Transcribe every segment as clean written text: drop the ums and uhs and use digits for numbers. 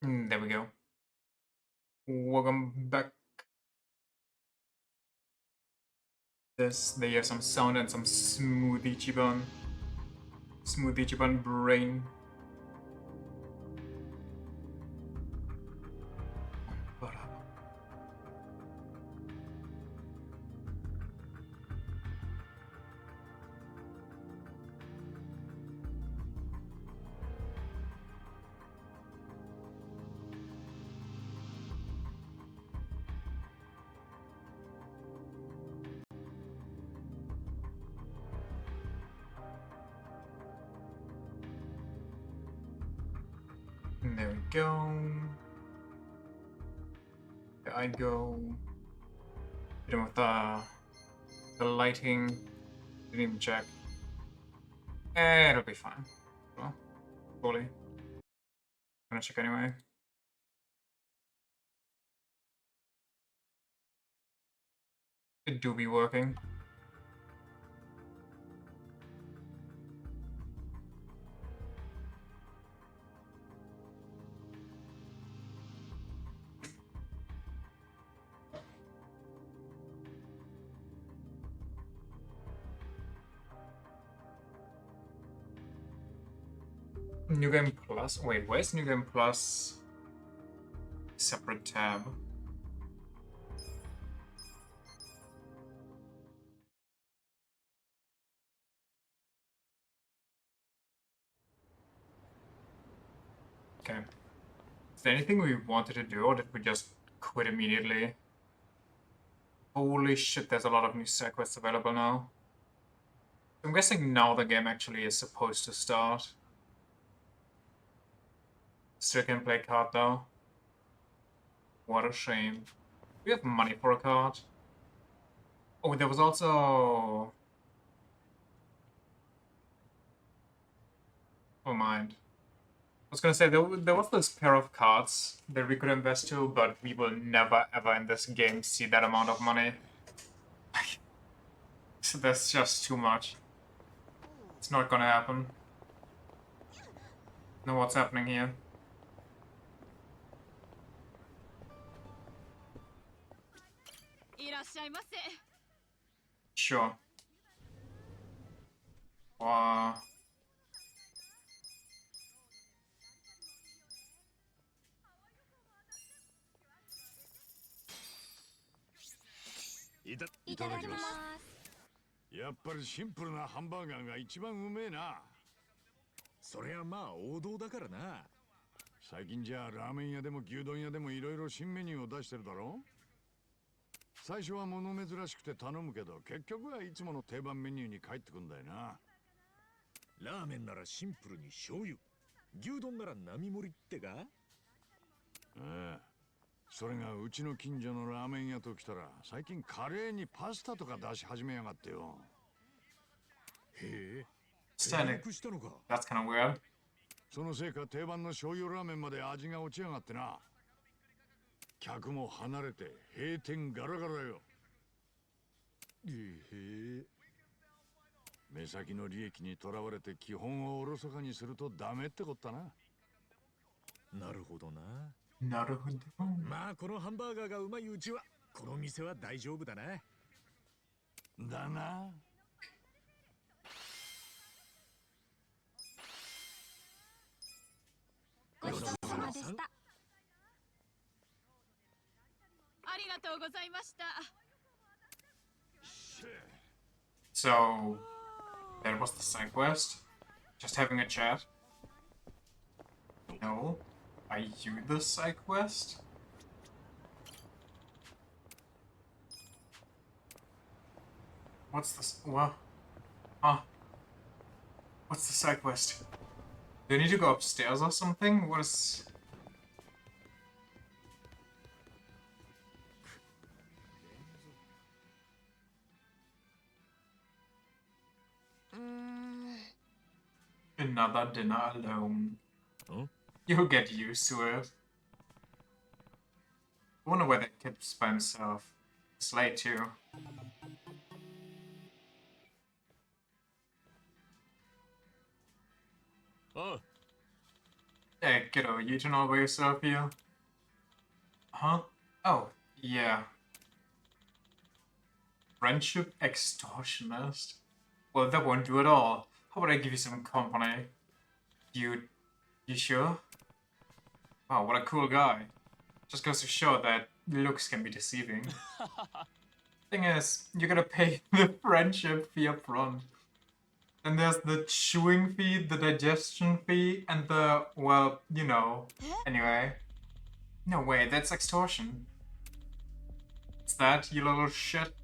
There we go. Welcome back. There you have some sound and some smooth Ichiban. Smooth Ichiban brain. There we go. There I go. Hit him with the lighting. Didn't even check. It'll be fine. Well, fully. Gonna check anyway. It do be working. New Game Plus. Wait, where's New Game Plus? Separate tab. Okay. Is there anything we wanted to do, or did we just quit immediately? Holy shit, there's a lot of new side quests available now. I'm guessing now the game actually is supposed to start. Still can play card though. What a shame. We have money for a card. Oh, there was also... Oh, mind. I was gonna say, there was this pair of cards that we could invest to, but we will never ever in this game see that amount of money. So that's just too much. It's not gonna happen. Know what's happening here? Sure. Wow.いただきます。やっぱりシンプルなハンバーガーが一番うめえな。それはまあ王道だからな。最近じゃラーメン屋でも牛丼屋でもいろいろ新メニューを出してるだろ。最初は物珍しくて頼むけど、結局はいつもの定番メニューに帰ってくんだよな。ラーメンならシンプルに醤油、牛丼なら並盛りってか。ああ、それがうちの近所のラーメン屋と来たら最近カレーにパスタとか出し始めやがってよ。へえ、Standing. したのか。That's kind of weird. そのせいか定番の醤油ラーメンまで味が落ちやがってな。客も離れて閉店ガラガラよ。目先の利益にとらわれて基本をおろそかにするとダメってこったな。なるほどな。なるほど。まあこのハンバーガーがうまいうちはこの店は大丈夫だな。だな。ごちそうさまでした。ありがとうございました。So, that was the side quest? Just having a chat? No. Are you the side quest? What's this? What? Huh? What's the side quest? Do I need to go upstairs or something? What is... Another dinner alone. Huh? You'll get used to it. I wonder where that kid's by himself. It's late too. Oh. Hey, kiddo, you eating all by yourself here? Huh? Oh, yeah. Friendship extortionist? Well, that won't do at all. How about I give you some company? You sure? Wow, what a cool guy. Just goes to show that looks can be deceiving. Thing is, you gotta pay the friendship fee up front. Then there's the chewing fee, the digestion fee, and the, well, you know. Anyway. No way, that's extortion. What's that, you little shit?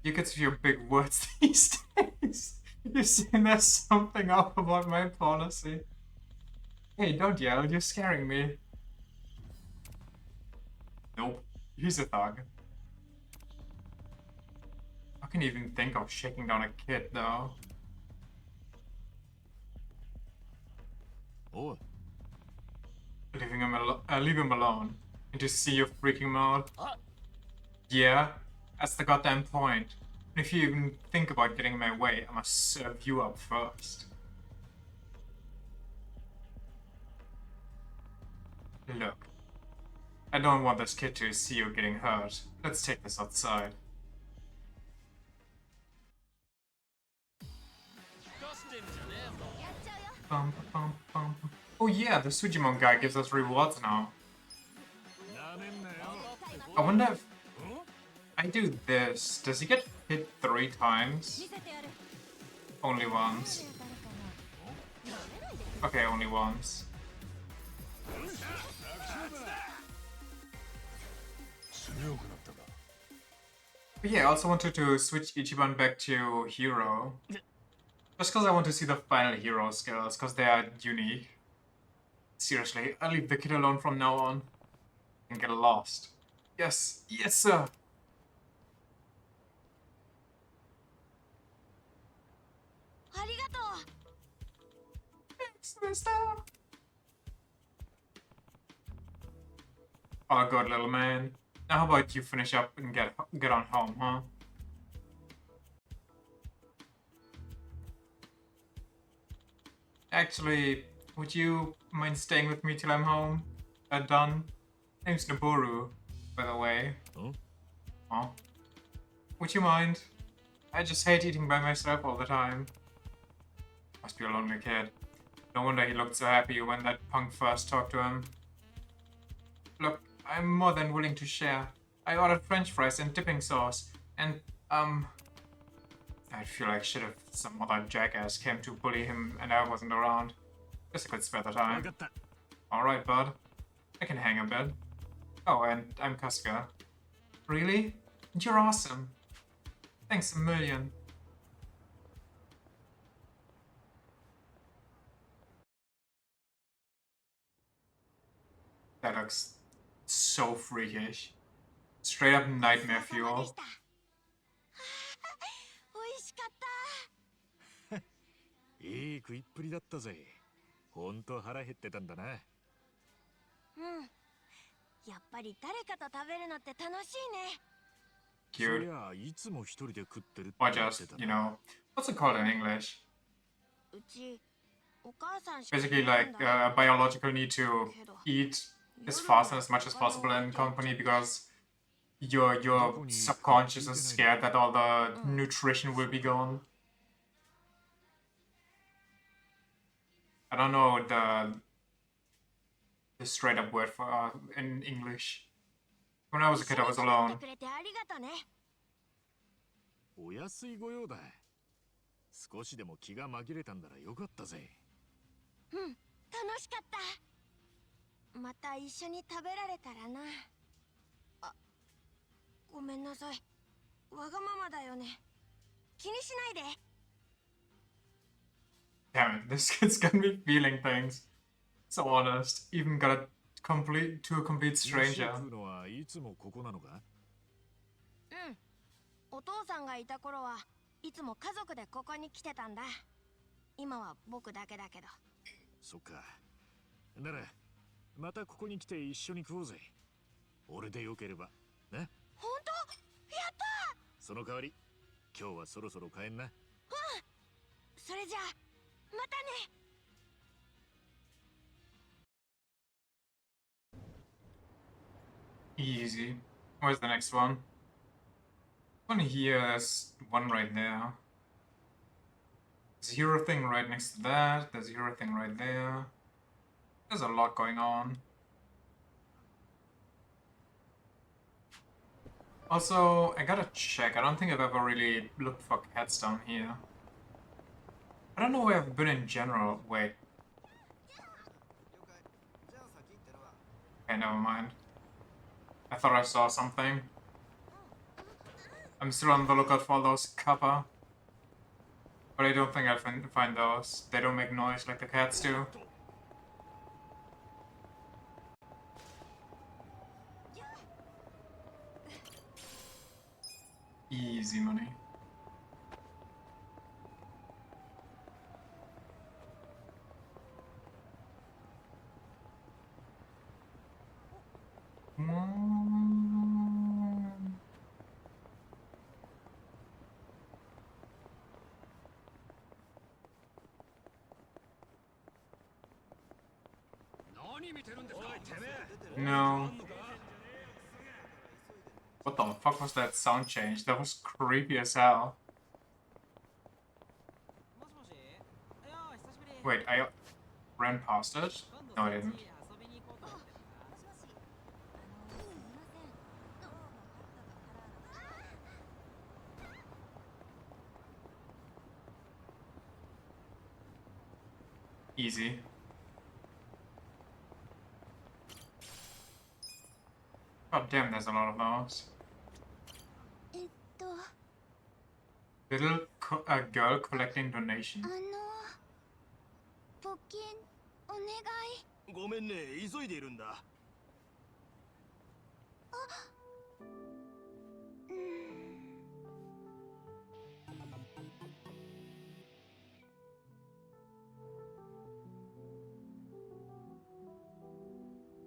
You get to your big words these days. You're saying there's something up about my policy. Hey, don't yell, you're scaring me. Nope, he's a thug. I can even think of shaking down a kid, though. Oh. Leave him alone. Into sea of freaking mode. Yeah, that's the goddamn point. And if you even think about getting in my way, I must serve you up first. Look, I don't want this kid to see you getting hurt. Let's take this outside. Bum, bum, bum. Oh yeah, the Sujimon guy gives us rewards now. I wonder if I do this, does he get hit 3 times? Only once. Okay, only once. But yeah, I also wanted to switch Ichiban back to hero. Just because I want to see the final hero skills, because they are unique. Seriously, I'll leave the kid alone from now on. And get lost. Yes, yes sir! Thanks, mister! Oh, good little man. Now how about you finish up and get on home, huh? Actually, would you mind staying with me till I'm home? Done? Name's Noboru, by the way. Huh? Oh. Would you mind? I just hate eating by myself all the time. Must be a lonely kid. No wonder he looked so happy when that punk first talked to him. Look, I'm more than willing to share. I ordered french fries and dipping sauce, and, I feel like shit if some other jackass came to bully him and I wasn't around. Guess I could spare the time. Alright, bud. I can hang a bit. Oh, and I'm Kasuga. Really? You're awesome. Thanks a million. That looks so freakish. Straight up nightmare fuel. いい食いっぷりだったぜ。ほんと腹減ってたんだな。やっぱり誰かと食べるのって楽しいね。Cute. そりゃいつも一人で食ってるって Or 言って just, た you な。 know, what's it called in English? うちお母さんしか Basically, like a biological need to eat as fast and as much as possible in company because your subconscious is scared that all the nutrition will be gone. I don't know the straight up word for in English. When I was a kid, I was alone. くれてありがとね。お安いご用だ。少しでも気が紛れたんだらよかったぜ。楽しかった。また一緒に食べられたらな。あ、ごめんなさい。わがままだよね。気にしないで。Damn it, this kid's got me feeling things. So honest, even got a complete stranger. 食うのはいつもここなのか？お父さんがいた頃はいつも家族でここに来てたんだ。今は僕だけだけど。そっか。ならまたここに来て一緒に食おうぜ。俺でよければ。ね？本当？やった！その代わり今日はそろそろ帰んな。それじゃあまたね。Easy. Where's the next one? One here, there's one right there. There's a hero thing right next to that. There's a hero thing right there. There's a lot going on. Also, I gotta check. I don't think I've ever really looked for cats down here. I don't know where I've been in general. Wait. Okay, never mind. I thought I saw something. I'm still on the lookout for those kappa. But I don't think I'll find those. They don't make noise like the cats do. Easy money. No. What the fuck was that sound change? That was creepy as hell. Wait, I ran past it? No, I didn't. Easy. God damn, there's a lot of those. Little girl collecting donations. 募金お願い。ごめんね、急いでいるんだ。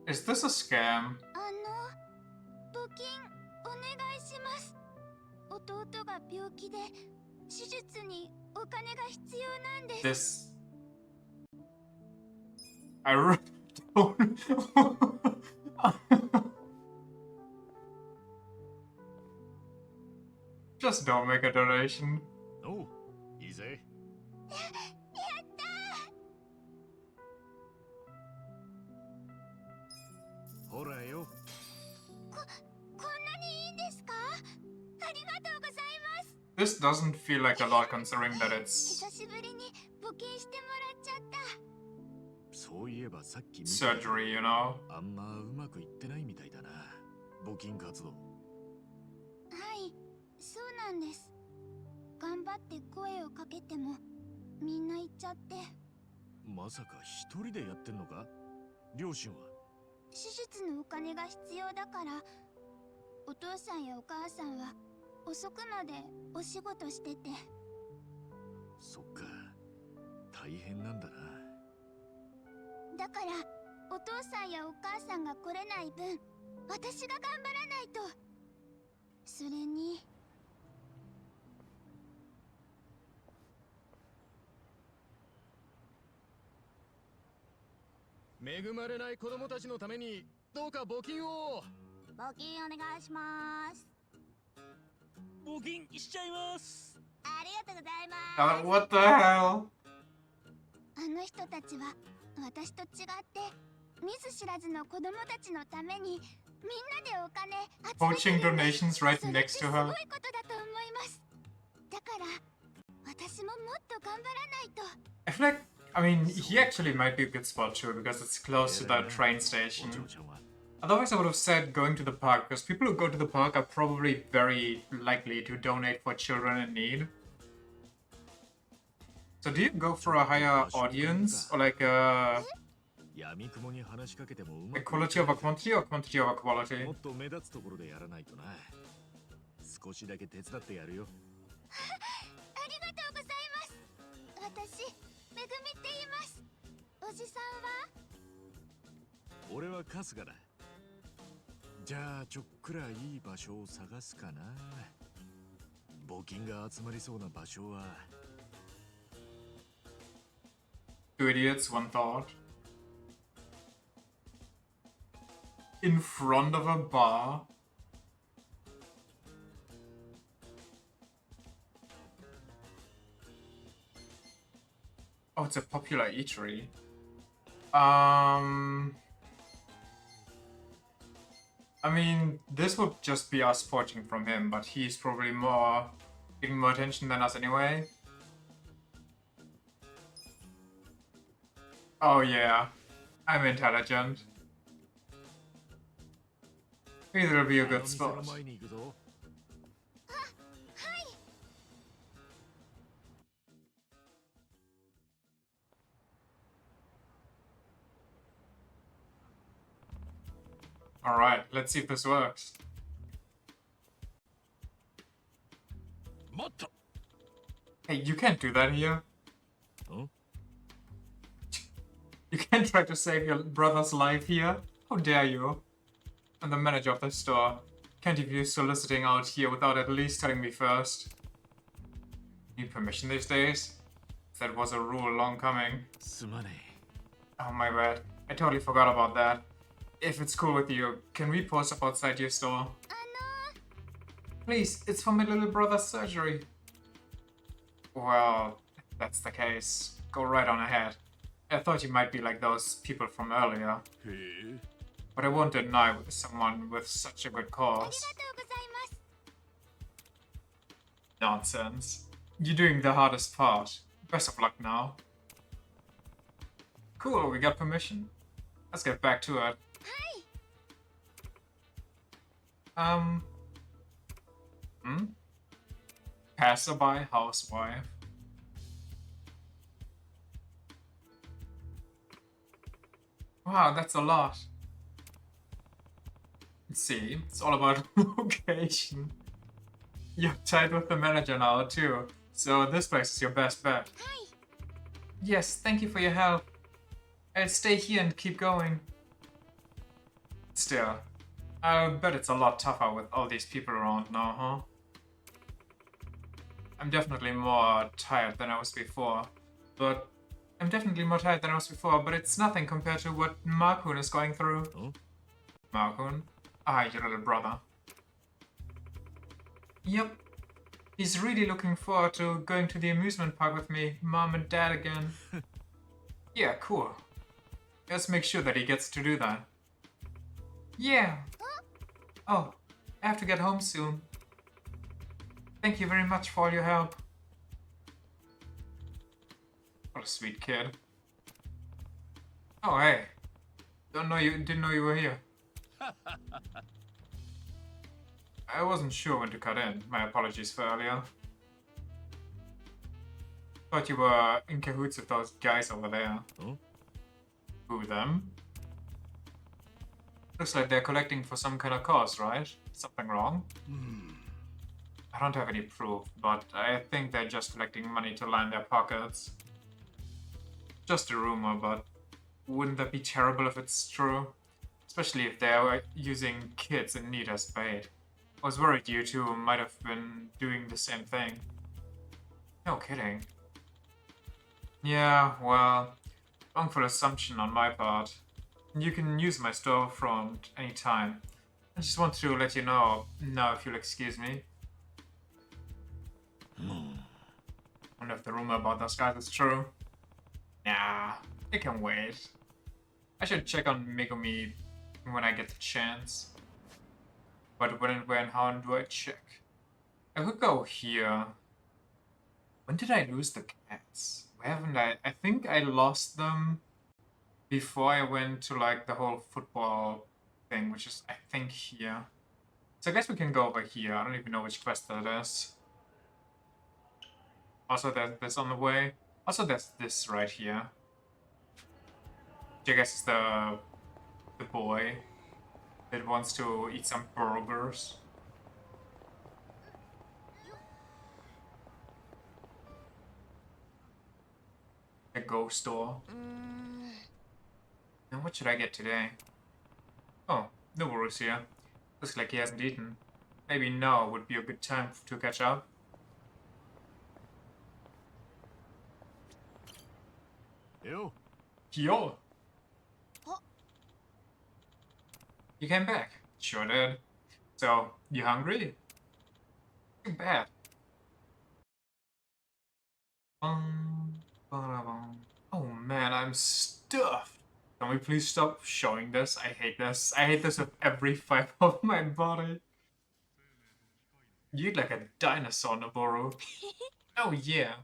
Is this a scam? 募金お願いします。弟が病気で手術にお金が必要なんです。 This... I really don't... Just don't make a donation. おう、いいぜ。やったー。ほらよ。こんなにいいんですか？ありがとうございます。 This doesn't feel like a lot considering that it's 久しぶりに募金してもらっちゃった。そういえばさっき見た surgery, you know? あんまうまくいってないみたいだな。募金活動。はい、そうなんです。頑張って声をかけてもみんな行っちゃって。まさか一人でやってんのか？両親は？手術のお金が必要だから、お父さんやお母さんは遅くまでお仕事してて。そっか、大変なんだな。だからお父さんやお母さんが来れない分、私が頑張らないと。それに恵まれない子供たちのためにどうか募金を。募金お願いします。募金しちゃいます。ありがとうございます。What the hell? あの人たちは私と違って見ず知らずの子供たちのためにみんなでお金集めてるんです。 Poaching donations right それって next す to ご her. いことだと思います。だから私ももっと頑張らないと。 I feel like, I mean, he actually might be a good spot too because it's close to that train station. お嬢ちゃんは Otherwise, I would have said going to the park because people who go to the park are probably very likely to donate for children in need. So do you go for a higher audience or like a 闇雲に話しかけてもうまく quality over quantity or quantity over quality? もっと目立つところでやらないとな。少しだけ手伝ってやるよ。ありがとうございます。私、めぐみって言います。おじさんは？俺は春日だ。じゃあちょっくらいい場所を探すかな。募金が集まりそうな場所は。Two idiots, one thought. in front of a bar. Oh, it's a popular eatery. I mean, this would just be us poaching from him, but he's probably getting more attention than us anyway. Oh yeah, I'm intelligent. Maybe it'll be a good spot. Alright, let's see if this works. Hey, you can't do that here. Huh? You can't try to save your brother's life here. How dare you? I'm the manager of the store. Can't have you soliciting out here without at least telling me first. Need permission these days? That was a rule long coming. Oh my bad. I totally forgot about that. If it's cool with you, can we post up outside your store? Please, it's for my little brother's surgery. Well, if that's the case, go right on ahead. I thought you might be like those people from earlier. But I won't deny someone with such a good cause. Nonsense. You're doing the hardest part. Best of luck now. Cool, we got permission. Let's get back to it. Passerby housewife. Wow, that's a lot. Let's see, it's all about location. You're tied with the manager now, too. So this place is your best bet. Yes, thank you for your help. I'll stay here and keep going. Still, I bet it's a lot tougher with all these people around now, huh? I'm definitely more tired than I was before, but it's nothing compared to what Markun is going through. Huh? Markun? Ah, your little brother. Yep. He's really looking forward to going to the amusement park with me, Mom and Dad again. Yeah, cool. Let's make sure that he gets to do that. Yeah. Oh, I have to get home soon. Thank you very much for all your help. What a sweet kid. Oh, hey. Didn't know you were here. I wasn't sure when to cut in. My apologies for earlier. Thought you were in cahoots with those guys over there. Huh? Who, them? Looks like they're collecting for some kind of cause, right? Something wrong? I don't have any proof, but I think they're just collecting money to line their pockets. Just a rumor, but wouldn't that be terrible if it's true? Especially if they're using kids in need as bait. I was worried you two might have been doing the same thing. No kidding. Yeah, well, wrongful assumption on my part. You can use my storefront anytime. I just want to let you know now if you'll excuse me. Wonder if the rumor about those guys is true. Nah, it can wait. I should check on Megumi when I get the chance. But when and where and how do I check? I could go here. When did I lose the cats? Where haven't I? I think I lost them before I went to like the whole football thing, which is I think here. So I guess we can go over here. I don't even know which quest that is. Also, there's this on the way. Also, there's this right here. Which I guess is the boy that wants to eat some burgers. A ghost store. Now what should I get today? Oh, Noboru's here. Looks like he hasn't eaten. Maybe now would be a good time to catch up. Yo. Yo! You came back. Sure did. So, you hungry? Too bad. Ba-da-bum. Oh man, I'm stuffed. Can we please stop showing this? I hate this. I hate this with every fiber of my body. You eat like a dinosaur, Noboru. Oh yeah.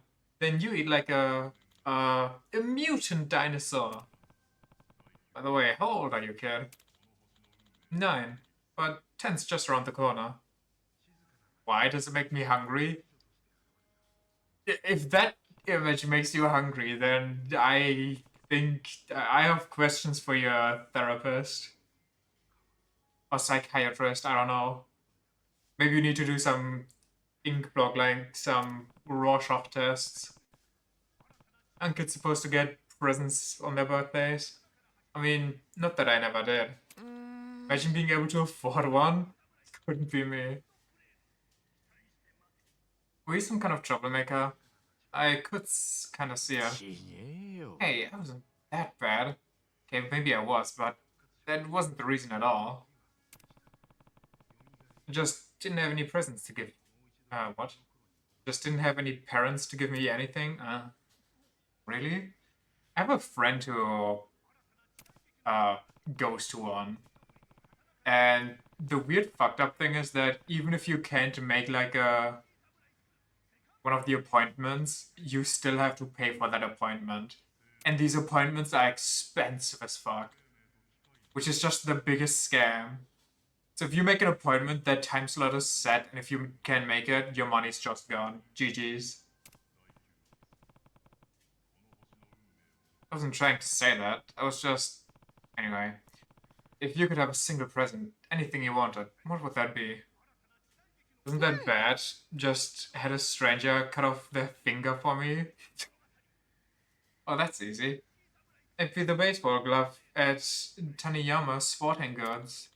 Then you eat like a mutant dinosaur. By the way, how old are you, kid? 9. But 10's just around the corner. Why does it make me hungry? If that image makes you hungry, then I think I have questions for your therapist or psychiatrist. I don't know. Maybe you need to do some ink blog, like some Rorschach tests. Aren't kids supposed to get presents on their birthdays? I mean, not that I never did. Imagine being able to afford one. Couldn't be me. Were you some kind of troublemaker? I could kind of see it. ちげえよ Hey, I wasn't that bad. Okay, maybe I was, but that wasn't the reason at all. I just didn't have any presents to give. What? Just didn't have any parents to give me anything? Really? I have a friend who, goes to one. And the weird fucked up thing is that even if you can't make like one of the appointments, you still have to pay for that appointment. And these appointments are expensive as fuck. Which is just the biggest scam. So if you make an appointment, that time slot is set, and if you can make it, your money's just gone. GG's. I wasn't trying to say that. I was just... Anyway. If you could have a single present, anything you wanted, what would that be? Isn't that bad? Just had a stranger cut off their finger for me? Oh, that's easy. It'd be the baseball glove at Taniyama's Sporting Goods.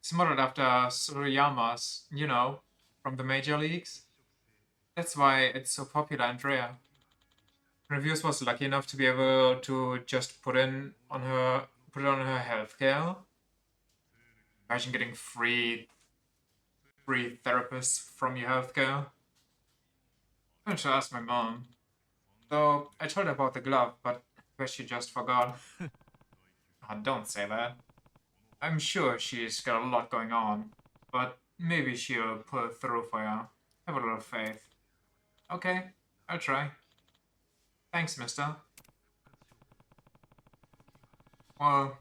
It's modeled after Suriyama's, you know, from the major leagues. That's why it's so popular and rare. Reviews was lucky enough to be able to just put it on her healthcare. Imagine getting free therapists from your healthcare. I'm going to ask my mom. So I told her about the glove, but I guess she just forgot. Oh, don't say that. I'm sure she's got a lot going on, but maybe she'll pull through for you. Have a little faith. Okay, I'll try. Thanks, mister. Well,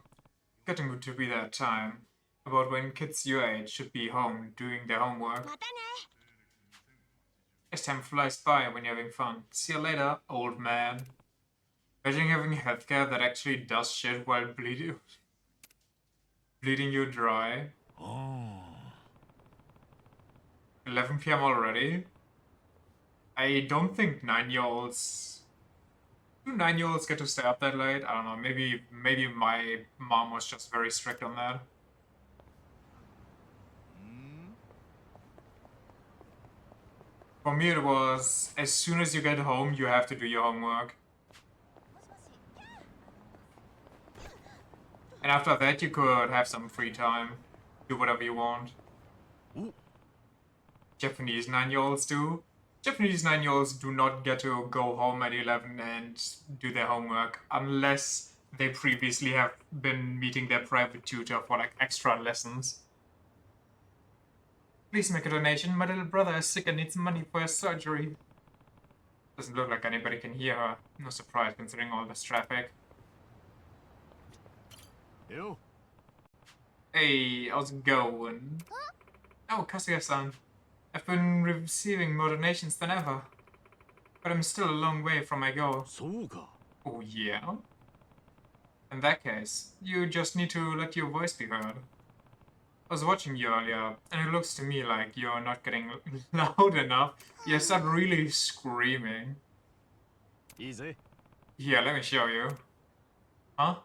getting to be that time. About when kids your age should be home doing their homework. またね As time flies by when you're having fun. See you later, old man. Imagine having healthcare that actually does shit while bleeding you dry. あ 11 p.m. already? I don't think 9-year-olds... Do 9-year-olds get to stay up that late? I don't know, maybe my mom was just very strict on that. For me it was, as soon as you get home, you have to do your homework. And after that, you could have some free time. Do whatever you want. Ooh. Japanese 9-year-olds do. Japanese 9-year-olds do not get to go home at 11 and do their homework unless they previously have been meeting their private tutor for like extra lessons. Please make a donation. My little brother is sick and needs money for his surgery. Doesn't look like anybody can hear her. No surprise considering all this traffic. よ Hey, how's it going? Oh, Kasuya-san. I've been receiving more donations than ever. But I'm still a long way from my goal. そうか Oh, yeah? In that case, you just need to let your voice be heard. I was watching you earlier, and it looks to me like you're not getting loud enough. You start really screaming. いいぜ Here, let me show you. Huh?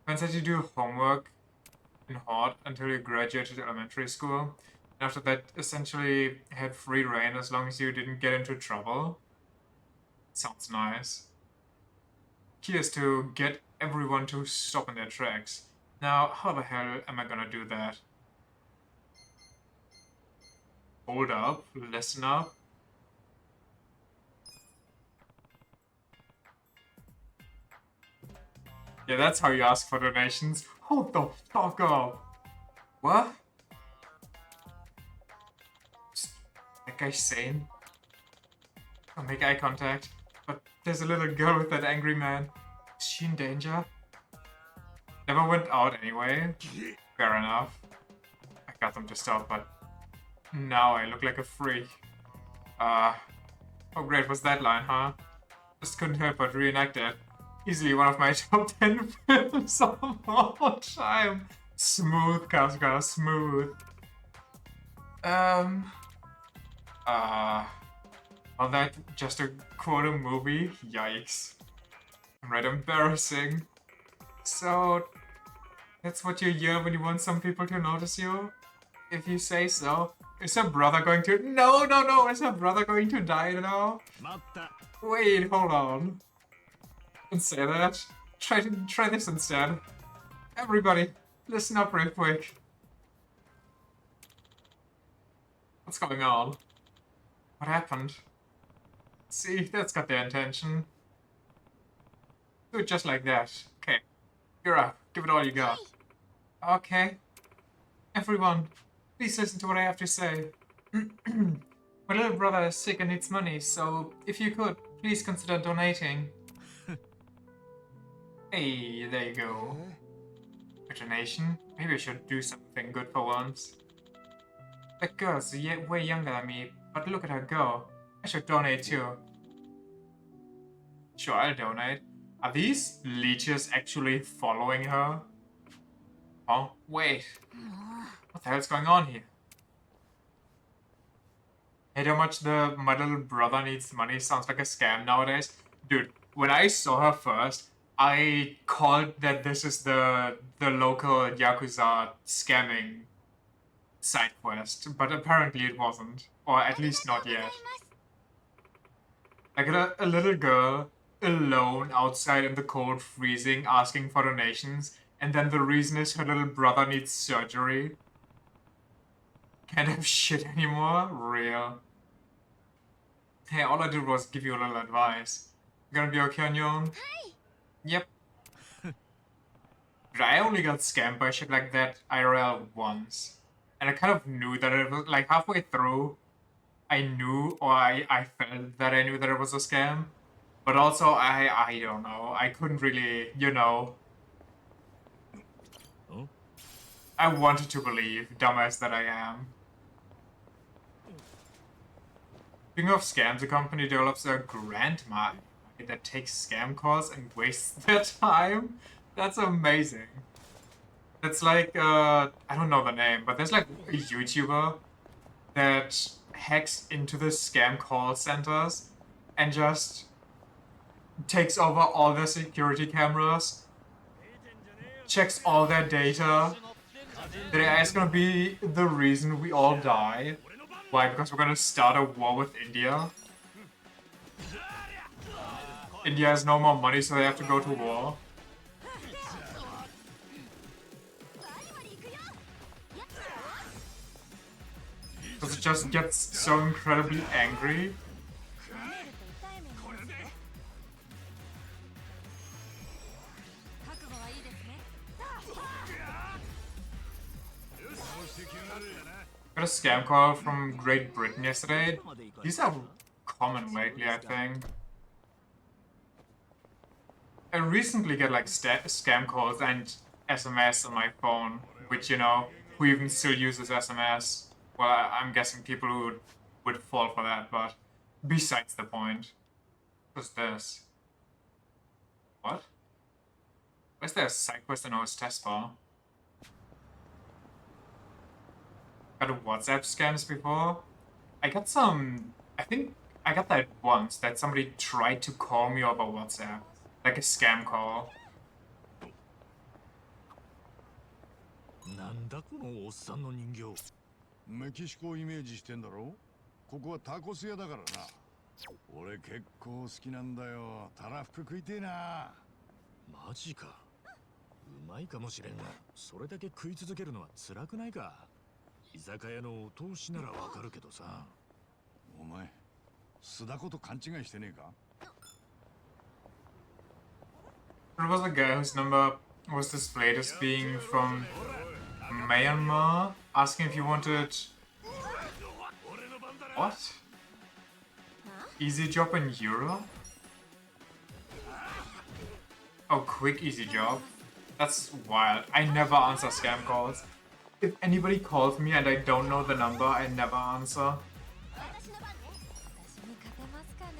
Ben said you do homework in Hort until you graduated elementary school. And after that, essentially had free reign as long as you didn't get into trouble. Sounds nice. Key is to get everyone to stop in their tracks. Now, how the hell am I gonna do that? Hold up, listen up. Yeah, that's how you ask for donations. Hold the fuck up. What? That guy's sane. I'll make eye contact. But there's a little girl with that angry man. Is she in danger? Never went out anyway. Fair enough. I got them to stop, but now I look like a freak. How great was that line, huh? Just couldn't help but reenact it. Easily one of my top 10 films of all time. Smooth, Kafka, smooth. On that, just to quote a movie? Yikes. Right, embarrassing. So, that's what you hear when you want some people to notice you? If you say so. Is her brother going to— No! Is her brother going to die now? Wait, hold on. Don't say that. Try this instead. Everybody, listen up real quick. What's going on? What happened? See, that's got their attention. Do it just like that. Okay, you're up. Give it all you got. Okay. Everyone, please listen to what I have to say. My little brother is sick and needs money, so if you could, please consider donating. Hey, there you go. A donation? Maybe I should do something good for once. That girl's way younger than me, but look at her go. I should donate too. Sure, I'll donate. Are these leeches actually following her? Oh, wait. What the hell's going on here? Hate how much my little brother needs money sounds like a scam nowadays. Dude, when I saw her first, I called that this is the local Yakuza scamming side quest, but apparently it wasn't. Or at least not yet. Like a little girl alone outside in the cold freezing asking for donations, and then the reason is her little brother needs surgery. Can't have shit anymore? Real. Hey, all I did was give you a little advice. You gonna be okay on your own? Yep. I only got scammed by shit like that IRL once. And I kind of knew that it was, like, halfway through, I knew, or I felt that I knew that it was a scam. But also, I don't know. I couldn't really, you know. Huh? I wanted to believe, dumbass that I am. Speaking of scams, the company develops a grandma that takes scam calls and wastes their time. That's amazing. That's like, I don't know the name, but there's like a YouTuber that hacks into the scam call centers and just takes over all their security cameras, checks all their data. The AI is gonna be the reason we all die. Why? Because we're gonna start a war with India. India has no more money, so they have to go to war. Because it just gets so incredibly angry. Got a scam call from Great Britain yesterday. These are common lately, I think. I recently get like scam calls and SMS on my phone, which, you know, who even still uses SMS? Well, I'm guessing people who would fall for that, but besides the point. What's this? What? Where's there a side quest in OS test bar? Got WhatsApp scams before? I got some... I think I got that once, that somebody tried to call me over WhatsApp. Like a scam call. なんだこのおっさんの人形。メキシコをイメージしてんだろ。ここはタコス屋だからな。俺結構好きなんだよ。たらふく食いてえな。マジか。うまいかもしれんが、それだけ食い続けるのは辛くないか。居酒屋のお通しならわかるけどさ。お前、須田こと勘違いしてねえか？ There was a guy whose number was displayed as being from Myanmar, asking if you wanted... What? Easy job in Europe? Oh, quick easy job? That's wild. I never answer scam calls. If anybody calls me and I don't know the number, I never answer. 私の番ね。私に勝てますかね。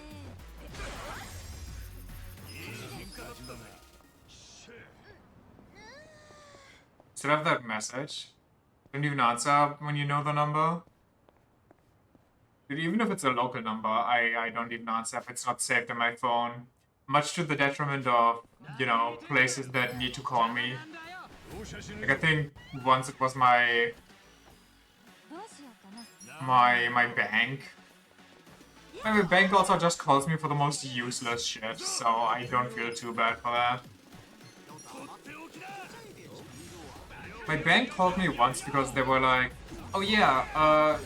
Still have that message? Don't even answer when you know the number? Dude, even if it's a local number, I don't even answer if it's not saved in my phone. Much to the detriment of, you know, places that need to call me. Like, I think once it was my どうしようかな。my bank. My bank also just calls me for the most useless shit, so I don't feel too bad for that. My bank called me once because they were like, oh yeah,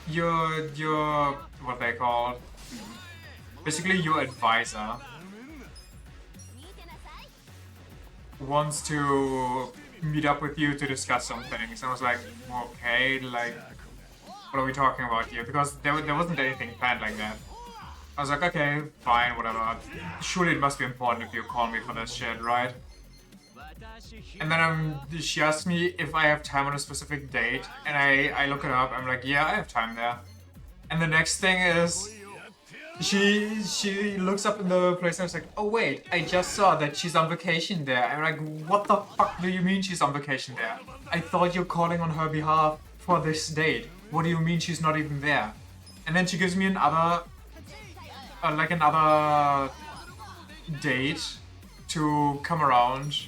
your what they called? Basically your advisor 見てなさい。 wants to meet up with you to discuss some things. And I was like, okay, like, what are we talking about here? Because there wasn't anything planned like that. I was like, okay, fine, whatever. Surely it must be important if you call me for this shit, right? And then she asked me if I have time on a specific date, and I look it up. I'm like, yeah, I have time there. And the next thing is, she looks up in the place and I was like, oh wait, I just saw that she's on vacation there. I'm like, what the fuck do you mean she's on vacation there? I thought you're calling on her behalf for this date. What do you mean she's not even there? And then she gives me another, like another date to come around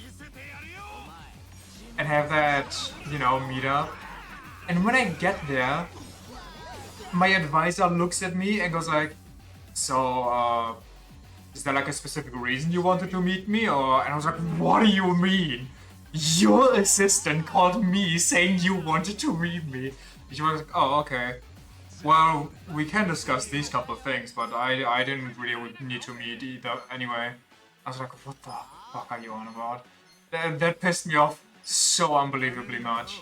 and have that, you know, meet up. And when I get there, my advisor looks at me and goes like, so, is there like a specific reason you wanted to meet me? Or, and I was like, what do you mean? Your assistant called me saying you wanted to meet me. She was like, oh, okay. Well, we can discuss these couple of things, but I didn't really need to meet either anyway. I was like, what the fuck are you on about? That pissed me off so unbelievably much.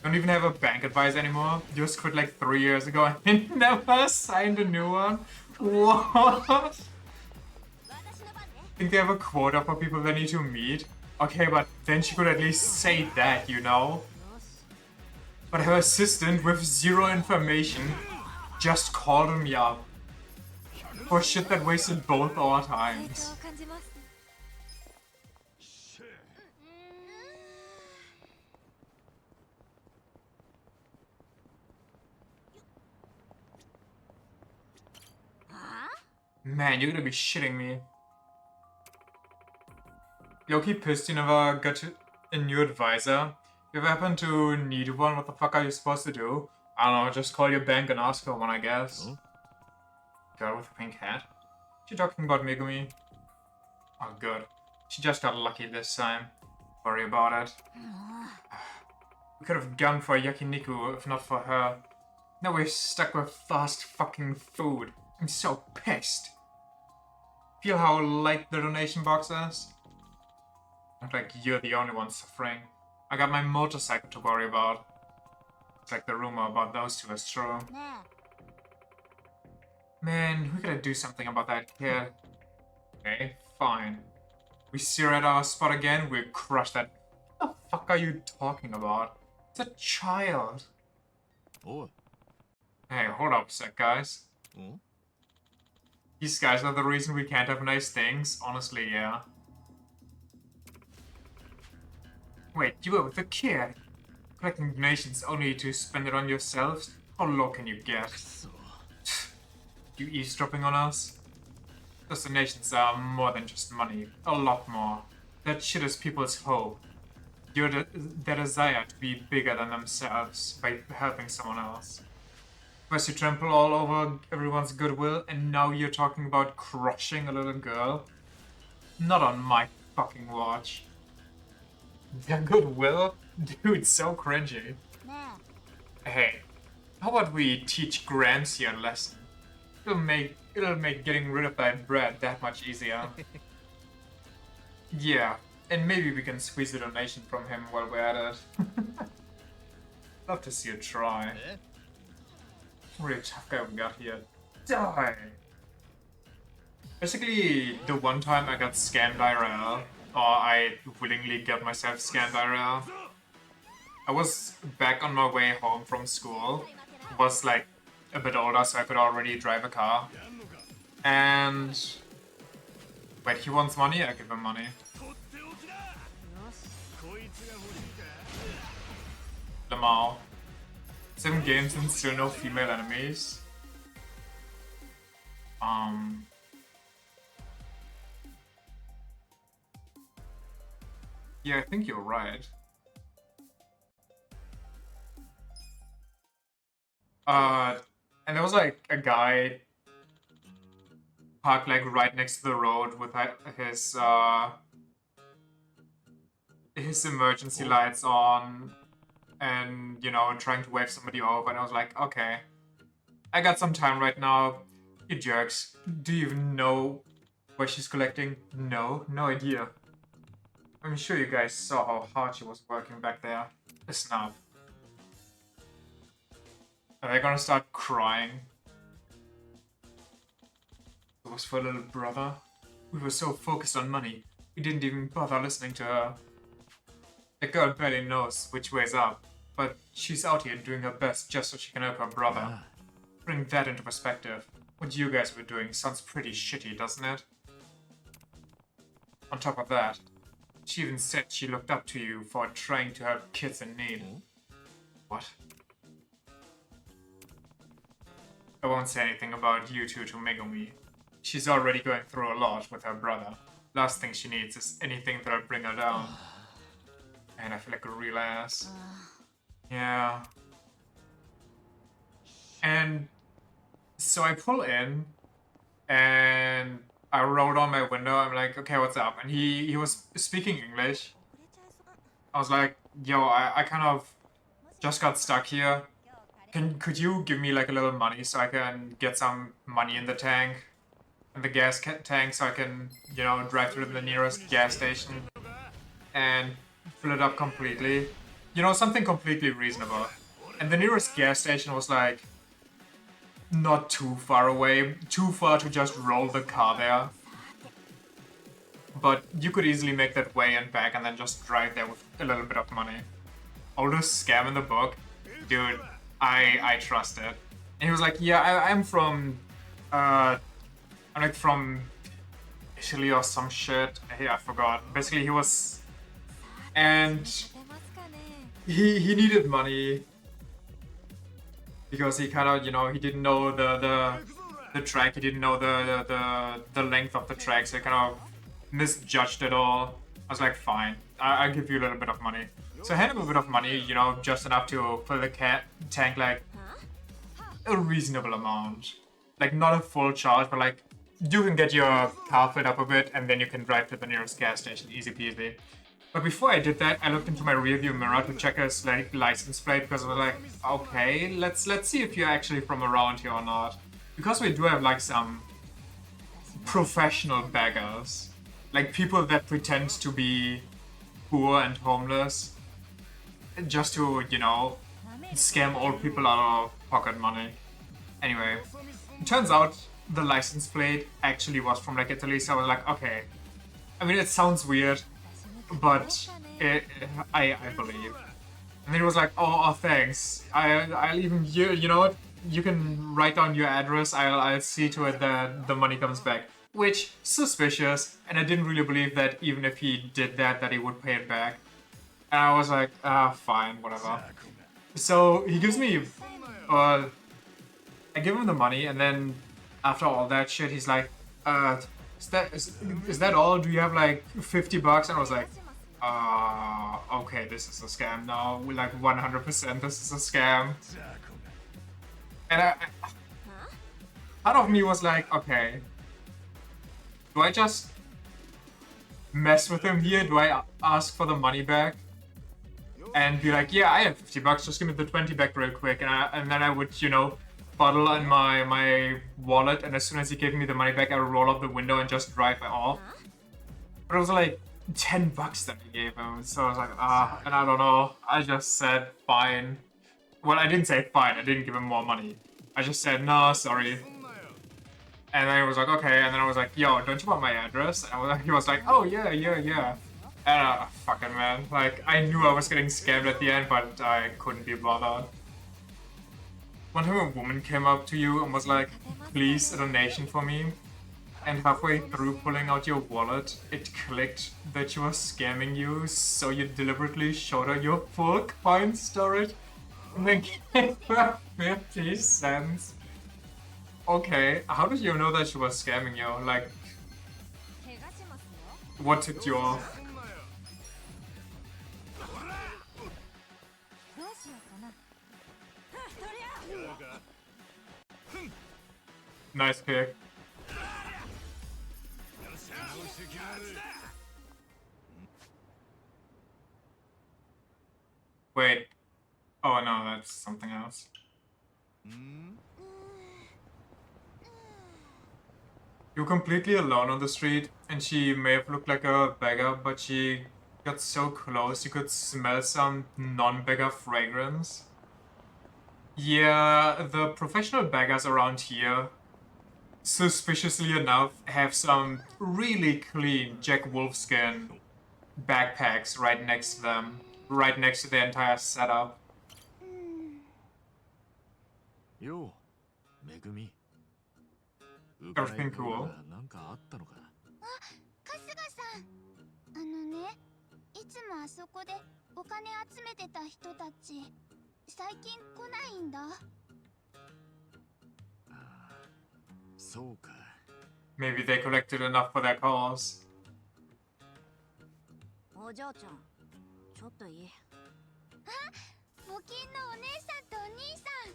Don't even have a bank advisor anymore. Just quit like 3 years ago and never signed a new one. What? Think they have a quota for people they need to meet? Okay, but then she could at least say that, you know? But her assistant with zero information just called me up for shit that wasted both our 成 times. 長を感じます。Man, you're gonna be shitting me. Low-key pissed you never got a new advisor. If you happen to need one, what the fuck are you supposed to do? I don't know, just call your bank and ask for one, I guess. Girl with a pink hat? She talking about Megumi? Oh, good. She just got lucky this time. Worry about it. We could have gone for yakiniku if not for her. Now we're stuck with fast fucking food. I'm so pissed. Feel how light the donation box is? Not like you're the only one suffering. I got my motorcycle to worry about. It's like the rumor about those two is true. ね Man, we gotta do something about that kid. Okay, fine. We see her at our spot again, we'll crush that. What the fuck are you talking about? It's a child. おい。 Hey, hold up a sec, guys. ん These guys are the reason we can't have nice things? Honestly, yeah. Wait, you were with a kid? Collecting donations only to spend it on yourselves? How low can you get? You eavesdropping on us? Those donations are more than just money. A lot more. That shit is people's hope. Their desire to be bigger than themselves by helping someone else. First you trample all over everyone's goodwill, and now you're talking about crushing a little girl? Not on my fucking watch. Their goodwill? Dude, so cringy. Hey, how about we teach Grants here a lesson? It'll make getting rid of that bread that much easier. Yeah, and maybe we can squeeze a donation from him while we're at it. Love to see it try. Really tough guy we got here. Die! Basically, the one time I got scammed IRL, or I willingly got myself scammed IRL, I was back on my way home from school, was like a bit older so I could already drive a car, and wait, he wants money? I give him money. Lamau. 7 games and still no female enemies. Yeah, I think you're right. And there was like a guy parked like right next to the road with his emergency lights on, and you know, trying to wave somebody over, and I was like, okay, I got some time right now. You jerks, do you even know what she's collecting? No idea. I'm sure you guys saw how hard she was working back there. Listen up. Are they gonna start crying? It was for little brother. We were so focused on money, we didn't even bother listening to her. The girl barely knows which way's up, but she's out here doing her best just so she can help her brother. Bring that into perspective. What you guys were doing sounds pretty shitty, doesn't it? On top of that, she even said she looked up to you for trying to help kids in need. What? I won't say anything about you two to Megumi. She's already going through a lot with her brother. Last thing she needs is anything that'll bring her down. Man, I feel like a real ass. Yeah. And so I pull in, and I rolled on my window. I'm like, okay, what's up? And he was speaking English. I was like, yo, I kind of just got stuck here. Could you give me like a little money so I can get some money in the tank, in the gas tank, so I can, you know, drive to the nearest gas station and fill it up completely. You know, something completely reasonable. And the nearest gas station was like not too far away, too far to just roll the car there. But you could easily make that way and back and then just drive there with a little bit of money. Oldest scam in the book? Dude, I trust it. And he was like, yeah, I'm from, I'm like from Italy or some shit. Hey, I forgot. Basically, he was, and he needed money because he kind of, you know, he didn't know the track. He didn't know the length of the track, so he kind of misjudged it all. I was like, fine, I'll give you a little bit of money. So I had him a bit of money, you know, just enough to fill the tank, like a reasonable amount. Like not a full charge, but like you can get your car filled up a bit and then you can drive to the nearest gas station, easy peasy. But before I did that, I looked into my rearview mirror to check his like license plate because I was like, okay, let's see if you're actually from around here or not. Because we do have like some professional beggars, like people that pretend to be poor and homeless just to, you know, scam old people out of pocket money. Anyway, it turns out the license plate actually was from like Italy, so I was like, okay. I mean, it sounds weird, but I believe. And then he was like, oh thanks. I'll even, you know what? You can write down your address. I'll see to it that the money comes back. Which, suspicious, and I didn't really believe that even if he did that he would pay it back. And I was like, fine, whatever. So he gives me, I give him the money, and then after all that shit, he's like, is that all? Do you have like 50 bucks? And I was like, okay, this is a scam now. We're like 100% this is a scam. And part of me was like, okay, do I just mess with him here? Do I ask for the money back? And be like, yeah, I have 50 bucks, just give me the 20 back real quick. And then I would, you know, fuddle in my wallet, and as soon as he gave me the money back, I would roll up the window and just drive off. But it was like 10 bucks that he gave him, so I was like, and I don't know. I just said, fine. Well, I didn't say fine, I didn't give him more money. I just said, no, sorry. And then he was like, okay, and then I was like, yo, don't you want my address? And he was like, oh, yeah. And fucking man, like, I knew I was getting scammed at the end, but I couldn't be bothered. One time a woman came up to you and was like, please, a donation for me. And halfway through pulling out your wallet, it clicked that she was scamming you, so you deliberately showed her your full coin storage and then gave her 50 cents. Okay, how did you know that she was scamming you? Like, what tipped you off? Nice pick. Wait. Oh no, that's something else. You're completely alone on the street, and she may have looked like a beggar, but she got so close you could smell some non-beggar fragrance. Yeah, the professional beggars around here, suspiciously enough, have some really clean Jack Wolfskin backpacks right next to them, right next to the entire setup. Yo, Megumi. Everything cool. なんかあったのか。春日さん、あのね、いつもあそこでお金集めてた人たち、最近来ないんだ。そうか。Maybe they collected enough for their cause. お嬢ちゃん、ちょっといい。あ、募金のお姉さんとお兄さん。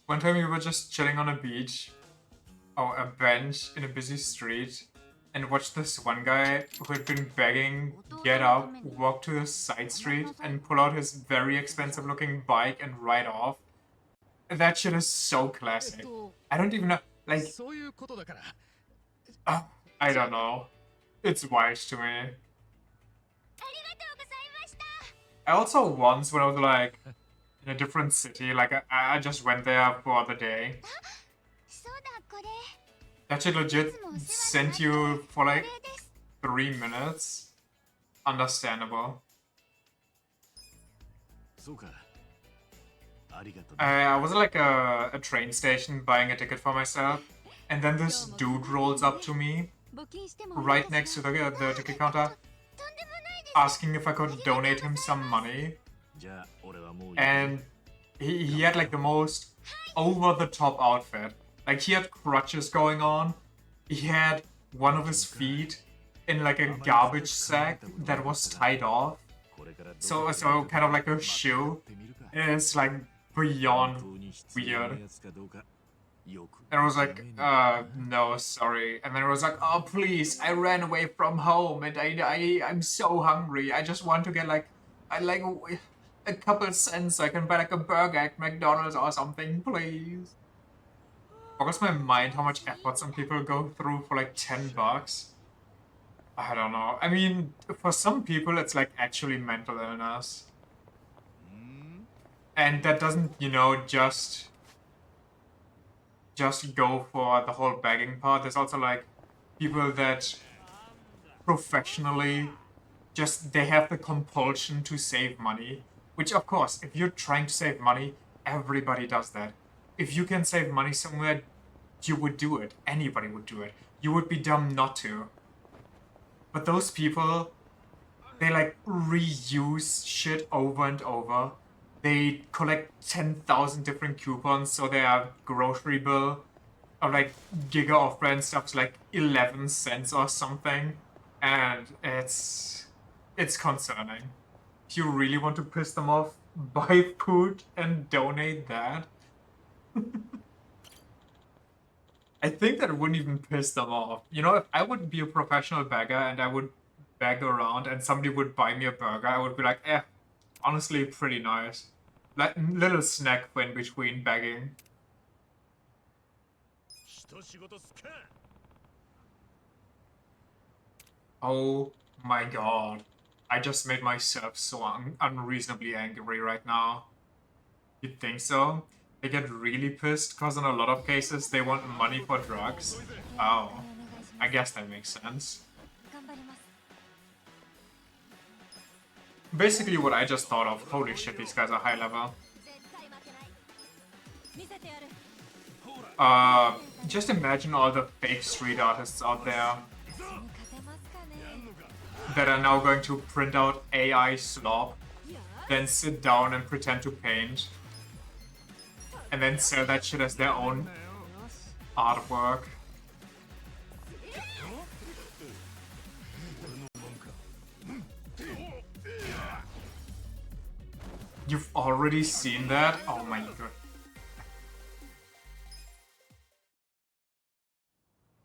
One time we were just chilling on a beach, a bench in a busy street, and watched this one guy who had been begging get up, walk to the side street, and pull out his very expensive looking bike and ride off. That shit is so classic. I don't even know, like, そういうことだから。I don't know. It's wild to me. I also once, when I was like in a different city, like I just went there for the day. That shit legit sent you for like 3 minutes. Understandable. そうか。ありがとう。I was at like a train station buying a ticket for myself, and then this dude rolls up to me right next to the ticket counter, asking if I could donate him some money. じゃあ俺はもう。And he had like the most over-the-top outfit. Like he had crutches going on. He had one of his feet in like a garbage sack that was tied off. So kind of like a shoe. It's like beyond weird. And I was like, no, sorry. And then it was like, oh please, I ran away from home and I'm so hungry. I just want to get like a couple cents so I can buy like a burger at McDonald's or something, please. Boggles my mind how much effort some people go through for like 10 bucks. I don't know. I mean, for some people it's like actually mental illness. And that doesn't, you know, just go for the whole begging part. There's also like people that professionally they have the compulsion to save money. Which, of course, if you're trying to save money, everybody does that. If you can save money somewhere, you would do it. Anybody would do it. You would be dumb not to. But those people, they like reuse shit over and over. They collect 10,000 different coupons so their grocery bill or like Giga off-brand stuff's like 11 cents or something, and it's concerning. If you really want to piss them off, buy food and donate that. I think that wouldn't even piss them off. You know, if I would be a professional beggar and I would beg around and somebody would buy me a burger, I would be like, honestly, pretty nice. Like, little snack in between begging. Oh my god. I just made myself so unreasonably angry right now. You'd think so? They get really pissed because in a lot of cases they want money for drugs. Oh, I guess that makes sense. Basically what I just thought of. Holy shit, these guys are high level. Just imagine all the fake street artists out there that are now going to print out AI slop, then sit down and pretend to paint, and then sell that shit as their own artwork. You've already seen that? Oh my god.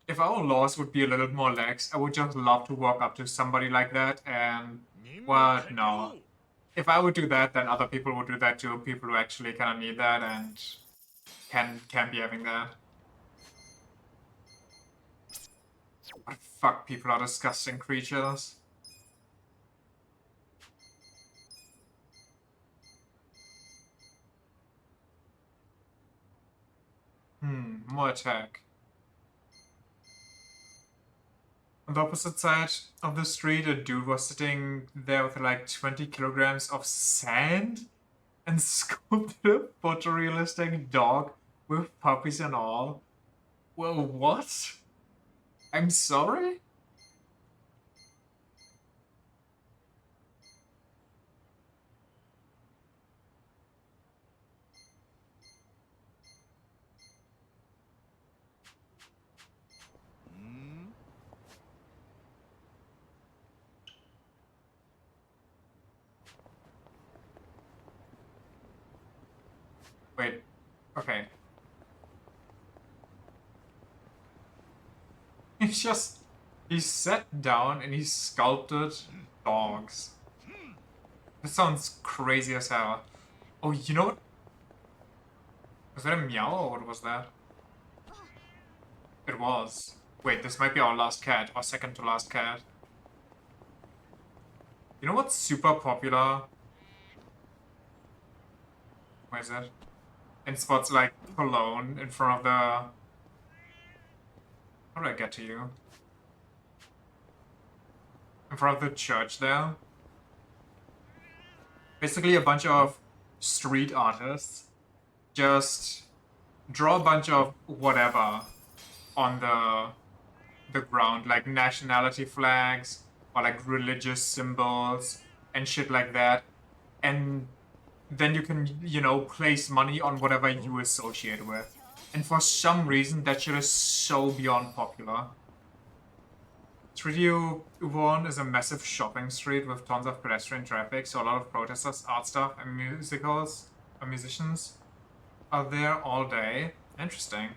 If our laws would be a little more lax, I would just love to walk up to somebody like that and... well, no. If I would do that, then other people would do that too. People who actually kind of need that and can be having that. What the fuck, people are disgusting creatures. More attack. On the opposite side of the street, a dude was sitting there with like 20 kilograms of sand and sculpted a photorealistic dog with puppies and all. Well, what? I'm sorry? Wait, okay. He sat down and he sculpted dogs. That sounds crazy as hell. Oh, you know what? Was that a meow or what was that? It was. Wait, this might be our last cat, or second to last cat. You know what's super popular? Where is it? In spots like Cologne, in front of the... How do I get to you? In front of the church there. Basically a bunch of street artists just draw a bunch of whatever on the ground, like nationality flags or like religious symbols and shit like that. And then you can, you know, place money on whatever you associate with. And for some reason, that shit is so beyond popular. Street View 1 is a massive shopping street with tons of pedestrian traffic, so a lot of protesters, art stuff, and musicians are there all day. Interesting.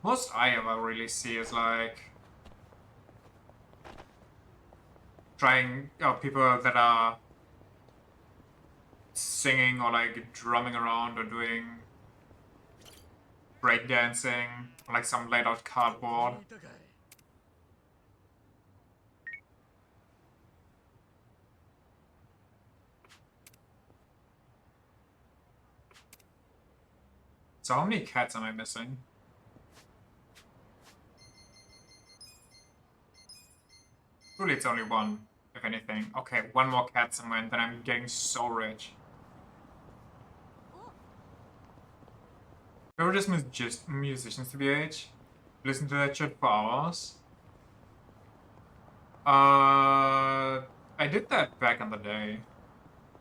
Most I ever really see is like people that are singing or like drumming around or doing breakdancing or like some laid out cardboard. So how many cats am I missing? Surely it's only one, if anything. Okay, one more cat somewhere and then I'm getting so rich. We were just musicians to BH. Listen to that shit for hours. I did that back in the day.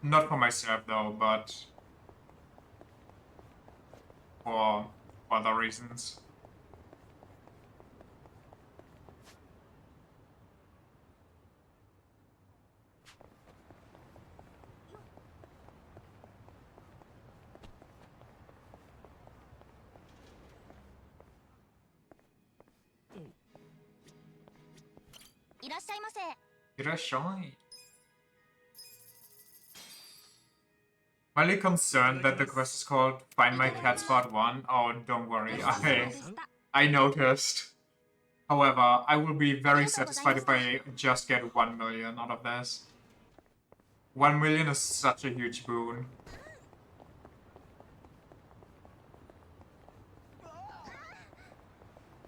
Not for myself though, but for other reasons. っしゃいませ。 Irashai. Mildly concerned that the quest is called Find My Cat Spot 1. Oh, don't worry. I noticed. However, I will be very satisfied if I just get 1 million out of this. 1 million is such a huge boon.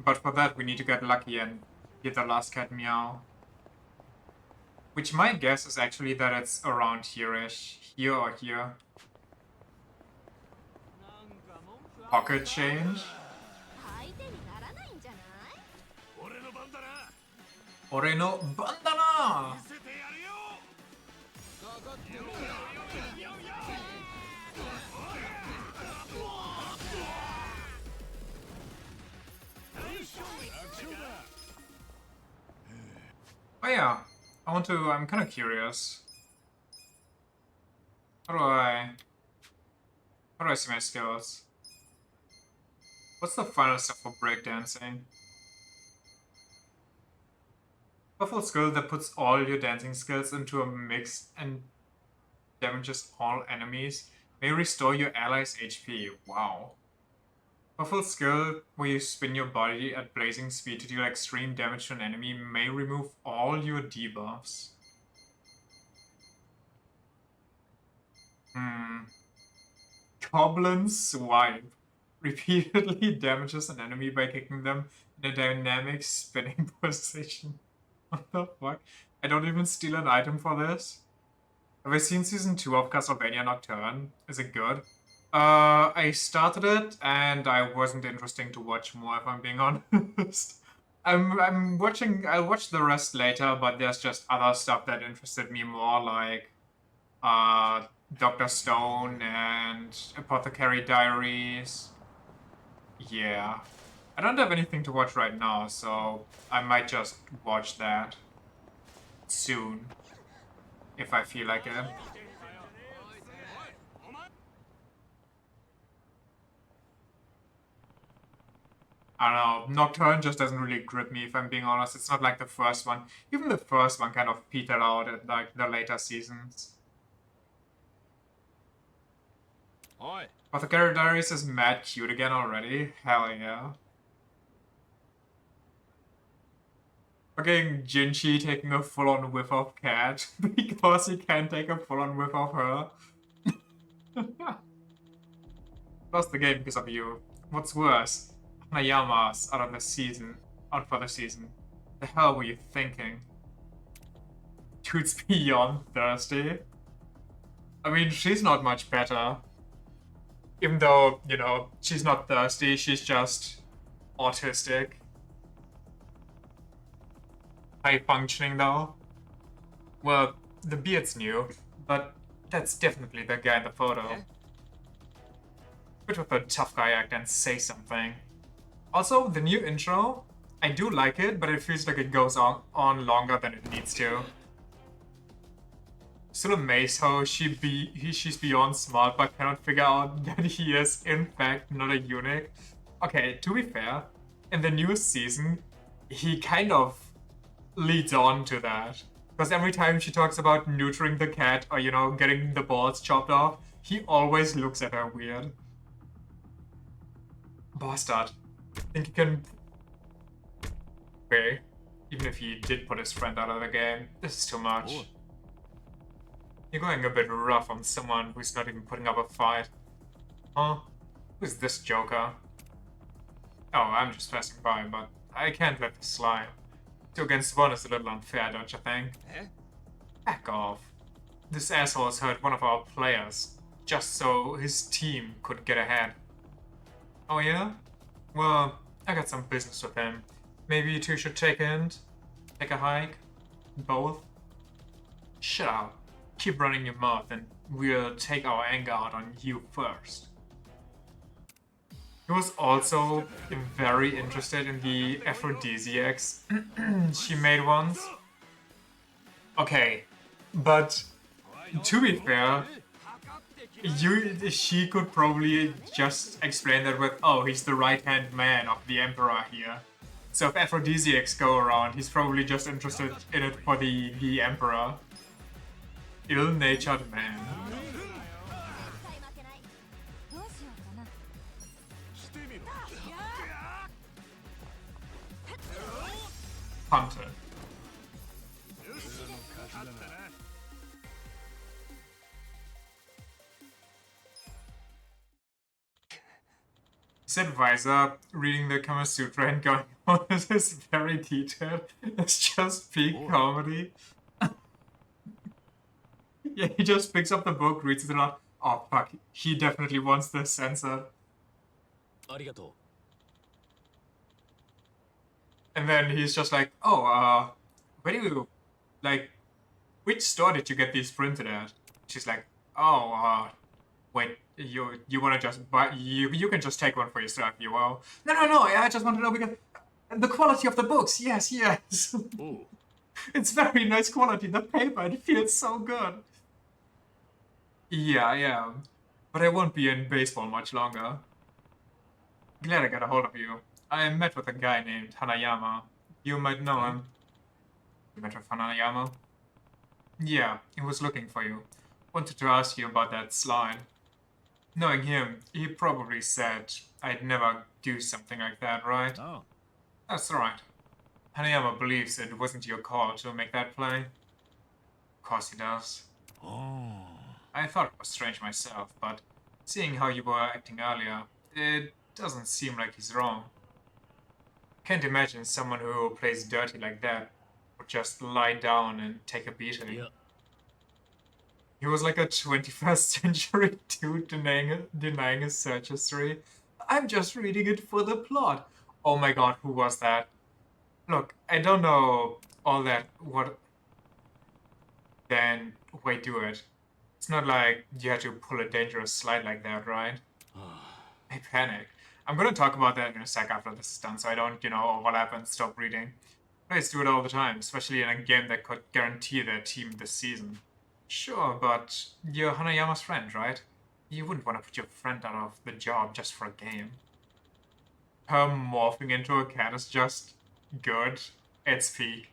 But for that, we need to get lucky and get the last cat meow. Which my guess is actually that it's around here-ish. Here or here. Pocket change? 相手にならないんじゃない？ 俺の番だな。 Ore no bandana! 見せてやるよ。 Oh yeah, I'm kind of curious. How do I see my skills? What's the final step for breakdancing? Powerful skill that puts all your dancing skills into a mix and damages all enemies. May restore your allies' HP. Wow. Powerful skill where you spin your body at blazing speed to deal extreme damage to an enemy may remove all your debuffs. Goblin Swipe. Repeatedly damages an enemy by kicking them in a dynamic spinning position. What the fuck? I don't even steal an item for this? Have I seen season 2 of Castlevania Nocturne? Is it good? I started it and I wasn't interesting to watch more if I'm being honest. I'm watching, I'll watch the rest later, but there's just other stuff that interested me more, like Dr. Stone and Apothecary Diaries. Yeah. I don't have anything to watch right now, so I might just watch that soon if I feel like it. I don't know, Nocturne just doesn't really grip me if I'm being honest. It's not like the first one. Even the first one kind of petered out at like the later seasons. Oi. Apothecary Diaries is mad cute again already. Hell yeah. Fucking Jinchi taking a full-on whiff of Cat because he can't take a full-on whiff of her. Lost the game because of you. What's worse, Hanayama's out for the season. The hell were you thinking? Dude's beyond thirsty. I mean, she's not much better. Even though, you know, she's not thirsty, she's just autistic. High functioning though. Well, the beard's new, but that's definitely the guy in the photo. Quit with the tough guy act and say something. Also, the new intro, I do like it, but it feels like it goes on longer than it needs to. Still amazed how she's beyond smart but cannot figure out that he is in fact not a eunuch. Okay, to be fair, in the newest season, he kind of leads on to that. Because every time she talks about neutering the cat or, you know, getting the balls chopped off, he always looks at her weird. Bastard. Think he can... Okay. Even if he did put his friend out of the game, this is too much. Oh. You're going a bit rough on someone who's not even putting up a fight. Huh? Who's this joker? Oh, I'm just passing by, but I can't let this slide. 2 against 1 is a little unfair, don't you think? Back off. This asshole has hurt one of our players, just so his team could get ahead. Oh yeah? Well, I got some business with him. Maybe you two should take a hint? Take a hike? Both? Shut up. Keep running your mouth and we'll take our anger out on you first. He was also very interested in the aphrodisiacs she made once. Okay, but to be fair, she could probably just explain that with, oh, he's the right-hand man of the Emperor here. So if aphrodisiacs go around, he's probably just interested in it for the emperor. Ill-natured man. どうしようかな。してみろ Punted. 勝ったな His advisor reading the Kama Sutra and going, oh, this is very detailed. It's just peak comedy. Yeah, he just picks up the book, reads it a lot. Oh, fuck. He definitely wants this censored. ありがと And then he's just like, oh, where do you, like, which store did you get these printed at? She's like, oh, wait, you want to just buy, you can just take one for yourself, you will. No, I just want to know because the quality of the books, yes. おう It's very nice quality, the paper, it feels so good. Yeah, I am. But I won't be in baseball much longer. Glad I got a hold of you. I met with a guy named Hanayama. You might know him. You met with Hanayama? Yeah, he was looking for you. Wanted to ask you about that slide. Knowing him, he probably said I'd never do something like that, right? ああ That's right. Hanayama believes it wasn't your call to make that play. Of course he does. あ I thought it was strange myself, but seeing how you were acting earlier, it doesn't seem like he's wrong. Can't imagine someone who plays dirty like that would just lie down and take a う。い beating. や、 He was like a 21st century dude denying his search history. I'm just reading it for the plot. Oh my god, who was that? Look, I don't know all that. What? Then, wait, do it. It's not like you had to pull a dangerous slide like that, right? I panic. I'm gonna talk about that in a sec after this is done, so I don't, overlap and stop reading. Players do it all the time, especially in a game that could guarantee their team this season. Sure, but you're Hanayama's friend, right? You wouldn't want to put your friend out of the job just for a game. Her morphing into a cat is just good. It's peak.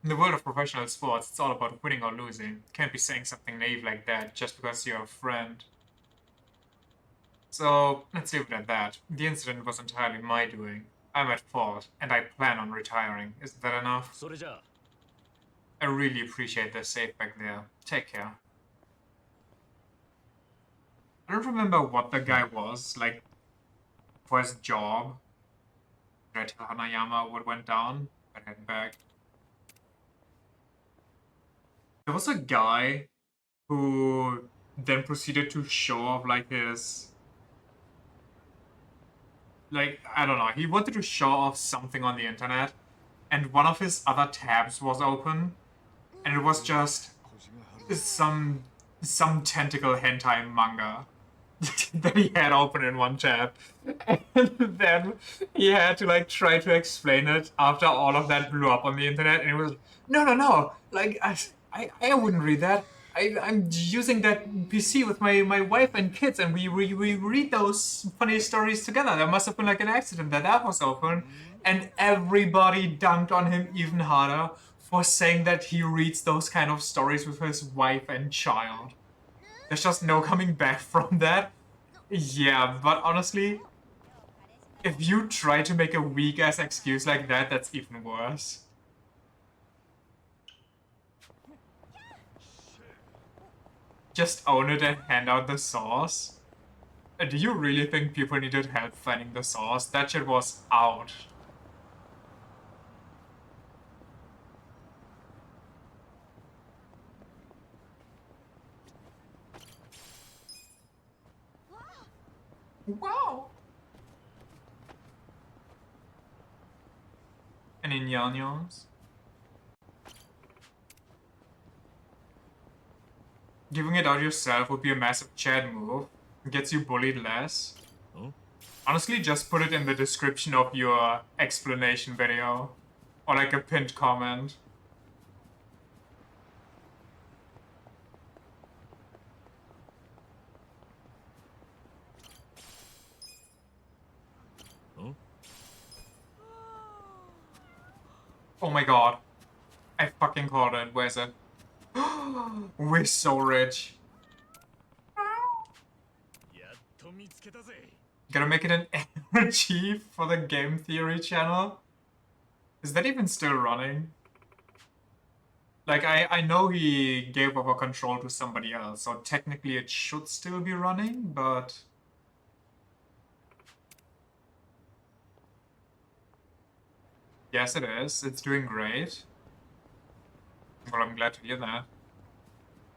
In the world of professional sports, it's all about winning or losing. Can't be saying something naive like that just because you're a friend. So, let's leave it at that. The incident was entirely my doing. I'm at fault, and I plan on retiring. Isn't that enough? それじゃあ I really appreciate the safe back there. Take care. I don't remember what the guy was, like, for his job. Did I tell Hanayama what went down? I head back. There was a guy who then proceeded to show off, like, his... Like, I don't know, he wanted to show off something on the internet, and one of his other tabs was open, and it was just some tentacle hentai manga that he had open in one tab. And then he had to, like, try to explain it after all of that blew up on the internet, and it was, no, like, I wouldn't read that. I'm using that PC with my wife and kids, and we read those funny stories together. There must have been like an accident that was open, and everybody dunked on him even harder for saying that he reads those kind of stories with his wife and child. There's just no coming back from that. Yeah, but honestly, if you try to make a weak-ass excuse like that, that's even worse. Just own it and hand out the sauce? Do you really think people needed help finding the sauce? That shit was out. Wow! Any nyanyos? Giving it out yourself would be a massive Chad move. It gets you bullied less. Huh? Honestly, just put it in the description of your explanation video. Or like a pinned comment. Oh my god. I fucking called it. Where's it? We're so rich. やっと見つけたぜ。 Gonna make it an energy for the game theory channel? Is that even still running? Like, I know he gave over control to somebody else, so technically it should still be running, but... Yes, it is. It's doing great. Well, I'm glad to hear that.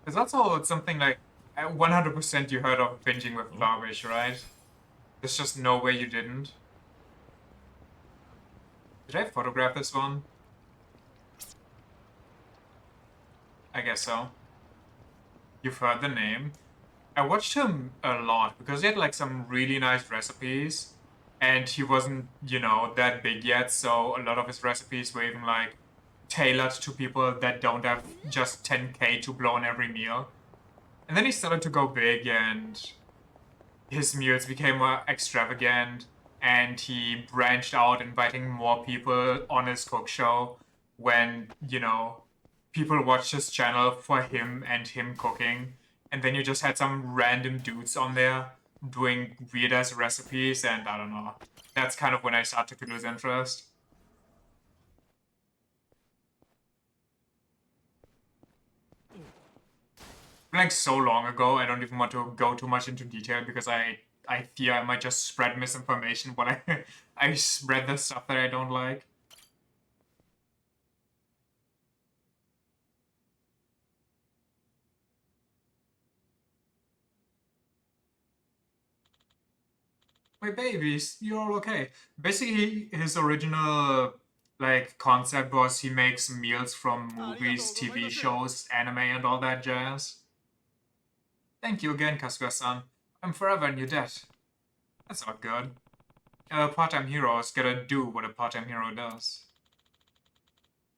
There's also something like 100% you heard of binging with garbage, right? There's just no way you didn't. Did I photograph this one? I guess so. You've heard the name. I watched him a lot because he had like some really nice recipes and he wasn't, you know, that big yet, so a lot of his recipes were even like tailored to people that don't have just 10k to blow on every meal. And then he started to go big and his meals became more extravagant and he branched out inviting more people on his cook show when, you know, people watched his channel for him and him cooking. And then you just had some random dudes on there doing weird ass recipes, and I don't know. That's kind of when I started to lose interest. Like so long ago, I don't even want to go too much into detail because I fear I might just spread misinformation when I spread the stuff that I don't like. Wait, babies, you're all okay. Basically, his original like concept was he makes meals from movies, TV shows, anime, and all that jazz. Thank you again, Kasuga-san. I'm forever in your debt. That's not good. A part-time hero's gotta do what a part-time hero does.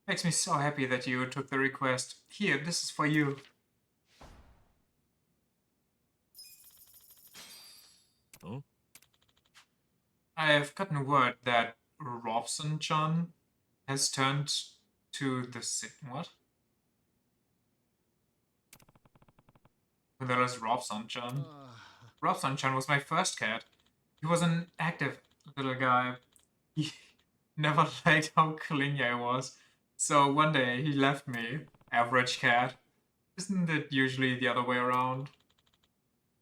Makes me so happy that you took the request. Here, this is for you. Huh? I have gotten word that Robson-chan has turned to the what? Who the hell is Robson-chan? Robson-chan was my first cat. He was an active little guy. He never liked how clingy I was. So one day he left me, average cat. Isn't it usually the other way around?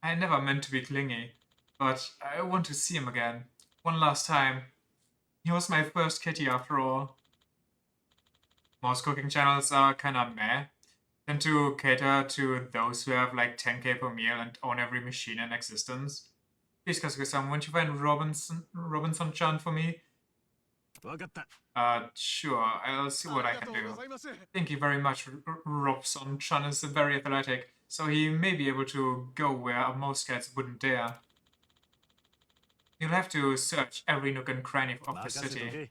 I never meant to be clingy, but I want to see him again. One last time. He was my first kitty after all. Most cooking channels are kinda meh. Tend to cater to those who have like 10k per meal and own every machine in existence. Please, Kasuga-san, won't you find Robinson-chan for me? わかった。 Sure, I'll see what I can do. Thank you very much. Robson-chan is very athletic, so he may be able to go where most cats wouldn't dare. You'll have to search every nook and cranny of the 任せと city. け。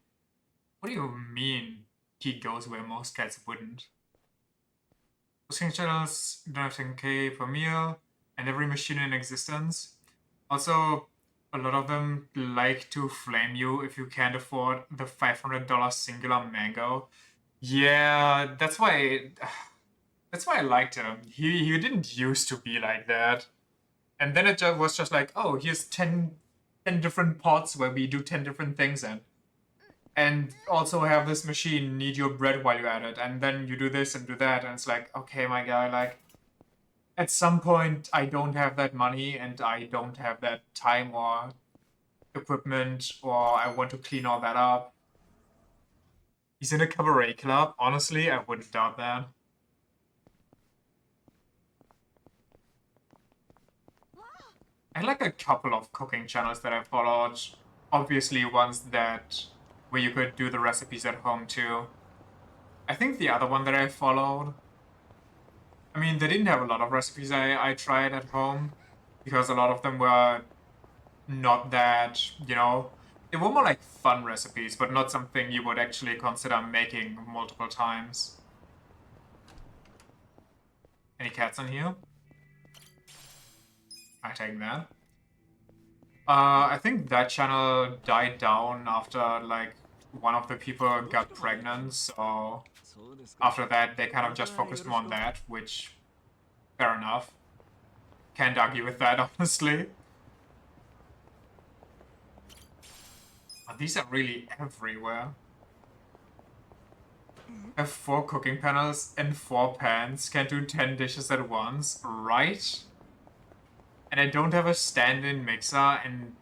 What do you mean, he goes where most cats wouldn't? Cooking channels don't have 10k per meal, and every machine in existence. Also, a lot of them like to flame you if you can't afford the $500 singular mango. Yeah, that's why I liked him. He didn't used to be like that. And then it just was just like, oh, here's 10 different pots where we do 10 different things in. And also have this machine knead your bread while you're at it, and then you do this and do that, and it's like, okay, my guy, like, at some point, I don't have that money, and I don't have that time or equipment, or I want to clean all that up. He's in a cabaret club. Honestly, I wouldn't doubt that. I had like a couple of cooking channels that I followed. Obviously, ones that where you could do the recipes at home too. I think the other one that I followed, I mean, they didn't have a lot of recipes I tried at home because a lot of them were not that, you know, they were more like fun recipes, but not something you would actually consider making multiple times. Any cats in here? I take that. I think that channel died down after like one of the people got pregnant, so after that they kind of just focused more on that, which, fair enough. Can't argue with that, honestly. Oh, these are really everywhere. I have 4 cooking panels and 4 pans, can do 10 dishes at once, right? And I don't have a stand-in mixer, and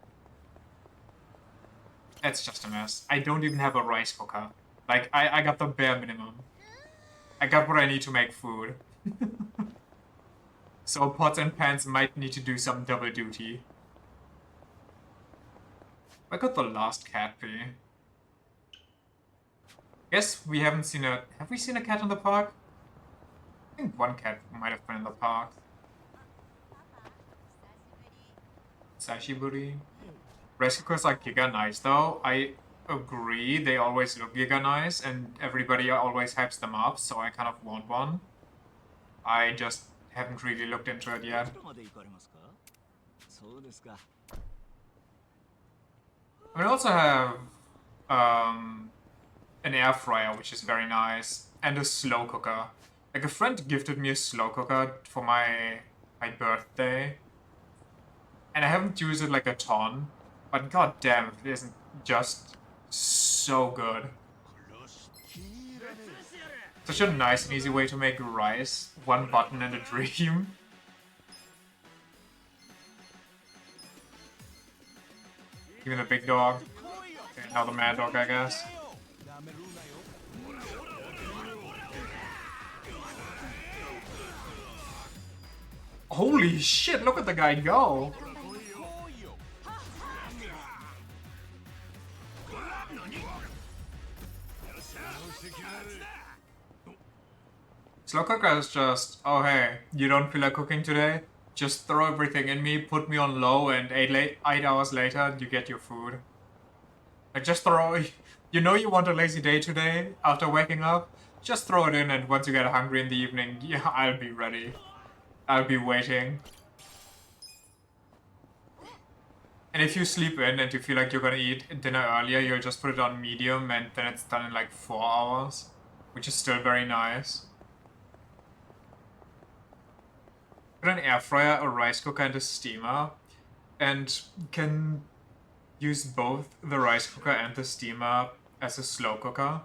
that's just a mess. I don't even have a rice cooker. Like, I got the bare minimum. I got what I need to make food. So pots and pans might need to do some double duty. I got the last cat be? Guess we haven't seen a... Have we seen a cat in the park? I think one cat might have been in the park. Sashiburi. Rice cookers are giga nice though. I agree, they always look giga nice and everybody always hypes them up, so I kind of want one. I just haven't really looked into it yet. I also have an air fryer, which is very nice, and a slow cooker. Like, a friend gifted me a slow cooker for my birthday, and I haven't used it like a ton, but god damn, it isn't just so good. Such a nice and easy way to make rice. One button and a dream. Give me the big dog. Okay, now the mad dog, I guess. Holy shit, look at the guy go! Slow cooker is just, oh hey, you don't feel like cooking today? Just throw everything in me, put me on low, and 8 hours later, you get your food. Like, just throw... You know you want a lazy day today, after waking up? Just throw it in, and once you get hungry in the evening, yeah, I'll be ready. I'll be waiting. And if you sleep in and you feel like you're gonna eat dinner earlier, you'll just put it on medium, and then it's done in like 4 hours. Which is still very nice. Put an air fryer, a rice cooker, and a steamer, and can use both the rice cooker and the steamer as a slow cooker.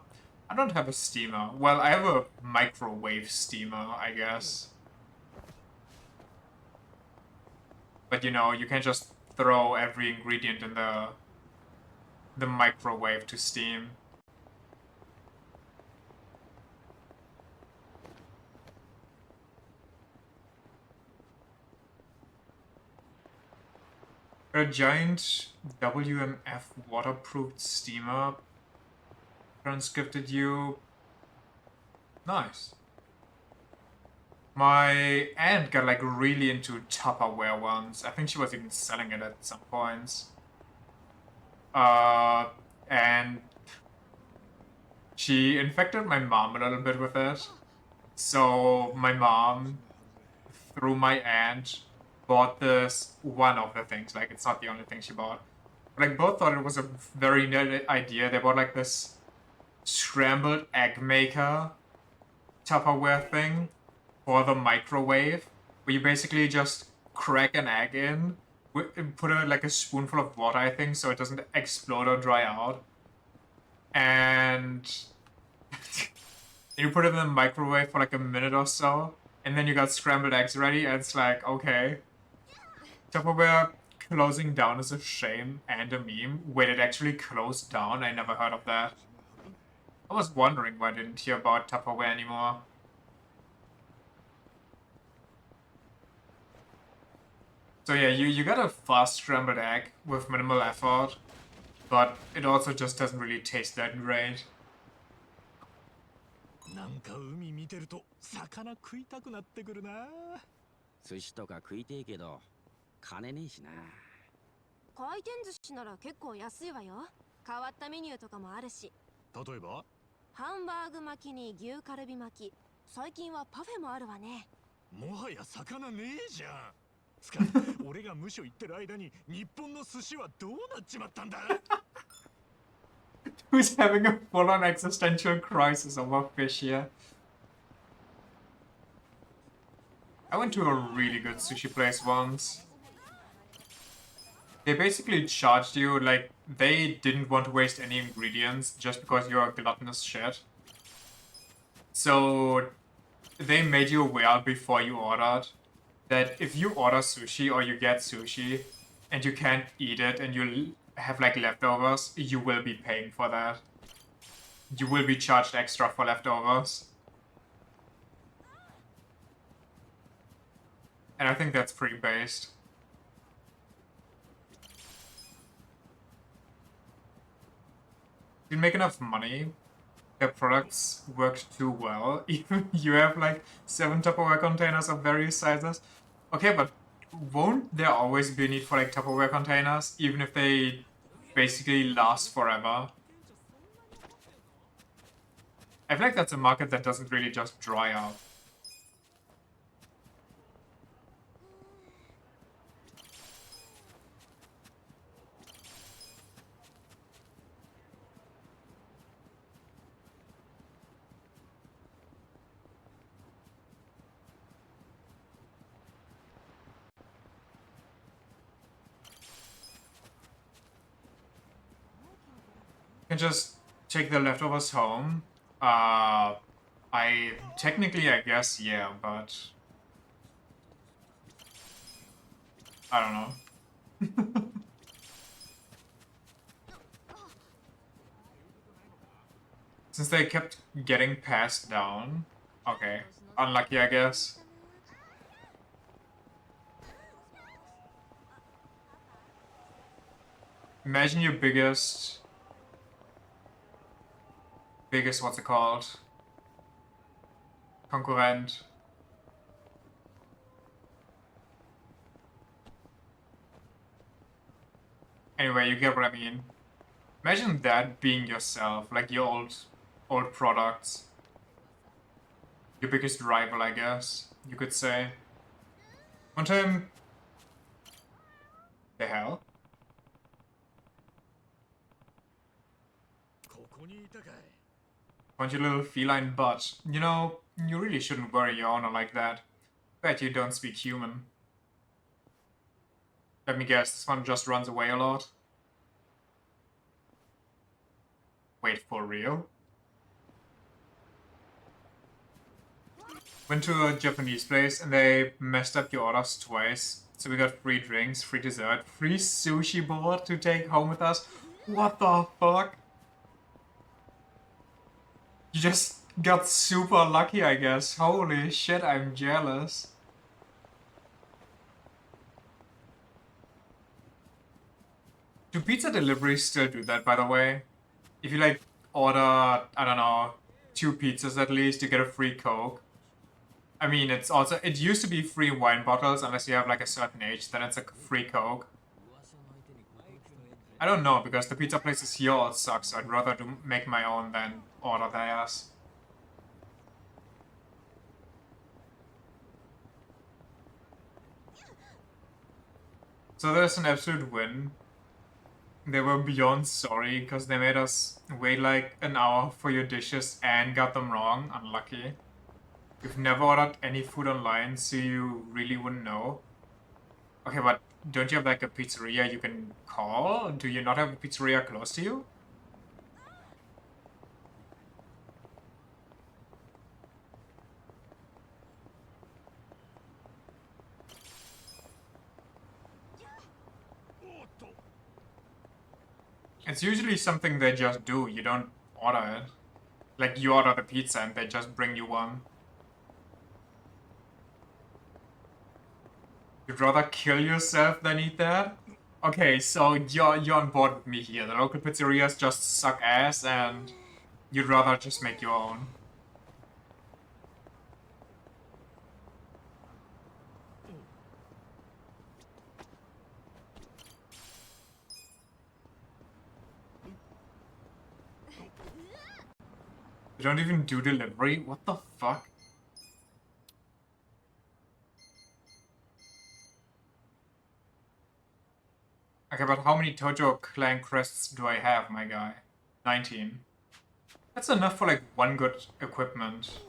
I don't have a steamer. Well, I have a microwave steamer, I guess. But you know, you can't just throw every ingredient in the microwave to steam. A giant WMF waterproof steamer parents gifted you. Nice. My aunt got like really into Tupperware ones. I think she was even selling it at some points. And she infected my mom a little bit with it. So my mom, through my aunt, bought this one of the things. Like, it's not the only thing she bought. But, like, both thought it was a very neat idea. They bought like this scrambled egg maker Tupperware thing for the microwave, where you basically just crack an egg in, put like a spoonful of water, I think, so it doesn't explode or dry out, and you put it in the microwave for like a minute or so, and then you got scrambled eggs ready, and it's like, okay. Tupperware closing down is a shame and a meme. Wait, it actually closed down? I never heard of that. I was wondering why I didn't hear about Tupperware anymore. So yeah, you got a fast scrambled egg with minimal effort, but it also just doesn't really taste that great. なんか海見てると魚食いたくなってくるな。寿司とか食いてえけど金ねえしな。回転寿司なら結構安いわよ。変わったメニューとかもあるし。例えばハンバーグ巻きに牛カルビ巻き。最近はパフェもあるわね。もはや魚ねえじゃん。つか俺が無所行ってる間に日本の寿司はどうなっちまったんだ。Who's having a full-on existential crisis over fish here? I went to a really good sushi place once. They basically charged you, like, they didn't want to waste any ingredients just because you're a gluttonous shit. So, they made you aware before you ordered that if you order sushi or you get sushi and you can't eat it and you have, like, leftovers, you will be paying for that. You will be charged extra for leftovers. And I think that's pretty based. You make enough money, their products worked too well. Even you have like 7 Tupperware containers of various sizes. Okay, but won't there always be a need for like Tupperware containers, even if they basically last forever? I feel like that's a market that doesn't really just dry up. You can just take the leftovers home. I guess, yeah, but I don't know. Since they kept getting passed down. Okay. Unlucky, I guess. Imagine your biggest, what's it called? Concurrent. Anyway, you get what I mean. Imagine that being yourself, like your old products. Your biggest rival, I guess, you could say. One time... The hell? ここにいたかい。 Want your little feline butt. You know, you really shouldn't worry your owner like that. Bet you don't speak human. Let me guess, this one just runs away a lot. Wait, for real? Went to a Japanese place and they messed up your orders twice. So we got free drinks, free dessert, free sushi board to take home with us. What the fuck? You just got super lucky, I guess. Holy shit, I'm jealous. Do pizza deliveries still do that, by the way? If you like order, I don't know, 2 pizzas at least, you get a free Coke. I mean, it used to be free wine bottles unless you have like a certain age, then it's a free Coke. I don't know, because the pizza places here all suck, so I'd rather make my own than order theirs. So there's an absolute win. They were beyond sorry, because they made us wait like an hour for your dishes and got them wrong. Unlucky. You've never ordered any food online, so you really wouldn't know. Okay, but don't you have like a pizzeria you can call? Do you not have a pizzeria close to you? It's usually something they just do, you don't order it. Like, you order the pizza and they just bring you one. You'd rather kill yourself than eat that? Okay, so you're on board with me here. The local pizzerias just suck ass and you'd rather just make your own. You don't even do delivery? What the fuck? Okay, but how many Tojo clan crests do I have, my guy? 19. That's enough for like one good equipment.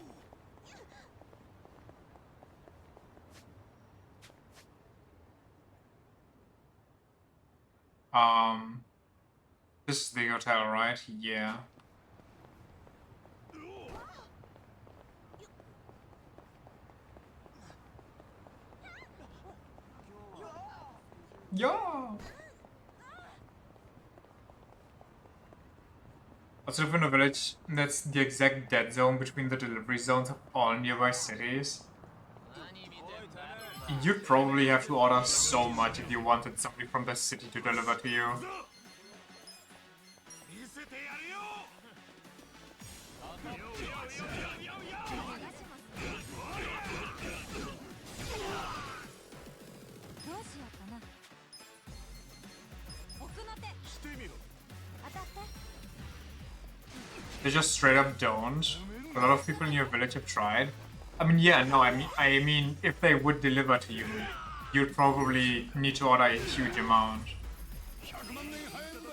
This is the hotel, right? Yeah. Yeah. Also, live in a village that's the exact dead zone between the delivery zones of all nearby cities. You'd probably have to order so much if you wanted somebody from the city to deliver to you. 見せてやるよ。どうしようかな。奥の手してみろ。当たって。 They just straight up don't. A lot of people in your village have tried. I mean, yeah, no, I mean, if they would deliver to you, you'd probably need to order a huge amount. 100万年早いんだ。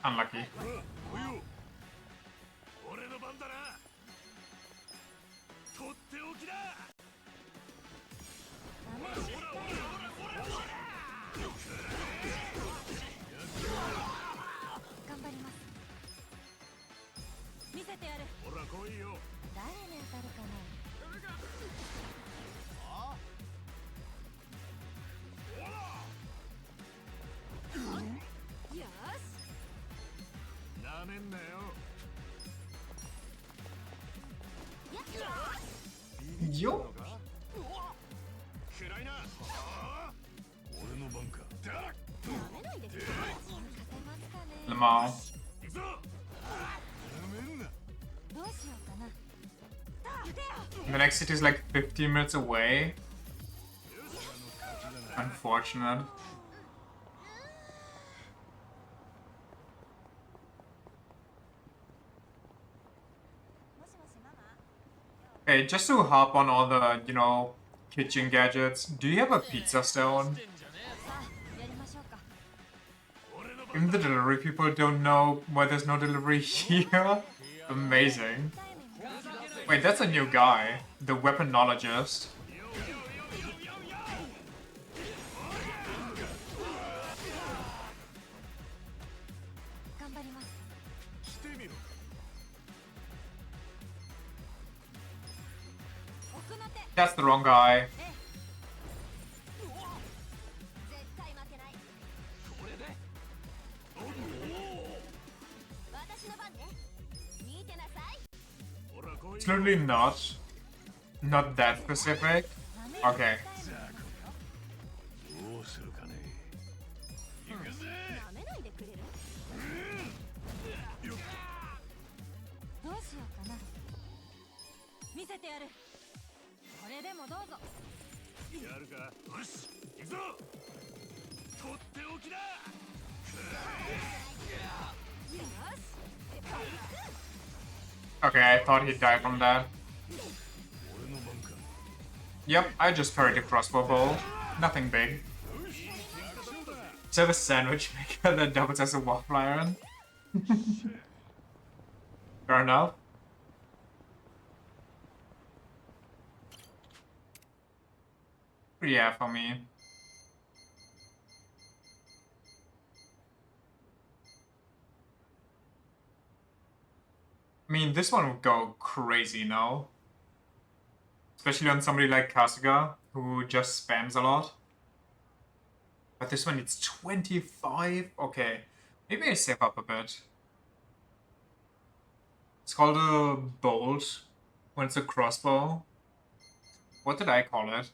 Unlucky. およ。俺の番だな。とっておきだ。頑張ります。見せてやる。ほら来いよ。誰に当たるかな。よし。なめんなよ。やっ Yo. 暗いな。俺の番か。だ。ダメないでくれ。勝てますかね。 Lamar. 行くぞ。なめんな。どうしようかな。当てよ。 The next city is like 15 minutes away. Unfortunate. Hey, just to hop on all the, you know, kitchen gadgets, do you have a pizza stone? さあ、やりましょうか。 Even the delivery people don't know why there's no delivery here. Amazing. Wait, that's a new guy. The weaponologist. 頑張ります。してみろ。奥の手。 That's the wrong guy. 絶対負けない。これで。私の番ね。見てなさい。ほら来い It's literally not that specific. Okay. どうするかね。行くぜ。なめないでくれる。どうしようかな。見せてやる。これでもどうぞ。やるか。よし。行くぞ。とっておきだ。 よし。 Okay, I thought he died from that. 俺の番か。 Yep, I just parried a crossbow bolt. Nothing big. Just have a sandwich maker that doubles as a waffle iron. Fair enough. But yeah, for me. I mean, this one would go crazy, no? Especially on somebody like Kasuga, who just spams a lot. But this one, it's 25? Okay, maybe I save up a bit. It's called a bolt when it's a crossbow. What did I call it?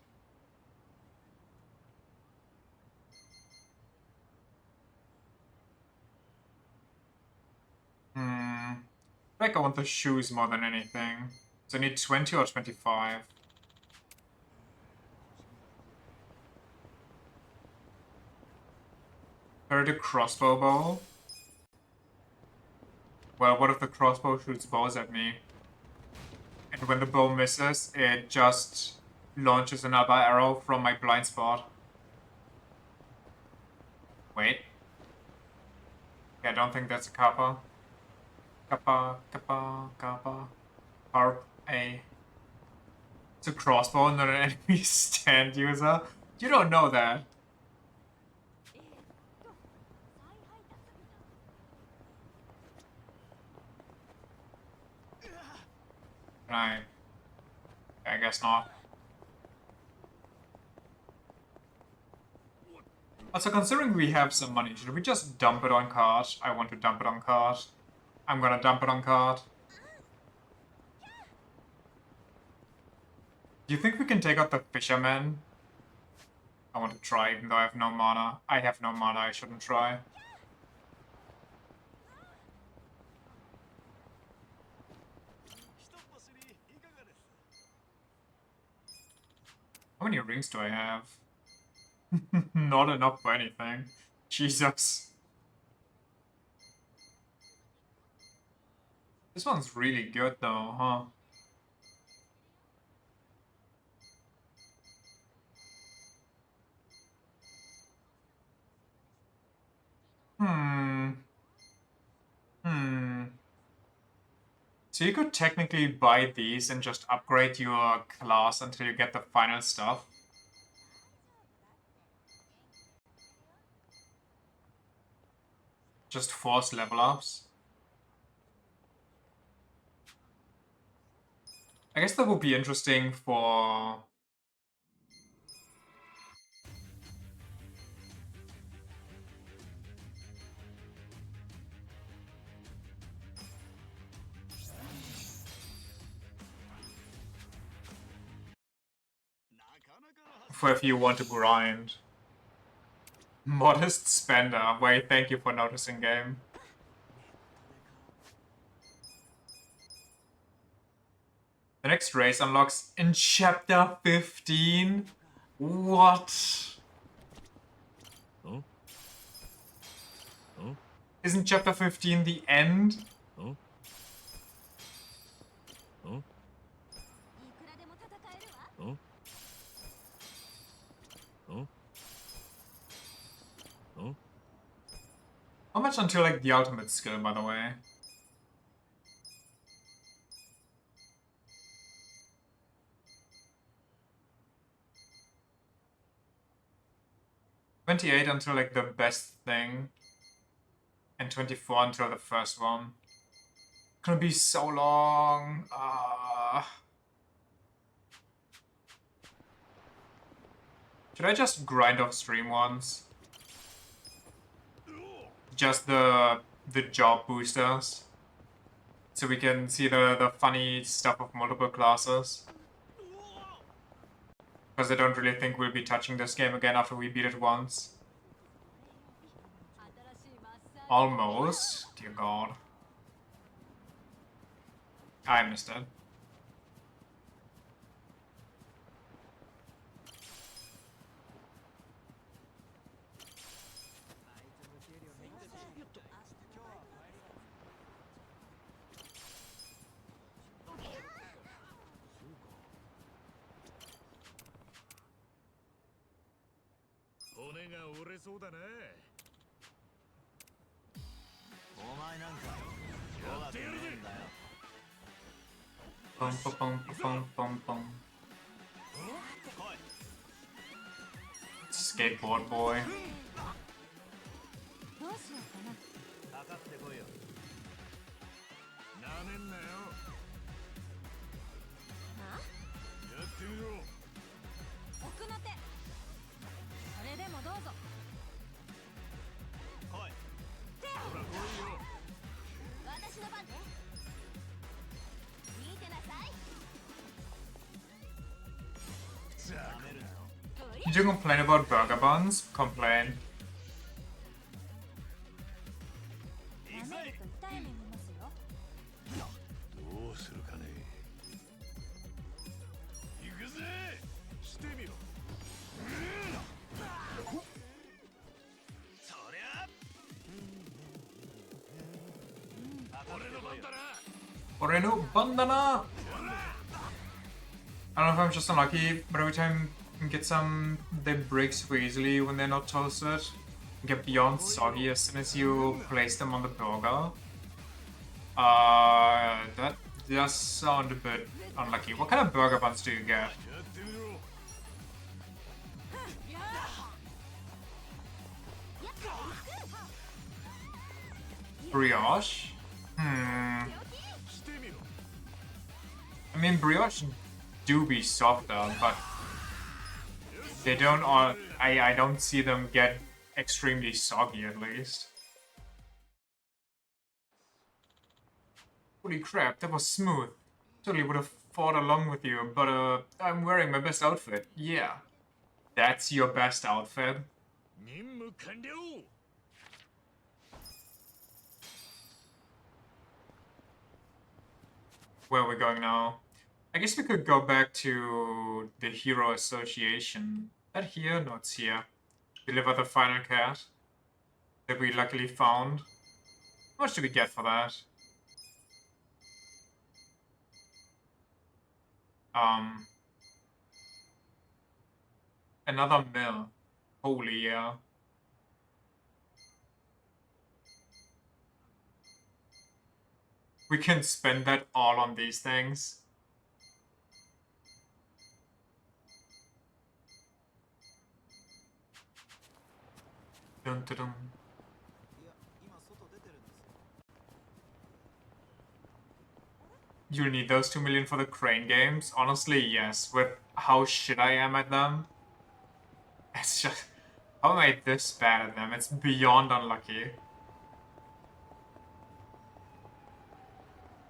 I think I want the shoes more than anything. So I need 20 or 25. Heard a crossbow bow? Well, what if the crossbow shoots bows at me? And when the bow misses, it just launches another arrow from my blind spot. Wait. Yeah, I don't think that's a kappa. Kappa, kappa, kappa. Harp A. It's a crossbow, not an enemy stand user. You don't know that. Can I guess not. Also, considering we have some money, should we just dump it on card? I want to dump it on card. I'm gonna dump it on card. Do you think we can take out the fisherman? I want to try, even though I have no mana. I have no mana, I shouldn't try. How many rings do I have? Not enough for anything. Jesus. This one's really good though, huh? So you could technically buy these and just upgrade your class until you get the final stuff. Just force level ups. I guess that would be interesting for... for if you want to grind. Modest spender. Wait, thank you for noticing, game. The next race unlocks in chapter 15? What? Isn't chapter 15 the end? How much until like the ultimate skill, by the way? $28 until like the best thing. And 24 until the first one. Gonna be so long. Should I just grind off stream once? Just the job boosters. So we can see the funny stuff of multiple classes. Because I don't really think we'll be touching this game again after we beat it once. Almost. Dear God. I missed it. Bum, bum, bum, bum, bum, bum. Skateboard boy. Did you complain about burger buns? Complain. Oreno bandana! I don't know if I'm just unlucky, but every time I get some, they break super easily when they're not toasted. Get beyond soggy as soon as you place them on the burger. That does sound a bit unlucky. What kind of burger buns do you get? Brioche? I mean, brioche do be softer, but they don't all. I don't see them get extremely soggy at least. Holy crap, that was smooth. Totally would have fought along with you, but I'm wearing my best outfit. Yeah. That's your best outfit? 任務完了。 Where are we going now? I guess we could go back to the Hero Association. That here? No, it's here. Deliver the final cat that we luckily found. How much do we get for that? Another mill. Holy yeah. We can spend that all on these things. Dun, dun, dun. You need those 2 million for the crane games? Honestly, yes. With how shit I am at them. It's just... How am I this bad at them? It's beyond unlucky.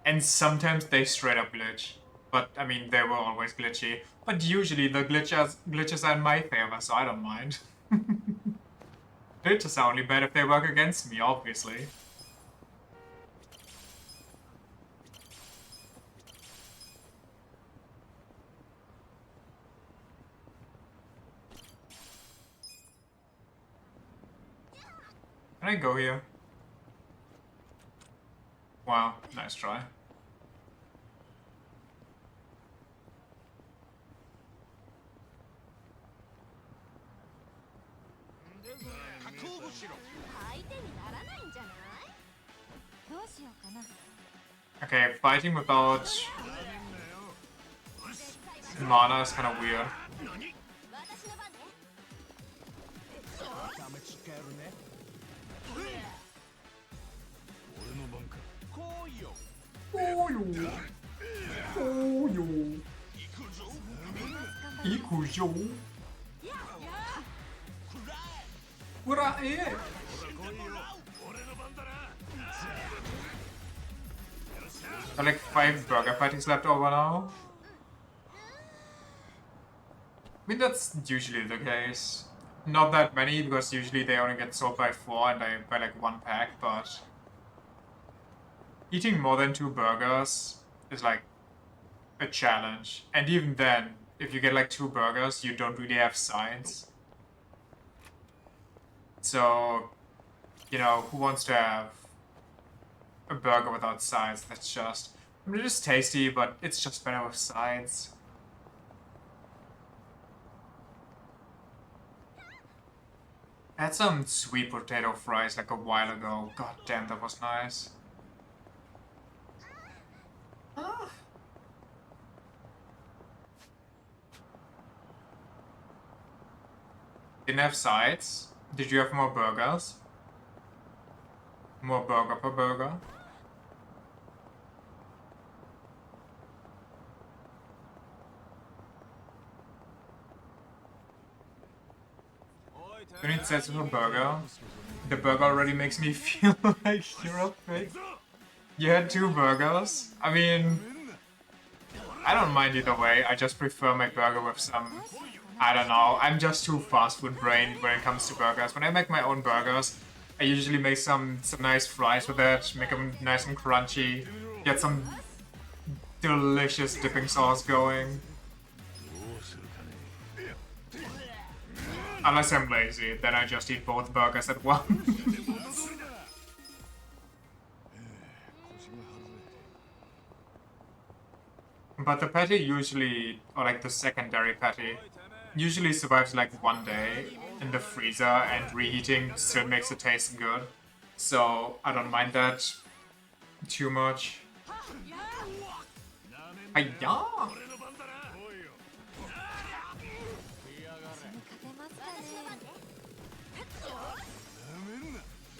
And sometimes they straight up glitch. But, I mean, they were always glitchy. But usually the glitches are in my favor, so I don't mind. Glitches are only bad if they work against me, obviously. Can I go here? Wow, nice try. Okay, fighting without mana is kind of weird. Yakuza. What I like 5 burger patties left over now. I mean, that's usually the case. Not that many, because usually they only get sold by 4 and I buy like 1 pack, but... Eating more than 2 burgers is like a challenge. And even then, if you get like 2 burgers, you don't really have sides. So, you know, who wants to have a burger without sides? That's just... I mean, it is tasty, but it's just better with sides. I had some sweet potato fries like a while ago. God damn, that was nice. Didn't have sides. Did you have more burgers? More burger per burger? You need sides for a burger? The burger already makes me feel like you're a pig. You had 2 burgers? I mean... I don't mind either way, I just prefer my burger with some... I don't know, I'm just too fast food brain when it comes to burgers. When I make my own burgers, I usually make some nice fries with it, make them nice and crunchy, get some delicious dipping sauce going. Unless I'm lazy, then I just eat both burgers at once. But the patty usually, or like the secondary patty, usually survives like 1 day in the freezer, and reheating still makes it taste good. So I don't mind that too much. Hiya! 勝てますかね。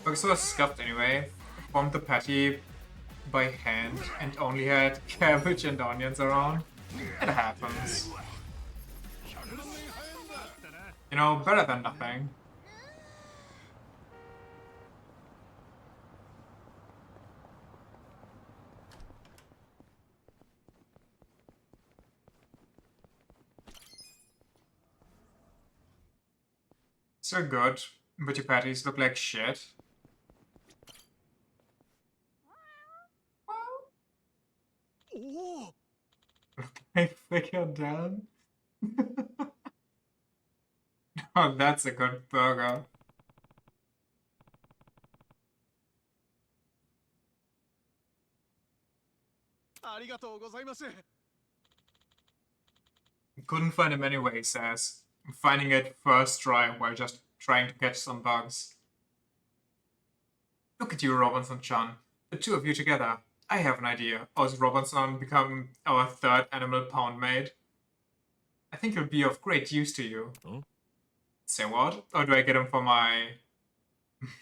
Because it was scuffed anyway. Formed the patty by hand and only had cabbage and onions around. It happens. You know, better than nothing. So good, but your patties look like shit. Look like figure down. Oh, that's a good burger. Couldn't find him anyway, he says. Finding it first try while just trying to catch some bugs. Look at you, Robinson-chan. The two of you together. I have an idea. Has Robinson become our third animal pound mate? I think he'll be of great use to you. Huh? Say what? Or do I get him for my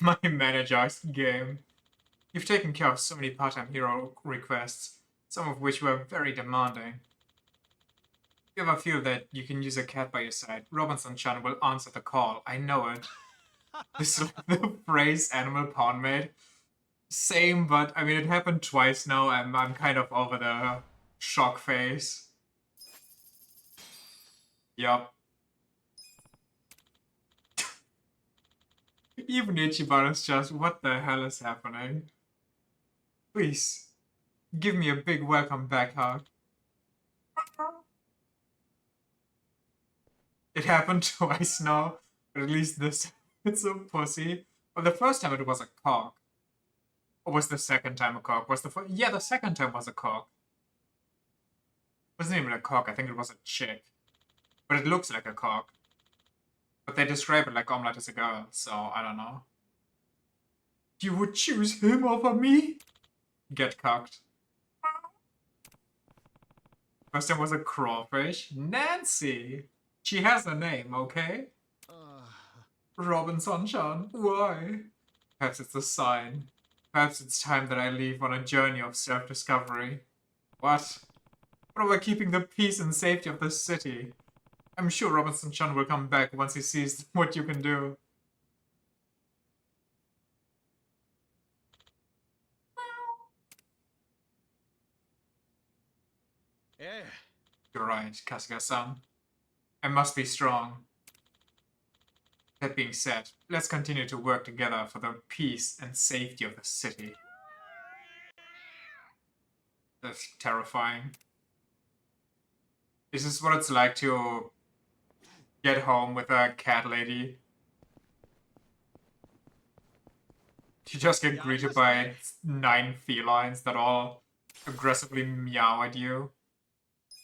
my manager's game? You've taken care of so many part-time hero requests, some of which were very demanding. If you ever feel that you can use a cat by your side, Robinson-chan will answer the call. I know it. This is like the phrase animal pound mate. Same, but I mean it happened twice now. I'm kind of over the shock phase. Yup. Even Ichibaru's just, what the hell is happening? Please, give me a big welcome back hug. It happened twice now, but at least this it's a pussy. Well, the first time it was a cock. Or was the second time a cock? Was the first? Yeah, the second time was a cock. It wasn't even a cock, I think it was a chick. But it looks like a cock. But they describe it like Omelette is a girl, so I don't know. You would choose him over me? Get cocked. First time was a crawfish. Nancy! She has a name, okay? Robinson-chan, why? Perhaps it's a sign. Perhaps it's time that I leave on a journey of self-discovery. What? What about keeping the peace and safety of the city? I'm sure Robinson-chan will come back once he sees what you can do. You're right, Kasuga-san. I must be strong. That being said, let's continue to work together for the peace and safety of the city. That's terrifying. This is what it's like to get home with a cat lady. You just get greeted by 9 felines that all aggressively meow at you.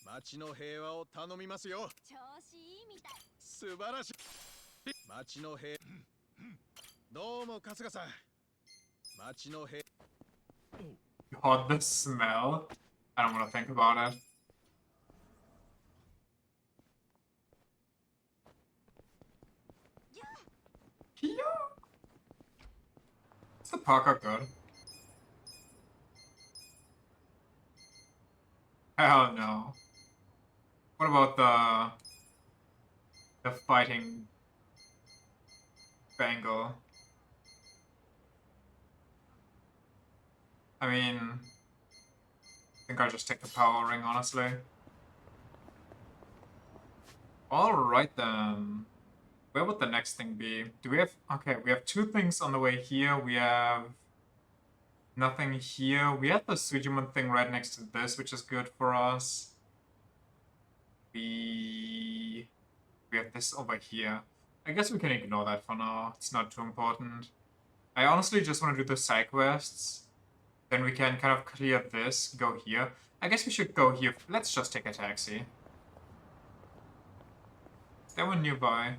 町の平和を頼みますよ。調子いいみたい。素晴らしい。町の平どうも春日さん。町の平 God, the smell. I don't want to think about it. Yeah. Is the parkour good? Hell no. What about the fighting bangle? I mean, I think I'll just take the power ring, honestly. Alright then. Where would the next thing be? Do we have... Okay, we have 2 things on the way here. We have... nothing here. We have the Sujimon thing right next to this, which is good for us. We have this over here. I guess we can ignore that for now. It's not too important. I honestly just want to do the side quests. Then we can kind of clear this, go here. I guess we should go here. Let's just take a taxi. Is there one nearby?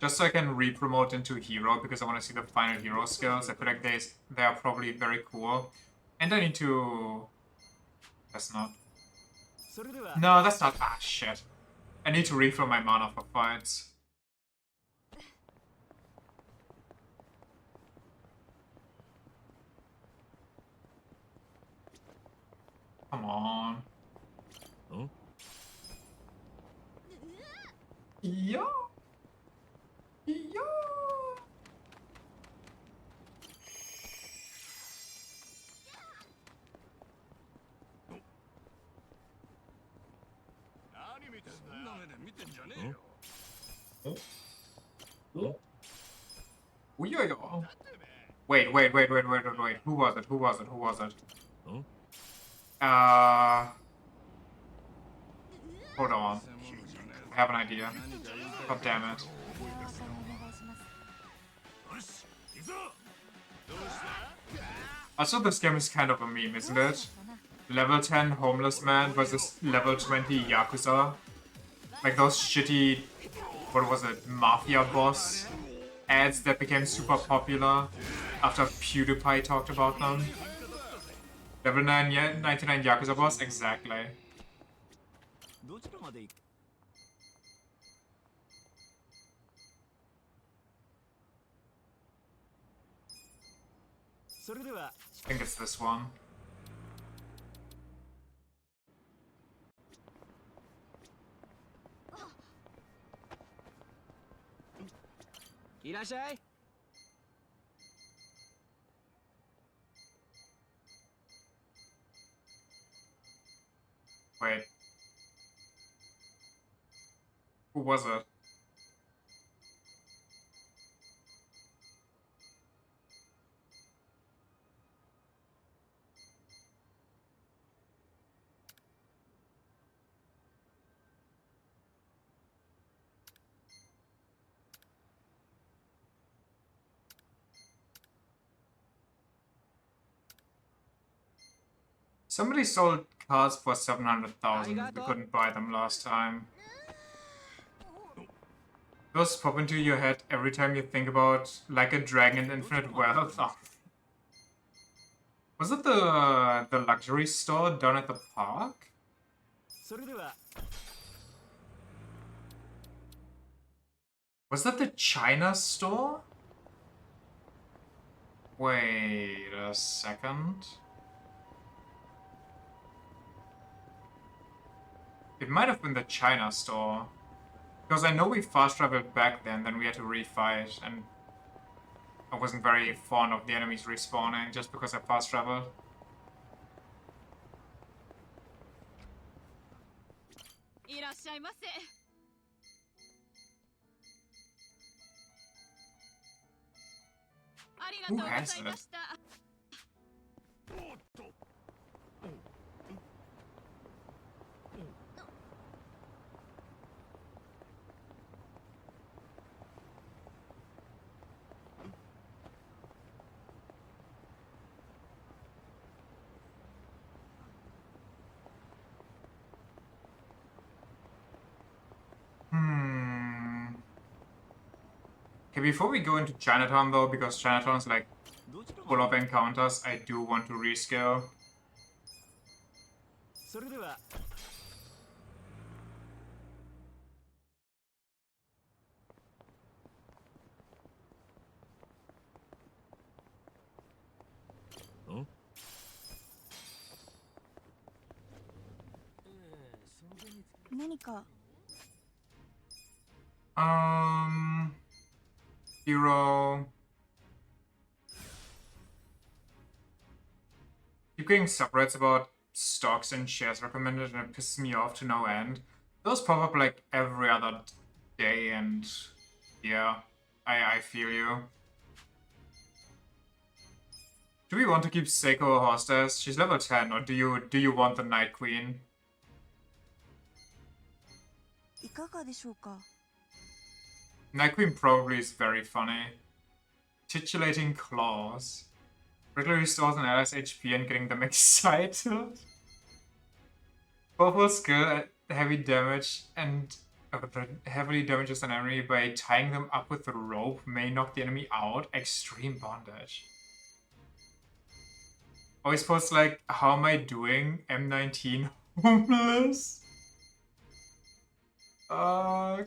Just so I can re-promote into hero because I want to see the final hero skills. I feel like they are probably very cool. And I need to... That's not... No, that's not... Ah, shit. I need to refill my mana for fights. Come on. Huh? Yeah. Yeah. そんな目で見てんじゃねえよ。 Yo, yo. Wait. Who was it? Who was it? Huh? Hold on. I have an idea. God damn it. よし、行くぞ。どうした？ Also, this game is kind of a meme, isn't it? Level 10 homeless man versus level 20 Yakuza. Like those shitty, what was it, mafia boss ads that became super popular after PewDiePie talked about them. Level 9, 99 Yakuza boss? Exactly. どちらまで行く？それでは I think it's this one. いらっしゃい。 Wait. Who was it? Somebody sold cars for 700,000. We couldn't buy them last time. Those pop into your head every time you think about like a dragon in infinite wealth. Oh. Was it the luxury store down at the park? それでは Was that the China store? Wait a second. It might have been the China store. Because I know we fast traveled back then we had to refight, and I wasn't very fond of the enemies respawning just because I fast traveled. いらっしゃいませ。ありがとうございました。おっと。 Okay, before we go into Chinatown though, because Chinatown's like どちらま full of encounters, I do want to rescale. それでは ん？ 何か Hero. Keep getting subreddits about stocks and shares recommended, and it pisses me off to no end. Those pop up like every other day, and yeah, I feel you. Do we want to keep Seiko a hostess? She's level 10, or do you want the Night Queen? いかがでしょうか Night Queen probably is very funny. Titillating claws. Regularly restores an ally's HP and getting them excited. Powerful skill at heavy damage and heavily damages an enemy by tying them up with a rope. May knock the enemy out. Extreme bondage. Always posts like, how am I doing? M19 homeless? Oh,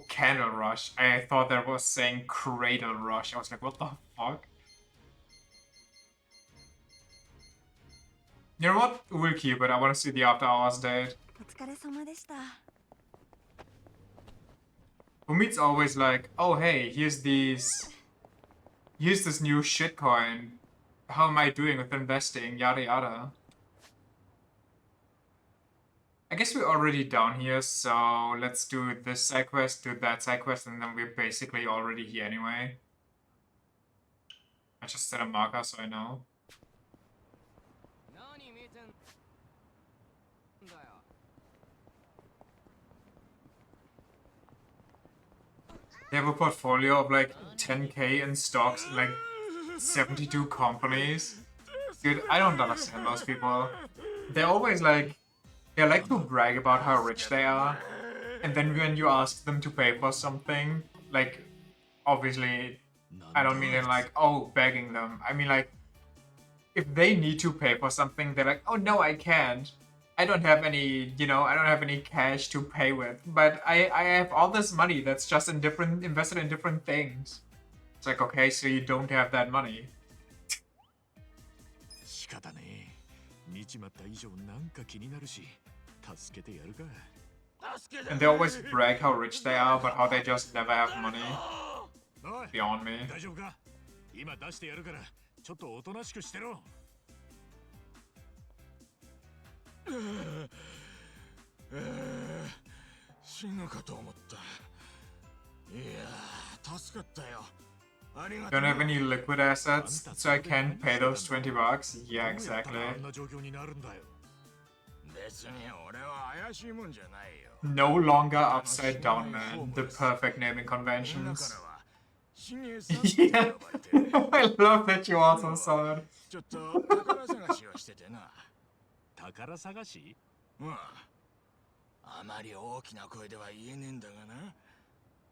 Candle Rush. I thought that was saying Cradle Rush. I was like, what the fuck? You know what? We'll keep it. I want to see the After Hours date. お疲れ様でした。 Umit's always like, oh hey, here's this new shitcoin. How am I doing with investing? Yada yada. I guess we're already down here, so let's do this side quest, do that side quest, and then we're basically already here anyway. I just set a marker so I know. They have a portfolio of like 10k in stocks, like 72 companies. Dude, I don't understand those people. They're always like, they like to brag about how rich they are, and then when you ask them to pay for something, like, obviously, I don't mean it like, oh, begging them. I mean like, if they need to pay for something, they're like, oh no, I can't. I don't have any, I don't have any cash to pay with, but I have all this money that's just invested in different things. It's like, okay, so you don't have that money. 仕方ねえ。見ちまった以上なんか気になるし、助けてやるか。 And they always brag how rich they are, but how they just never have money. おい、 Beyond me. 大丈夫か？今出してやるから、ちょっとおとなしくしてろ。死ぬかと思った。いや、助かったよ。 Don't have any liquid assets, so I can't pay those 20 bucks? Yeah, exactly. No longer upside down man, the perfect naming conventions. Yeah, I love that you also saw it. 宝探し？うん。あまり大きな声では言えねえんだがな。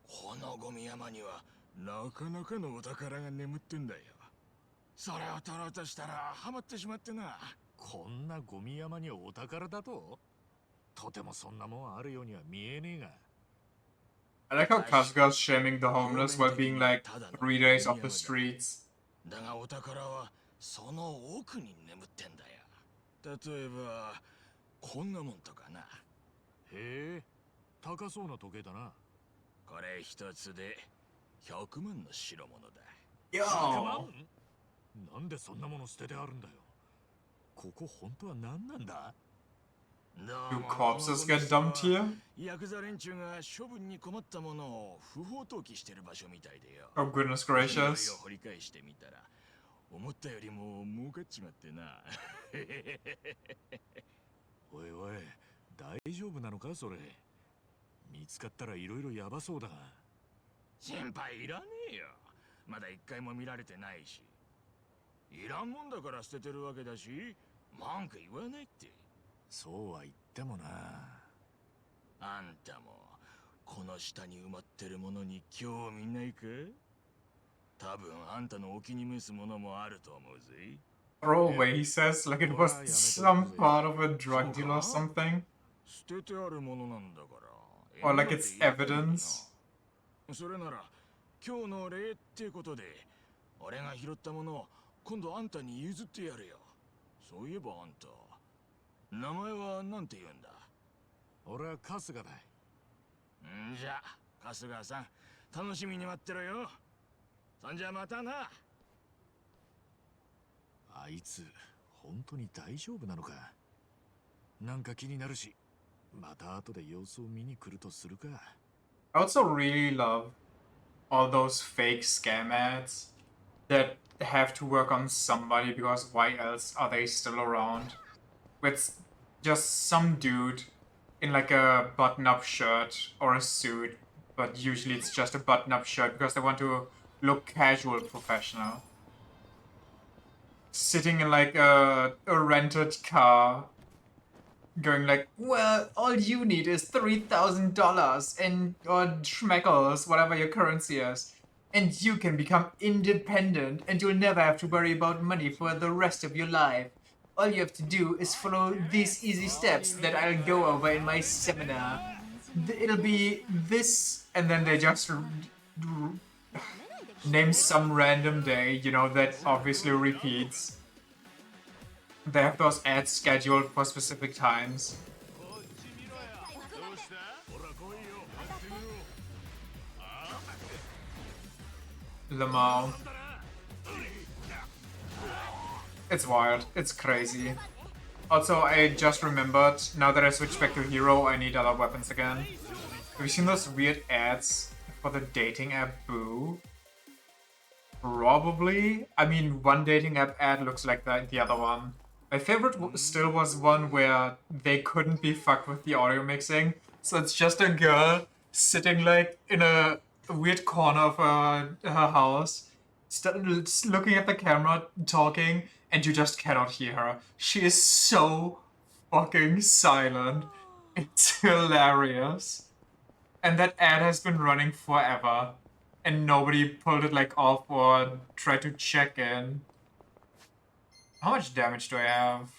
このゴミ山にはなかなかのお宝が眠ってんだよ。それを取ろうとしたらハマってしまってな。こんなゴミ山にお宝だと？とてもそんなもんあるようには見えねえが。I like how Kasuga's shaming the homeless while being like 3 days off the streets. だがお宝はその奥に眠ってんだよ。例えばこんなもんとかな。へえ、高そうな時計だな。これ一つで100万の代物だ。100万？なんでそんなもの捨ててあるんだよ。ここ本当は何なんだ？ Do corpses get dumped here? ヤクザ連中が処分に困ったものを不法投棄してる場所みたいでよ。Oh goodness gracious. 掘り返してみたら思ったよりも儲かっちまってな。おいおい、大丈夫なのかそれ。見つかったらいろいろやばそうだが。心配いらねえよ。まだ一回も見られてないし。いらんもんだから捨ててるわけだし、文句言わないって。そうは言ってもな。あんたもこの下に埋まってるものに興味ないか？多分あんたのお気に召すものもあると思うぜ。 Throw away, he says, like it was some part of a drug deal or something. 捨ててあるものなんだから。 Or like it's evidence. それなら今日の礼ってことで、俺が拾ったものを今度あんたに譲ってやるよ。そういえばあんた、名前はなんて言うんだ？俺は春日だ。んじゃ、春日さん、楽しみに待ってろよ。そんじゃまたな。あいつ、本当に大丈夫なのか？なんか気になるし、また後で様子を見に来るとするか。I also really love all those fake scam ads that have to work on somebody because why else are they still around? With just some dude in like a button-up shirt or a suit, but usually it's just a button-up shirt because they want to look casual professional. Sitting in like a rented car, going like, well, all you need is $3,000 and or schmeckles, whatever your currency is, and you can become independent, and you'll never have to worry about money for the rest of your life. All you have to do is follow these easy steps that I'll go over in my seminar. It'll be this, and then they just name some random day, you know, that obviously repeats. They have those ads scheduled for specific times. Lamau. It's wild. It's crazy. Also, I just remembered, now that I switched back to Hero, I need other weapons again. Have you seen those weird ads for the dating app Boo? Probably. I mean, one dating app ad looks like the other one. My favorite still was one where they couldn't be fucked with the audio mixing. So it's just a girl sitting like in a weird corner of her house, looking at the camera, talking, and you just cannot hear her. She is so fucking silent. It's hilarious. And that ad has been running forever. And nobody pulled it like off or tried to check in. How much damage do I have?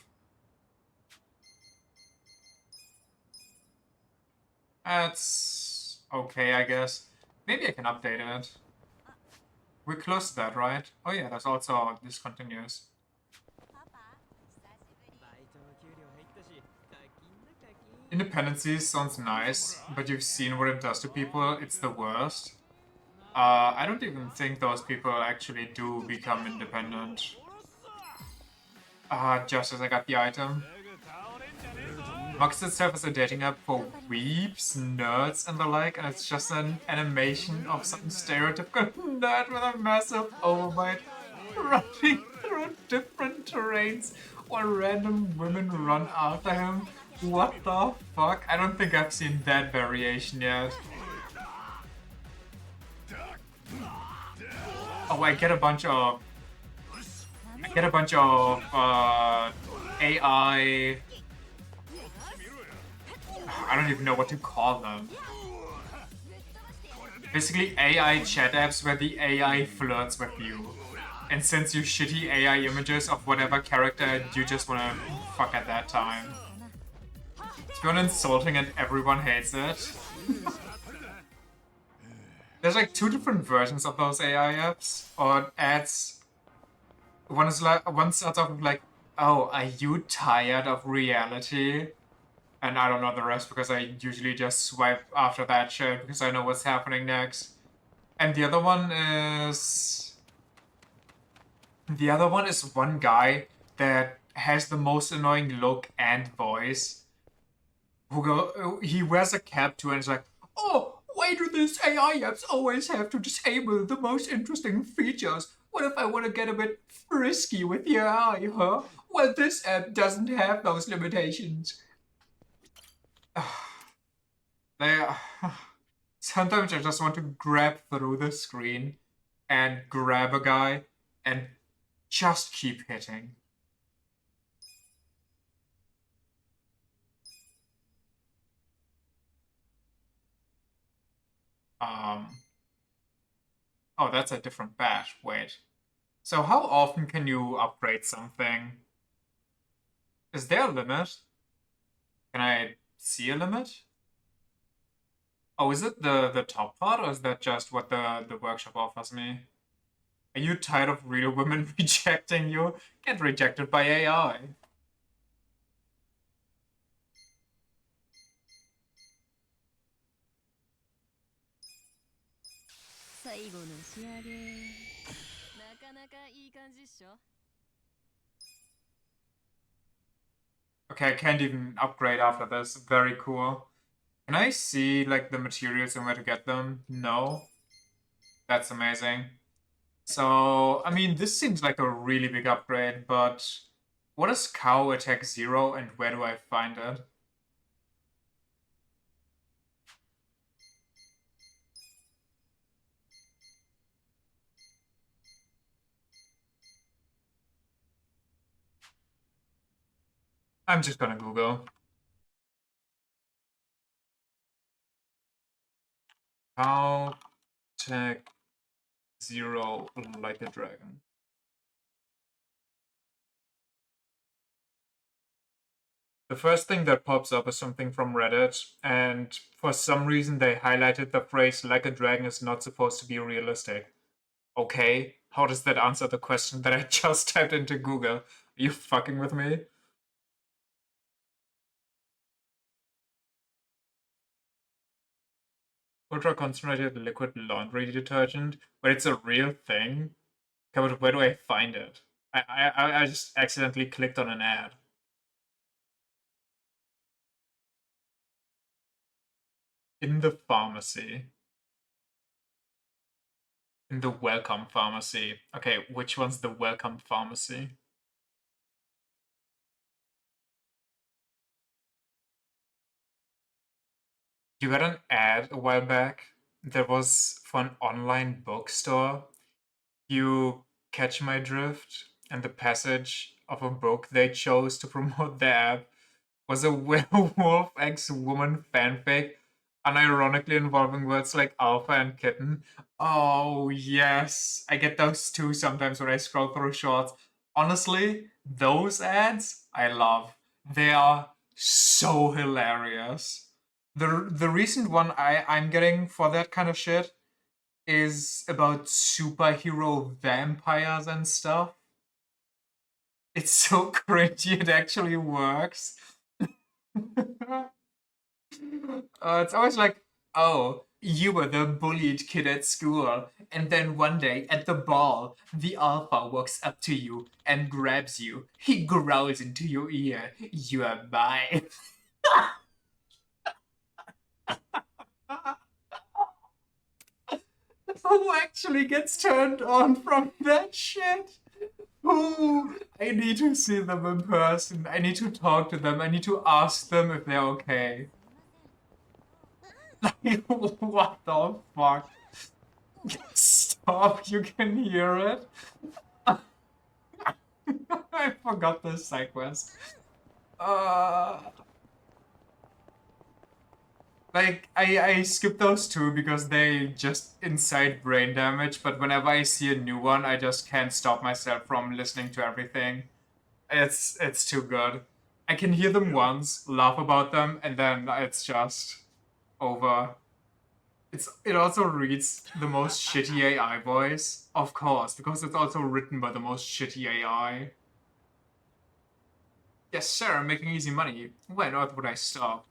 That's okay, I guess. Maybe I can update it. We're close to that, right? Oh yeah, that's also discontinuous. Independency sounds nice, but you've seen what it does to people. It's the worst. I don't even think those people actually do become independent. Just as I got the item. Marks itself as a dating app for weeps, nerds, and the like, and it's just an animation of some stereotypical nerd with a massive overbite running through different terrains while random women run after him. What the fuck? I don't think I've seen that variation yet. Oh, I get a bunch of AI. I don't even know what to call them. Basically AI chat apps where the AI flirts with you and sends you shitty AI images of whatever character you just wanna fuck at that time. It's been insulting and everyone hates it. There's like two different versions of those AI apps or ads. One starts off with like, oh, are you tired of reality? And I don't know the rest because I usually just swipe after that shit because I know what's happening next. And the other one is one guy that has the most annoying look and voice. He wears a cap too and is like, oh, why do these AI apps always have to disable the most interesting features? What if I want to get a bit frisky with the AI, huh? Well, this app doesn't have those limitations. Sometimes I just want to grab through the screen and grab a guy and just keep hitting. Oh, that's a different batch. Wait. So how often can you upgrade something? Is there a limit? Can I see a limit? Oh, is it the top part, or is that just what the workshop offers me? Are you tired of real women rejecting you? Get rejected by AI. Okay, I can't even upgrade after this. Very cool. Can I see, like, the materials and where to get them? No. That's amazing. So, I mean, this seems like a really big upgrade, but what is Cow Attack 0 and where do I find it? I'm just gonna Google. How tech zero like a dragon. The first thing that pops up is something from Reddit, and for some reason they highlighted the phrase like a dragon is not supposed to be realistic. Okay, how does that answer the question that I just typed into Google? Are you fucking with me? Ultra concentrated liquid laundry detergent, but it's a real thing? Okay, but where do I find it? I just accidentally clicked on an ad. In the pharmacy. In the welcome pharmacy. Okay, which one's the welcome pharmacy? You got an ad a while back. There was for an online bookstore. You catch my drift, and the passage of a book they chose to promote the app was a werewolf x woman fanfic, unironically involving words like alpha and kitten. Oh, yes. I get those too sometimes when I scroll through shorts. Honestly, those ads I love. They are so hilarious. The recent one I'm getting for that kind of shit is about superhero vampires and stuff. It's so cringy, it actually works. It's always like, oh, you were the bullied kid at school, and then one day at the ball, the alpha walks up to you and grabs you. He growls into your ear, you are mine. Who actually gets turned on from that shit? Who? I need to see them in person. I need to talk to them. I need to ask them if they're okay. Like, what the fuck? Stop, you can hear it. I forgot this side quest. Like, I skip those two because they just incite brain damage, but whenever I see a new one, I just can't stop myself from listening to everything. It's too good. I can hear them once, laugh about them, and then it's just over. It also reads the most shitty AI voice, of course, because it's also written by the most shitty AI. Yes, sir, I'm making easy money. Why on earth would I stop?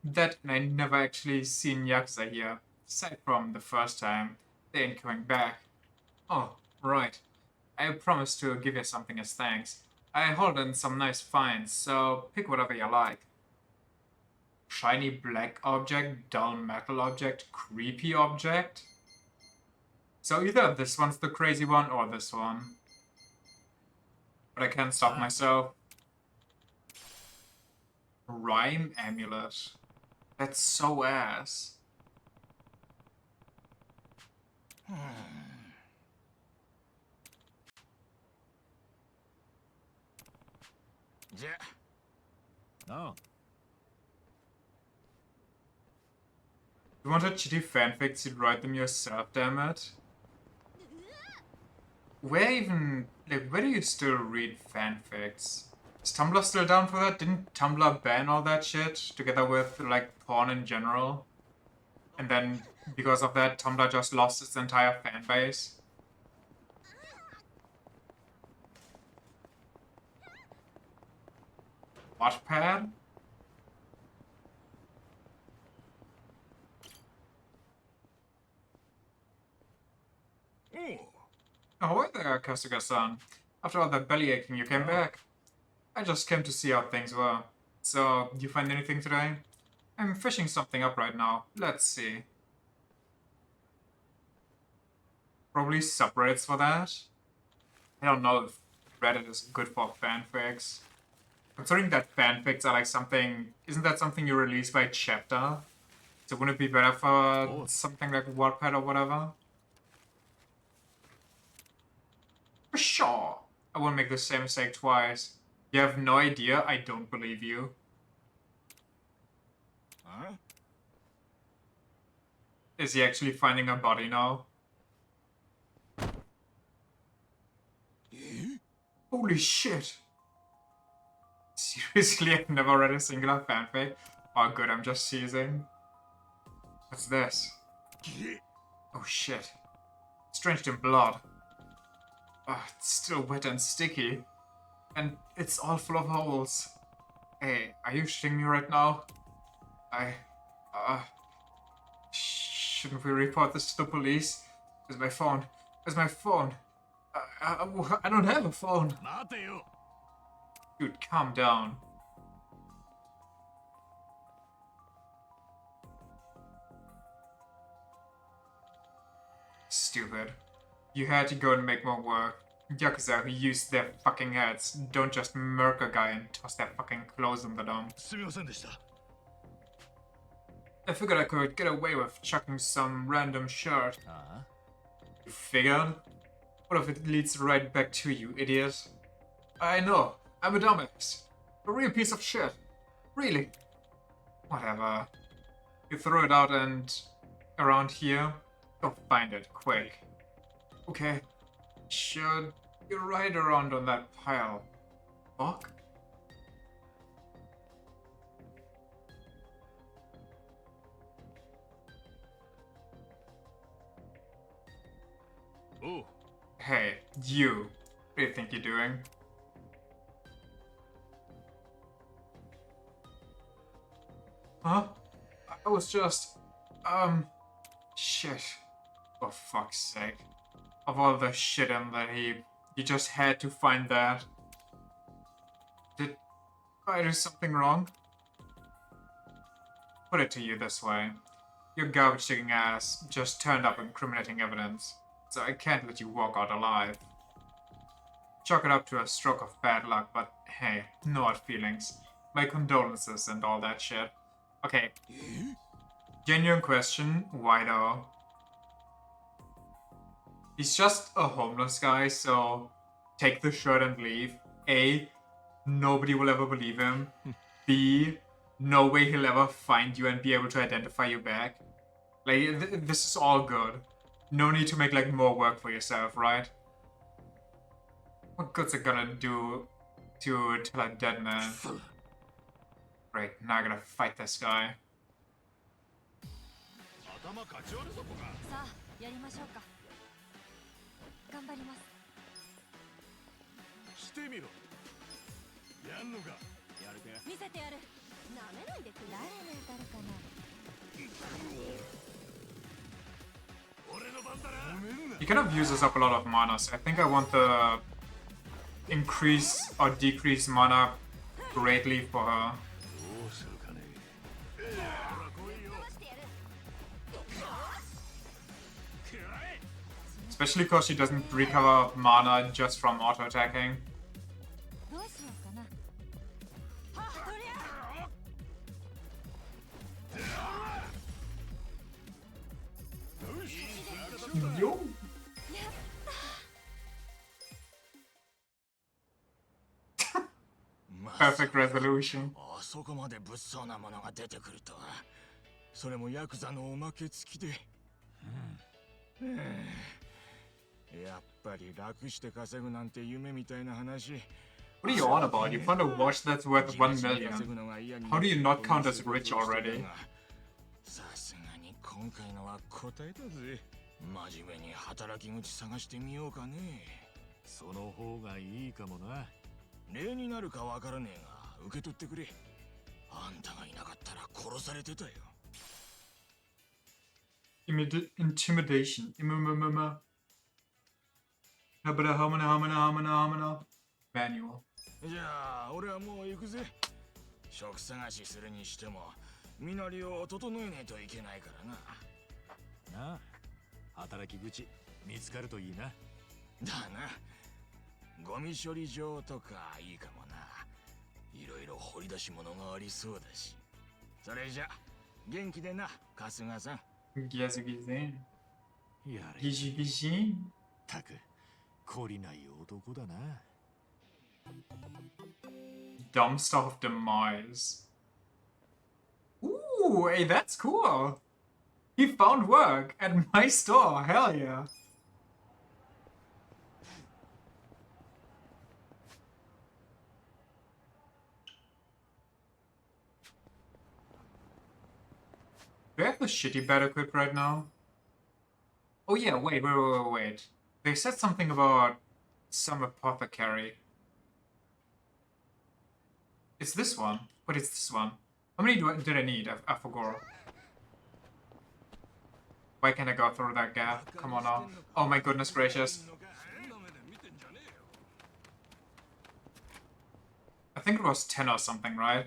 That and I never actually seen Yakuza here, aside from the first time. They ain't coming back. Oh, right. I promised to give you something as thanks. I hauled in some nice finds, so pick whatever you like. Shiny black object, dull metal object, creepy object? So either this one's the crazy one or this one. But I can't stop myself. Rhyme amulet. That's so ass. Oh. You wanted shitty fanfics, you'd write them yourself, damn it. Where do you still read fanfics? Is Tumblr still down for that? Didn't Tumblr ban all that shit together with, like, porn in general? And then, because of that, Tumblr just lost its entire fan base? Wattpad? Ahoy there, Kasuga-san. After all that belly aching, you came back. I just came to see how things were. So, you find anything today? I'm fishing something up right now. Let's see. Probably subreddits for that? I don't know if Reddit is good for fanfics. Considering that fanfics are like something... Isn't that something you release by chapter? So wouldn't it be better for something like Wattpad or whatever? For sure! I won't make the same mistake twice. You have no idea? I don't believe you. あ Is he actually finding a body now? Holy shit! Seriously, I've never read a singular fanfic. Oh good, I'm just seizing. What's this? Oh shit. It's drenched in blood. It's still wet and sticky. And it's all full of holes. Hey, are you shitting me right now? Shouldn't we report this to the police? Where's my phone? Where's my phone? I don't have a phone. 待てよ Dude, calm down. Stupid. You had to go and make more work. Yakuza who use their fucking heads. Don't just murk a guy and toss their fucking clothes in the dump. すみませんでした I figured I could get away with chucking some random shirt. あ You figured? What if it leads right back to you, idiot? I know, I'm a dumbass. A real piece of shit. Really. Whatever. You throw it out and... around here? Go find it, quick. Okay. Should you ride around on that pile? Fuck?おう Hey, you. What do you think you're doing? Huh? I was just... Shit. For fuck's sake. Of all the shit in the heap, you just had to find that. Did I do something wrong? Put it to you this way. Your garbage-digging ass just turned up incriminating evidence, so I can't let you walk out alive. Chalk it up to a stroke of bad luck, but hey, no hard feelings. My condolences and all that shit. Okay. Genuine question, why though? He's just a homeless guy, so take the shirt and leave. A, nobody will ever believe him. B, no way he'll ever find you and be able to identify you back. Like, this is all good. No need to make, like, more work for yourself, right? What good's it gonna do to tell a dead man? Great, now I gotta fight this guy. 頭かち割るぞこがさあやりましょうか頑張りますしてみろやんのかやるか見せてやるなめないでくれ誰に当たるかな俺の番だなごめんな He kind of uses up a lot of mana, so I think I want the increase or decrease mana greatly for her. どうするかねほら来いよ Especially because she doesn't recover mana just from auto-attacking. どうしようかなはっとりゃ Yo! Perfect resolution. あそこまで物騒なものが出てくるとはそれもヤクザのおまけ付きで、やっぱり楽して稼ぐなんて夢みたいな話 What are you on about? You found a watch that's worth 1 million. How do you not count as rich already? さすがに今回のは答えたぜ真面目に働き口探してみようかねその方がいいかもな例になるかわからねえが受け取ってくれあんたがいなかったら殺されてたよ Intimidation. Manual. じゃあ俺はもう行くぜ職探しするにしても身なりを整えねえといけないからななあ働き口見つかるといいなだなゴミ処理場とかいいかもないろいろ掘り出し物がありそうだしそれじゃ元気でな春日さん Gezi gesehen. やれ Gezi gesehen. たく懲りない男だな dumpster of demise. Ooh, hey, that's cool. He found work at my store. Hell yeah. Do I have the shitty bed equipped right now? Oh yeah, wait. They said something about some apothecary. It's this one. But it's this one. How many did I need? I forgot. Why can't I go through that gap? Come on now. Oh my goodness gracious. I think it was 10 or something, right?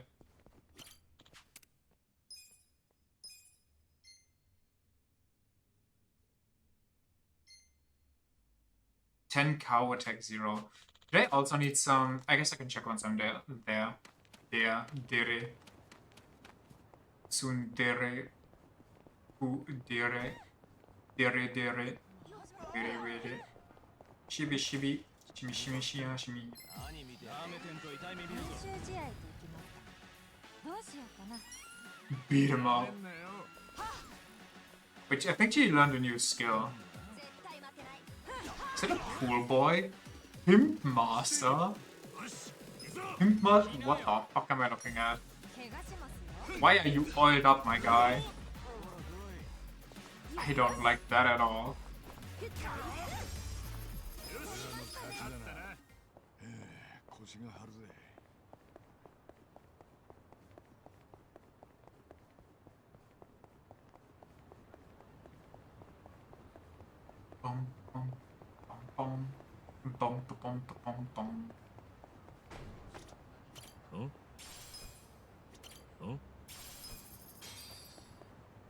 Ten cow attack 0. Do I also need some? I guess I can check once I'm there. Dere. Tsundere. Dere. Dere. Shibi. Shimi. ラーメン店と痛い目見るぞ。練習試合といきますか。どうしようかな。 Beat him up. Which I think she learned a new skill. Is it a pool boy? Pimp master? Pimp master? What the fuck am I looking at? 怪我しますよ。 Why are you oiled up, my guy? I don't like that at all. Bum, bum, bum, bum, bum, bum, bum.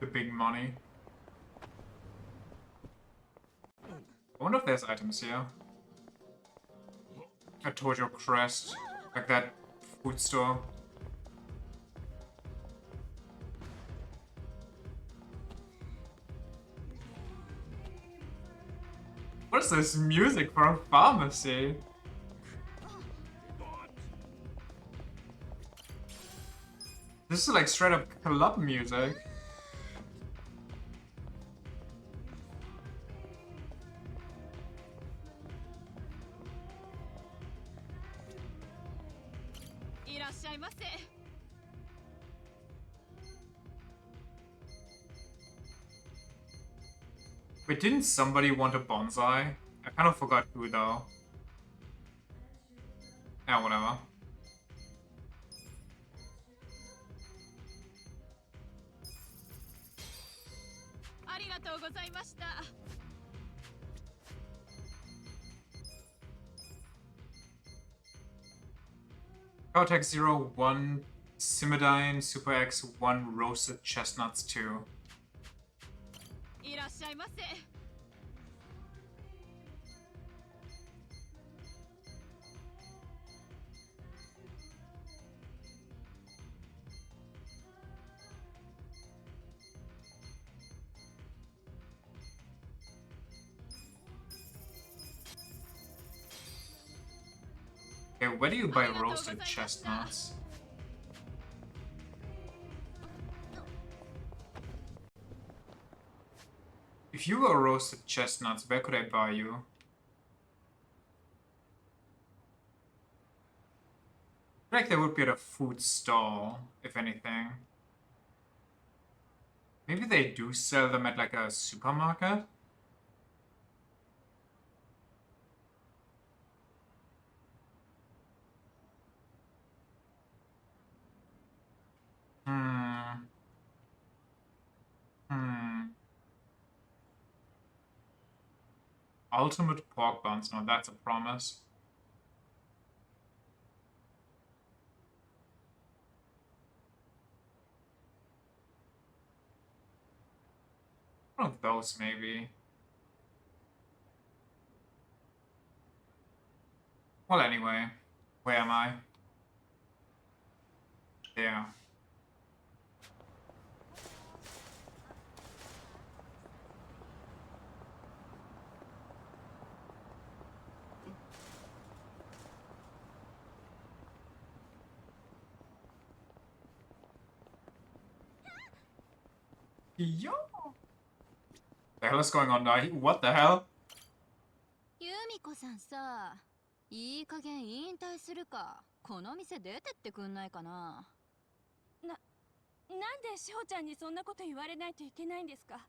The big money. I wonder if there's items here. A Tojo crest, like that food store. What is this music for a pharmacy? This is like straight up club music. Wait, didn't somebody want a bonsai? I kind of forgot who though. Yeah, whatever. Caltech 0, 1 Simidine, Super X, 1 Roasted Chestnuts 2. いらっしゃいませ。 Okay, where do you buy roasted chestnuts? If you were roasted chestnuts, where could I buy you? I feel like they would be at a food stall, if anything. Maybe they do sell them at like a supermarket? Ultimate pork buns, now that's a promise. One of those, maybe. Well, anyway, where am I? There. Yo! The hell is going on now? What the hell? 由美子さんさ、いい加減引退するか、この店出てってくんないかな。なんで翔ちゃんにそんなこと言われないといけないんですか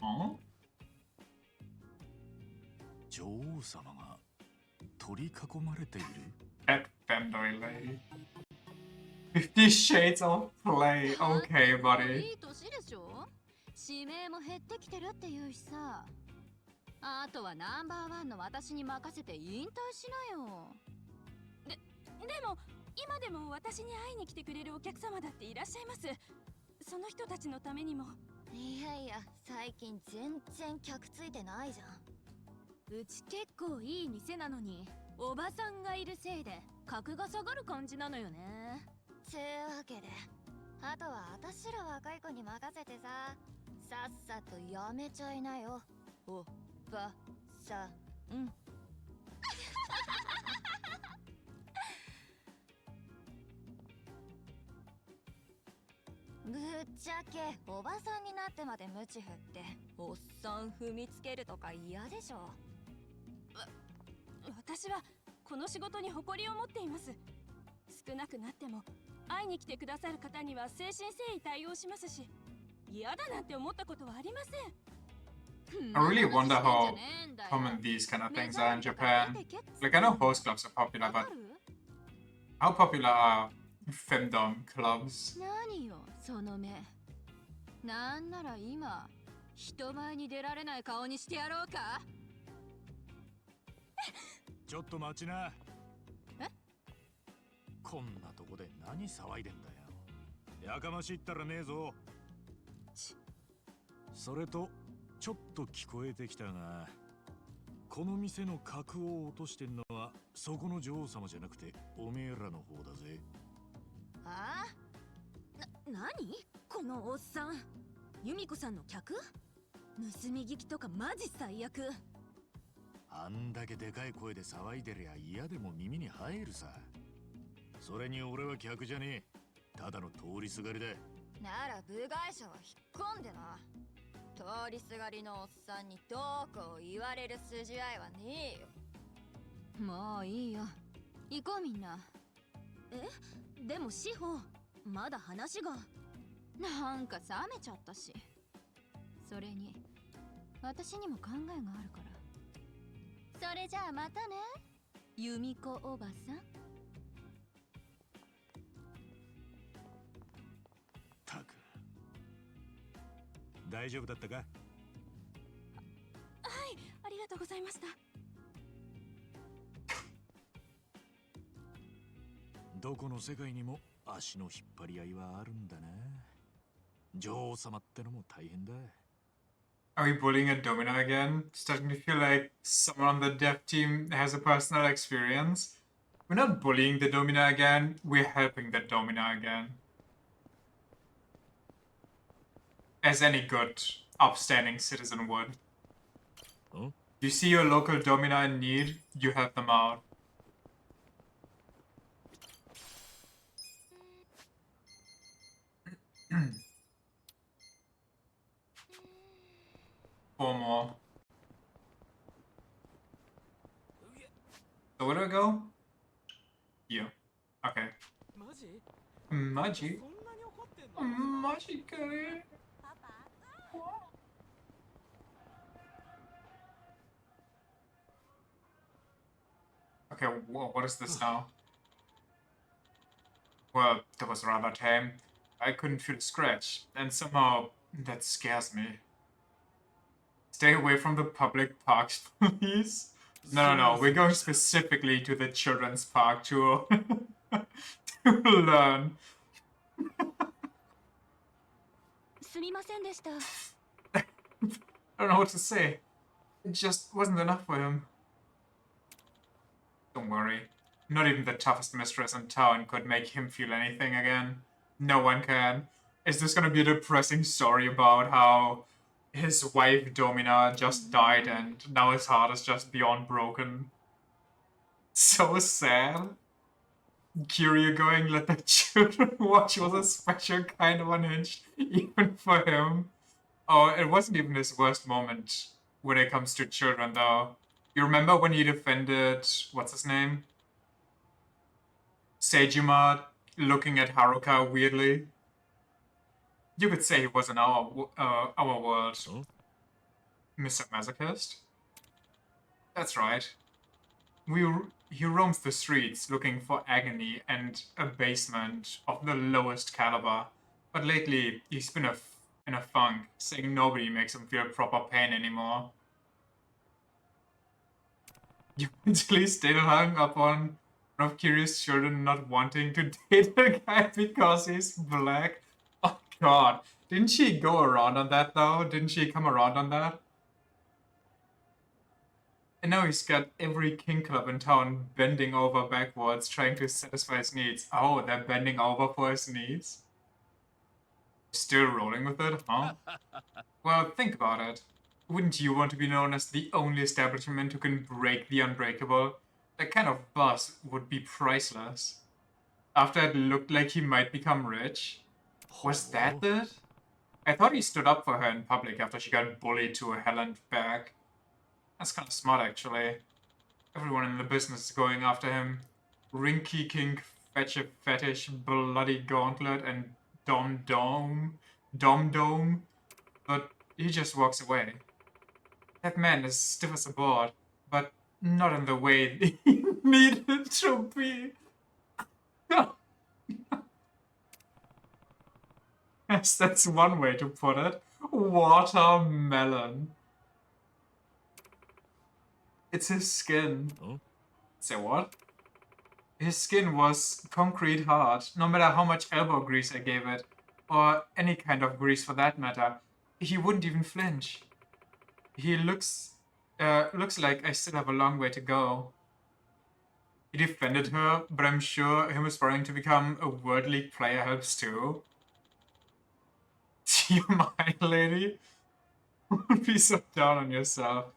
？Oh? 女王様が取り囲まれている。 At Fendoy Lady. 50 Shades of Play. Okay, もう buddy. いい年でしょ。指名も減ってきてるっていうしさ。あとはナンバーワンの私に任せて引退しなよ。でも今でも私に会いに来てくれるお客様だっていらっしゃいます。その人たちのためにも。いやいや、最近全然客ついてないじゃん。うち結構いい店なのに、おばさんがいるせいで格が下がる感じなのよね。つうわけで、あとは私ら若い子に任せてさ、さっさとやめちゃいなよ。おばさん。ぶっちゃけおばさんになってまでムチ振っておっさん踏みつけるとか嫌でしょ。私はこの仕事に誇りを持っています。少なくなっても会いに来てくださる方には誠心誠意対応しますし、嫌だなんて思ったことはありません。 I really wonder how common these kind of things are in Japan. Like, I know host clubs are popular, but how popular are femdom clubs? 何よその目。なんなら今人前に出られない顔にしてやろうか。ちょっと待ちな。え？こんなとこで何騒いでんだよ。やかましいったらねえぞ。それとちょっと聞こえてきたが、この店の格を落としてんのはそこの女王様じゃなくておめえらの方だぜ。あ何このおっさん。由美子さんの客？盗み聞きとかマジ最悪。あんだけでかい声で騒いでりゃ嫌でも耳に入るさ。それに俺は客じゃねえ。ただの通りすがりだ。なら部外者は引っ込んでな。通りすがりのおっさんにどうこう言われる筋合いはねえよ。もういいよ。行こうみんな。え？でも志保、まだ話が。なんか冷めちゃったし。それに、私にも考えがあるから。それじゃあまたね、由美子おばさん。たく。大丈夫だったか？はい、ありがとうございました。どこの世界にも足の引っ張り合いはあるんだな。女王様ってのも大変だ。 Are we bullying a domino again? Starting to feel like someone on the dev team has a personal experience. We're not bullying the domino again, we're helping the domino again. As any good, upstanding citizen would. Huh? You see your local domino in need, you help them out. Four more. So where do I go? Here. Okay. Magic? Magic? Okay, what is this now? Well, that was rather tame. I couldn't feel a scratch, and somehow that scares me. Stay away from the public parks, please. No, we're going specifically to the children's park to, to learn. すみませんでした。 I don't know what to say. It just wasn't enough for him. Don't worry. Not even the toughest mistress in town could make him feel anything again. No one can. Is this gonna be a depressing story about how his wife Domina just died and now his heart is just beyond broken? So sad. Kiryu going, let the children watch was a special kind of unhinged, even for him. Oh, it wasn't even his worst moment when it comes to children, though. You remember when he defended, what's his name? Seijima looking at Haruka weirdly? You could say he was in our world. Oh? Mr. Masochist? That's right. He roams the streets looking for agony and abasement of the lowest caliber. But lately, he's been in a funk, saying nobody makes him feel proper pain anymore. You mentally still hung up on one of Kiryu's children not wanting to date a guy because he's black? Oh god. Didn't she go around on that though? Didn't she come around on that? And now he's got every king club in town bending over backwards trying to satisfy his needs. Oh, they're bending over for his needs? Still rolling with it, huh? Well, think about it. Wouldn't you want to be known as the only establishment who can break the unbreakable? That kind of buzz would be priceless. After it looked like he might become rich. Was that it? I thought he stood up for her in public after she got bullied to hell and back. That's kind of smart, actually. Everyone in the business is going after him. Rinky Kink, Fetish, Bloody Gauntlet, and Dom Dome. But he just walks away. That man is stiff as a board, but not in the way he needed to be. Yes, that's one way to put it. Watermelon. It's his skin. Oh? Say what? His skin was concrete hard, no matter how much elbow grease I gave it, or any kind of grease for that matter. He wouldn't even flinch. He looks like I still have a long way to go. He defended her, but I'm sure him aspiring to become a World League player helps too. Do you mind, lady? Don't be so down on yourself.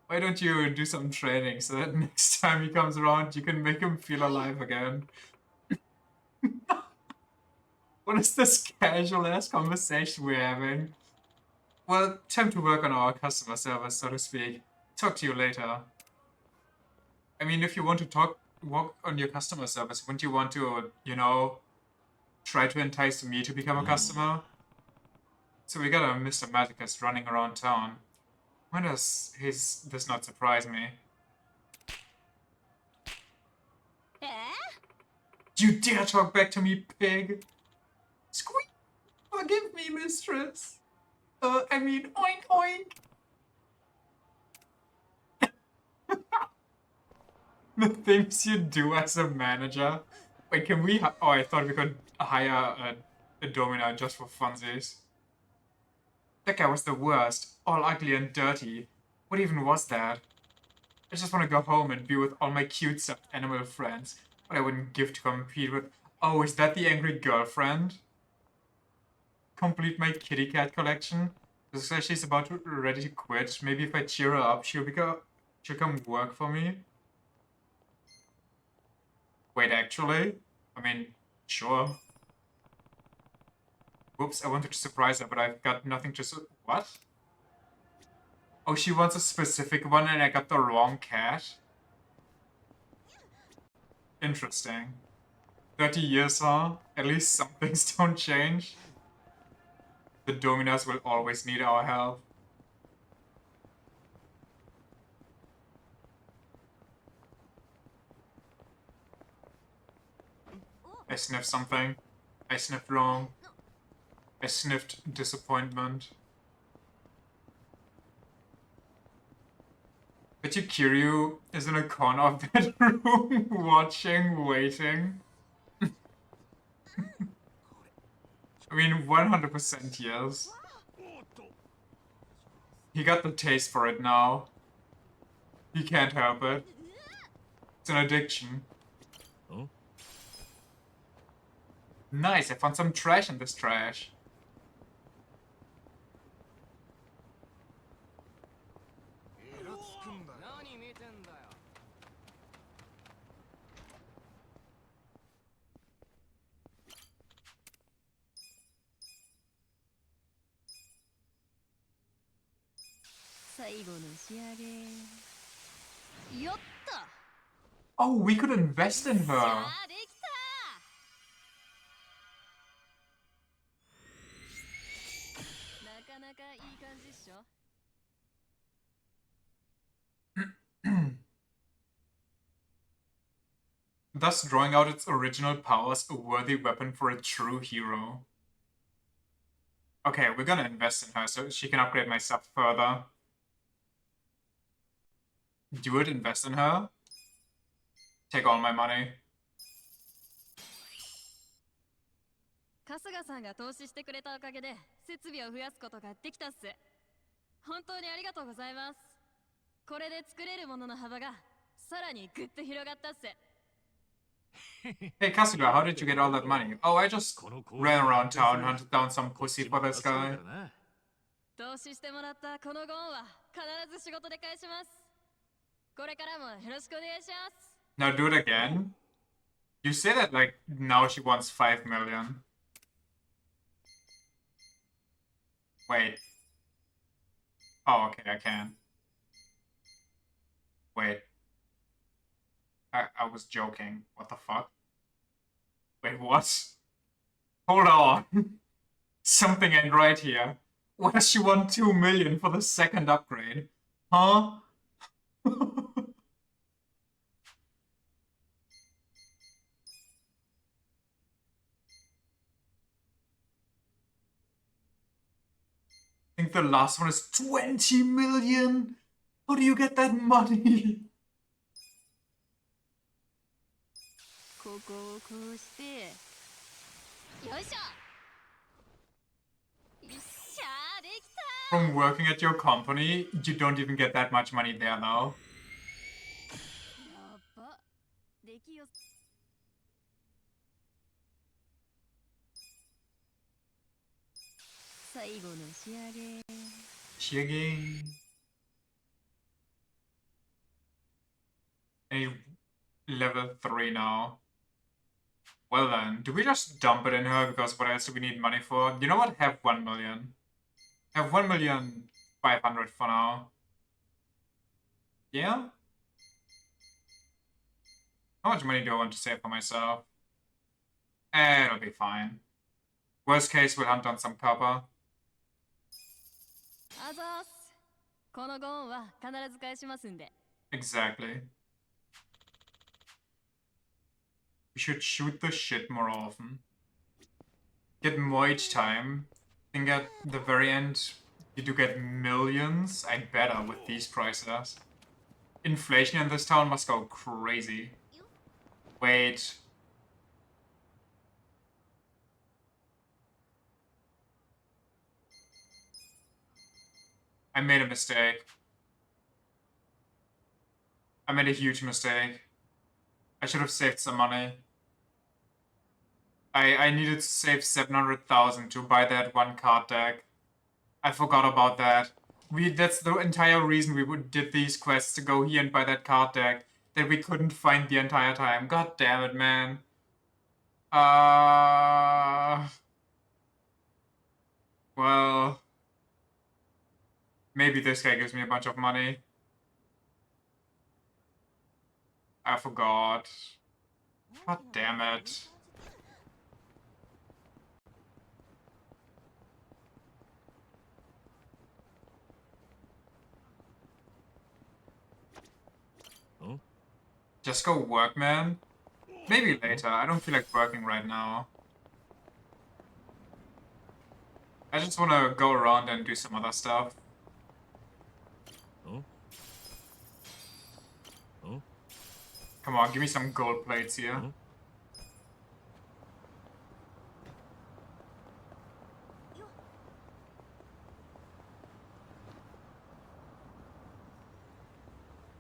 Why don't you do some training so that next time he comes around you can make him feel alive again? What is this casual-ass conversation we're having? Well, time to work on our customer service, so to speak. Talk to you later. I mean, if you want to work on your customer service, wouldn't you want to, you know, try to entice me to become a customer? So we got a Mr. Magicus running around town. Why does this not surprise me? You dare talk back to me, pig! Squeak! Forgive me, mistress! I mean, oink oink! The things you do as a manager. Wait, can we? Oh, I thought we could hire a domino just for funsies. That guy was the worst. All ugly and dirty. What even was that? I just want to go home and be with all my cute stuffed animal friends. But I wouldn't give to compete with. Oh, is that the angry girlfriend? Complete my kitty cat collection. Looks like she's ready to quit. Maybe if I cheer her up, she'll come work for me. Wait, actually? I mean, sure. Whoops, I wanted to surprise her, but I've got nothing to what? Oh, she wants a specific one and I got the wrong cat? Interesting. 30 years, huh? At least some things don't change. The Dominas will always need our help. I sniffed something. I sniffed wrong. I sniffed disappointment. Bet you Kiryu is in a corner of that room watching, waiting. I mean, 100% yes. He got the taste for it now. He can't help it. It's an addiction. Oh? Nice, I found some trash in this trash. 最後の仕上げ。よっと。 Oh, we could invest in し her. ゃあできた。なかなかいい感じっしょ。Thus drawing out its original powers, a worthy weapon for a true hero. Okay, we're gonna invest in her so she can upgrade my stuff further. Do it, invest in her. Take all my money. 春日さんが投資してくれたおかげで設備を増やすことができたっす。本当にありがとうございます。これで作れるものの幅がさらにぐっと広がったっす。 Hey, Kasuga, how did you get all that money? Oh, I just ran around town, hunted down some pussy for this guy. 投資してもらったこのゴーンは必ず仕事で返します。これからもよろしくお願いします。 Now do it again? You say that like now she wants 5 million. Wait. Oh, okay, I can. Wait. I was joking. What the fuck? Wait, what? Hold on. Something ain't right here. Why does she want 2 million for the second upgrade? Huh? I think the last one is 20 million? How do you get that money? ここをこうして、よいしょ。よっしゃー、できた。 From working at your company, you don't even get that much money there now. やば。できよ。最後の仕上げ。Shigging. A level 3 now. Well then, do we just dump it in her because what else do we need money for? You know what? Have 1 million. Have 1,500,000 for now. Yeah? How much money do I want to save for myself? It'll be fine. Worst case, we'll hunt on some copper. あざーす。このゴーンは必ず返しますんで。 Exactly. We should shoot the shit more often. Get more each time. I think at the very end, you do get millions. I better with these prices. Inflation in this town must go crazy. Wait. I made a mistake. I made a huge mistake. I should have saved some money. I needed to save 700,000 to buy that one card deck. I forgot about that. That's the entire reason we did these quests, to go here and buy that card deck that we couldn't find the entire time. God damn it, man. Well, maybe this guy gives me a bunch of money. I forgot. God damn it. Huh? Just go work, man. Maybe later. I don't feel like working right now. I just want to go around and do some other stuff. Huh? Huh? Come on, give me some gold plates here. Huh?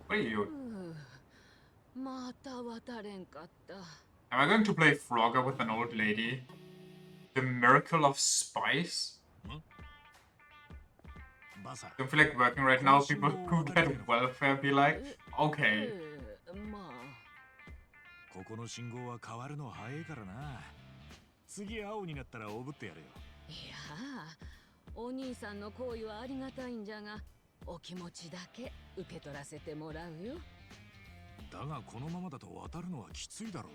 What are you? また渡れんかった。 Am I going to play Frogger with an old lady? The miracle of spice? Don't feel like working right now. People who get welfare be like, okay. まあ。ここの信号は変わるの早いからな。次青になったらおぶってやるよ。いや、お兄さんの行為はありがたいんじゃが、お気持ちだけ受け取らせてもらうよ。だがこのままだと渡るのはきついだろ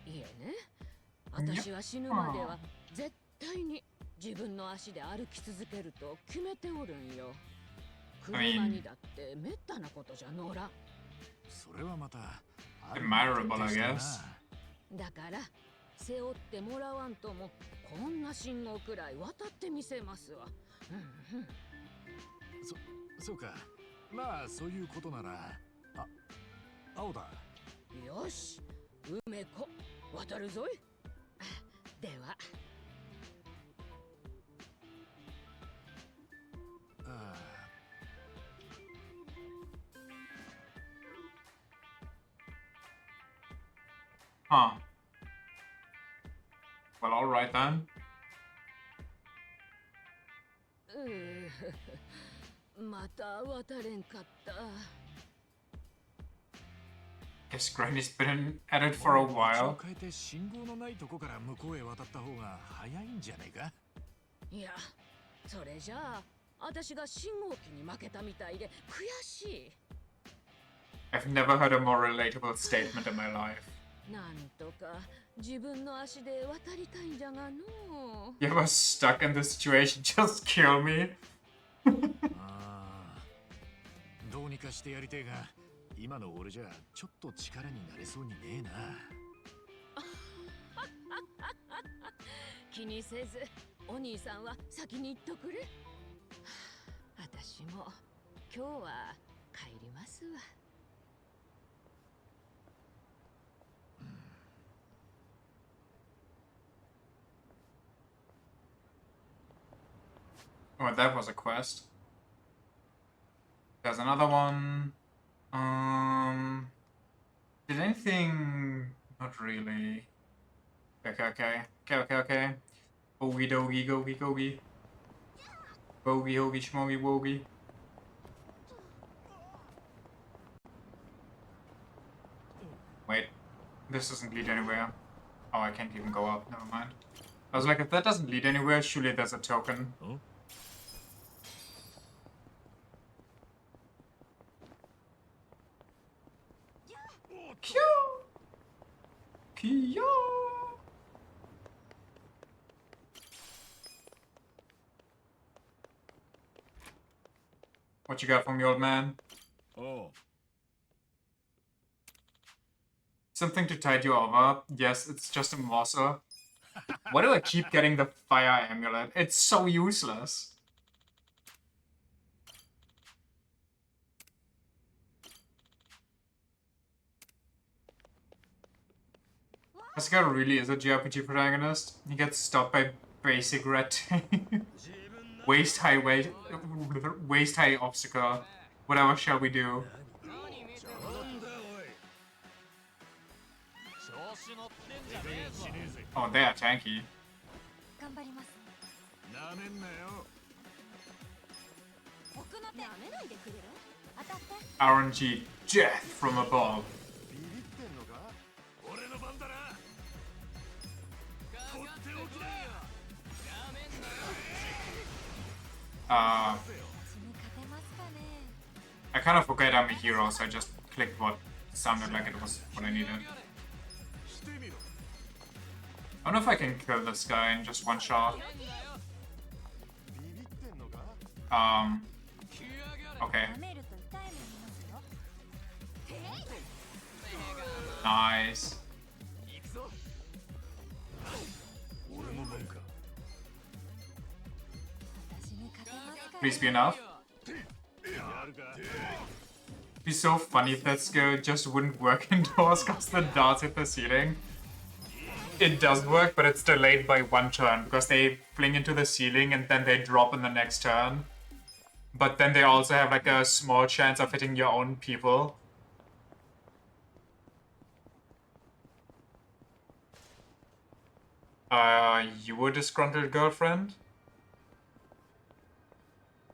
う。いえね、私は死ぬまでは絶対に自分の足で歩き続けると決めておるんよ。車にだってめったなことじゃ乗らん。それはまた Admirable, I guess. だから背負ってもらわんともこんな信号くらい渡ってみせますわ。うんうん。そうか。まあそういうことなら、青だ。よし、梅子渡るぞい。では。Huh. Well, alright then. また渡れんかった。Guess Granny's been at it for a while. 変えて信号のないとこから向こうへ渡った方が早いんじゃねえか。いや、それじゃあ私が信号機に負けたみたいで悔しい。I've never heard a more relatable statement in my life. なんとか自分の足で渡りたいんじゃがの。You ever stuck in this situation? Just kill me. どうにかしてやりてえが、今の俺じゃちょっと力になれそうにねえな。気にせず、お兄さんは先に行っとくれ。私も今日は帰りますわ。Oh, that was a quest. There's another one. Did anything? Not really. Okay. Ogie dogie gogie gogie. Bogie hogie schmogie wogie. Wait, this doesn't lead anywhere. Oh, I can't even go up. Never mind. I was like, if that doesn't lead anywhere, surely there's a token. Huh? Kyo! What you got from me, old man? Oh. Something to tide you over? Yes, it's just a morsel. Why do I keep getting the fire amulet? It's so useless. This guy really is a JRPG protagonist. He gets stopped by basic red tape. waist high obstacle. Whatever shall we do? Oh, they are tanky. RNG death from above. I kind of forget I'm a hero, so I just clicked what sounded like it was what I needed. I don't know if I can kill this guy in just one shot. Okay. Nice. Please be enough. It'd be so funny if that skill just wouldn't work indoors because the darts hit the ceiling. It does work, but it's delayed by one turn because they fling into the ceiling and then they drop in the next turn. But then they also have like a small chance of hitting your own people. You a disgruntled girlfriend?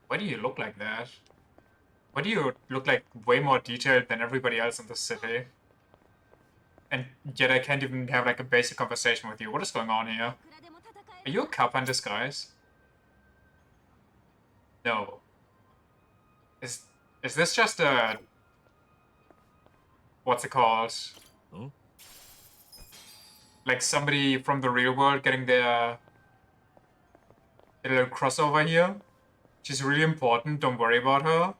Why do you look like that? Why do you look like way more detailed than everybody else in the city? And yet I can't even have like a basic conversation with you. What is going on here? Are you a kappa in disguise? No. Is this just a... What's it called? Huh? Like somebody from the real world getting their... a little crossover here? She's really important, don't worry about her.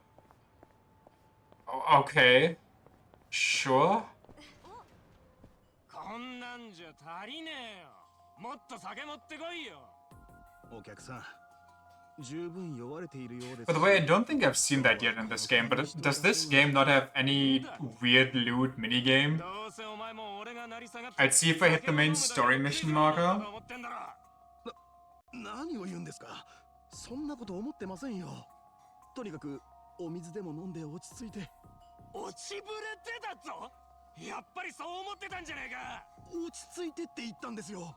Okay. Sure. こんなんじゃ足りねえよ。もっと酒持ってこいよ。お客さん、十分酔われているようです。 By the way, I don't think I've seen that yet in this game, but does this game not have any weird loot minigame? どうせお前も俺が成り下がって I'd see if I hit the main story mission marker. 何を言うんですか。そんなこと思ってませんよ。とにかくお水でも飲んで落ち着いて。落ちぶれてたぞ。やっぱりそう思ってたんじゃねえか。落ち着いてって言ったんですよ。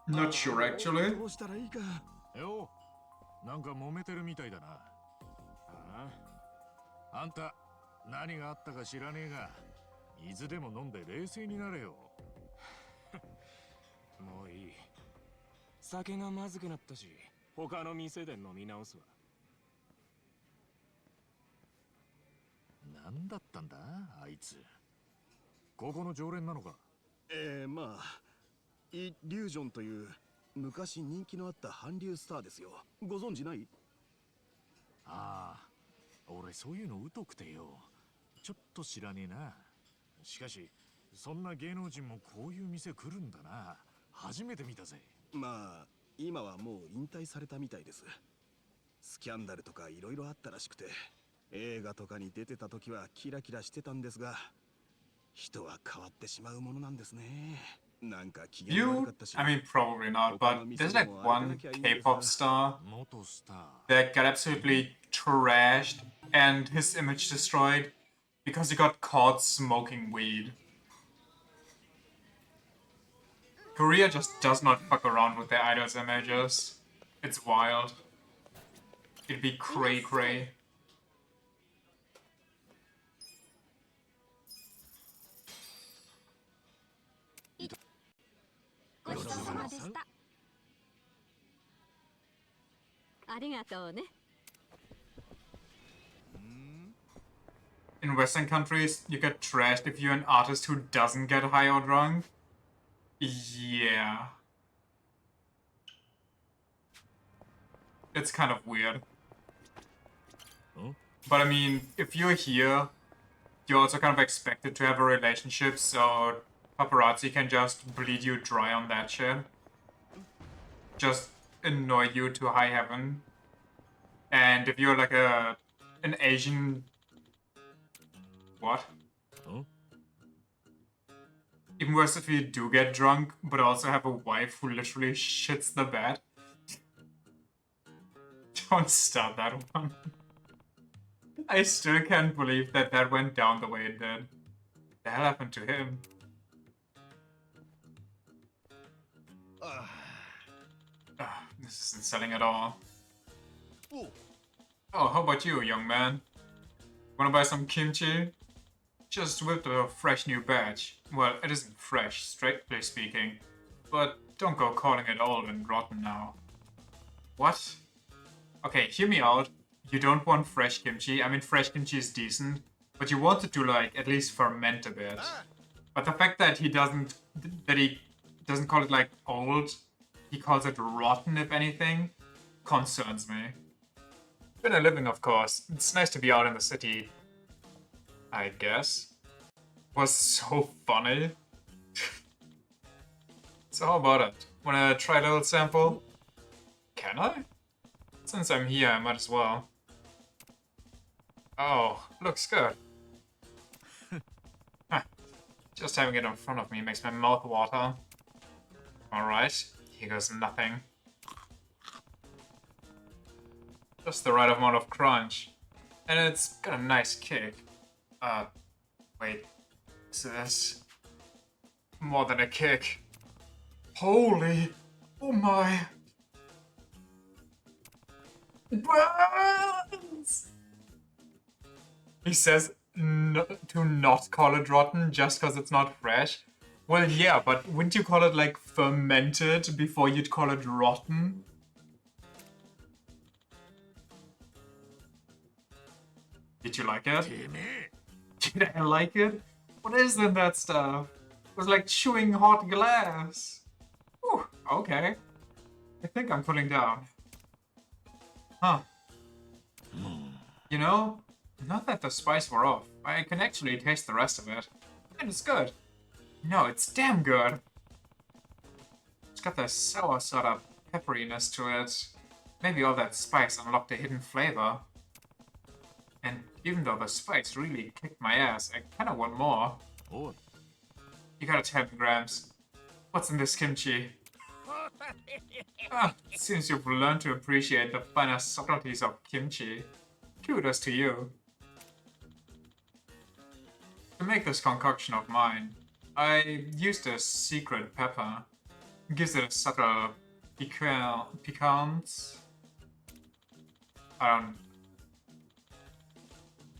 Not sure actually. どうしたらいいか。よ、なんか揉めてるみたいだな。あんた、何があったか知らねえが、水でも飲んで冷静になれよ。もういい。酒がまずくなったし、他の店で飲み直すわ。何だったんだ、あいつ。ここの常連なのか。まあ、イリュージョンという昔人気のあった韓流スターですよ。ご存知ない？ああ、俺そういうの疎くてよ。ちょっと知らねえな。しかし、そんな芸能人もこういう店来るんだな。初めて見たぜ。まあ、今はもう引退されたみたいです。スキャンダルとかいろいろあったらしくて、映画とかに出てた時はキラキラしてたんですが、人は変わってしまうものなんですね。なんか気が悪かったし。 I mean, probably not, but there's like one K-pop star that got absolutely trashed and his image destroyed because he got caught smoking weed. Korea just does not fuck around with their idols' images. It's wild. It'd be cray cray. ごちそうさまでした。ありがとうね。 In Western countries, you get trashed if you're an artist who doesn't get high or drunk. Yeah. It's kind of weird. Huh? But I mean, if you're here, you're also kind of expected to have a relationship, so paparazzi can just bleed you dry on that shit. Just annoy you to high heaven. And if you're like an Asian... What? Huh? Even worse if you do get drunk, but also have a wife who literally shits the bed. Don't start that one. I still can't believe that that went down the way it did. The hell happened to him? This isn't selling at all. Oh, how about you, young man? Wanna buy some kimchi? Just whipped a fresh new batch. Well, it isn't fresh, strictly speaking. But don't go calling it old and rotten now. What? Okay, hear me out. You don't want fresh kimchi. I mean, fresh kimchi is decent. But you want it to, like, at least ferment a bit. But the fact that he doesn't call it, like, old, he calls it rotten, if anything, concerns me. Been a living, of course. It's nice to be out in the city, I guess. Was so funny. So how about it? Wanna try a little sample? Can I? Since I'm here, I might as well. Oh, looks good. Huh. Just having it in front of me makes my mouth water. Alright, here goes nothing. Just the right amount of crunch. And it's got a nice kick. Wait. Is this more than a kick? Holy! Oh my! Burns! He says to not call it rotten just because it's not fresh. Well, yeah, but wouldn't you call it like fermented before you'd call it rotten? Did you like it? てめえ Did I like it? What is in that stuff? It was like chewing hot glass. Whew, okay. I think I'm cooling down. Huh. You know, not that the spice wore off. I can actually taste the rest of it. And it's good. No, it's damn good. It's got the sour sort of pepperiness to it. Maybe all that spice unlocked a hidden flavor. And even though the spice really kicked my ass, I kinda want more. おい You gotta tell me, Grams. What's in this kimchi? Ah, it seems you've learned to appreciate the finer subtleties of kimchi. Kudos to you. To make this concoction of mine, I used a secret pepper. It gives it a subtle piquance.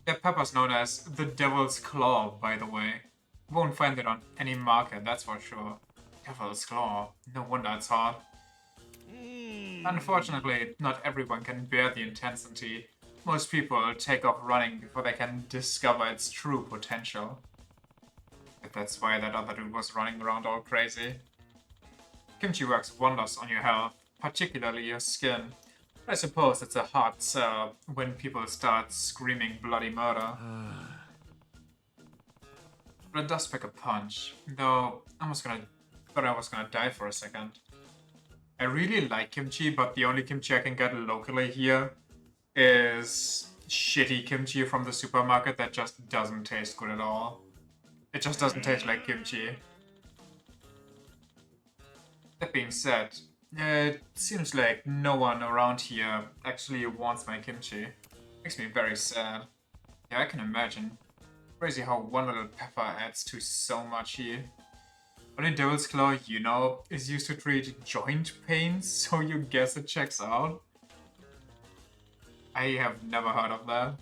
That pepper's known as the Devil's Claw, by the way. Won't find it on any market, that's for sure. Devil's Claw. No wonder it's hot. Unfortunately, not everyone can bear the intensity. Most people take off running before they can discover its true potential. But that's why that other dude was running around all crazy. Kimchi works wonders on your health, particularly your skin. I suppose it's a hard sell when people start screaming bloody murder. But it does pack a punch, though I was gonna die for a second. I really like kimchi, but the only kimchi I can get locally here is shitty kimchi from the supermarket that just doesn't taste good at all. It just doesn't taste like kimchi. That being said, it seems like no one around here actually wants my kimchi. Makes me very sad. Yeah, I can imagine. Crazy how one little pepper adds to so much here. Only Devil's Claw, you know, is used to treat joint pains, so you guess it checks out? I have never heard of that.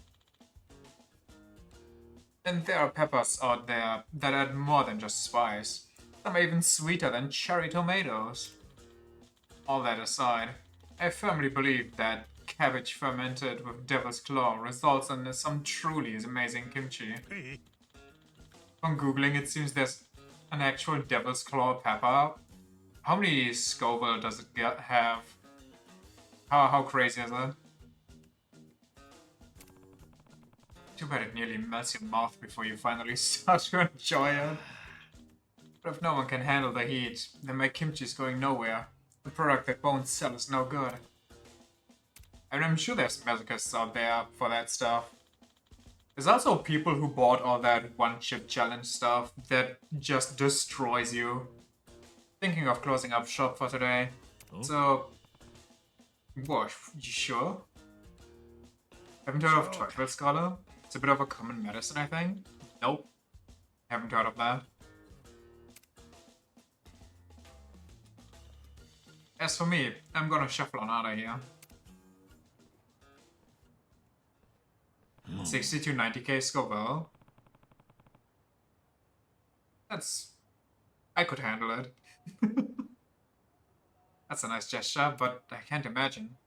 And there are peppers out there that add more than just spice. Some are even sweeter than cherry tomatoes. All that aside, I firmly believe that cabbage fermented with Devil's Claw results in some truly amazing kimchi. On googling, it seems there's an actual Devil's Claw pepper. How many Scoville does it have? How crazy is it? Too bad it nearly melts your mouth before you finally start to enjoy it. But if no one can handle the heat, then my kimchi is going nowhere. The product that won't sell is no good. And I'm sure there's masochists out there for that stuff. There's also people who bought all that one-chip challenge stuff that just destroys you. Thinking of closing up shop for today. So... what, you sure? Haven't heard of Turtle Scholar? It's a bit of a common medicine, I think. Nope. Haven't heard of that. As for me, I'm gonna shuffle on out of here. 60 to 90k Scoville. That's... I could handle it. That's a nice gesture, but I can't imagine.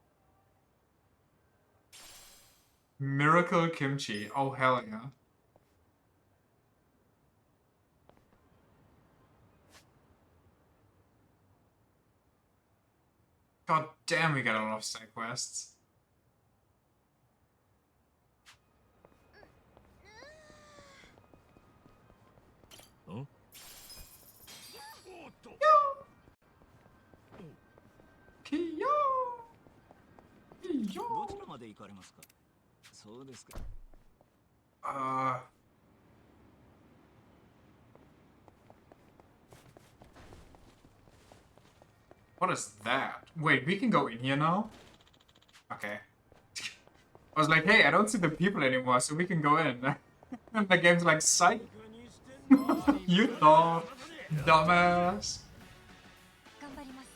Miracle Kimchi. Oh, hell yeah. God damn, we got a lot of side quests. Huh? Kiyo! どちらまで行かれますか。そうですか。What is that? Wait, we can go in here now? Okay. I was like, hey, I don't see the people anymore, so we can go in. And the game's like, psych. You thought, dumbass. 頑張ります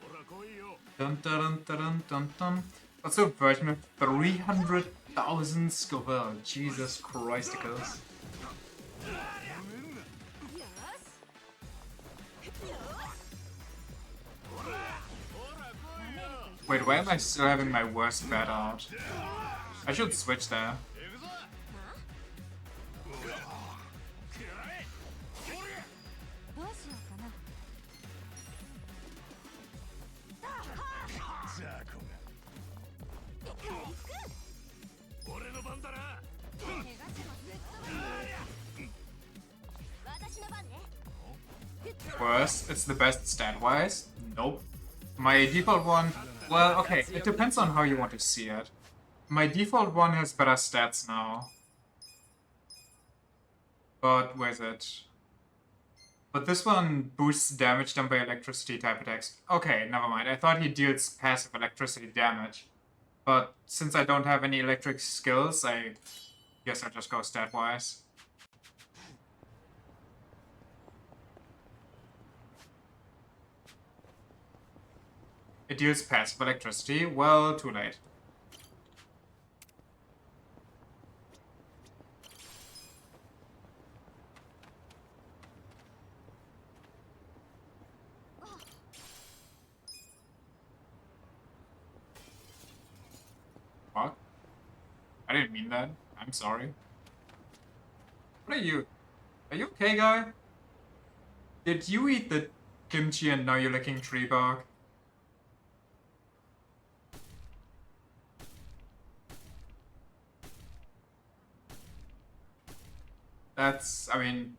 ほら来いよ Dun dun dun dun dun dun. What's a version of 300,000 Scoville? Jesus Christicus. Wait, why am I still having my worst bet out? I should switch there. どうしようかな。ザコが俺の番だな。私の番ね。 Worst, it's the best stat-wise? Nope. My default one, well, okay, it depends on how you want to see it. My default one has better stats now. But where is it? But this one boosts damage done by electricity type attacks. Okay, never mind. I thought he deals passive electricity damage. But since I don't have any electric skills, I guess I'll just go stat-wise. It deals passive electricity. Well, too late. Fuck. I didn't mean that. I'm sorry. What are you? Are you okay, guy? Did you eat the kimchi and now you're licking tree bark? That's, I mean,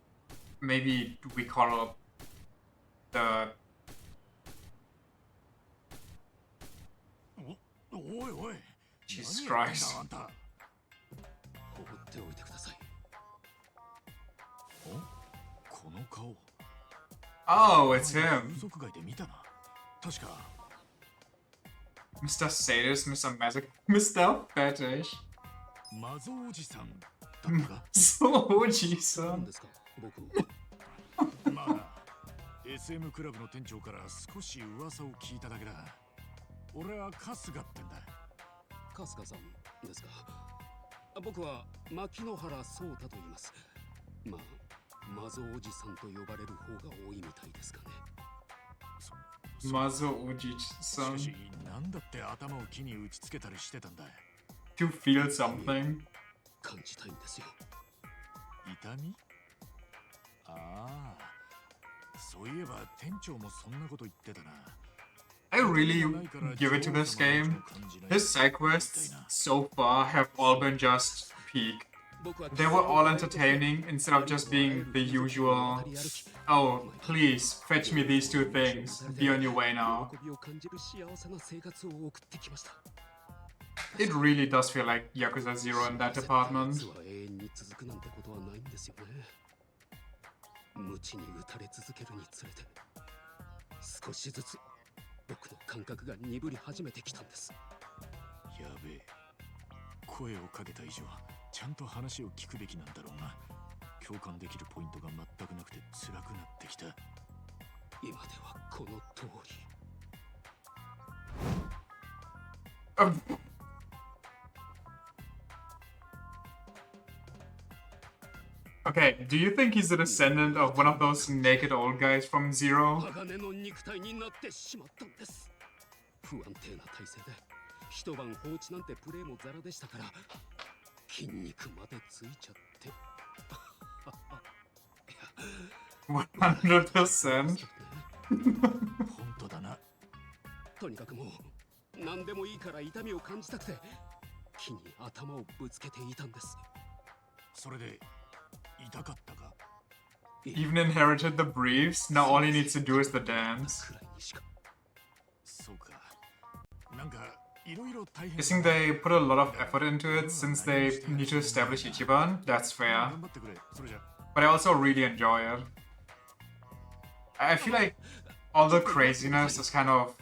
maybe we call up the... おいおい Jesus 何やってん Christ. だあんた。放っておいてください。おこの顔 Oh, it's 風 him. 俗街で見たな。確か Mr. Sadist, Mr. Masoch, Mr. Fetish. マゾおじさんだったか。 So, 何 Jesus. ですか、僕を。まあな SM クラブの店長から少し噂を聞いただけだ。俺は春日ってんだ。春日さんですか。僕は牧野原壮太と言います。まあ、マゾおじさんと呼ばれる方が多いみたいですかね。Mazo し Oji-san. かし、なんだって頭を木に打ちつけたりしてたんだ。 To feel something. 感じたいんですよ。痛み？ああ、そういえば店長もそんなこと言ってたな。 I really give it to this game. His side quests so far have all been just peak. They were all entertaining instead of just being the usual, oh, please fetch me these two things, be on your way now. It really does feel like Yakuza 0 in that department. 無知に打たれ続けるにつれて少しずつ僕の感覚が鈍り始めてきたんです。やべえ。声をかけた以上、ちゃんと話を聞くべきなんだろうな。共感できるポイントが全くなくて辛くなってきた。今ではこの通り。Okay, do you think he's a descendant of one of those naked old guys from Zero? 鋼の肉体になってしまったんです。不安定な体勢で一晩放置なんてプレーもザラでしたから筋肉までついちゃって。 100%. 本当だな。とにかくもう何でもいいから痛みを感じたくて木に頭をぶつけていたんです。それで痛かったか？ Even inherited the briefs, now all he needs to do is the dance. そうか。なんかいろいろ大変。 Guessing they put a lot of effort into it since they need to establish Ichiban, that's fair. 頑張ってくれ。それじゃ。 But I also really enjoy it. I feel like all the craziness is kind of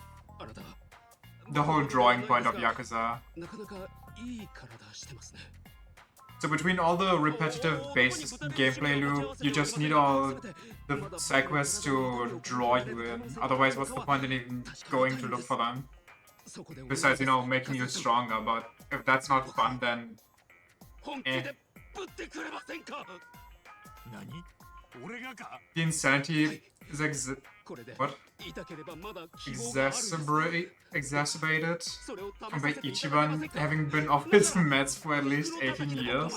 the whole drawing point of Yakuza. なかなかいい体してますね。 So between all the repetitive based gameplay loop, you just need all the side quests to draw you in. Otherwise, what's the point in even going to look for them? Besides, you know, making you stronger, but if that's not fun, then... 本気でぶってくれませんか。何？ The insanity is what? Exacerbated by Ichiban having been off his meds for at least 18 years.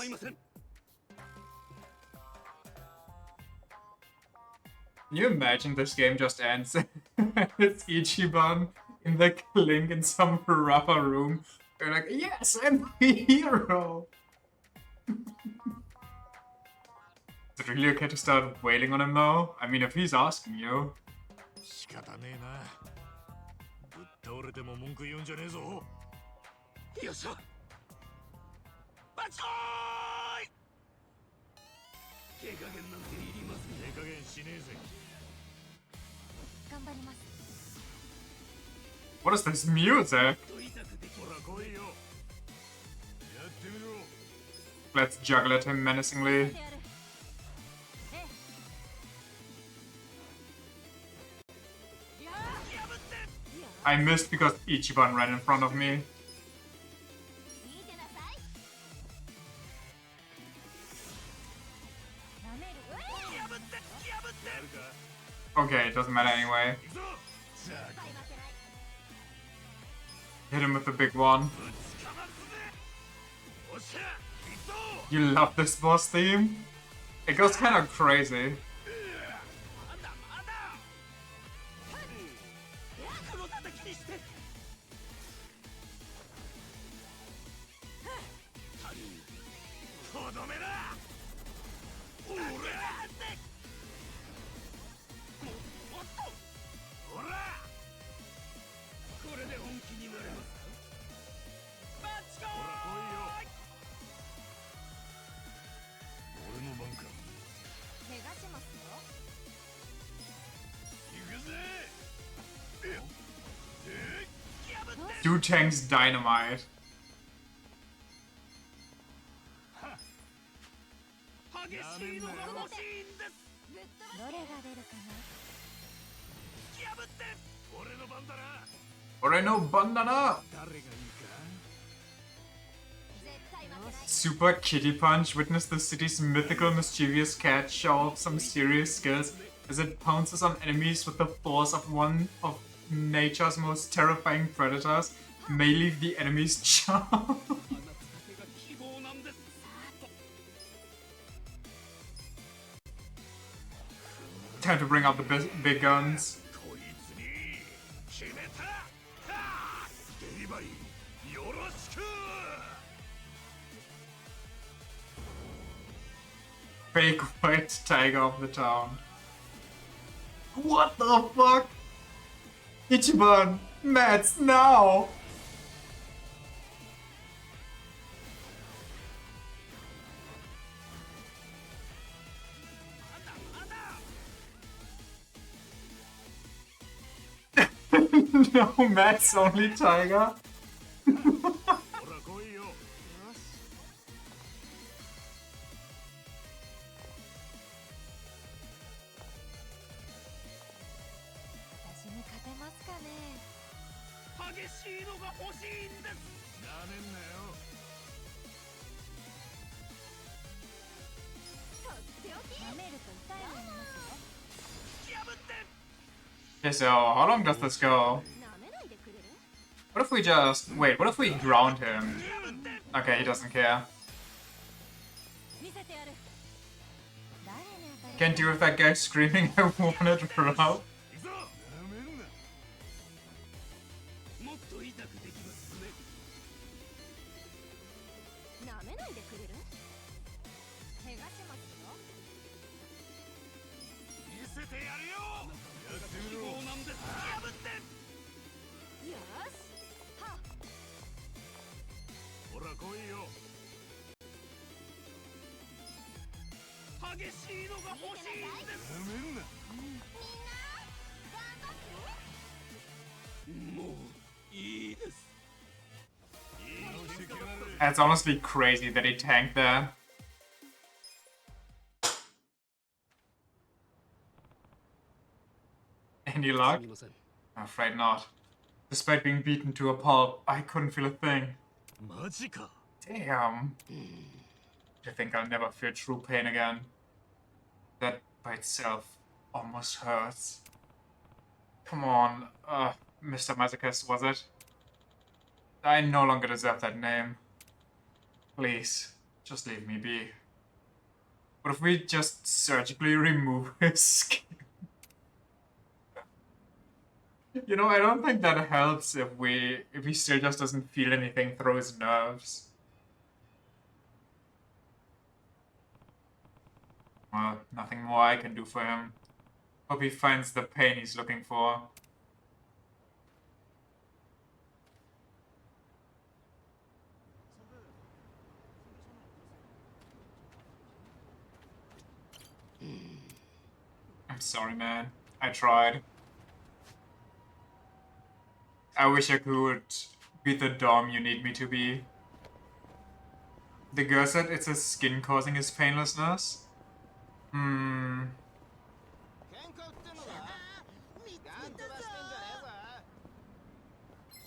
Can you imagine this game just ends and it's Ichiban in the clink in some rubber room? They're like, yes, I'm the hero! Is it really okay to start wailing on him now? I mean, if he's asking you. 仕方ねえな。ぶっ倒れても文句言うんじゃねえぞ。よっしゃ。バチコーイ。手加減なんていります。手加減しねえぜ。頑張ります。 What is this music? ほら来いよ。やってみろ。 Let's juggle at him menacingly. I missed because Ichiban ran in front of me. Okay, it doesn't matter anyway. Hit him with the big one. You love this boss theme? It goes kind of crazy. Tank's dynamite. Or I know bandana. Super Kitty Punch witnessed the city's mythical mischievous cat show off some serious skills as it pounces on enemies with the force of one of nature's most terrifying predators. May leave the enemy's charm. Time to bring out the big guns. Fake white tiger of the town. What the fuck? Ichiban, Mats, now! No, Matt's only tiger. Okay, so how long does this go? What if we just... Wait, what if we ground him? Okay, he doesn't care. Can't deal with that guy screaming I want it route. It's honestly crazy that he tanked there. Any luck? I'm afraid not. Despite being beaten to a pulp, I couldn't feel a thing. Damn. I think I'll never feel true pain again. That by itself almost hurts. Come on, Mr. Masochist, was it? I no longer deserve that name. Please, just leave me be. What if we just surgically remove his skin? You know, I don't think that helps if he still just doesn't feel anything through his nerves. Well, nothing more I can do for him. Hope he finds the pain he's looking for. I'm sorry, man. I tried. I wish I could be the dom you need me to be. The girl said it's his skin causing his painlessness.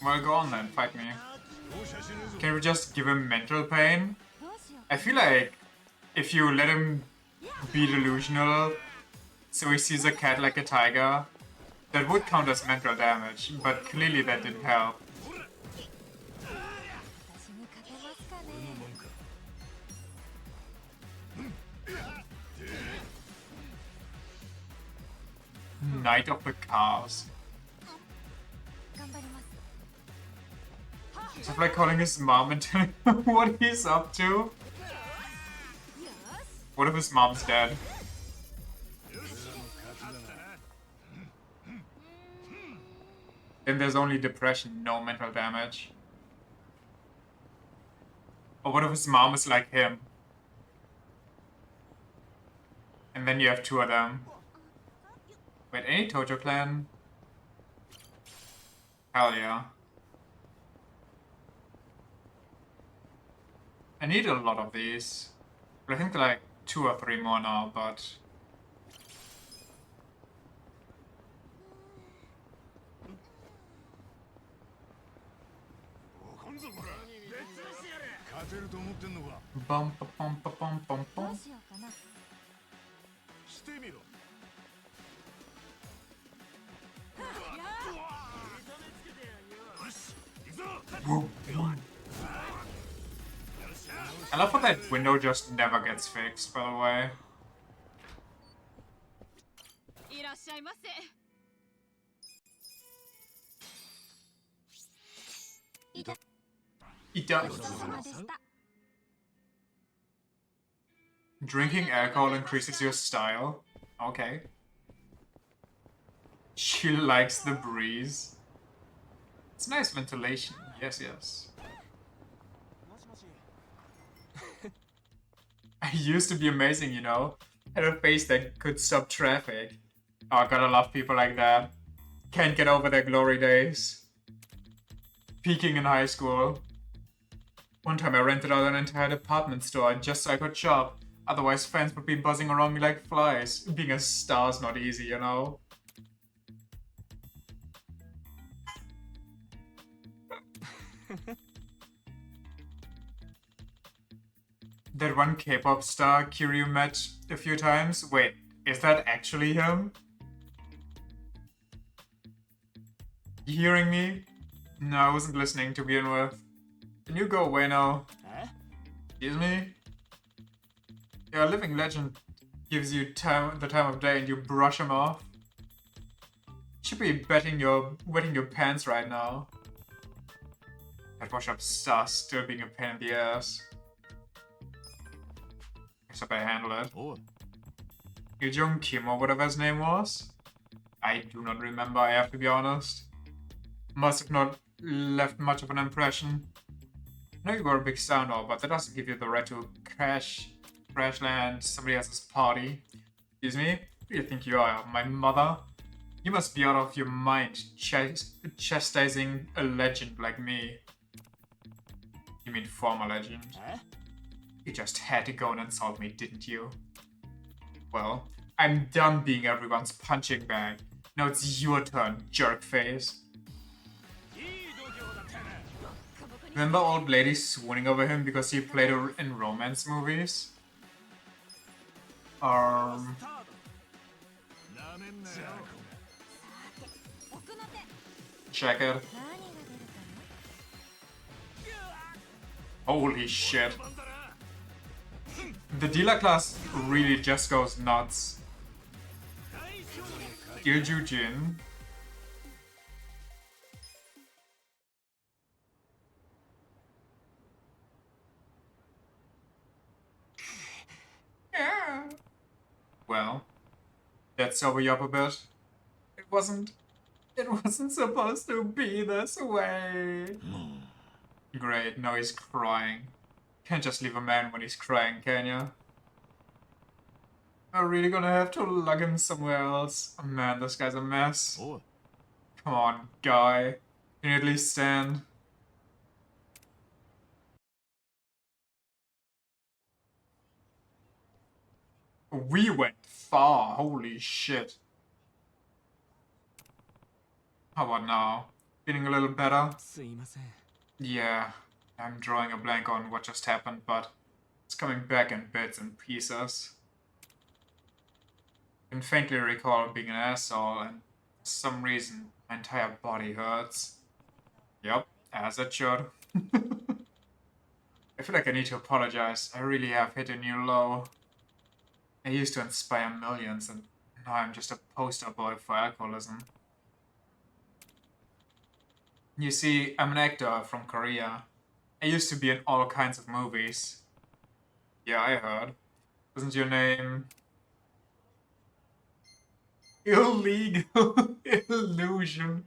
Well, go on then, fight me. Can we just give him mental pain? I feel like if you let him be delusional, so he sees a cat like a tiger, that would count as mental damage, but clearly that didn't help. Knight of the Cars. Is it like calling his mom and telling him what he's up to? What if his mom's dead? Then there's only depression, no mental damage. Or what if his mom is like him? And then you have two of them. Wait, any Tojo clan? Hell yeah. I need a lot of these. I think like 2 or 3 more now, but... Bum, ba, bum, ba, bum, bum, bum. I love how that window just never gets fixed, by the way. Ita. Drinking alcohol increases your style. Okay. She likes the breeze. It's nice ventilation. Yes, yes. I used to be amazing, you know? Had a face that could stop traffic. Oh, gotta love people like that. Can't get over their glory days. Peaking in high school. One time I rented out an entire department store just so I could shop. Otherwise fans would be buzzing around me like flies. Being a star's not easy, you know? That one K-pop star Kiryu met a few times? Wait, is that actually him? You hearing me? No, I wasn't listening to begin with. Can you go away now? Excuse me? You're a living legend. Gives you the time of day and you brush him off. You should be wetting your pants right now. That wash-up star still being a pain in the ass. Except I handle it. Iljong Kim or whatever his name was? I do not remember, I have to be honest. Must have not left much of an impression. I know you were a big star now, but that doesn't give you the right to crash land somebody else's party. Excuse me? Who do you think you are, my mother? You must be out of your mind chastising a legend like me. You mean former legend? You just had to go and insult me, didn't you? Well, I'm done being everyone's punching bag. Now it's your turn, jerk face. Remember old lady swooning over him because he played in romance movies? 奥の手 Check it. 何が出るか Holy shit. The dealer class really just goes nuts. Gilju Jin. Yeah. Well, that sober you up a bit. It wasn't supposed to be this way. Great, now he's crying. Can't just leave a man when he's crying, can ya? I'm really gonna have to lug him somewhere else. Oh man, this guy's a mess. Oh. Come on, guy. Can you at least stand? We went far, holy shit. How about now? Feeling a little better? Yeah, I'm drawing a blank on what just happened, but it's coming back in bits and pieces. I can faintly recall being an asshole, and for some reason, my entire body hurts. Yep, as it should. I feel like I need to apologize. I really have hit a new low. I used to inspire millions, and now I'm just a poster boy for alcoholism. You see, I'm an actor from Korea. I used to be in all kinds of movies. Yeah, I heard. Wasn't your name... Illegal Illusion?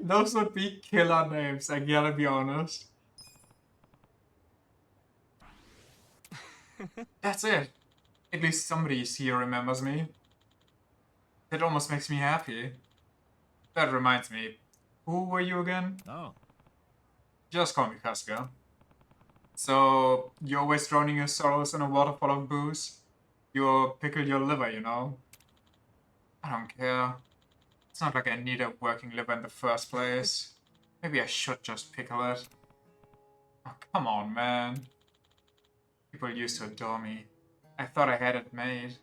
Those would be killer names, I gotta be honest. That's it. At least somebody here remembers me. That almost makes me happy. That reminds me, who were you again? Oh. Just call me Casca. So, you're always drowning your sorrows in a waterfall of booze? You'll pickle your liver, you know? I don't care. It's not like I need a working liver in the first place. Maybe I should just pickle it. Oh, come on, man. People used to adore me. I thought I had it made.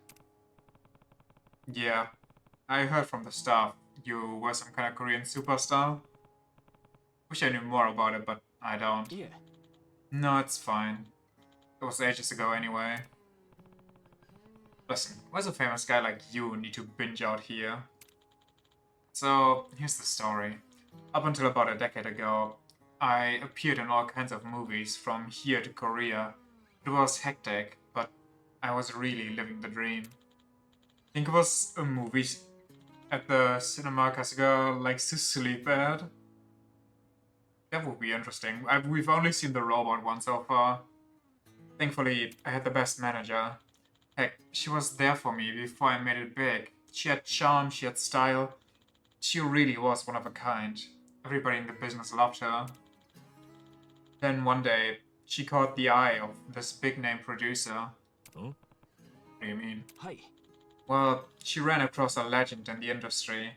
Yeah, I heard from the staff you were some kind of Korean superstar. Wish I knew more about it, but I don't. Yeah. No, it's fine. It was ages ago anyway. Listen, why's a famous guy like you need to binge out here? So, here's the story. Up until about a decade ago, I appeared in all kinds of movies from here to Korea. It was hectic, but I was really living the dream. Think it was a movie at the cinema Kasuga likes to sleep at. That would be interesting. We've only seen the robot one so far. Thankfully, I had the best manager. Heck, she was there for me before I made it big. She had charm, she had style. She really was one of a kind. Everybody in the business loved her. Then one day, she caught the eye of this big-name producer. Huh? What do you mean? Hi. Well, she ran across a legend in the industry.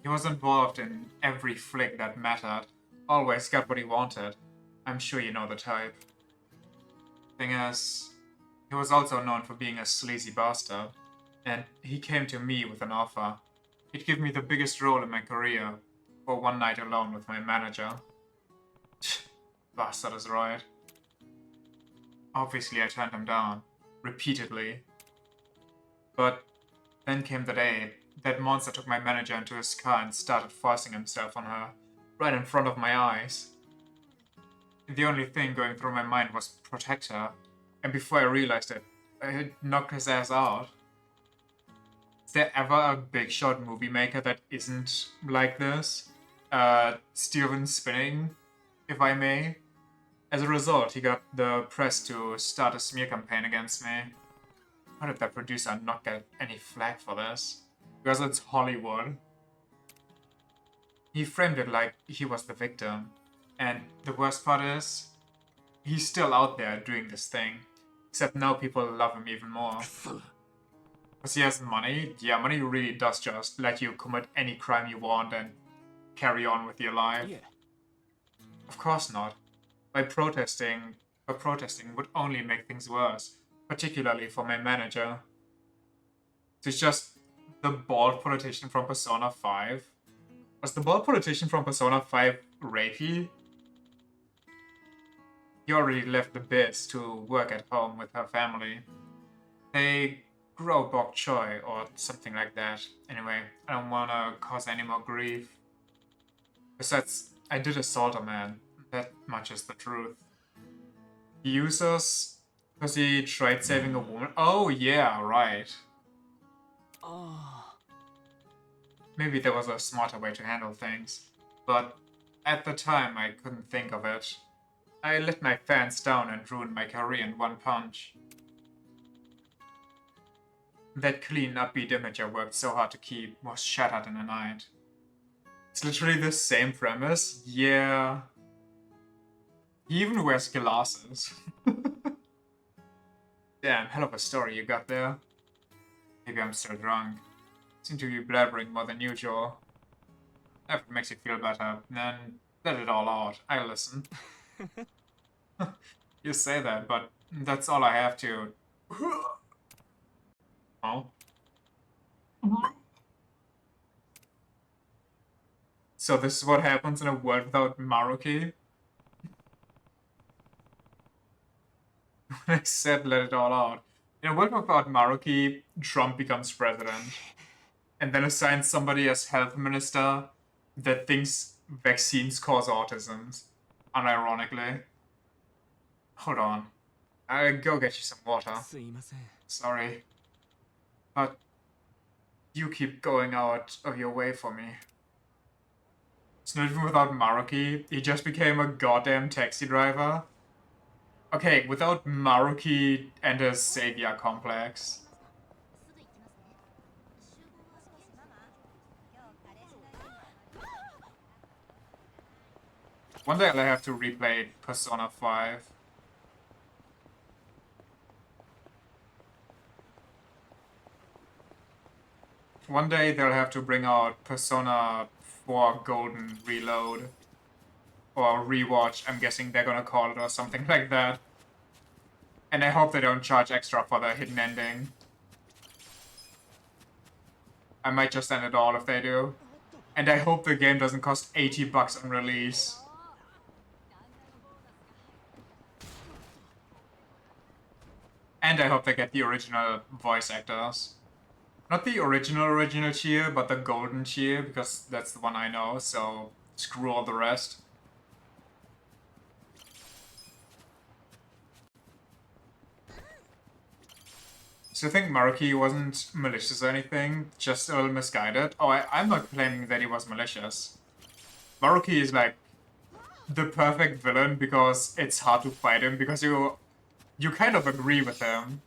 He was involved in every flick that mattered. Always got what he wanted. I'm sure you know the type. Thing is, he was also known for being a sleazy bastard. And he came to me with an offer. He'd give me the biggest role in my career for one night alone with my manager. Bastard is right. Obviously, I turned him down. Repeatedly. But then came the day that monster took my manager into his car and started forcing himself on her, right in front of my eyes. The only thing going through my mind was protect her, and before I realized it, I had knocked his ass out. Is there ever a big shot movie maker that isn't like this? Steven Spinning, if I may. As a result, he got the press to start a smear campaign against me. How did that producer not get any flack for this? Because it's Hollywood. He framed it like he was the victim. And the worst part is, he's still out there doing this thing. Except now people love him even more. Because he has money. Yeah, money really does just let you commit any crime you want and carry on with your life. Yeah. Of course not. Protesting would only make things worse. Particularly for my manager. It's just the bald politician from Persona 5. Was the bald politician from Persona 5 rapey? He already left the biz to work at home with her family. They grow bok choy or something like that. Anyway, I don't wanna cause any more grief. Besides, I did assault a man. That much is the truth. He used us because he tried saving a woman. Oh yeah, right. Maybe there was a smarter way to handle things. But at the time, I couldn't think of it. I let my fans down and ruined my career in one punch. That clean, upbeat image I worked so hard to keep was shattered in a night. It's literally the same premise. Yeah. He even wears glasses. Damn, hell of a story you got there. Maybe I'm still drunk. Seem to be blabbering more than usual. If it makes you feel better, then let it all out. I'll listen. You say that, but that's all I have to. Oh. So this is what happens in a world without Maruki? When I said let it all out. In a world without Maruki, Trump becomes president. And then assigns somebody as health minister that thinks vaccines cause autism. Unironically. Hold on. I'll go get you some water. Sorry. But you keep going out of your way for me. It's not even without Maruki. He just became a goddamn taxi driver. Okay, without Maruki and his savior complex. One day I'll have to replay Persona 5. One day they'll have to bring out Persona 4 Golden Reload. Or Rewatch, I'm guessing they're gonna call it, or something like that. And I hope they don't charge extra for the hidden ending. I might just end it all if they do. And I hope the game doesn't cost $80 on release. And I hope they get the original voice actors. Not the original cheer, but the golden cheer, because that's the one I know, so screw all the rest. So I think Maruki wasn't malicious or anything, just a little misguided. Oh, I'm not claiming that he was malicious. Maruki is like the perfect villain because it's hard to fight him, because you kind of agree with him.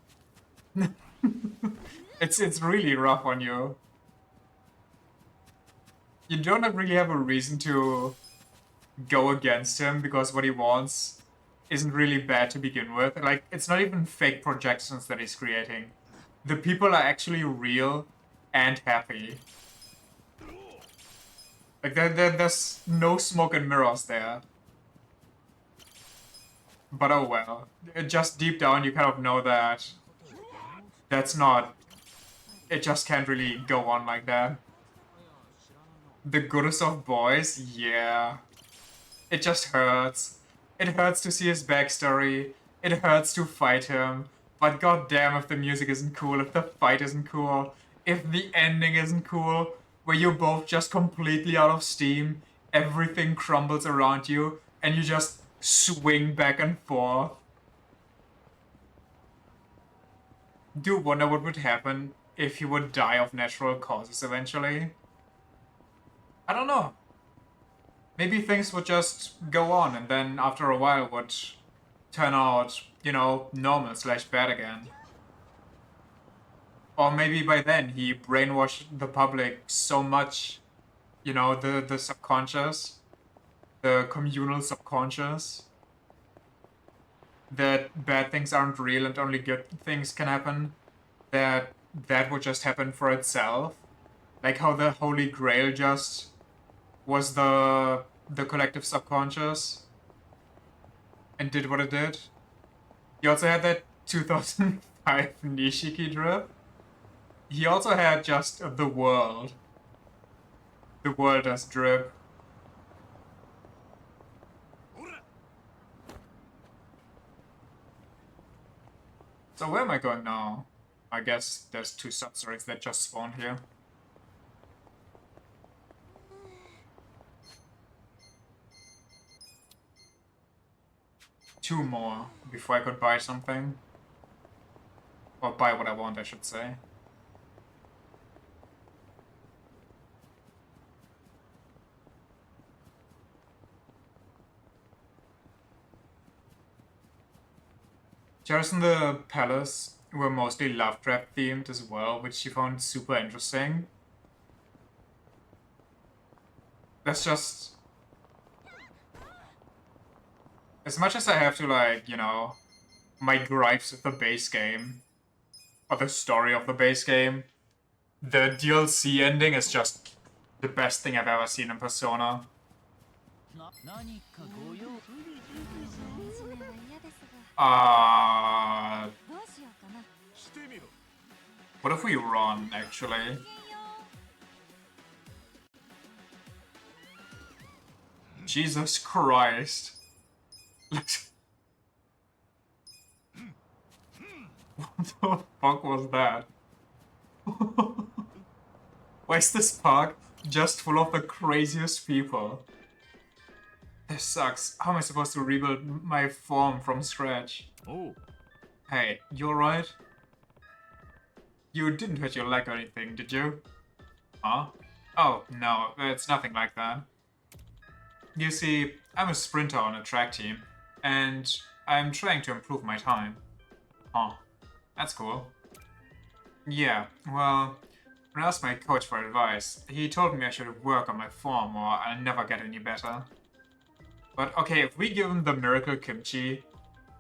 It's really rough on you. You don't really have a reason to go against him because what he wants isn't really bad to begin with. Like, it's not even fake projections that he's creating. The people are actually real and happy. Like, there's no smoke and mirrors there. But oh well. Just deep down, you kind of know that that's not... It just can't really go on like that. The goodest of boys? Yeah. It just hurts. It hurts to see his backstory. It hurts to fight him. But goddamn if the music isn't cool, if the fight isn't cool, if the ending isn't cool, where you're both just completely out of steam, everything crumbles around you, and you just swing back and forth. Do wonder what would happen if he would die of natural causes eventually. I don't know. Maybe things would just go on and then after a while would turn out, you know, normal/bad again. Or maybe by then he brainwashed the public so much, you know, the subconscious, the communal subconscious, that bad things aren't real and only good things can happen, that would just happen for itself. Like how the Holy Grail just was the collective subconscious and did what it did. You also had that 2005 Nishiki drip. He also had just the world. The world as drip. So where am I going now? I guess there's 2 sub-stories that just spawned here. Two more before I could buy something. Or buy what I want, I should say. Chairs in the palace were mostly Lovecraft themed as well, which she found super interesting. That's just... As much as I have to, like, you know, my gripes with the base game, or the story of the base game, the DLC ending is just the best thing I've ever seen in Persona. What if we run, actually? Jesus Christ. What the fuck was that? Why is this park just full of the craziest people? This sucks. How am I supposed to rebuild my form from scratch? Oh. Hey, you alright? You didn't hurt your leg or anything, did you? Huh? Oh, no, it's nothing like that. You see, I'm a sprinter on a track team, and I'm trying to improve my time. Huh. That's cool. Yeah, well, when I asked my coach for advice, he told me I should work on my form or I'll never get any better. But okay, if we give him the miracle kimchi,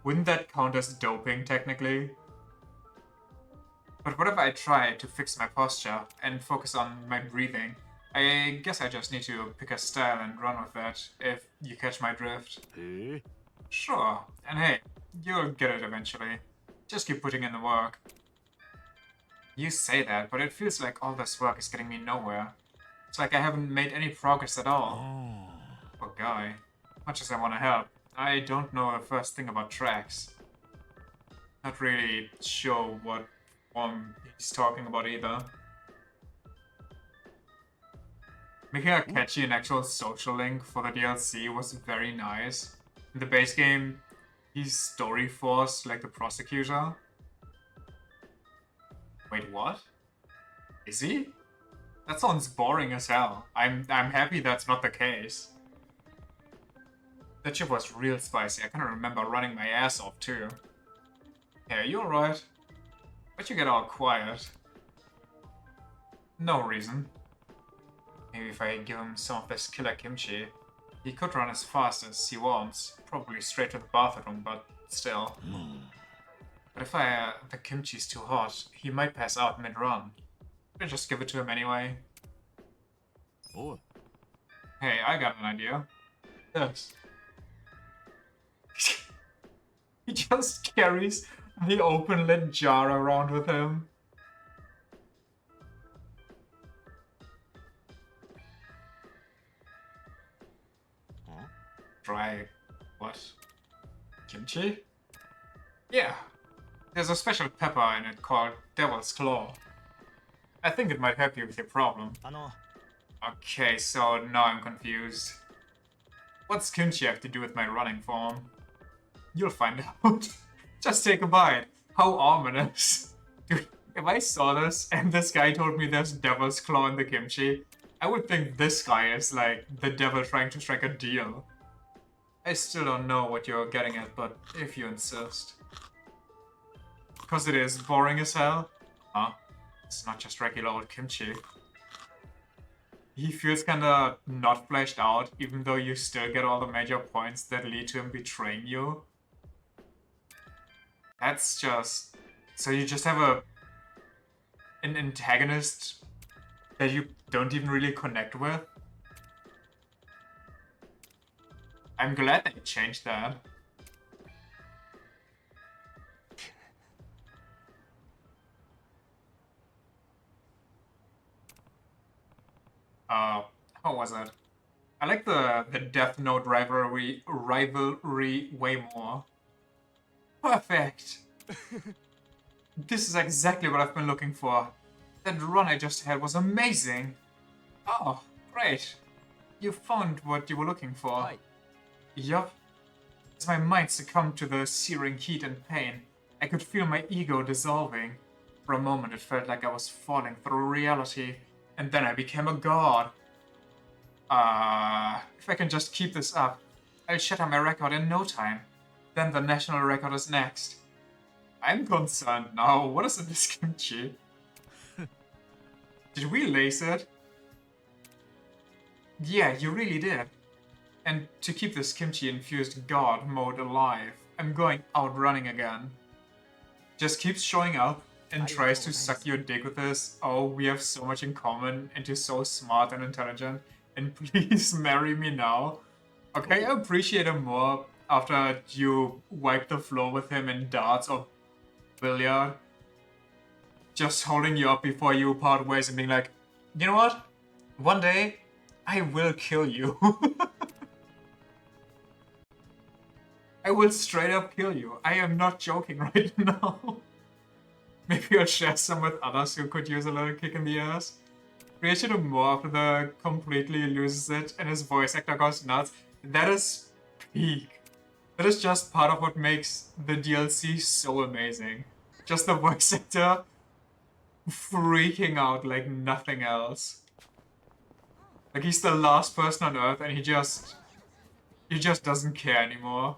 wouldn't that count as doping technically? But what if I try to fix my posture and focus on my breathing? I guess I just need to pick a style and run with that, if you catch my drift. Eh? Sure, and hey, you'll get it eventually. Just keep putting in the work. You say that, but it feels like all this work is getting me nowhere. It's like I haven't made any progress at all. Poor guy. Much as I want to help, I don't know the first thing about tracks. Not really sure what form he's talking about either. Making a catchy and actual social link for the DLC was very nice. In the base game, he's story forced like the prosecutor. Wait, what? Is he? That sounds boring as hell. I'm happy that's not the case. That shit was real spicy. I kinda remember running my ass off too. Hey, you alright? Why'd you get all quiet? No reason. Maybe if I give him some of this killer kimchi, he could run as fast as he wants. Probably straight to the bathroom, but still. But if the kimchi's too hot, he might pass out mid-run. I'll just give it to him anyway. Oh. Hey, I got an idea. Yes. He just carries the open-lid jar around with him. Huh? Dry... what? Kimchi? Yeah. There's a special pepper in it called Devil's Claw. I think it might help you with your problem. Okay, so now I'm confused. What's kimchi have to do with my running form? You'll find out. Just take a bite. How ominous. Dude, if I saw this and this guy told me there's Devil's Claw in the kimchi, I would think this guy is like the devil trying to strike a deal. I still don't know what you're getting at, but if you insist. Because it is boring as hell? Huh? It's not just regular old kimchi. He feels kinda not fleshed out, even though you still get all the major points that lead to him betraying you. That's just... So you just have an antagonist that you don't even really connect with? I'm glad they changed that. was it? I like the Death Note rivalry way more. Perfect! This is exactly what I've been looking for. That run I just had was amazing! Oh, great. You found what you were looking for. Hi. Yup. As my mind succumbed to the searing heat and pain, I could feel my ego dissolving. For a moment it felt like I was falling through reality, and then I became a god. If I can just keep this up, I'll shatter my record in no time. Then the national record is next. I'm concerned now. What is in this kimchi? Did we lace it? Yeah, you really did. And to keep this kimchi-infused god mode alive, I'm going out running again. Just keeps showing up and tries to suck your dick with this. Oh, we have so much in common, and you're so smart and intelligent, and please marry me now. Okay, I appreciate him more after you wipe the floor with him in darts or billiard. Just holding you up before you part ways and being like, you know what? One day, I will kill you. I will straight up kill you. I am not joking right now. Maybe I'll share some with others who could use a little kick in the ass. Appreciate him more after the completely loses it and his voice actor goes nuts. That is peak. That is just part of what makes the DLC so amazing. Just the voice actor freaking out like nothing else. Like he's the last person on Earth and he just doesn't care anymore.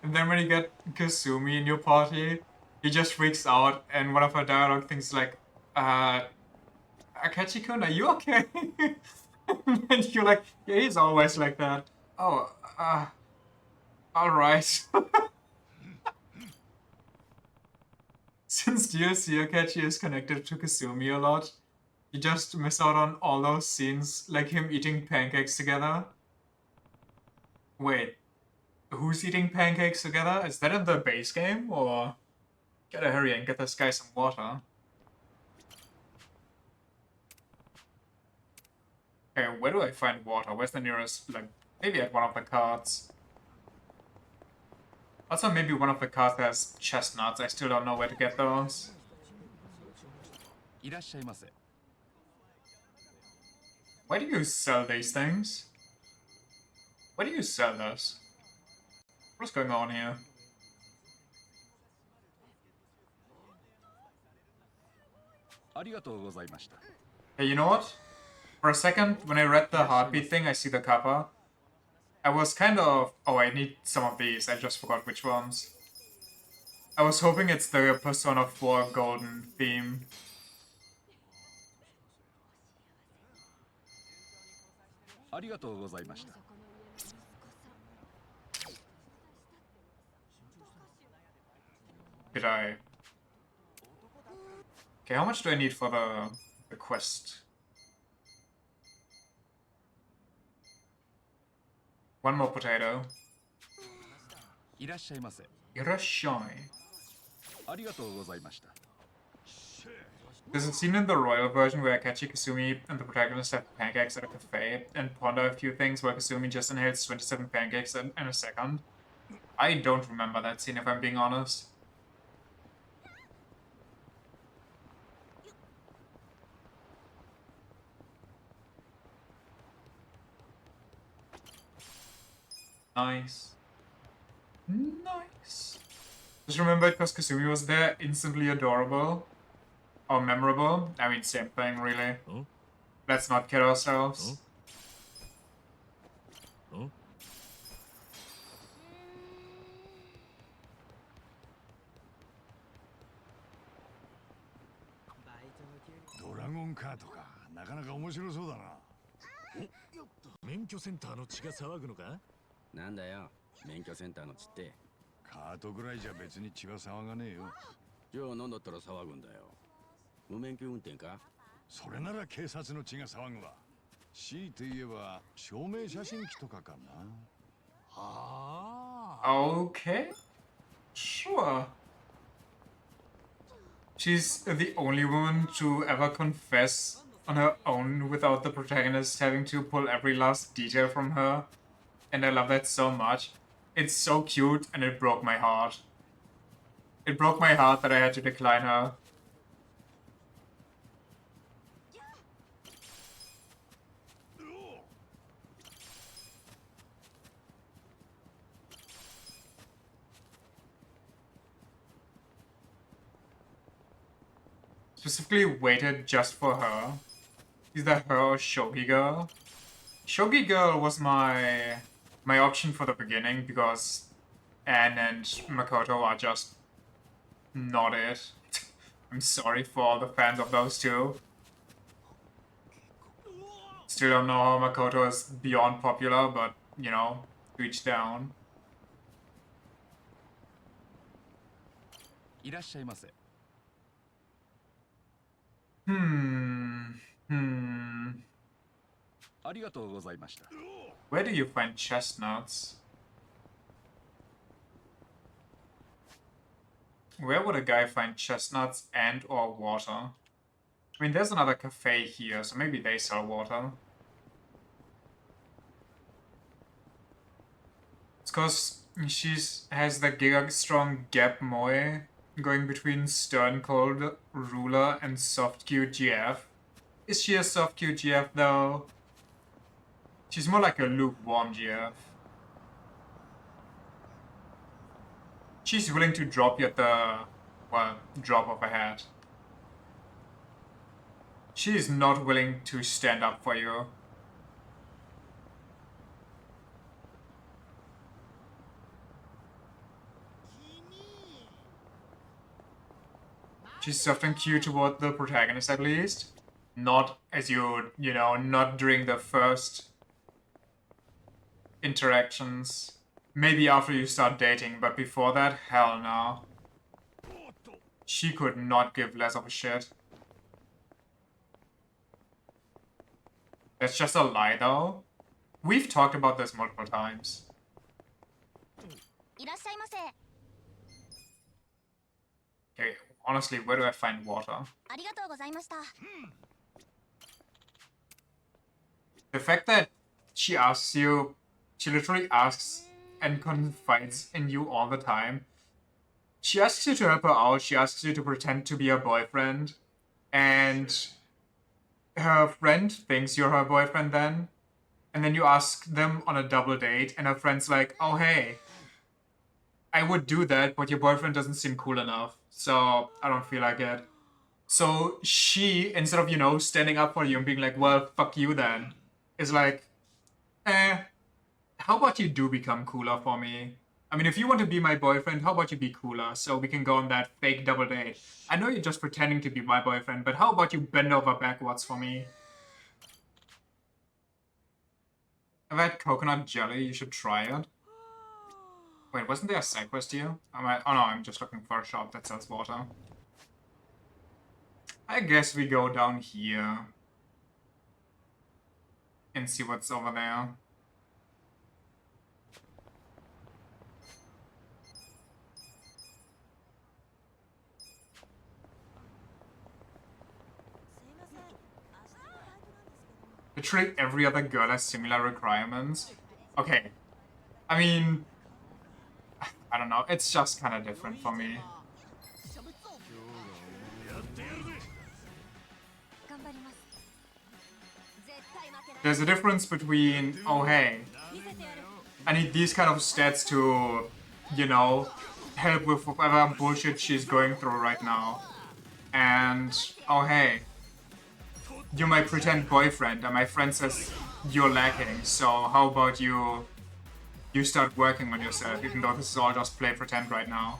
And then when you get Kasumi in your party, he just freaks out and one of her dialogue things like, Akechi-kun, are you okay? And you're like, yeah, he's always like that. Oh, alright. Since DLC Akechi is connected to Kasumi a lot, you just miss out on all those scenes, like him eating pancakes together. Wait, who's eating pancakes together? Is that in the base game, or... Gotta hurry and get this guy some water. Okay, where do I find water? Where's the nearest, like, maybe at one of the carts. Also, maybe one of the carts has chestnuts. I still don't know where to get those. Why do you sell these things? Why do you sell those? What's going on here? Hey, you know what? For a second, when I read the heartbeat thing, I see the cover. I was kind of... Oh, I need some of these. I just forgot which ones. I was hoping it's the Persona 4 golden theme. Did I... Okay, how much do I need for the quest? One more potato. Irashai. There's a scene in the royal version where Akechi, Kasumi, and the protagonist have pancakes at a cafe and ponder a few things where Kasumi just inhales 27 pancakes in a second. I don't remember that scene if I'm being honest. Nice. Nice. Just remember it because Kasumi was there, instantly adorable. Or memorable. I mean, same thing, really. Huh? Let's not kid ourselves. Huh? ドラゴンカートか。なかなか面白そうだな。免許センターの血が騒ぐのか？なんだよ、免許センターの血って。カートぐらいじゃ別に血は騒がねえよ。じゃあ何だったら騒ぐんだよ。無免許運転か？それなら警察の血が騒ぐわ。強いて言えば証明写真機とかかな。はあ、Okay. Sure. She's the only woman to ever confess on her own without the protagonist having to pull every last detail from her. And I love that so much. It's so cute and it broke my heart. It broke my heart that I had to decline her. Specifically waited just for her. Is that her or Shogi Girl? Shogi Girl was my option for the beginning because Anne and Makoto are just not it. I'm sorry for all the fans of those two. Still don't know how Makoto is beyond popular, but, you know, to each their own. いらっしゃいませ。 ありがとうございました。 Where do you find chestnuts? Where would a guy find chestnuts and or water? I mean, there's another cafe here, so maybe they sell water. It's because she has the giga strong gap moe going between stern cold ruler and soft cute GF. Is she a soft cute GF though? She's more like a lukewarm GF. She's willing to drop you at the, well, drop of a hat. She is not willing to stand up for you. She's soft and cute toward the protagonist at least. Not as you know, not during the first interactions. Maybe after you start dating, but before that, hell no. She could not give less of a shit. That's just a lie though. We've talked about this multiple times. Okay, honestly, where do I find water? The fact that she asks you, she literally asks and confides in you all the time. She asks you to help her out, she asks you to pretend to be her boyfriend, and her friend thinks you're her boyfriend then, and then you ask them on a double date, and her friend's like, oh hey, I would do that, but your boyfriend doesn't seem cool enough, so I don't feel like it. So she, instead of, you know, standing up for you and being like, well, fuck you then, is like, how about you do become cooler for me? I mean, if you want to be my boyfriend, how about you be cooler so we can go on that fake double date? I know you're just pretending to be my boyfriend, but how about you bend over backwards for me? I've had coconut jelly, you should try it. Wait, wasn't there a side quest here? Oh no, I'm just looking for a shop that sells water. I guess we go down here and see what's over there. Literally every other girl has similar requirements. Okay. I mean, I don't know, it's just kind of different for me. There's a difference between, oh hey, I need these kind of stats to, you know, help with whatever bullshit she's going through right now. And, oh hey, you're my pretend boyfriend and my friend says you're lacking, so how about you start working on yourself, even though this is all just play pretend right now.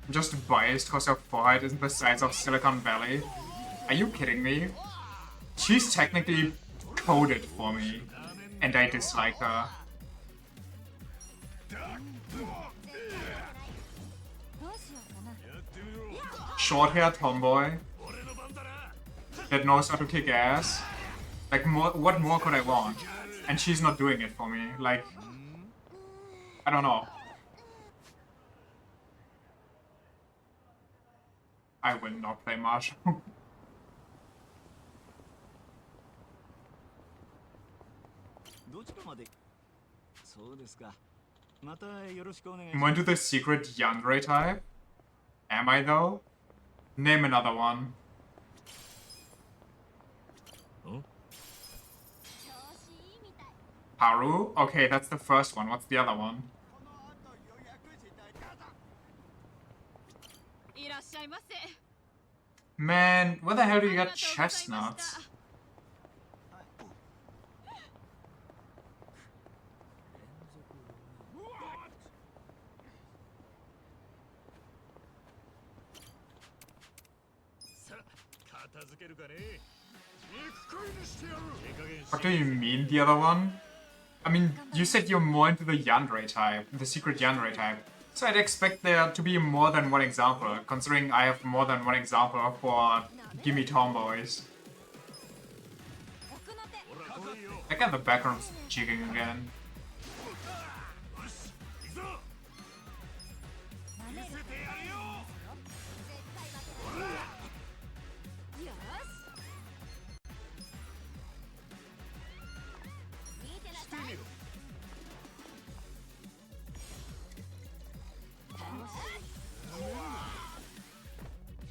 I'm just biased because her forehead isn't the size of Silicon Valley. Are you kidding me? She's technically coded for me, and I dislike her. Short-haired tomboy that knows how to kick ass. Like, what more could I want? And she's not doing it for me. Like, I don't know. I will not play Marshall. どちらまでそうですかまたよろしくお願いし I'm ま going to the secret Yandere type. Am I though? Name another one. Haru? Okay, that's the first one. What's the other one? いらっしゃいませ。 Man, where the hell do you get chestnuts? What do you mean, the other one? I mean, you said you're more into the Yandere type, the secret Yandere type. So I'd expect there to be more than one example, considering I have more than one example for Gimme Tomboys. Again, the background's jigging again.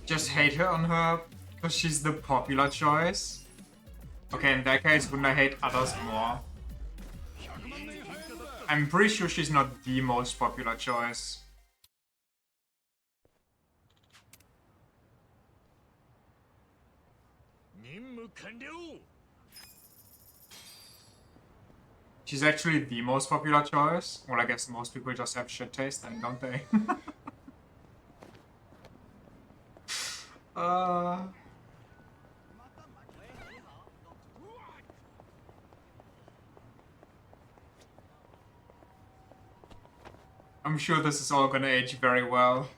Just hate her on her because she's the popular choice. Okay, in that case, wouldn't I hate others more? I'm pretty sure she's not the most popular choice. She's actually the most popular choice. Well, I guess most people just have shit taste then, don't they? I'm sure this is all gonna age very well.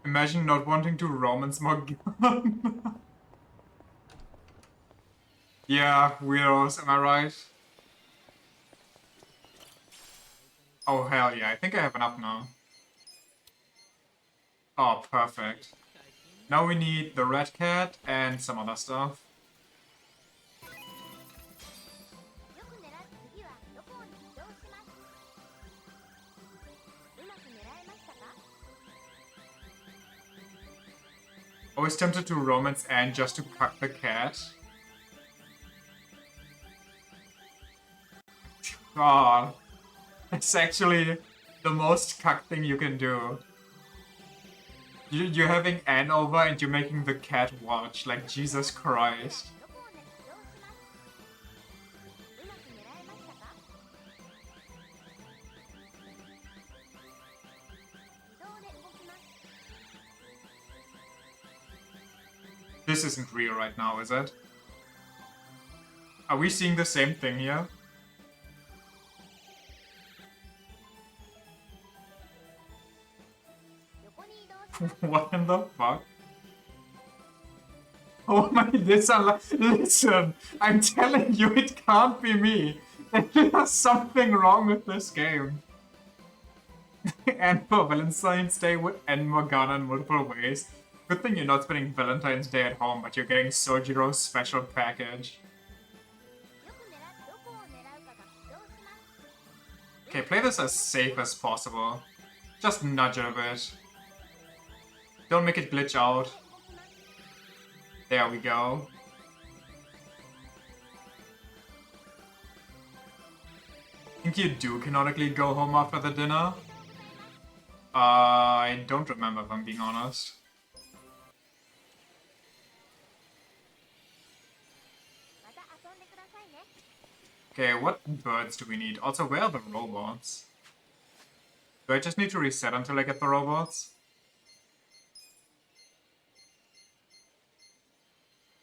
Imagine not wanting to romance Morgan. Yeah, weirdos, am I right? Oh hell yeah, I think I have enough now. Oh, perfect. Now we need the red cat and some other stuff. I was tempted to romance Anne just to cuck the cat. God, it's actually the most cuck thing you can do. You're having Anne over and you're making the cat watch, like Jesus Christ. This isn't real right now, is it? Are we seeing the same thing here? What in the fuck? Oh my, listen, I'm telling you, it can't be me. There's something wrong with this game. And for Valentine's Day would end Morgana in multiple ways. Good thing you're not spending Valentine's Day at home, but you're getting Sojiro's special package. Okay, play this as safe as possible. Just nudge it a bit. Don't make it glitch out. There we go. Think you do canonically go home after the dinner? I don't remember if I'm being honest. Okay, what birds do we need? Also, where are the robots? Do I just need to reset until I get the robots?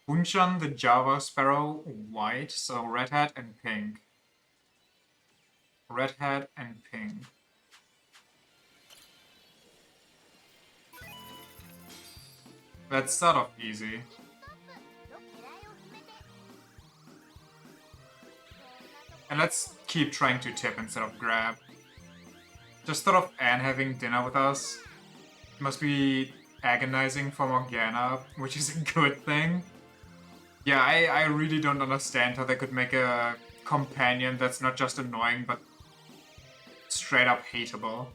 Bunchan, the Java Sparrow, white, so red hat and pink. Red hat and pink. That's sort of easy. And let's keep trying to tip instead of grab. Just thought of Anne having dinner with us. Must be agonizing for Morgana, which is a good thing. Yeah, I really don't understand how they could make a companion that's not just annoying, but straight up hateable.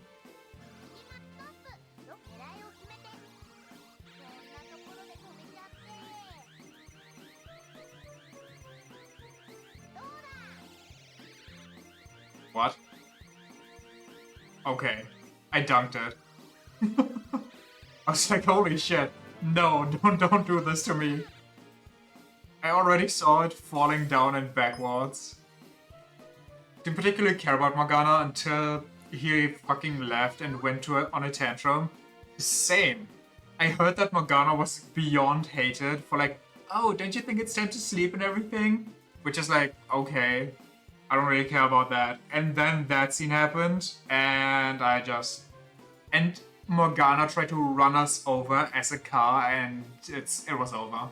What? Okay, I dunked it. I was like, holy shit, no, don't do this to me. I already saw it falling down and backwards. Didn't particularly care about Morgana until he fucking left and went on a tantrum. Same. I heard that Morgana was beyond hated for like, oh, don't you think it's time to sleep and everything? Which is like, okay, I don't really care about that. And then that scene happened, and and Morgana tried to run us over as a car, and it was over.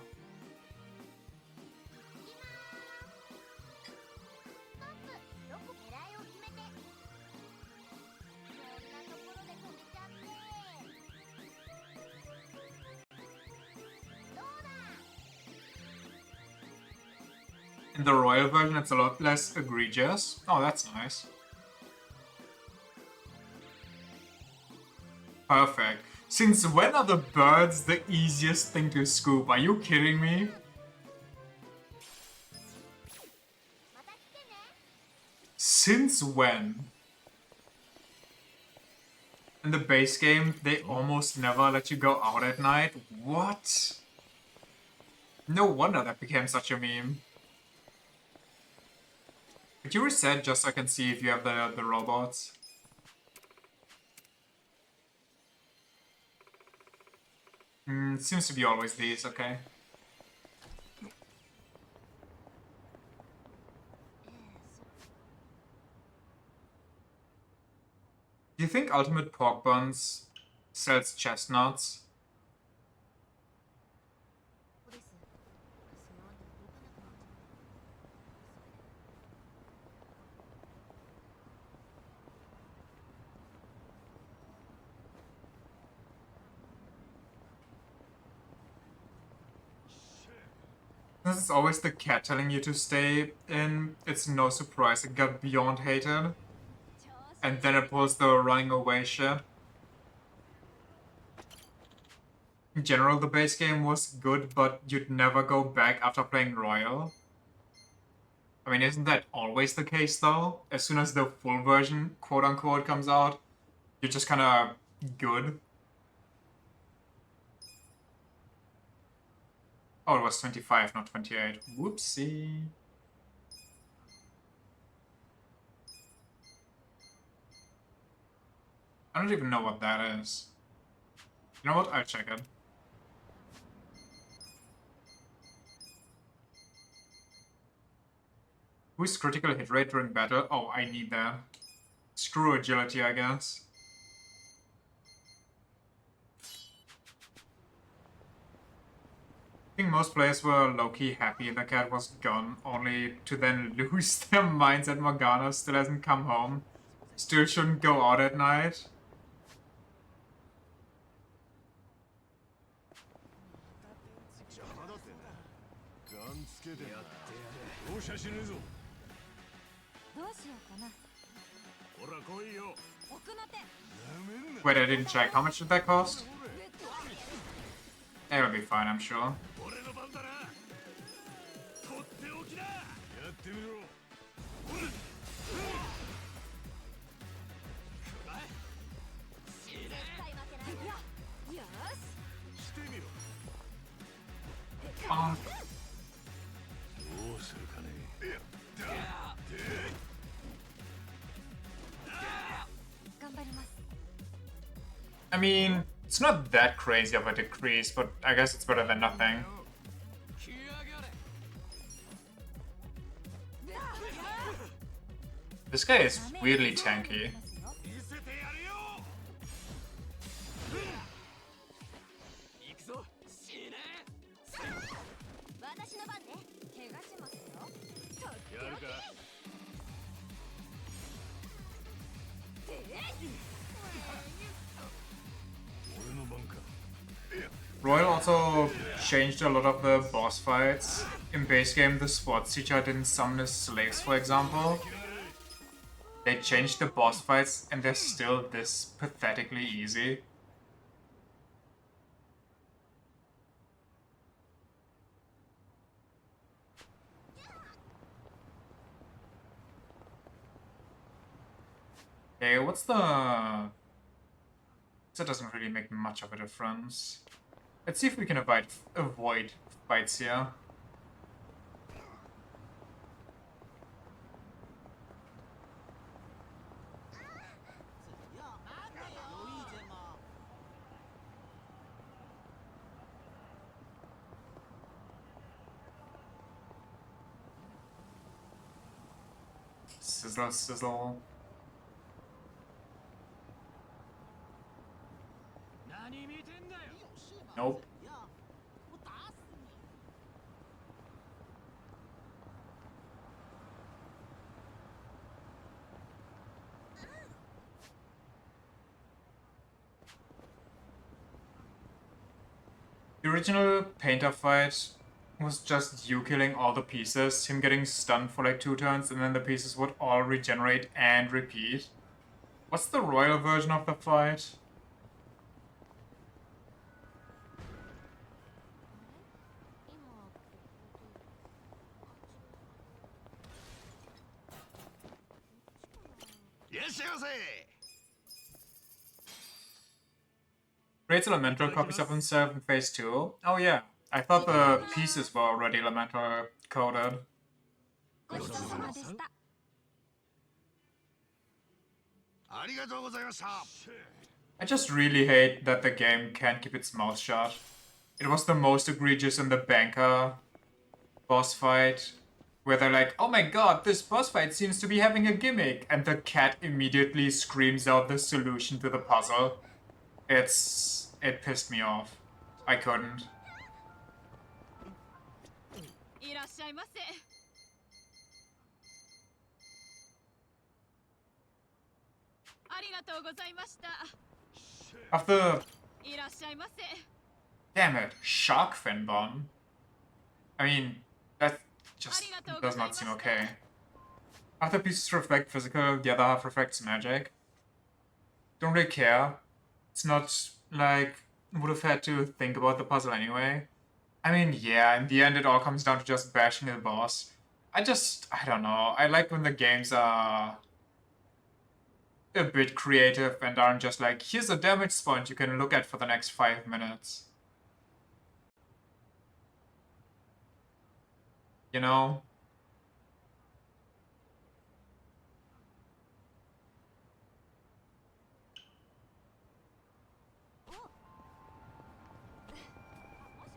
In the royal version, it's a lot less egregious. Oh, that's nice. Perfect. Since when are the birds the easiest thing to scoop? Are you kidding me? Since when? In the base game, they almost never let you go out at night. What? No wonder that became such a meme. Could you reset just so I can see if you have the robots? Seems to be always these, okay. Do you think Ultimate Pork Buns sells chestnuts? This is always the cat telling you to stay in. It's no surprise it got beyond hated. And then it pulls the running away shit. In general, the base game was good, but you'd never go back after playing Royal. I mean, isn't that always the case though? As soon as the full version, quote-unquote, comes out, you're just kinda good. Oh, it was 25, not 28. Whoopsie. I don't even know what that is. You know what? I'll check it. Who's critical hit rate during battle? Oh, I need that. Screw agility, I guess. I think most players were low-key happy the cat was gone, only to then lose their minds that Morgana still hasn't come home. Still shouldn't go out at night. Wait, I didn't check. How much did that cost? It'll be fine, I'm sure. I mean, it's not that crazy of a decrease, but I guess it's better than nothing. This guy is weirdly tanky. Royal also changed a lot of the boss fights. In base game, the SWAT teacher didn't summon his slaves, for example. They changed the boss fights and they're still this pathetically easy. Okay, what's the... That doesn't really make much of a difference. Let's see if we can avoid fights here. Sizzle, sizzle. Nope. The original painter fight was just you killing all the pieces, him getting stunned for like 2 turns, and then the pieces would all regenerate and repeat. What's the royal version of the fight? Creates elemental copies of himself in phase 2. Oh yeah, I thought the pieces were already elemental coded. I just really hate that the game can't keep its mouth shut. It was the most egregious in the banker boss fight, where they're like, oh my god, this boss fight seems to be having a gimmick, and the cat immediately screams out the solution to the puzzle. It pissed me off. I couldn't. After... Damn it, shark fin bomb. I mean, that just does not seem okay. Half the pieces reflect physical, the other half reflects magic. Don't really care. It's not like would have had to think about the puzzle anyway. I mean, yeah, in the end it all comes down to just bashing the boss. I don't know. I like when the games are a bit creative and aren't just like, here's a damage sponge you can look at for the next 5 minutes. You know?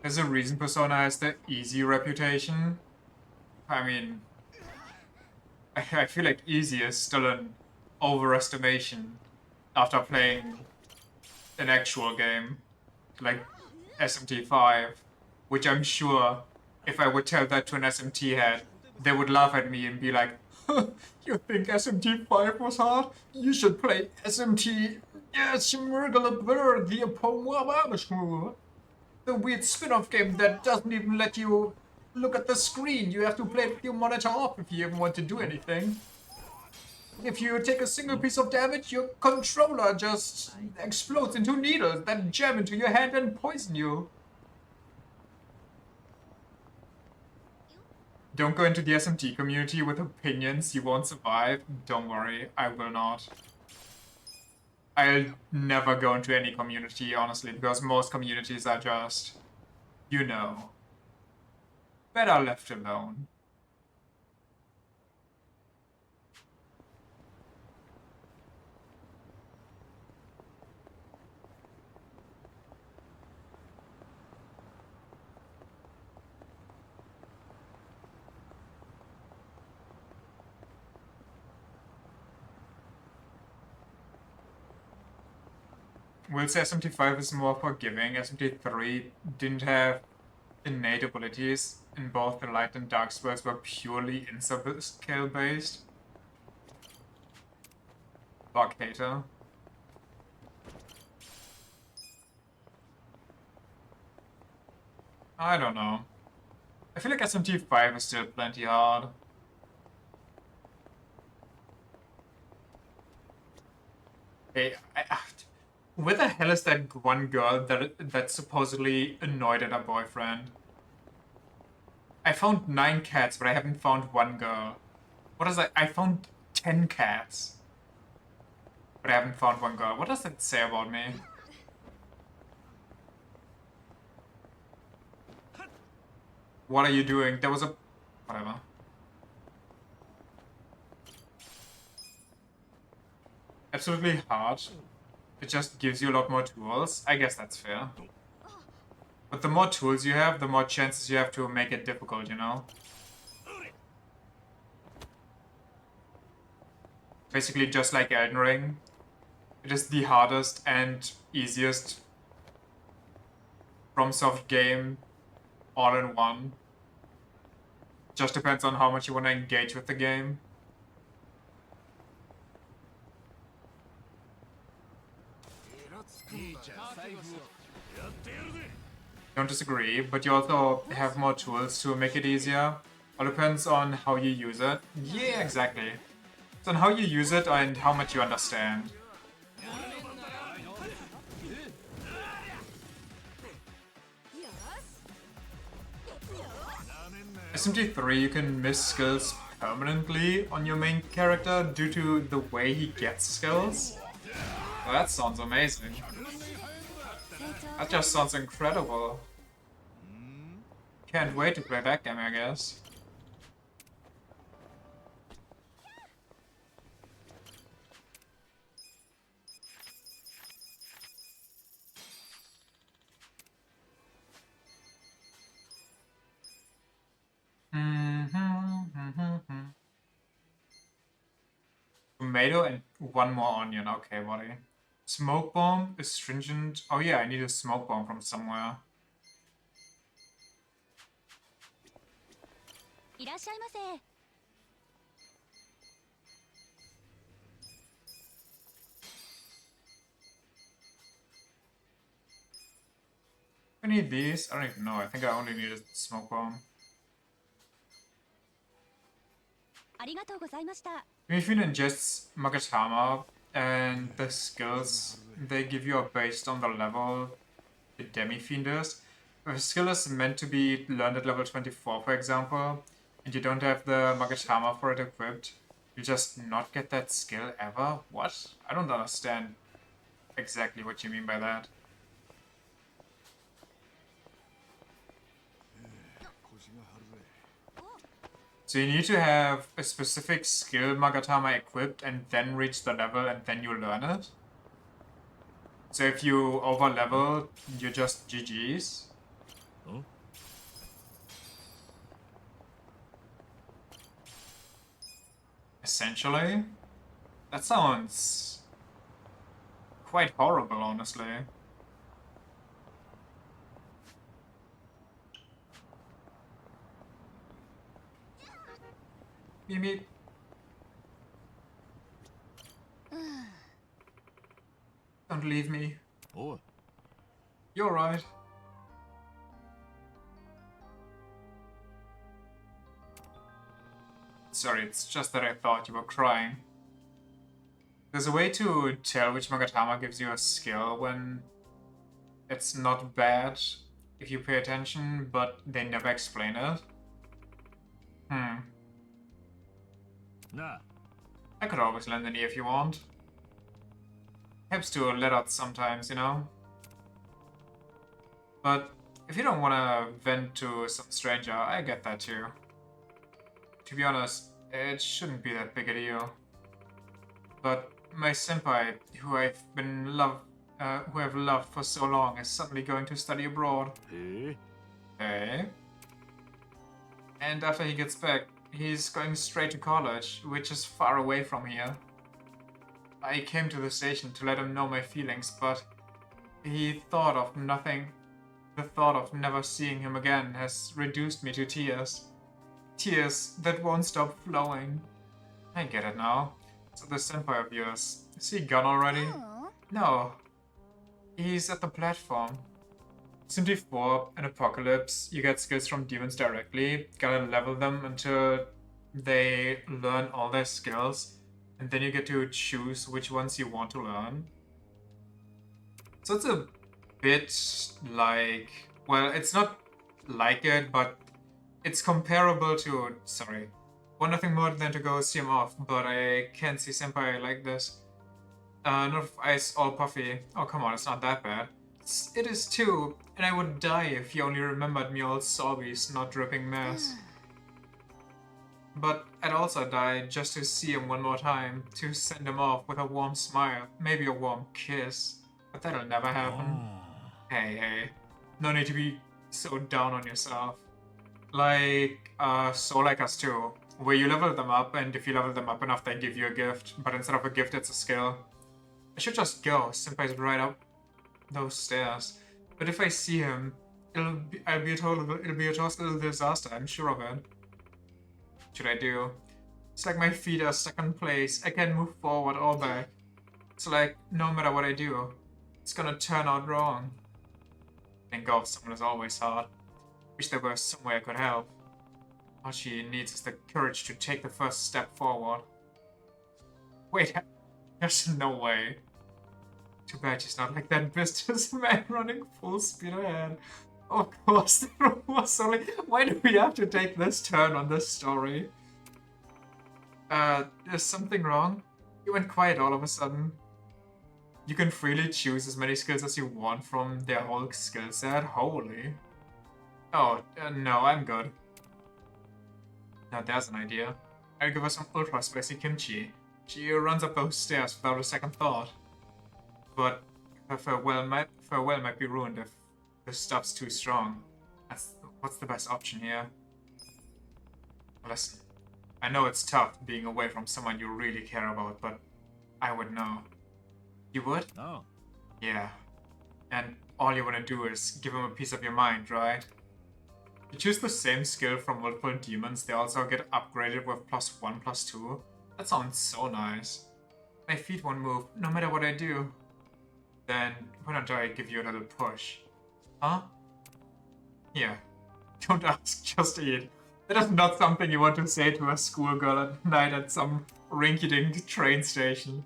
There's a reason Persona has the easy reputation. I mean, I feel like easy is still an overestimation after playing an actual game, like SMT5, which I'm sure if I would tell that to an SMT head, they would laugh at me and be like, you think SMT5 was hard? You should play SMT... Yes, Murgle Bird, the Apomwabamashmu. The weird spin-off game that doesn't even let you look at the screen. You have to play it with your monitor off if you even want to do anything. If you take a single piece of damage, your controller just explodes into needles that jam into your hand and poison you. Don't go into the SMT community with opinions you won't survive. Don't worry, I will not. I'll never go into any community, honestly, because most communities are just, you know, better left alone. Will say SMT5 is more forgiving. SMT3 didn't have innate abilities in both the light and dark spells were purely insub-skill based. Fuck hater. I don't know. I feel like SMT5 is still plenty hard. Hey, where the hell is that one girl that's supposedly annoyed at her boyfriend? I found 9 cats, but I haven't found one girl. What is that? I found 10 cats, but I haven't found one girl. What does that say about me? What are you doing? There was a... whatever. Absolutely hard. It just gives you a lot more tools. I guess that's fair. But the more tools you have, the more chances you have to make it difficult, you know? Basically just like Elden Ring. It is the hardest and easiest FromSoft game all in one. Just depends on how much you want to engage with the game. Don't disagree, but you also have more tools to make it easier. All depends on how you use it. Yeah, exactly. It's on how you use it and how much you understand. SMT3, you can miss skills permanently on your main character due to the way he gets skills. Well, that sounds amazing. That just sounds incredible. Can't wait to play that game, I guess. Tomato and one more onion. Okay, buddy. Smoke bomb, astringent. Oh yeah, I need a smoke bomb from somewhere. I need these? I don't even know. I think I only need a smoke bomb. If you ingest Magatama and the skills they give you are based on the level the Demi-Fiend is. If a skill is meant to be learned at level 24, for example, and you don't have the Magatama for it equipped, you just not get that skill ever? What? I don't understand exactly what you mean by that. So you need to have a specific skill Magatama equipped and then reach the level and then you learn it? So if you over level, you're just GG's? Huh? Essentially? That sounds quite horrible, honestly. Meep meep. Don't leave me. Oh. You're right. Sorry, it's just that I thought you were crying. There's a way to tell which Magatama gives you a skill when it's not bad if you pay attention, but they never explain it. Nah. I could always lend an ear if you want. Helps to let out sometimes, you know? But if you don't want to vent to some stranger, I get that too. To be honest, it shouldn't be that big a deal. But my senpai, who I've loved for so long, is suddenly going to study abroad. Hey? And after he gets back, he's going straight to college, which is far away from here. I came to the station to let him know my feelings, but he thought of nothing The thought of never seeing him again has reduced me to tears. Tears that won't stop flowing. I get it now. So the senpai of yours, is he gone already? No. He's at the platform. Simply for an apocalypse, you get skills from demons directly, gotta level them until they learn all their skills, and then you get to choose which ones you want to learn. So it's a bit like, well, it's not like it, but it's comparable to, sorry, want nothing more than to go see him off, but I can't see senpai like this. Not of ice all puffy. Oh come on, it's not that bad. It is too, and I would die if he only remembered me all sobby, not dripping mess. But I'd also die just to see him one more time, to send him off with a warm smile, maybe a warm kiss. But that'll never happen. Hey, no need to be so down on yourself. Like, So Like Us 2, where you level them up, and if you level them up enough, they give you a gift, but instead of a gift, it's a skill. I should just go, Senpai's right up those stairs. But if I see him, it'll be a total disaster, I'm sure of it. What should I do? It's like my feet are stuck in place. I can't move forward or back. It's like, no matter what I do, it's gonna turn out wrong. Letting go of someone is always hard. Wish there was some way I could help. All she needs is the courage to take the first step forward. Wait, there's no way. Too bad she's not like that businessman running full speed ahead. Of course, there was only... Why do we have to take this turn on this story? Is something wrong? You went quiet all of a sudden. You can freely choose as many skills as you want from their whole skill set. Holy. Oh, no, I'm good. Now there's an idea. I'll give her some ultra spicy kimchi. She runs up those stairs without a second thought. But her farewell might be ruined if the stuff's too strong. What's the best option here? Listen, I know it's tough being away from someone you really care about, but I would know. You would? No. Yeah. And all you want to do is give him a piece of your mind, right? You choose the same skill from multiple demons, they also get upgraded with +1, +2. That sounds so nice. My feet won't move, no matter what I do. Then, why don't I give you a little push? Huh? Here. Don't ask, just eat. That is not something you want to say to a schoolgirl at night at some rinky-dink train station.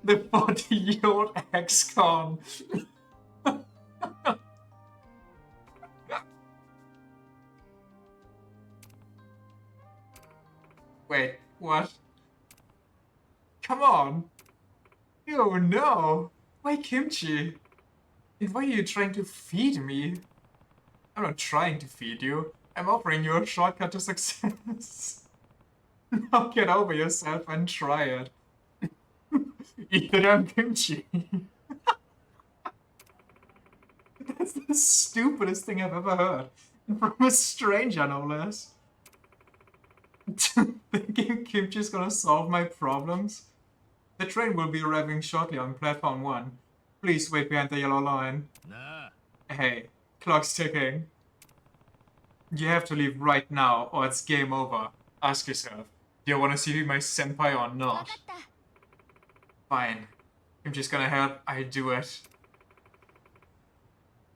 The 40-year-old ex-con. Wait, what? Come on! Oh no! Why kimchi? And why are you trying to feed me? I'm not trying to feed you. I'm offering you a shortcut to success. Now get over yourself and try it. Eat the damn kimchi. That's the stupidest thing I've ever heard. From a stranger, no less. Thinking kimchi's gonna solve my problems? The train will be arriving shortly on platform 1. Please wait behind the yellow line. Nah. Hey, clock's ticking. You have to leave right now or it's game over. Ask yourself, do you want to see my senpai or not? Fine. I'm just gonna help, I do it.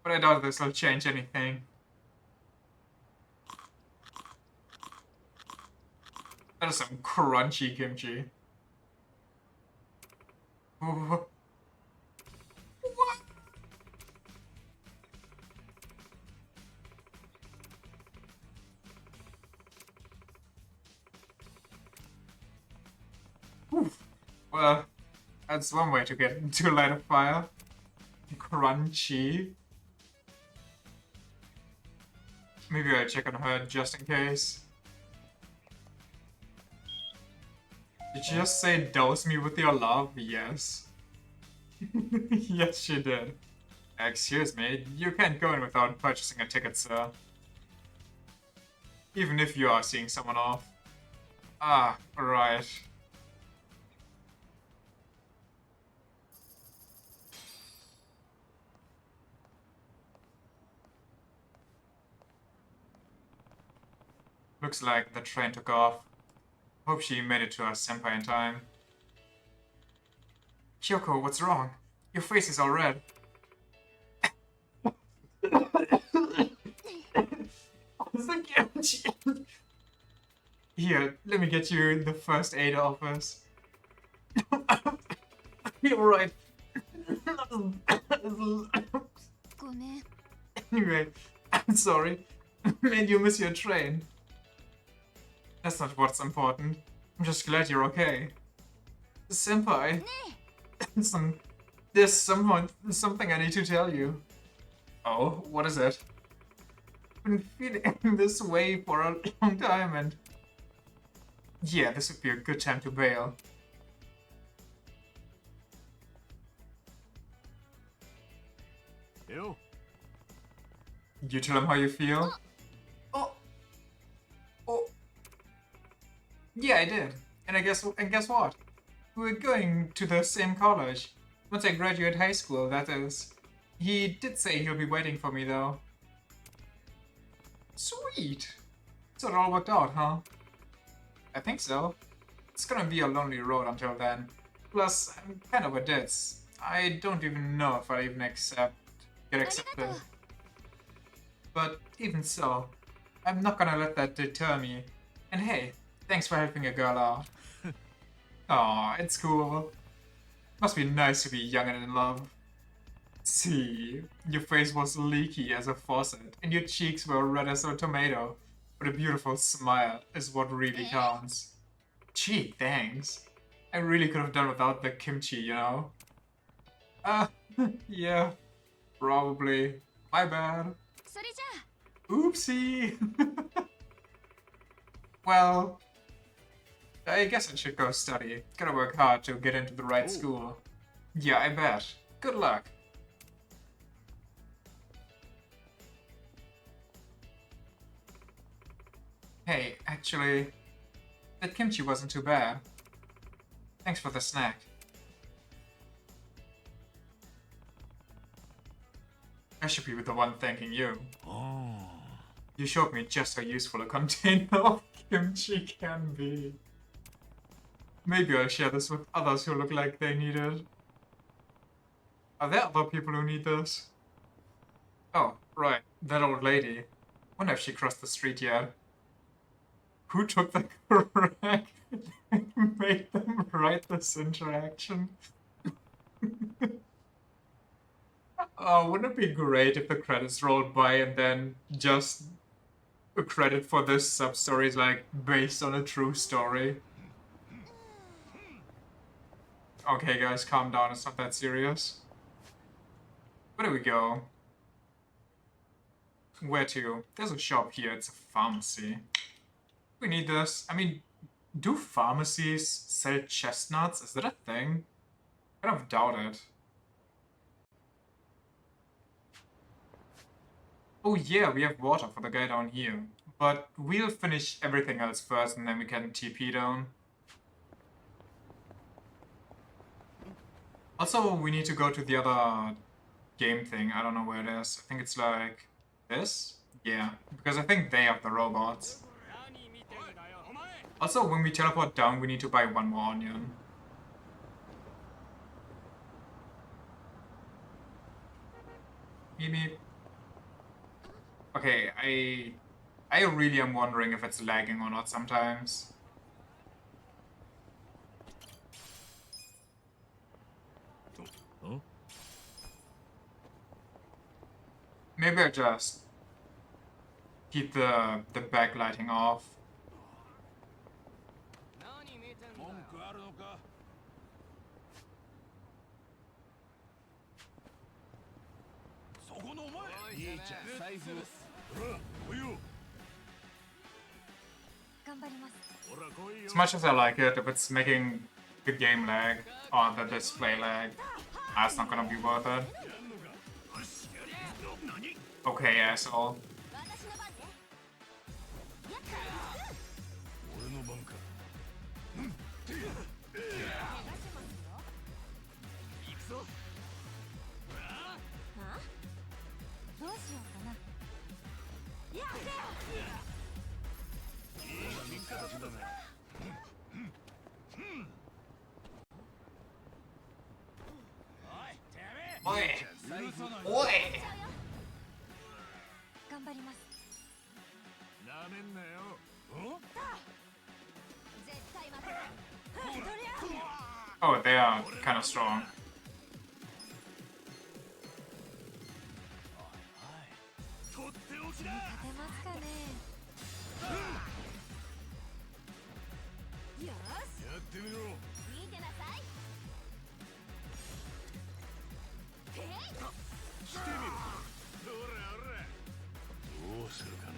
But I doubt this will change anything. That is some crunchy kimchi. What? Oof. Well, that's one way to get to light a fire. Crunchy. Maybe I'll check on her just in case. Did she just say dose me with your love? Yes. Yes, she did. Excuse me, you can't go in without purchasing a ticket, sir. Even if you are seeing someone off. Ah, right. Looks like the train took off. Hope she made it to her senpai in time. Kyoko, what's wrong? Your face is all red. Here, let me get you the first aid office. You're right. Anyway, I'm sorry. Made you miss your train. That's not what's important. I'm just glad you're okay. Senpai. There's something I need to tell you. Oh, what is it? I've been feeling this way for a long time and... Yeah, this would be a good time to bail. Yo. You tell him how you feel? Oh. Yeah, I did. And guess what? We're going to the same college. Once I graduate high school, that is. He did say he'll be waiting for me, though. Sweet! So it all worked out, huh? I think so. It's gonna be a lonely road until then. Plus, I'm kind of a ditz. I don't even know if I'll even get accepted. But even so, I'm not gonna let that deter me. And hey, thanks for helping a girl out. Aw, it's cool. Must be nice to be young and in love. See, your face was leaky as a faucet, and your cheeks were red as a tomato. But a beautiful smile is what really counts. Gee, thanks. I really could have done without the kimchi, you know? Yeah, probably. My bad. Oopsie! Well, I guess I should go study. Gotta work hard to get into the right school. Yeah, I bet. Good luck. Hey, actually, that kimchi wasn't too bad. Thanks for the snack. I should be the one thanking you. Oh. You showed me just how useful a container of kimchi can be. Maybe I'll share this with others who look like they need it. Are there other people who need this? Oh, right, that old lady. Wonder if she crossed the street yet. Who took the crack and made them write this interaction? Oh, wouldn't it be great if the credits rolled by and then just a credit for this sub-story is like based on a true story? Okay guys, calm down, it's not that serious. Where do we go? Where to? There's a shop here, it's a pharmacy. We need this. I mean, do pharmacies sell chestnuts? Is that a thing? I kind of doubt it. Oh yeah, we have water for the guy down here. But we'll finish everything else first and then we can TP down. Also, we need to go to the other game thing. I don't know where it is. I think it's like this? Yeah, because I think they have the robots. Also, when we teleport down, we need to buy one more onion. Beep beep. Okay, I really am wondering if it's lagging or not sometimes. Huh? Maybe I just keep the backlighting off. As much as I like it, if it's making the game lag or the display lag, that's not gonna be worth it. Okay, asshole. Oi! Oi! 頑張ります。なめんなよ。絶対負けない。 Oh, they are kind of strong. とっておきだ。勝てますかね。よし。やってみろ。見てなさい。してみろ。ほらほら。どうするかね。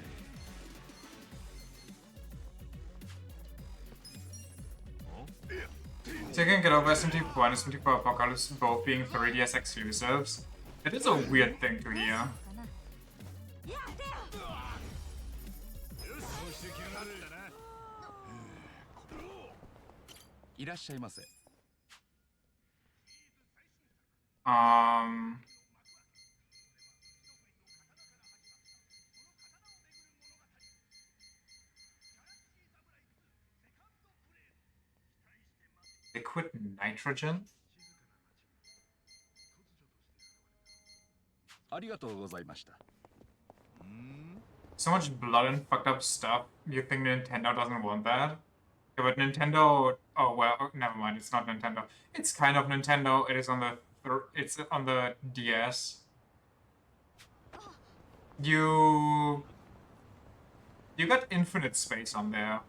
Taking it over SMT1 and SMT4 Apocalypse both being 3DS exclusives, it is a weird thing to hear. いらっしゃいませ。Liquid nitrogen? ありがとうございました。 So much blood and fucked up stuff. You think Nintendo doesn't want that? Yeah, but Nintendo. Oh well, never mind. It's not Nintendo. It's kind of Nintendo. It is on the. It's on the DS. You got infinite space on there.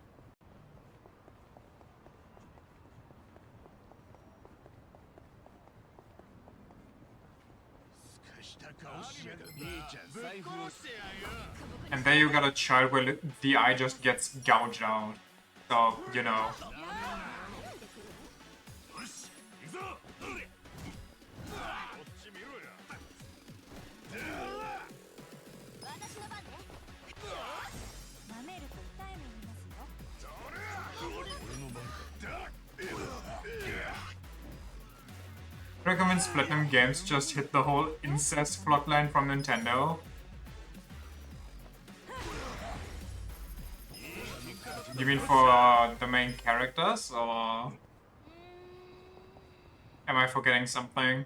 And there you got a child where the eye just gets gouged out. So, you know. Recommends Platinum Games just hit the whole incest plotline from Nintendo. You mean for the main characters, or am I forgetting something?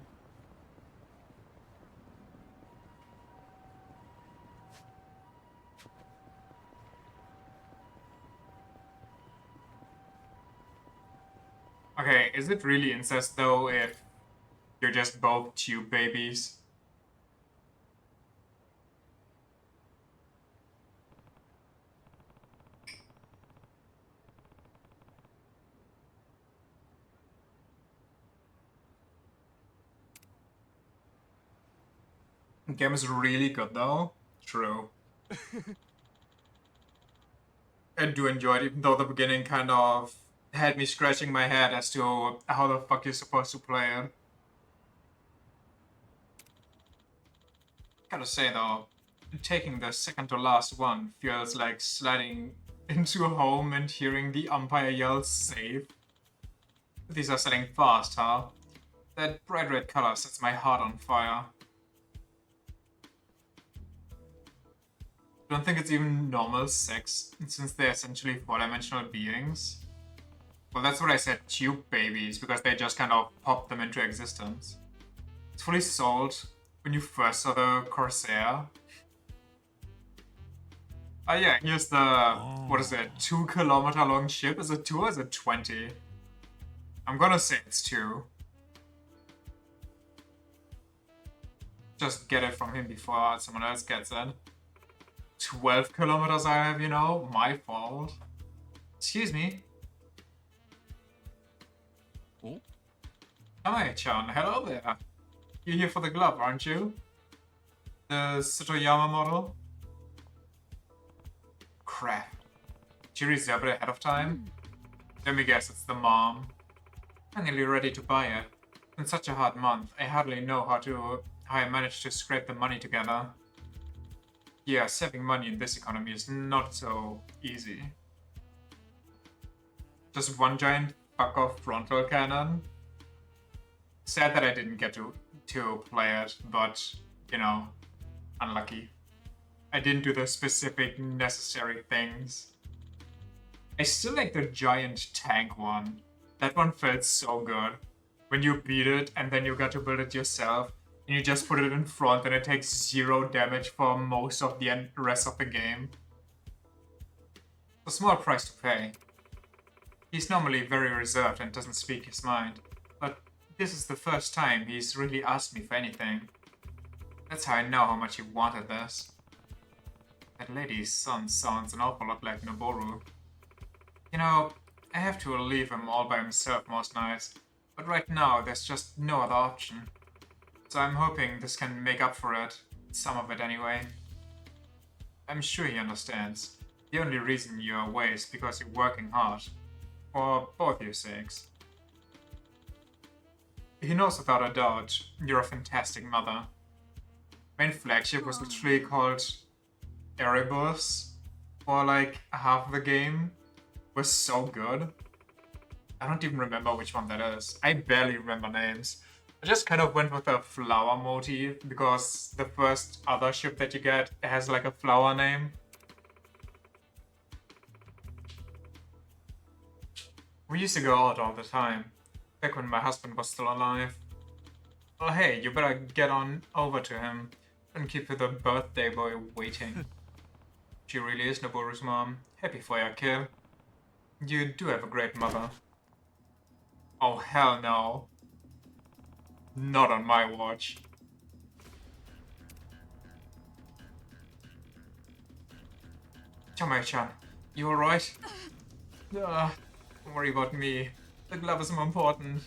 Okay, is it really incest though if you're just both tube babies? The game is really good though. True. I do enjoy it, even though the beginning kind of had me scratching my head as to how the fuck you're supposed to play it. Gotta say though, taking the second to last one feels like sliding into home and hearing the umpire yell save. These are selling fast, huh? That bright red color sets my heart on fire. Don't think it's even normal sex, since they're essentially four-dimensional beings. Well, that's what I said, tube babies, because they just kind of popped them into existence. It's fully sold when you first saw the Corsair. Oh yeah, here's the, what is it, 2 kilometer long ship? Is it 2 or is it 20? I'm gonna say it's 2. Just get it from him before someone else gets it. 12 kilometers I have, you know? My fault. Excuse me. Oh? Hi-chan, hello there. You're here for the glove, aren't you? The Tsutoyama model? Crap. Did you reserve it ahead of time? Let me guess, it's the mom. I'm nearly ready to buy it. In such a hard month, I hardly know how I managed to scrape the money together. Yeah, saving money in this economy is not so easy. Just one giant fuck-off frontal cannon. Sad that I didn't get to play it, but, you know, unlucky. I didn't do the specific necessary things. I still like the giant tank one. That one felt so good. When you beat it and then you got to build it yourself, and you just put it in front and it takes 0 damage for most of the rest of the game. It's a small price to pay. He's normally very reserved and doesn't speak his mind, but this is the first time he's really asked me for anything. That's how I know how much he wanted this. That lady's son sounds an awful lot like Noboru. You know, I have to leave him all by himself most nights, but right now there's just no other option. So I'm hoping this can make up for it, some of it anyway. I'm sure he understands. The only reason you're away is because you're working hard. For both your sakes. He knows without a doubt you're a fantastic mother. Main flagship was literally called Erebus for like half the game. Was so good. I don't even remember which one that is. I barely remember names. I just kind of went with a flower motif because the first other ship that you get has like a flower name. We used to go out all the time, back when my husband was still alive. Well, hey, you better get on over to him and keep the birthday boy waiting. She really is Noboru's mom. Happy for your kid. You do have a great mother. Oh, hell no. Not on my watch. Chamae-chan, you alright? Don't worry about me. The glove is more important.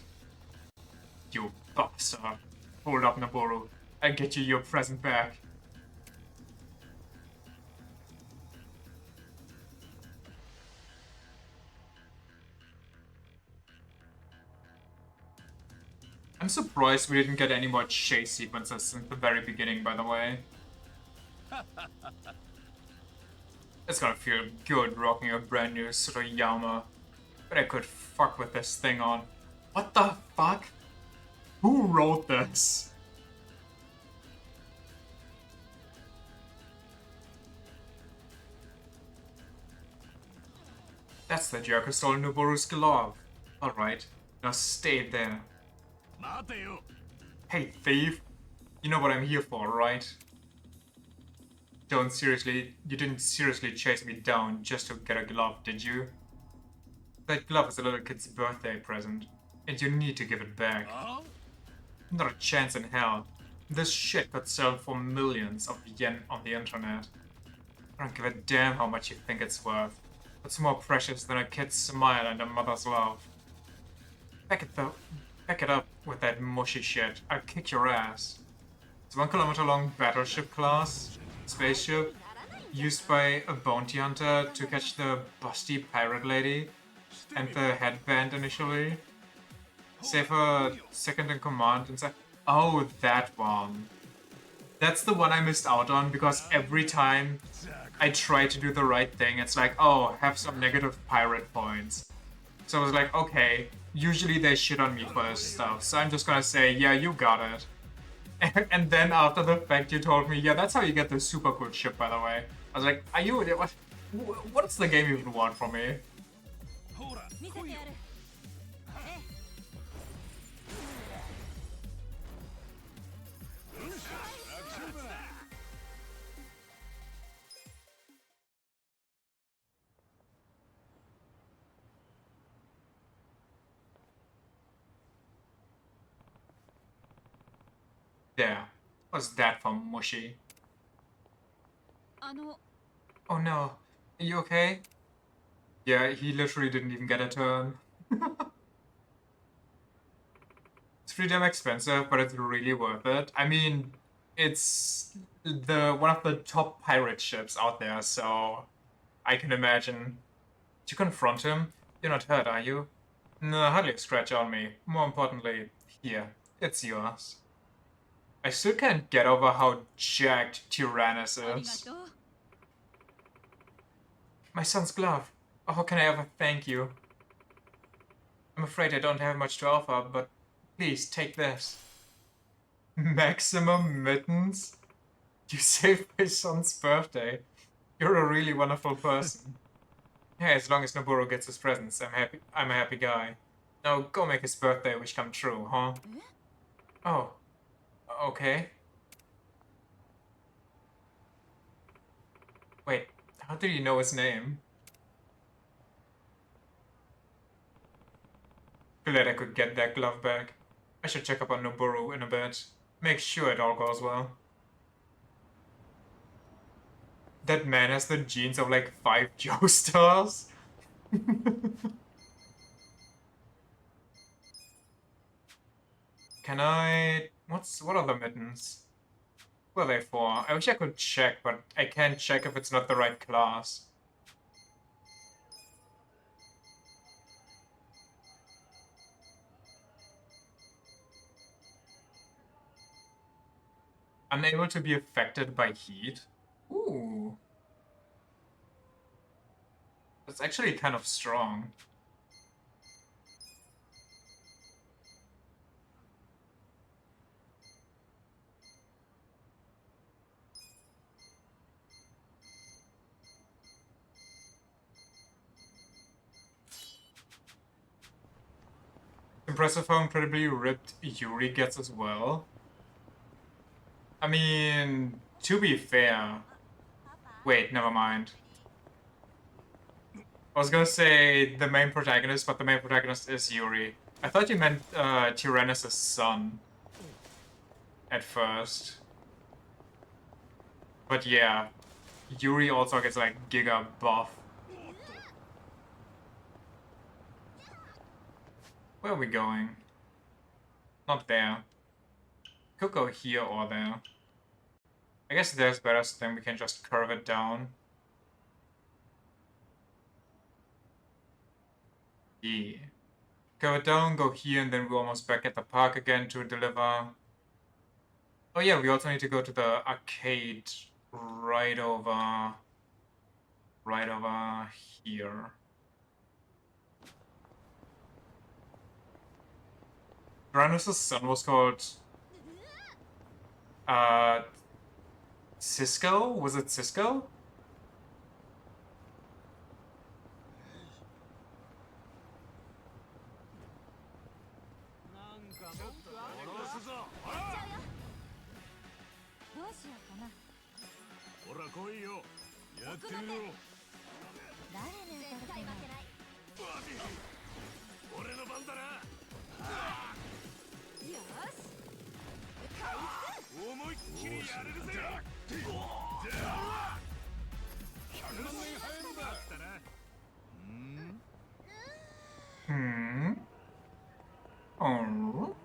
You bastard. Hold up, Noboru. I'll get you your present back. I'm surprised we didn't get any more chase sequences since the very beginning, by the way. It's gonna feel good rocking a brand new Tsutoyama. But I could fuck with this thing on. What the fuck? Who wrote this? That's the jerk who stole Noboru's glove. Alright, now stay there. Hey, thief. You know what I'm here for, right? You didn't seriously chase me down just to get a glove, did you? That glove is a little kid's birthday present, and you need to give it back. Not a chance in hell. This shit could sell for millions of yen on the internet. I don't give a damn how much you think it's worth. It's more precious than a kid's smile and a mother's love. Back it up with that mushy shit. I'll kick your ass. It's a 1 kilometer long battleship class spaceship used by a bounty hunter to catch the busty pirate lady and the headband initially. Save her second in command and say, oh, that one. That's the one I missed out on because every time I try to do the right thing, it's like, oh, have some negative pirate points. So I was like, okay, usually they shit on me for this stuff, so I'm just gonna say, yeah, you got it. And then after the fact you told me, yeah, that's how you get the super cool ship, by the way. I was like, are you, what does the game even want from me? There. What's that for mushy? Oh no. Are you okay? Yeah, he literally didn't even get a turn. It's pretty damn expensive, but it's really worth it. I mean, it's one of the top pirate ships out there, so I can imagine. Did you confront him? You're not hurt, are you? No, hardly a scratch on me. More importantly, here, it's yours. I still can't get over how jacked Tyrannus is. My son's glove. Oh, how can I ever thank you? I'm afraid I don't have much to offer, but please take this. Maximum mittens? You saved my son's birthday. You're a really wonderful person. Hey, as long as Noboru gets his presents, I'm happy. I'm a happy guy. Now go make his birthday wish come true, huh? Oh, okay. Wait, how did you know his name? Glad I could get that glove back. I should check up on Noboru in a bit. Make sure it all goes well. That man has the genes of like 5 Joestars. Can I... What are the mittens? What are they for? I wish I could check, but I can't check if it's not the right class. Unable to be affected by heat? Ooh. That's actually kind of strong. Impressive how incredibly ripped Yuri gets as well. I mean, to be fair... Wait, never mind. I was gonna say the main protagonist, but the main protagonist is Yuri. I thought you meant Tyrannus' son at first. But yeah, Yuri also gets like giga buff. Where are we going? Not there. Could go here or there. I guess there's better, so then we can just curve it down. Yeah. Curve it down, go here, and then we're almost back at the park again to deliver. Oh yeah, we also need to go to the arcade right over here. Tyrannus' son was called Cisco? Was it Cisco? Hmm. Oh.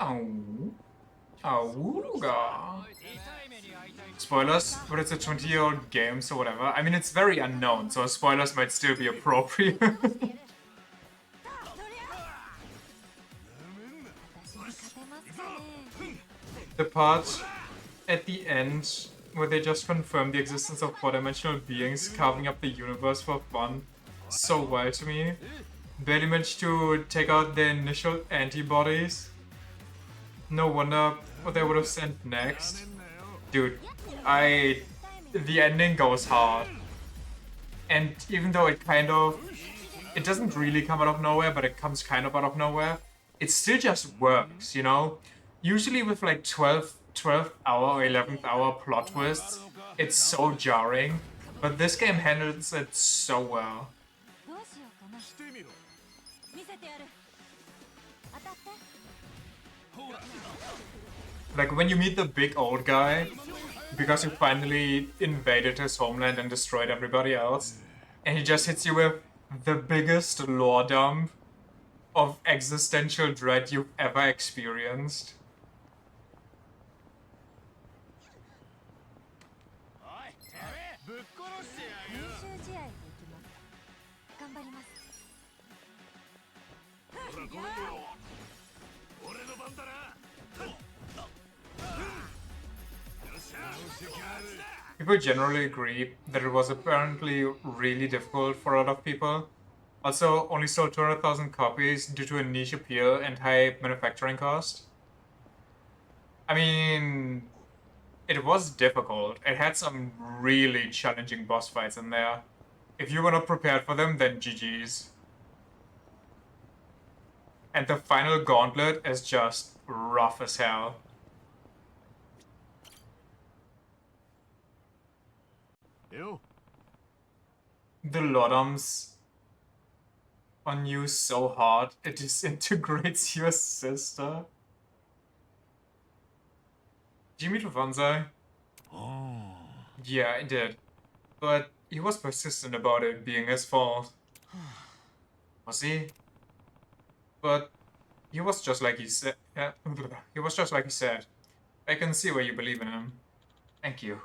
Oh. Awooga. Spoilers, but it's a 20-year-old game, so whatever. I mean, it's very unknown, so spoilers might still be appropriate. The part at the end where they just confirm the existence of four-dimensional beings carving up the universe for fun so well to me. Barely managed to take out the initial antibodies. No wonder what they would have sent next. Dude, the ending goes hard. And even though it doesn't really come out of nowhere, but it comes kind of out of nowhere, it still just works, you know? Usually with like 12th hour or 11th hour plot twists, it's so jarring, but this game handles it so well. Like when you meet the big old guy, because you finally invaded his homeland and destroyed everybody else, and he just hits you with the biggest lore dump of existential dread you've ever experienced. People generally agree that it was apparently really difficult for a lot of people. Also, only sold 200,000 copies due to a niche appeal and high manufacturing cost. I mean, It was difficult. It had some really challenging boss fights in there. If you were not prepared for them, then GG's. And the final gauntlet is just rough as hell. Yo. The Lodums on you so hard it disintegrates your sister. Did you meet with Vanzai? Oh. Yeah, I did. But he was persistent about it being his fault. Was he? But he was just like he said. He was just like he said. I can see why you believe in him. Thank you.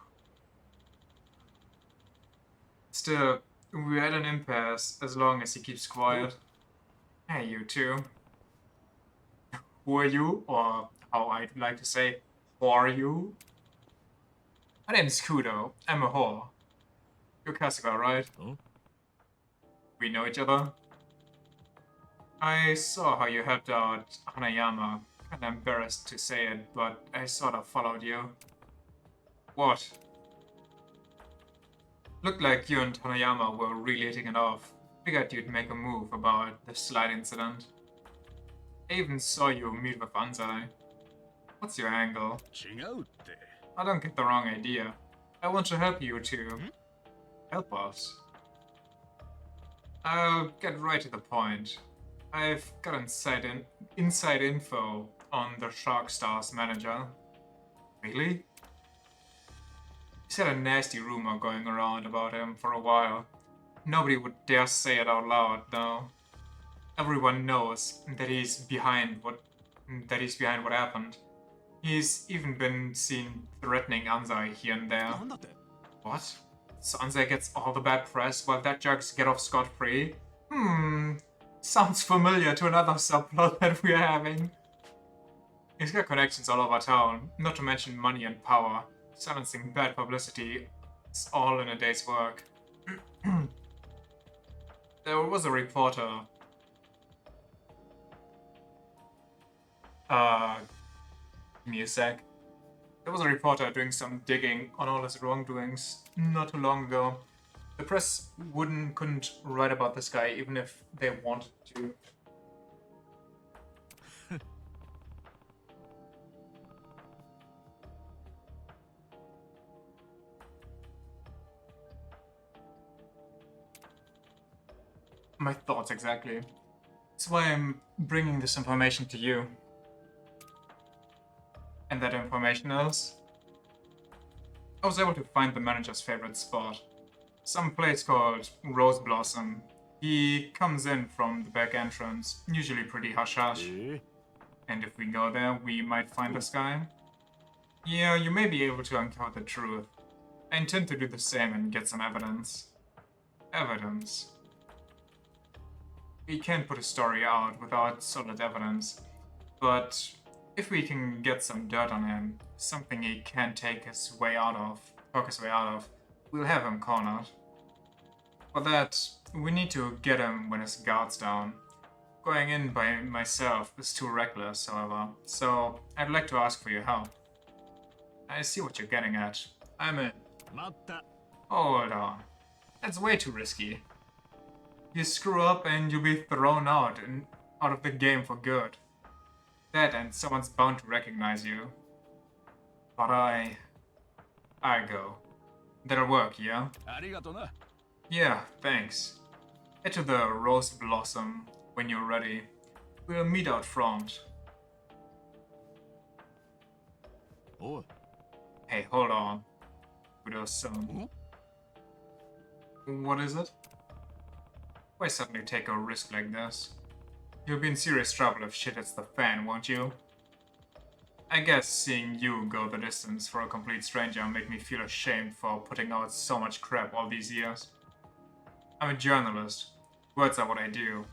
Still, we're at an impasse as long as he keeps quiet. Hey, you two. Who are you? Or how I'd like to say, who are you? My name's Kudo. I'm a whore. You're Kasuga, right? Huh? We know each other? I saw how you helped out Hanayama. Kinda embarrassed to say it, but I sort of followed you. What? Looked like you and Hanayama were really hitting it off. Figured you'd make a move about the slide incident. I even saw you meet with Anzai. What's your angle? 違うって。 I don't get the wrong idea. I want to help you to help us. I'll get right to the point. I've got inside info on the Shark Stars manager. Really? He's had a nasty rumor going around about him for a while. Nobody would dare say it out loud, though. Everyone knows that he's behind what happened. He's even been seen threatening Anzai here and there. What? So Anzai gets all the bad press while that jerks get off scot-free? Sounds familiar to another subplot that we're having. He's got connections all over town, not to mention money and power. Silencing bad publicity is all in a day's work. There was a reporter. Give me a sec. There was a reporter doing some digging on all his wrongdoings not too long ago. The press couldn't write about this guy even if they wanted to. My thoughts exactly. That's why I'm bringing this information to you. And that information is... I was able to find the manager's favorite spot. Some place called Rose Blossom. He comes in from the back entrance, usually pretty hush-hush. And if we go there, we might find this guy. Yeah, you may be able to uncover the truth. I intend to do the same and get some evidence. Evidence. We can't put a story out without solid evidence, but if we can get some dirt on him, something he can't talk his way out of, we'll have him cornered. For that, we need to get him when his guard's down. Going in by myself is too reckless, however, so I'd like to ask for your help. I see what you're getting at. I'm in. Hold on. That's way too risky. You screw up and you'll be thrown out of the game for good. That and someone's bound to recognize you. But I go. That'll work, yeah? Yeah, thanks. Head to the Rose Blossom when you're ready. We'll meet out front. Oh. Hey, hold on. Kudo-san. What is it? Why suddenly take a risk like this? You'll be in serious trouble if shit hits the fan, won't you? I guess seeing you go the distance for a complete stranger made me feel ashamed for putting out so much crap all these years. I'm a journalist. Words are what I do.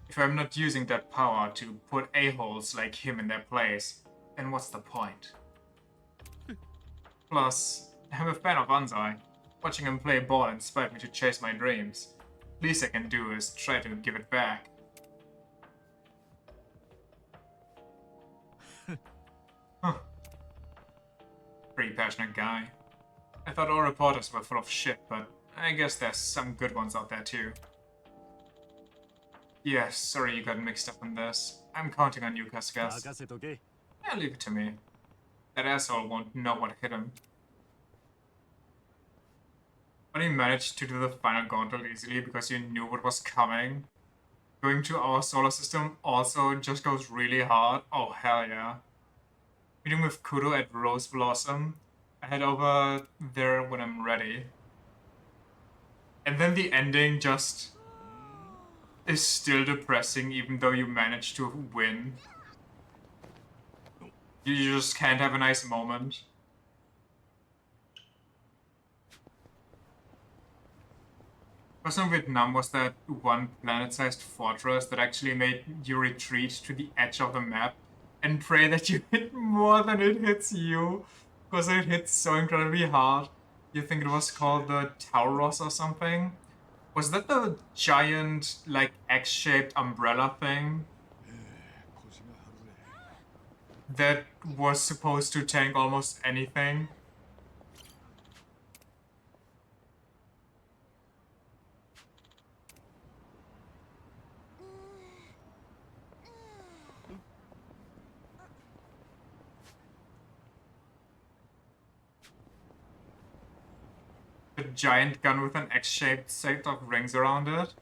If I'm not using that power to put a-holes like him in their place, then what's the point? Plus, I'm a fan of Anzai. Watching him play ball inspired me to chase my dreams. Least I can do is try to give it back. pretty passionate guy. I thought all reporters were full of shit, but I guess there's some good ones out there too. Yes, sorry you got mixed up in this. I'm counting on you, Cascas. Yeah, leave it to me. That asshole won't know what hit him. But he managed to do the final gauntlet easily because you knew what was coming. Going to our solar system also just goes really hard. Oh, hell yeah. Meeting with Kudo at Rose Blossom. I head over there when I'm ready. And then the ending just is still depressing even though you managed to win. You just can't have a nice moment. Person Vietnam was that one planet-sized fortress that actually made you retreat to the edge of the map and pray that you hit more than it hits you, because it hits so incredibly hard. You think it was called the Tauros or something? Was that the giant, like, X-shaped umbrella thing? That was supposed to tank almost anything? A giant gun with an X-shaped set of rings around it.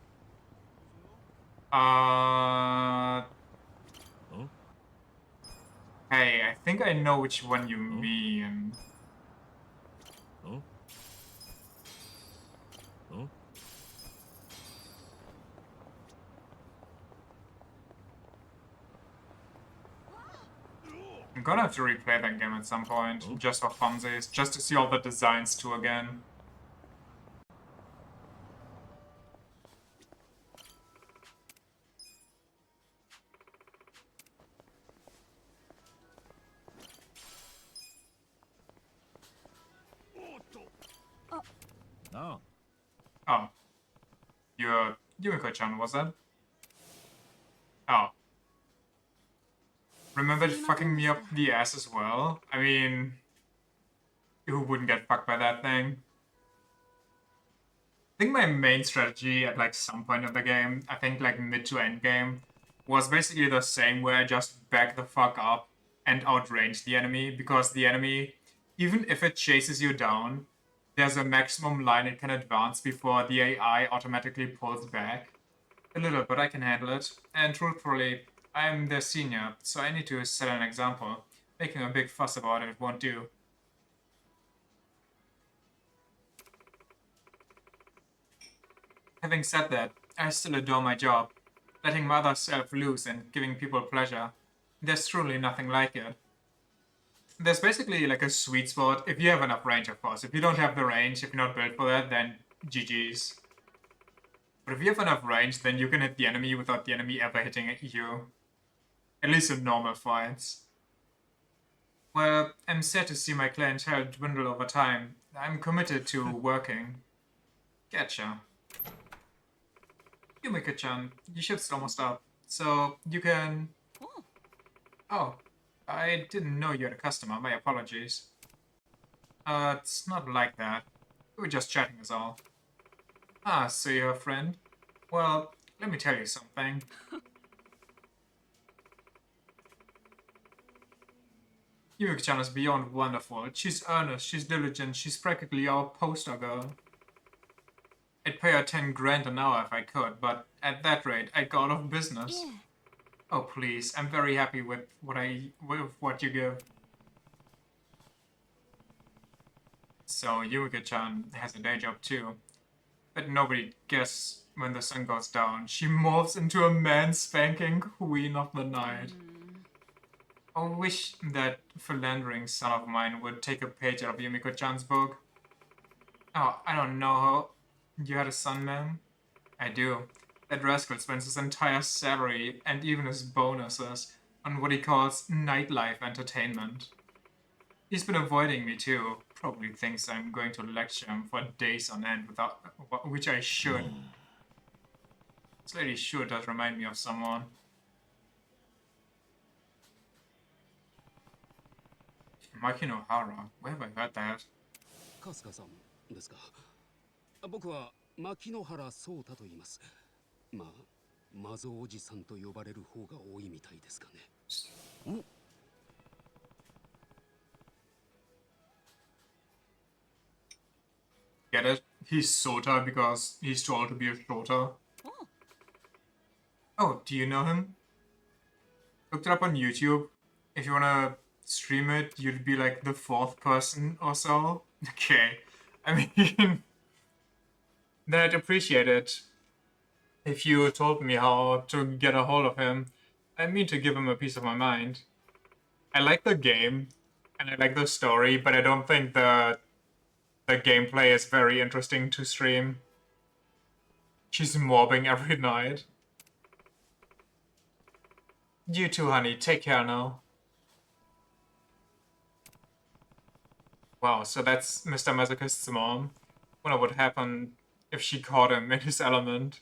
Hey, I think I know which one you mean. I'm gonna have to replay that game at some point, just for funsies, just to see all the designs too again. No. Oh. You're Yumiko-chan, was it? Oh. Remember fucking me up the ass as well? I mean, who wouldn't get fucked by that thing? I think my main strategy at like some point of the game, I think like mid to end game, was basically the same where I just back the fuck up and outrange the enemy, because the enemy, even if it chases you down, there's a maximum line it can advance before the AI automatically pulls back. A little, but I can handle it. And truthfully, I'm their senior, so I need to set an example. Making a big fuss about it won't do. Having said that, I still adore my job. Letting my other self loose and giving people pleasure. There's truly nothing like it. There's basically like a sweet spot, if you have enough range, of course. If you don't have the range, if you're not built for that, then GG's. But if you have enough range, then you can hit the enemy without the enemy ever hitting you. At least in normal fights. Well, I'm sad to see my clientele dwindle over time. I'm committed to working. Getcha. Yumika-chan, your shift's almost up, so you can... Oh, I didn't know you had a customer, my apologies. It's not like that. We were just chatting is all. Ah, so you're a friend? Well, let me tell you something. Yumika-chan is beyond wonderful. She's earnest, she's diligent, she's practically our poster girl. I'd pay her 10 grand an hour if I could, but at that rate, I'd go out of business. Yeah. Oh please, I'm very happy with what you give. So Yumika-chan has a day job too. But nobody guess when the sun goes down, she morphs into a man-spanking queen of the night. I wish that philandering son of mine would take a page out of Yumiko-chan's book. Oh, I don't know how... You had a son, ma'am? I do. That rascal spends his entire salary, and even his bonuses, on what he calls nightlife entertainment. He's been avoiding me too. Probably thinks I'm going to lecture him for days on end, which I should. This lady sure does remind me of someone. Makinohara. Where have I heard that? 春日さんですか。僕は牧野原壮太と言います。まあ、マゾおじさんと呼ばれる方が多いみたいですかね。Get it? He's Sota because he's too old to be a Shota. Oh, do you know him? Looked it up on YouTube. If you wanna stream it, you'd be like the 4th person or so. Okay. I mean, then I'd appreciate it if you told me how to get a hold of him. I mean to give him a piece of my mind. I like the game, and I like the story, but I don't think the gameplay is very interesting to stream. She's mobbing every night. You too, honey. Take care now. Wow, so that's Mr. Masochist's mom. Wonder what happened if she caught him in his element.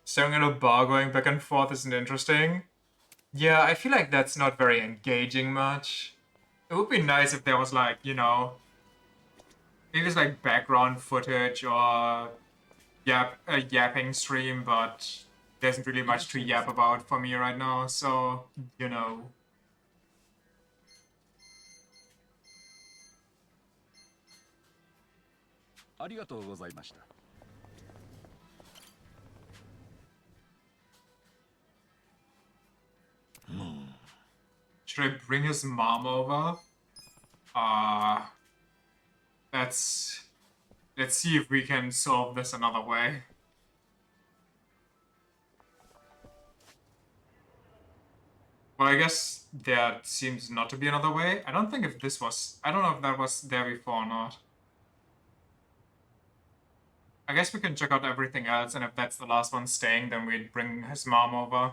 Staring at a bar going back and forth isn't interesting. Yeah, I feel like that's not very engaging much. It would be nice if there was like, you know, maybe it's like background footage or a yapping stream, but there isn't really much to yap about for me right now, so, you know. Should I bring his mom over? Let's see if we can solve this another way. Well, I guess there seems not to be another way. I don't know if that was there before or not. I guess we can check out everything else, and if that's the last one staying, then we'd bring his mom over.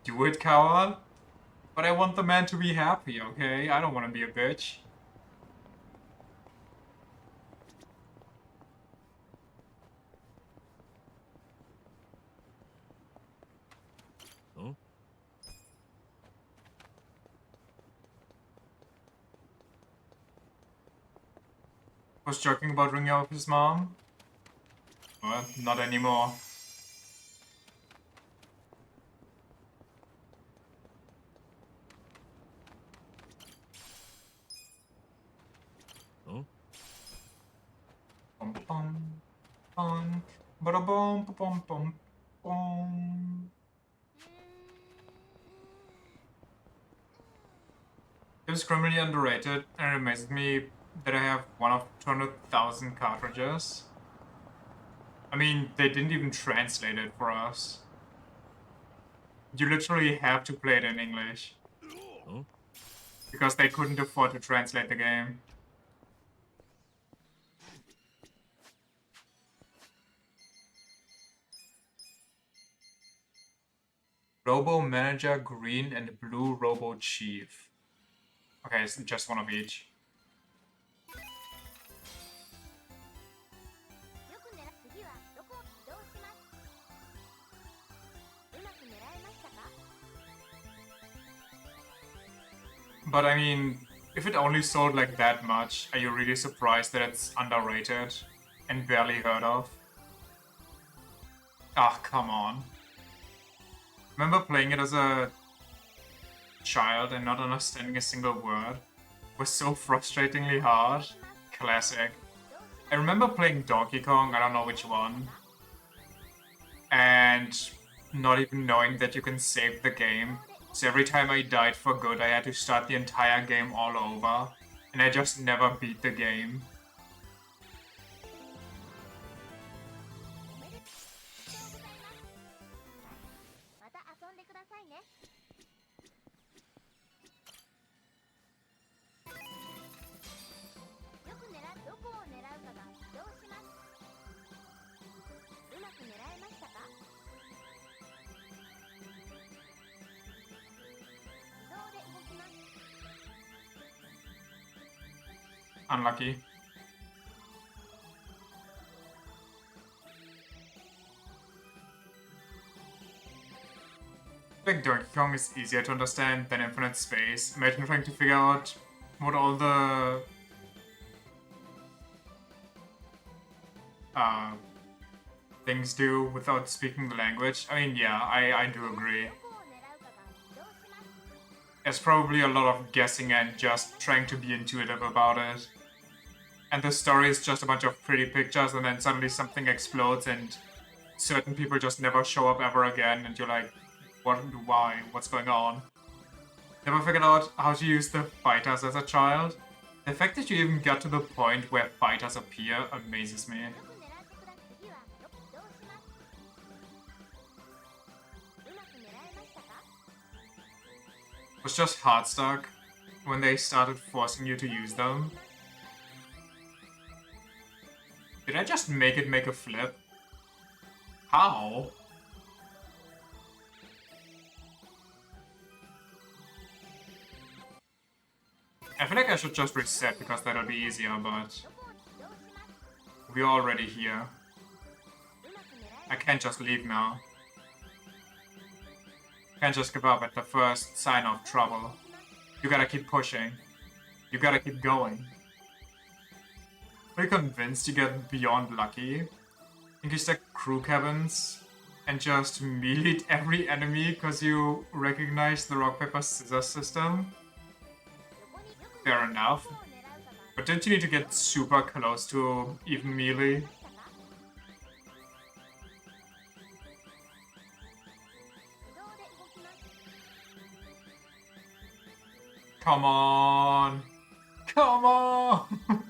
Do it, coward. But I want the man to be happy, okay? I don't want to be a bitch. Was joking about ringing up his mom? Well, not anymore. Bum bum bum bada bum bum bum bum. It was criminally underrated, and it amazes me that I have one of 200,000 cartridges. I mean, they didn't even translate it for us. You literally have to play it in English. Because they couldn't afford to translate the game. Robo Manager Green and Blue Robo Chief. Okay, it's just one of each. But I mean, if it only sold like that much, are you really surprised that it's underrated and barely heard of? Ah, come on. Remember playing it as a child and not understanding a single word? It was so frustratingly hard. Classic. I remember playing Donkey Kong, I don't know which one, and not even knowing that you can save the game. So every time I died for good, I had to start the entire game all over, and I just never beat the game. Unlucky. Like Donkey Kong is easier to understand than Infinite Space. Imagine trying to figure out what all the things do without speaking the language. I mean, yeah, I do agree. There's probably a lot of guessing and just trying to be intuitive about it. And the story is just a bunch of pretty pictures and then suddenly something explodes and certain people just never show up ever again and you're like, what, why, what's going on? Never figured out how to use the fighters as a child. The fact that you even got to the point where fighters appear amazes me. It was just hard stuck when they started forcing you to use them. Did I just make it make a flip? How? I feel like I should just reset because that'll be easier, but we're already here. I can't just leave now. Can't just give up at the first sign of trouble. You gotta keep pushing. You gotta keep going. Are you convinced you get beyond lucky? Think you stack crew cabins and just melee every enemy because you recognize the rock paper scissors system? Fair enough. But don't you need to get super close to even melee? Come on! Come on!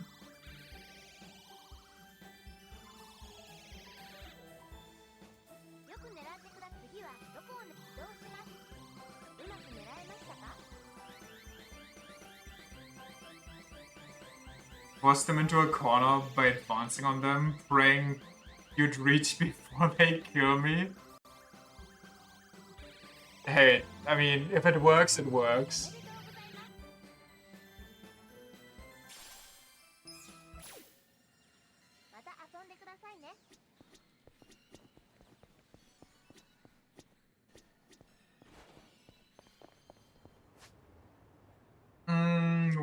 Force them into a corner by advancing on them, praying you'd reach before they kill me. Hey, I mean, if it works, it works.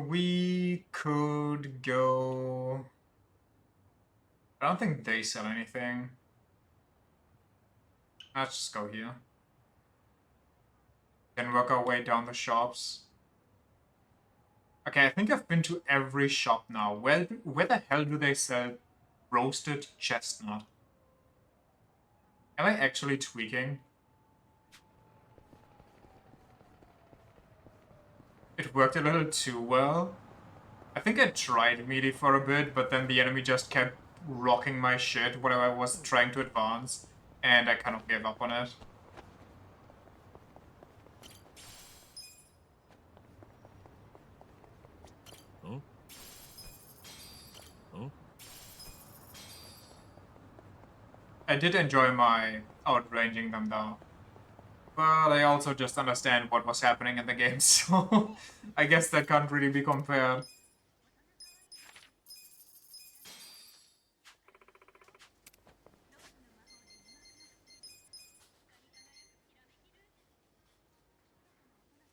We could go... I don't think they sell anything. Let's just go here. Then work our way down the shops. Okay, I think I've been to every shop now. Where the hell do they sell roasted chestnut? Am I actually tweaking? It worked a little too well. I think I tried melee for a bit, but then the enemy just kept rocking my shit whenever I was trying to advance, and I kind of gave up on it. Huh? Huh? I did enjoy my outranging them though. But I also just understand what was happening in the game, so I guess that can't really be compared.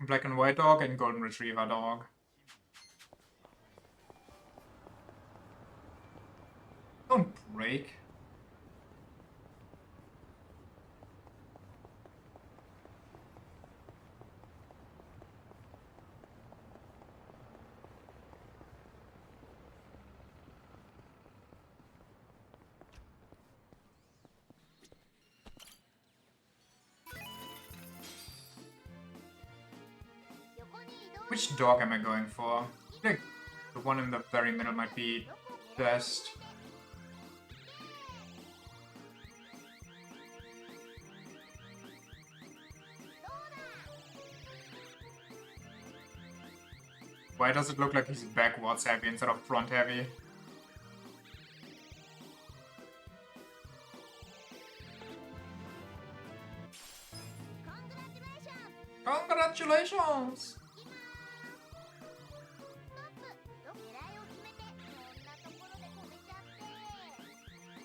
Black and white dog and golden retriever dog. Don't break. Which dog am I going for? I think the one in the very middle might be best. Why does it look like he's backwards heavy instead of front heavy? Congratulations!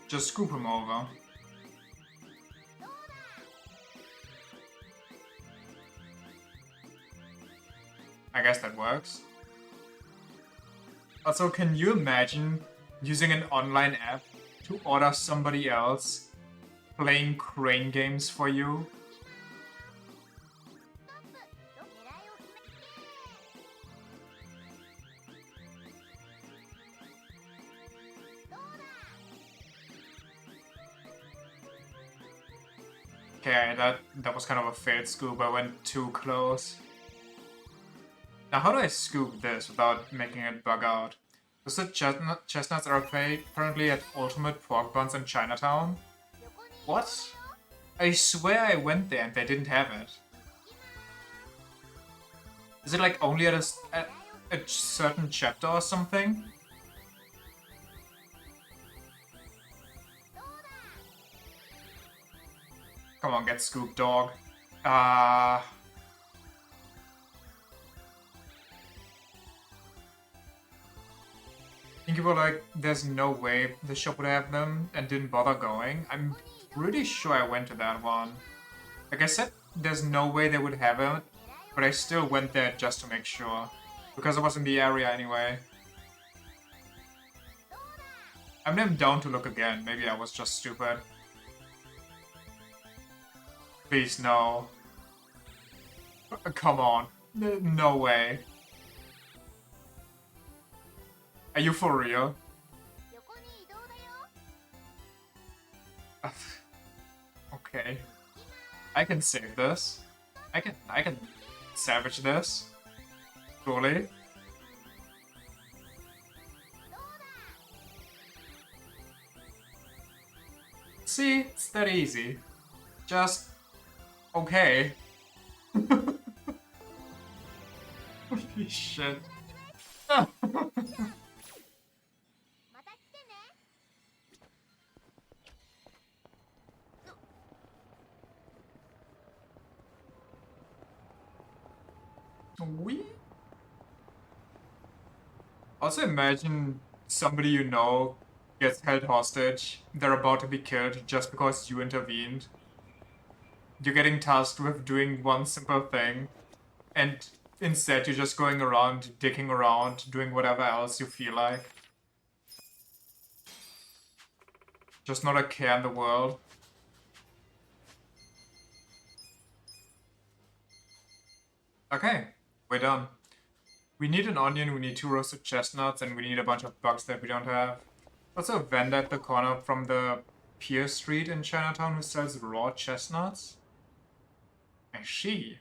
Just scoop him over. I guess that works. Also, can you imagine using an online app to order somebody else playing crane games for you? Okay, that was kind of a failed scoop. I went too close. Now, how do I scoop this without making it bug out? Roasted chestnuts are currently at Ultimate Pork Buns in Chinatown? What? I swear I went there and they didn't have it. Is it like only at a certain chapter or something? Come on, get scooped, dog. Think people like, there's no way the shop would have them and didn't bother going. I'm pretty sure I went to that one. Like I said, there's no way they would have it, but I still went there just to make sure. Because I was in the area anyway. I'm down to look again. Maybe I was just stupid. Please, no. Come on. No way. Are you for real? Okay. I can save this. I can salvage this. Surely. See, it's that easy. Just okay. Holy shit. We also imagine somebody you know gets held hostage. They're about to be killed just because you intervened. You're getting tasked with doing one simple thing, and instead you're just going around, dicking around, doing whatever else you feel like. Just not a care in the world. Okay, we're done. We need an onion, we need 2 roasted chestnuts, and we need a bunch of bugs that we don't have. Also a vendor at the corner from the Pier Street in Chinatown who sells raw chestnuts. I see.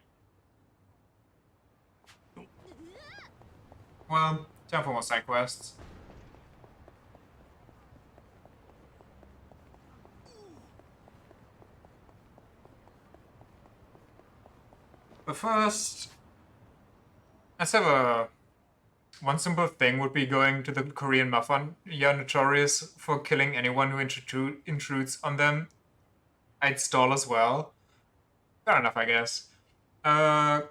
Well, time for more side quests. But first, let's have a... One simple thing would be going to the Korean mafia, notorious for killing anyone who intrudes on them. I'd stall as well. Fair enough, I guess.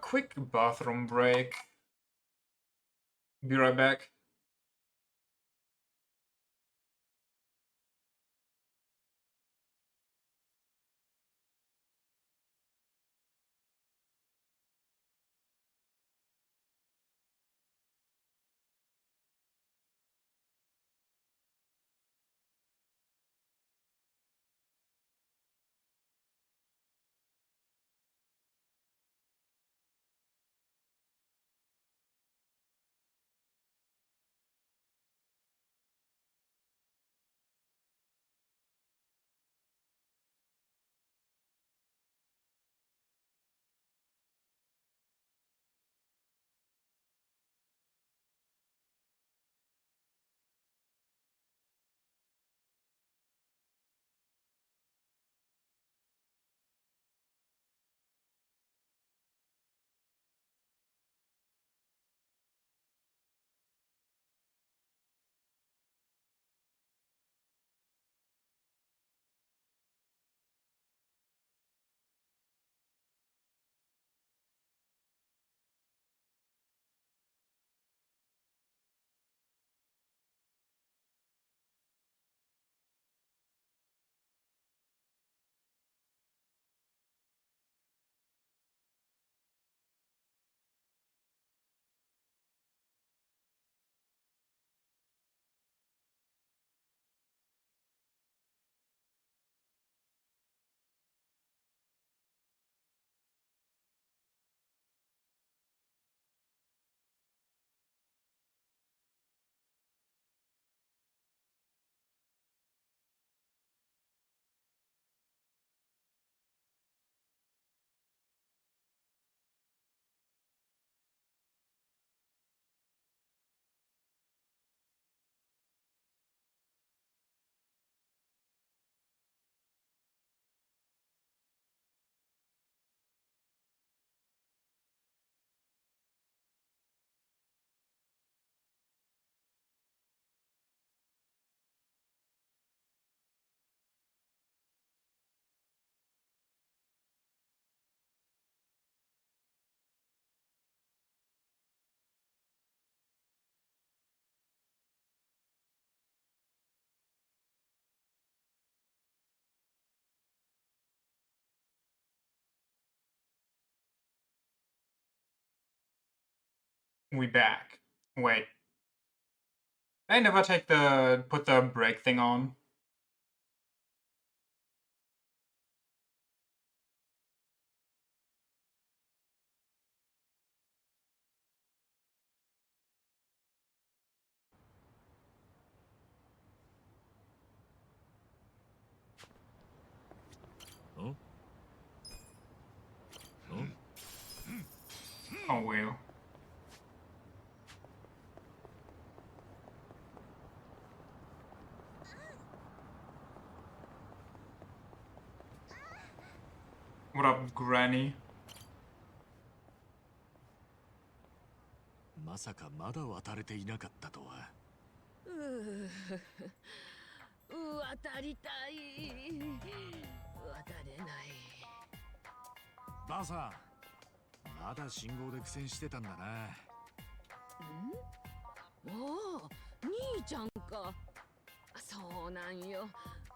Quick bathroom break. Be right back. We back. Wait. I never put the brake thing on. Huh? Oh well. What up, Granny? まさかまだ渡れていなかったとは。渡りたい。渡れない。ばあさん、まだ信号で苦戦してたんだな。おお、兄ちゃんか。そうなんよ。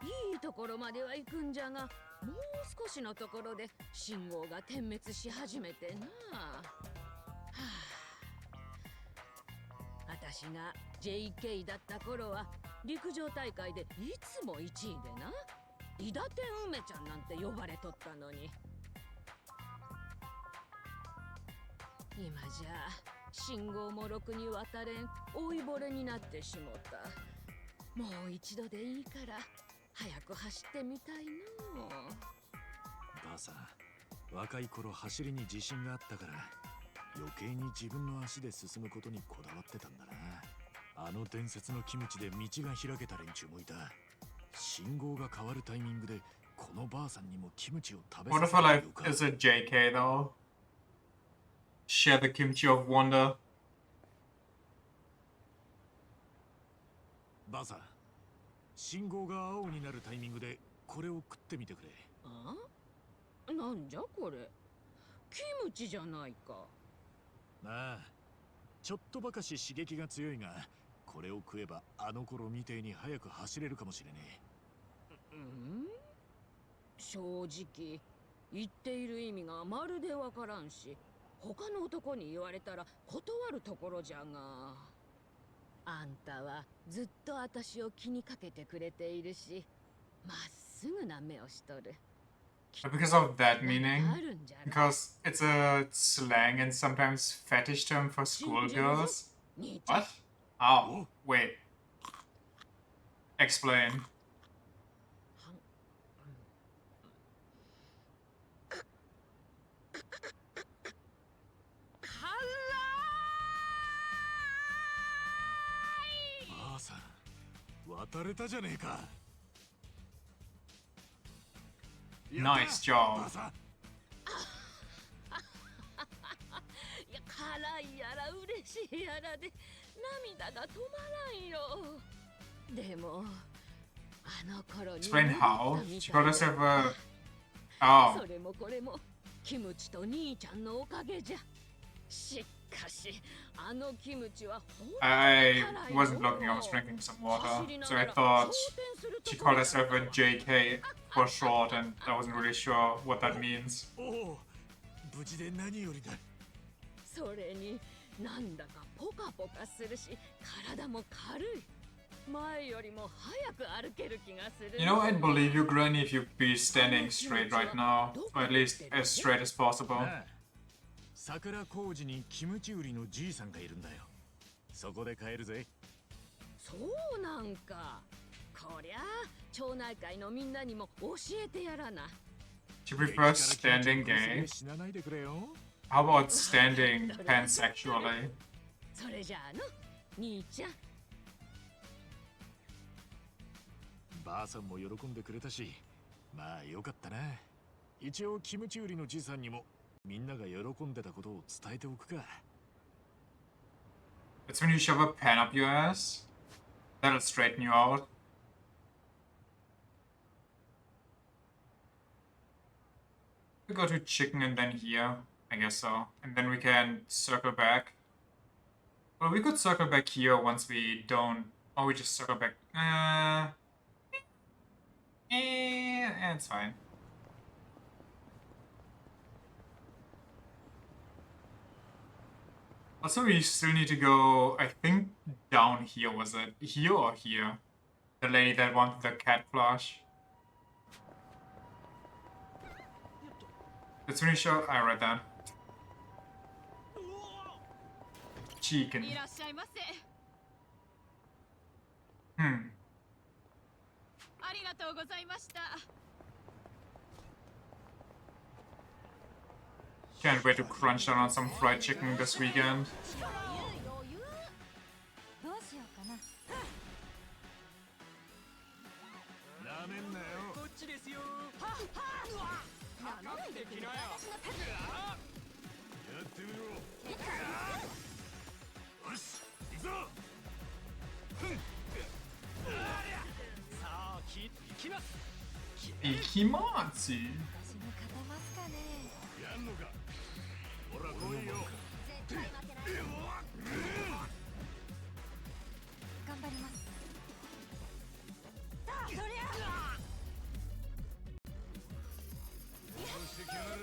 いいところまでは行くんじゃが、もう少しのところで信号が点滅し始めてな。はあ、私が JK だった頃は陸上大会でいつも1位でな。伊達天梅ちゃんなんて呼ばれとったのに。今じゃ信号もろくに渡れん老いぼれになってしもた。もう一度でいいから早く走ってみたいの。ばあさん、若い頃走りに自信があったから余計に自分の足で進むことにこだわってたんだな。あの伝説のキムチで道が開けた連中もいた。信号が変わるタイミングでこのばあさんにもキムチを食べ What さ if せ I てよか。 like is a JK though? Share the kimchi of wonder. ばあさん、信号が青になるタイミングでこれを食ってみてくれ。あ？なんじゃこれ。キムチじゃないか。なあ、ちょっとばかし刺激が強いが、これを食えばあの頃みてえに早く走れるかもしれねえ。正直言っている意味がまるでわからんし、他の男に言われたら断るところじゃが。あんたはずっと私を気にかけてくれているし、まっすぐな目をしとる。 Because of that meaning? Because it's a slang and sometimes fetish term for schoolgirls? What? Oh, wait. Explain. Nice job. いや、辛いやら嬉しいやらで涙が止まらんよ。でもあの頃に Explain how? She called herself a... Oh. それもこれもキムチと兄ちゃんのおかげじゃ。しかしあのキムチはほんとに I 辛い wasn't looking, I was drinking some water, so I thought she called herself a JK for short, and I wasn't really sure what that means. おお、無事で何よりだ。それになんだかポカポカするし、体も軽い。前よりも早く歩ける気がする。 You know, I'd believe you, Granny, if you'd be standing straight right now, or at least as straight as possible. 桜小路にキムチ売りのじいさんがいるんだよ。そこで買えるぜ。そうなんか。こりゃ町内会のみんなにも教えてやらな。 She prefers standing gay. 死なないでくれよ。 How about standing pansexually? それじゃあの兄ちゃん。ばあさんも喜んでくれたし、まあよかったな。一応キムチ売りのじいさんにもみんなが喜んでたことを伝えておくか。 It's when you shove a pen up your ass. That'll straighten you out. We go to chicken and then here. I guess so. And then we can circle back. Well, we could circle back here once we don't... Or we just circle back... it's fine. Also, we still need to go, I think, down here, was it? Here or here? The lady that wanted the cat plush. Let's finish out. I read that. Chicken. いらっしゃいませ。Hmm. ありがとうございました。 Can't wait to crunch down on some fried chicken this weekend. どうしようかな。なめんなよ。こっちですよ。なめないでくれ。私の手で。やってみろ。よし、行くぞ。さあ、行きます。 Ikimatsu. 私に勝てますかね。やんのか。ほら来いよ。絶対負けない。頑張ります。さあ、そりゃ。どうしてきやがれ。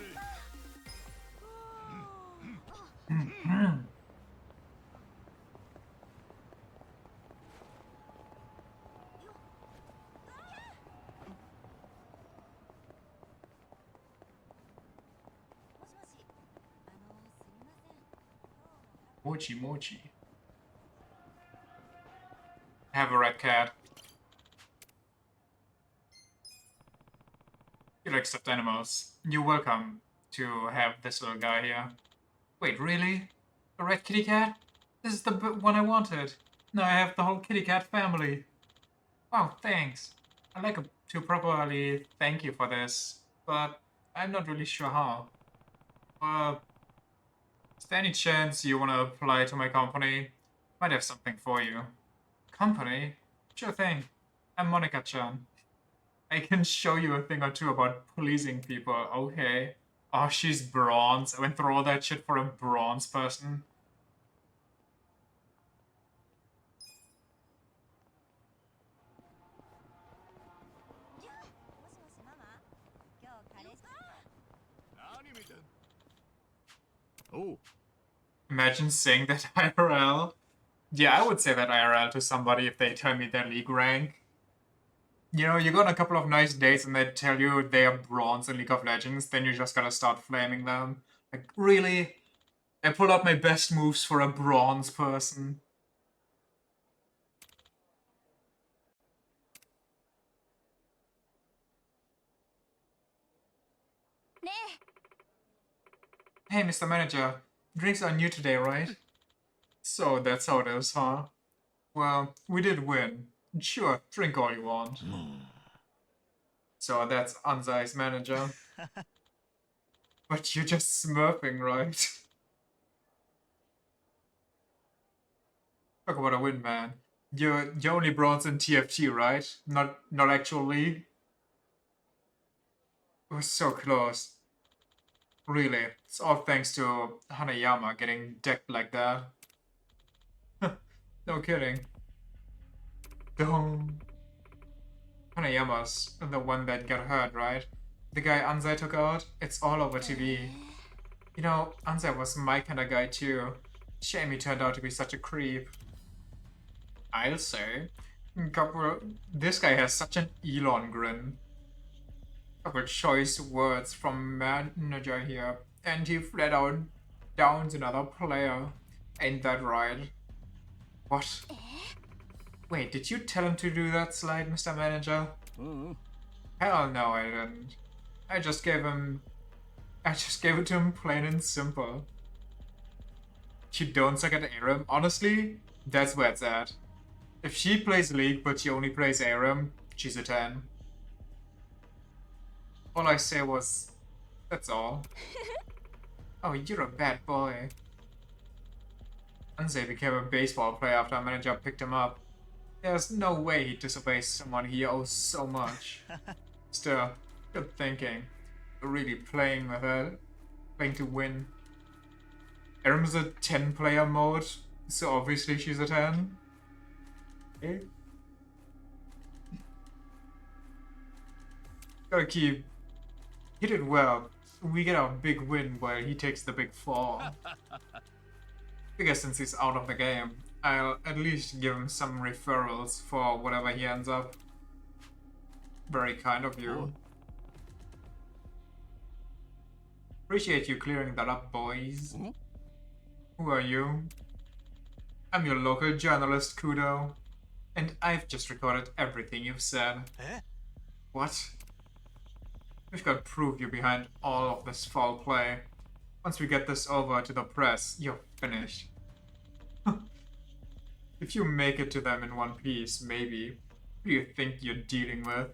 Mochi mochi. Have a red cat. You'll accept animals. You're welcome to have this little guy here. Wait, really? A red kitty cat? This is the one I wanted. Now I have the whole kitty cat family. Wow, thanks. I'd like to properly thank you for this, but I'm not really sure how. Is there any chance you want to apply to my company? Might have something for you. Company? Sure thing. I'm Monica-chan. I can show you a thing or two about policing people, okay? Oh, she's bronze. I went through all that shit for a bronze person. Oh. Imagine saying that IRL. Yeah, I would say that IRL to somebody if they tell me their league rank. You know, you go on a couple of nice dates and they tell you they are bronze in League of Legends, then you just gotta start flaming them. Like, really? I pulled out my best moves for a bronze person. Hey, Mr. Manager. Drinks are new today, right? So that's how it is, huh? Well, we did win. Sure, drink all you want. So that's Anzai's manager. But you're just smurfing, right? Talk about a win, man. You're only bronze in TFT, right? Not actual league? It was so close. Really, it's all thanks to Hanayama getting decked like that. No kidding. Dong. Hanayama's the one that got hurt, right? The guy Anzai took out? It's all over TV. You know, Anzai was my kind of guy too. Shame he turned out to be such a creep. I'll say. This guy has such an Elon grin. Couple choice words from manager here, and he flat out downs another player. Ain't that right? What? Wait, did you tell him to do that slide, Mr. Manager? Hell no, I didn't. I just gave it to him plain and simple. You don't suck at ARAM? Honestly, that's where it's at. If she plays League but she only plays ARAM, she's a 10. All I say was, that's all. Oh, you're a bad boy. Ansei became a baseball player after a manager picked him up. There's no way he'd disobey someone he owes so much. Still, good thinking. You're really playing with it. Playing to win. Aram's a 10-player mode, so obviously she's a 10. Okay. Gotta keep... He did well. We get our big win while he takes the big fall. Figure since he's out of the game, I'll at least give him some referrals for whatever he ends up. Very kind of you. Appreciate you clearing that up, boys. Who are you? I'm your local journalist, Kudo. And I've just recorded everything you've said. What? We've got proof you're behind all of this foul play. Once we get this over to the press, you're finished. If you make it to them in one piece, maybe. Who do you think you're dealing with?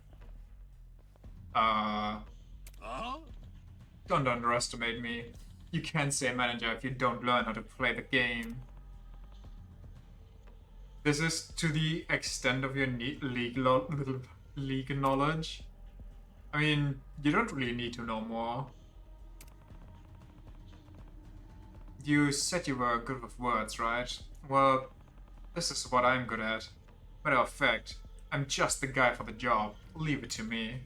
Don't underestimate me. You can't say manager if you don't learn how to play the game. This is to the extent of your league knowledge. I mean, you don't really need to know more. You said you were good with words, right? Well, this is what I'm good at. Matter of fact, I'm just the guy for the job. Leave it to me.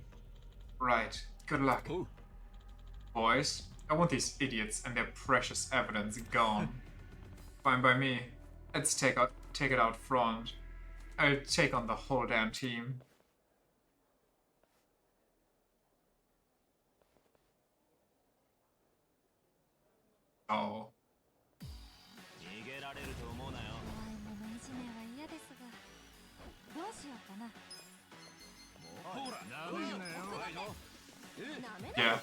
Right. Good luck. Ooh. Boys, I want these idiots and their precious evidence gone. Fine by me. Let's take it out front. I'll take on the whole damn team. Oh. 逃げられると思うなよ。怖いものいじめは嫌ですが、どうしようかな。ほら、なめんなよ。Yeah.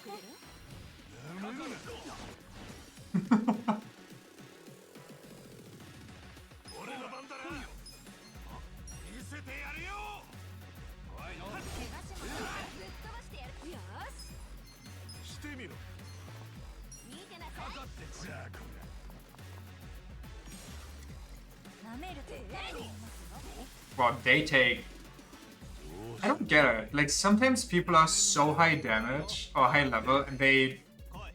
Well, they take... I don't get it. Like, sometimes people are so high damage or high level and they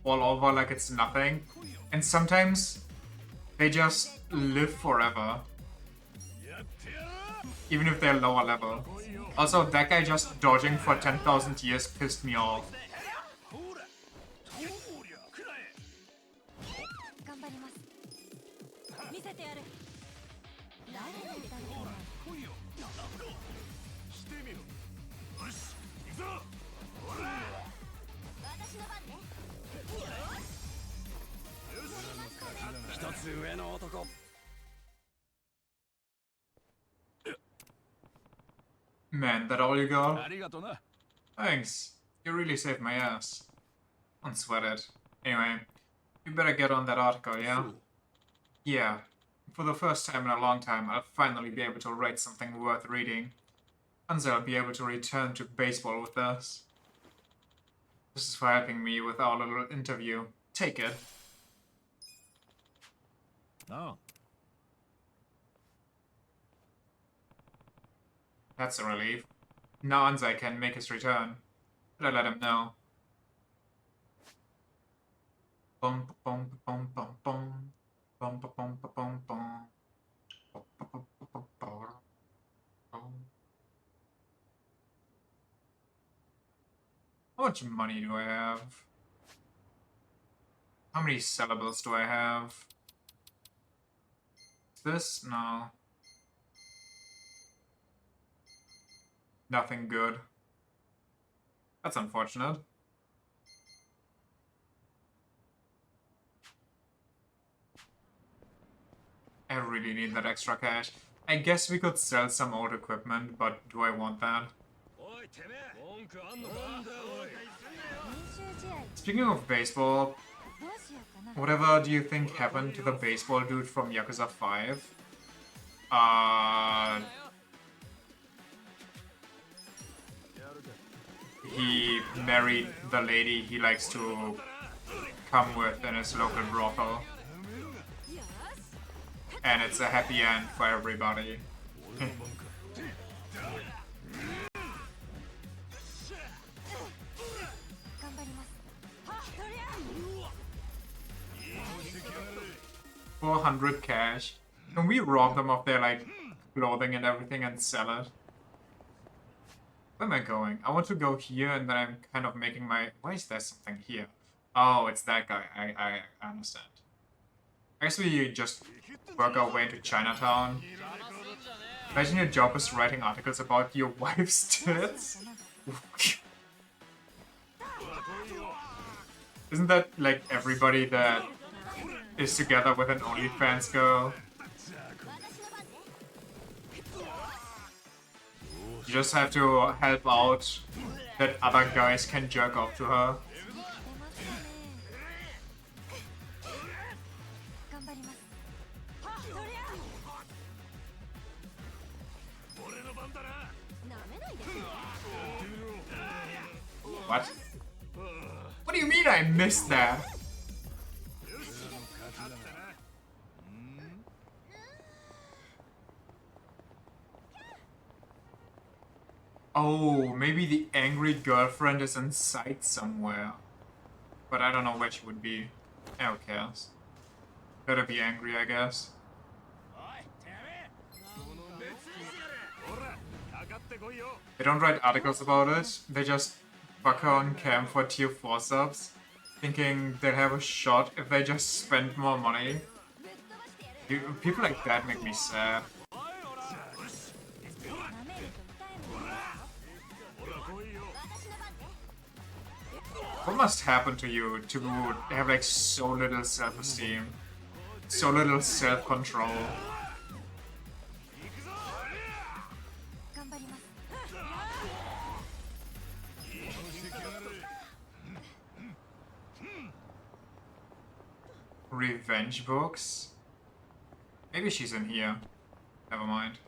fall over like it's nothing. And sometimes they just live forever. Even if they're lower level. Also, that guy just dodging for 10,000 years pissed me off. Man, that all you got? Thanks. You really saved my ass. Don't sweat it. Anyway, you better get on that article, yeah? Yeah. For the first time in a long time, I'll finally be able to write something worth reading. And I'll be able to return to baseball with us. This is for helping me with our little interview. Take it. No. That's a relief. Now Anzai can make his return. But I let him know. Bum bum bum bum bum. Bum bum bum bum bum. How much money do I have? How many syllables do I have? Is this? No. Nothing good. That's unfortunate. I really need that extra cash. I guess we could sell some old equipment, but do I want that? Speaking of baseball, whatever do you think happened to the baseball dude from Yakuza 5? He married the lady he likes to come with in his local brothel. And it's a happy end for everybody. $400 cash. Can we rob them of their like clothing and everything and sell it? Where am I going? I want to go here and then I'm kind of making my... Why is there something here? Oh, it's that guy. I understand. I guess we just work our way into Chinatown. Imagine your job is writing articles about your wife's tits. Isn't that like everybody that is together with an OnlyFans girl? You just have to help out that other guys can jerk off to her. What? What do you mean I missed that? Oh, maybe the angry girlfriend is in sight somewhere. But I don't know where she would be. Who cares? Gotta be angry, I guess. They don't write articles about it, they just fuck her on cam for tier 4 subs, thinking they'll have a shot if they just spend more money. People like that make me sad. What must happen to you to have like so little self-esteem, so little self-control? Revenge books? Maybe she's in here. Never mind.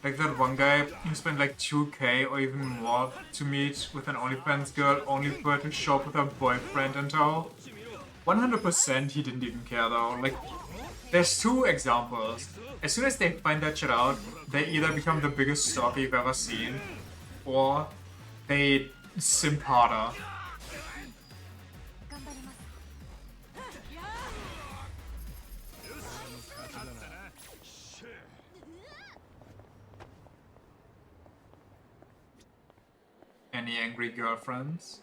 Like that one guy who spent like 2k or even more to meet with an OnlyFans girl only for her to show up with her boyfriend in tow. 100% he didn't even care though. Like, there's two examples. As soon as they find that shit out, they either become the biggest stalker you've ever seen, or they simp harder. Any angry girlfriends?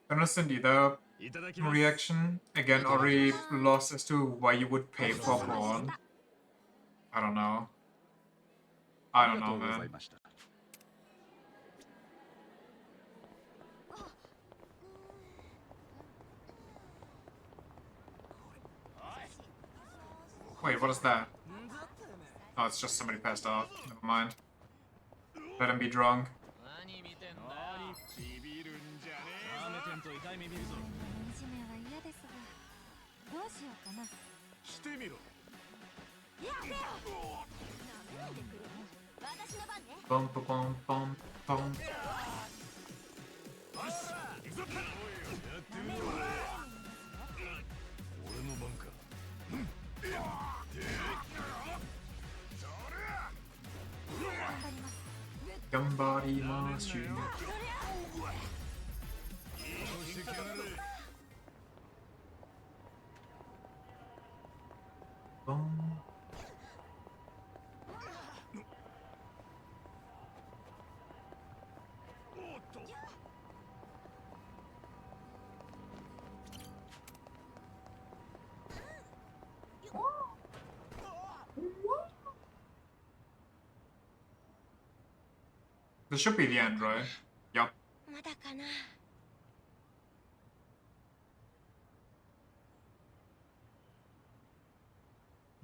Don't understand either reaction. Again, already lost as to why you would pay for porn. I don't know. I don't know, man. Wait, what is that? Oh, it's just somebody passed out. Never mind. Let him be drunk. Bum bum bum bum bum. Somebody must you. Boom. This should be the end, right? Yup. まだかな。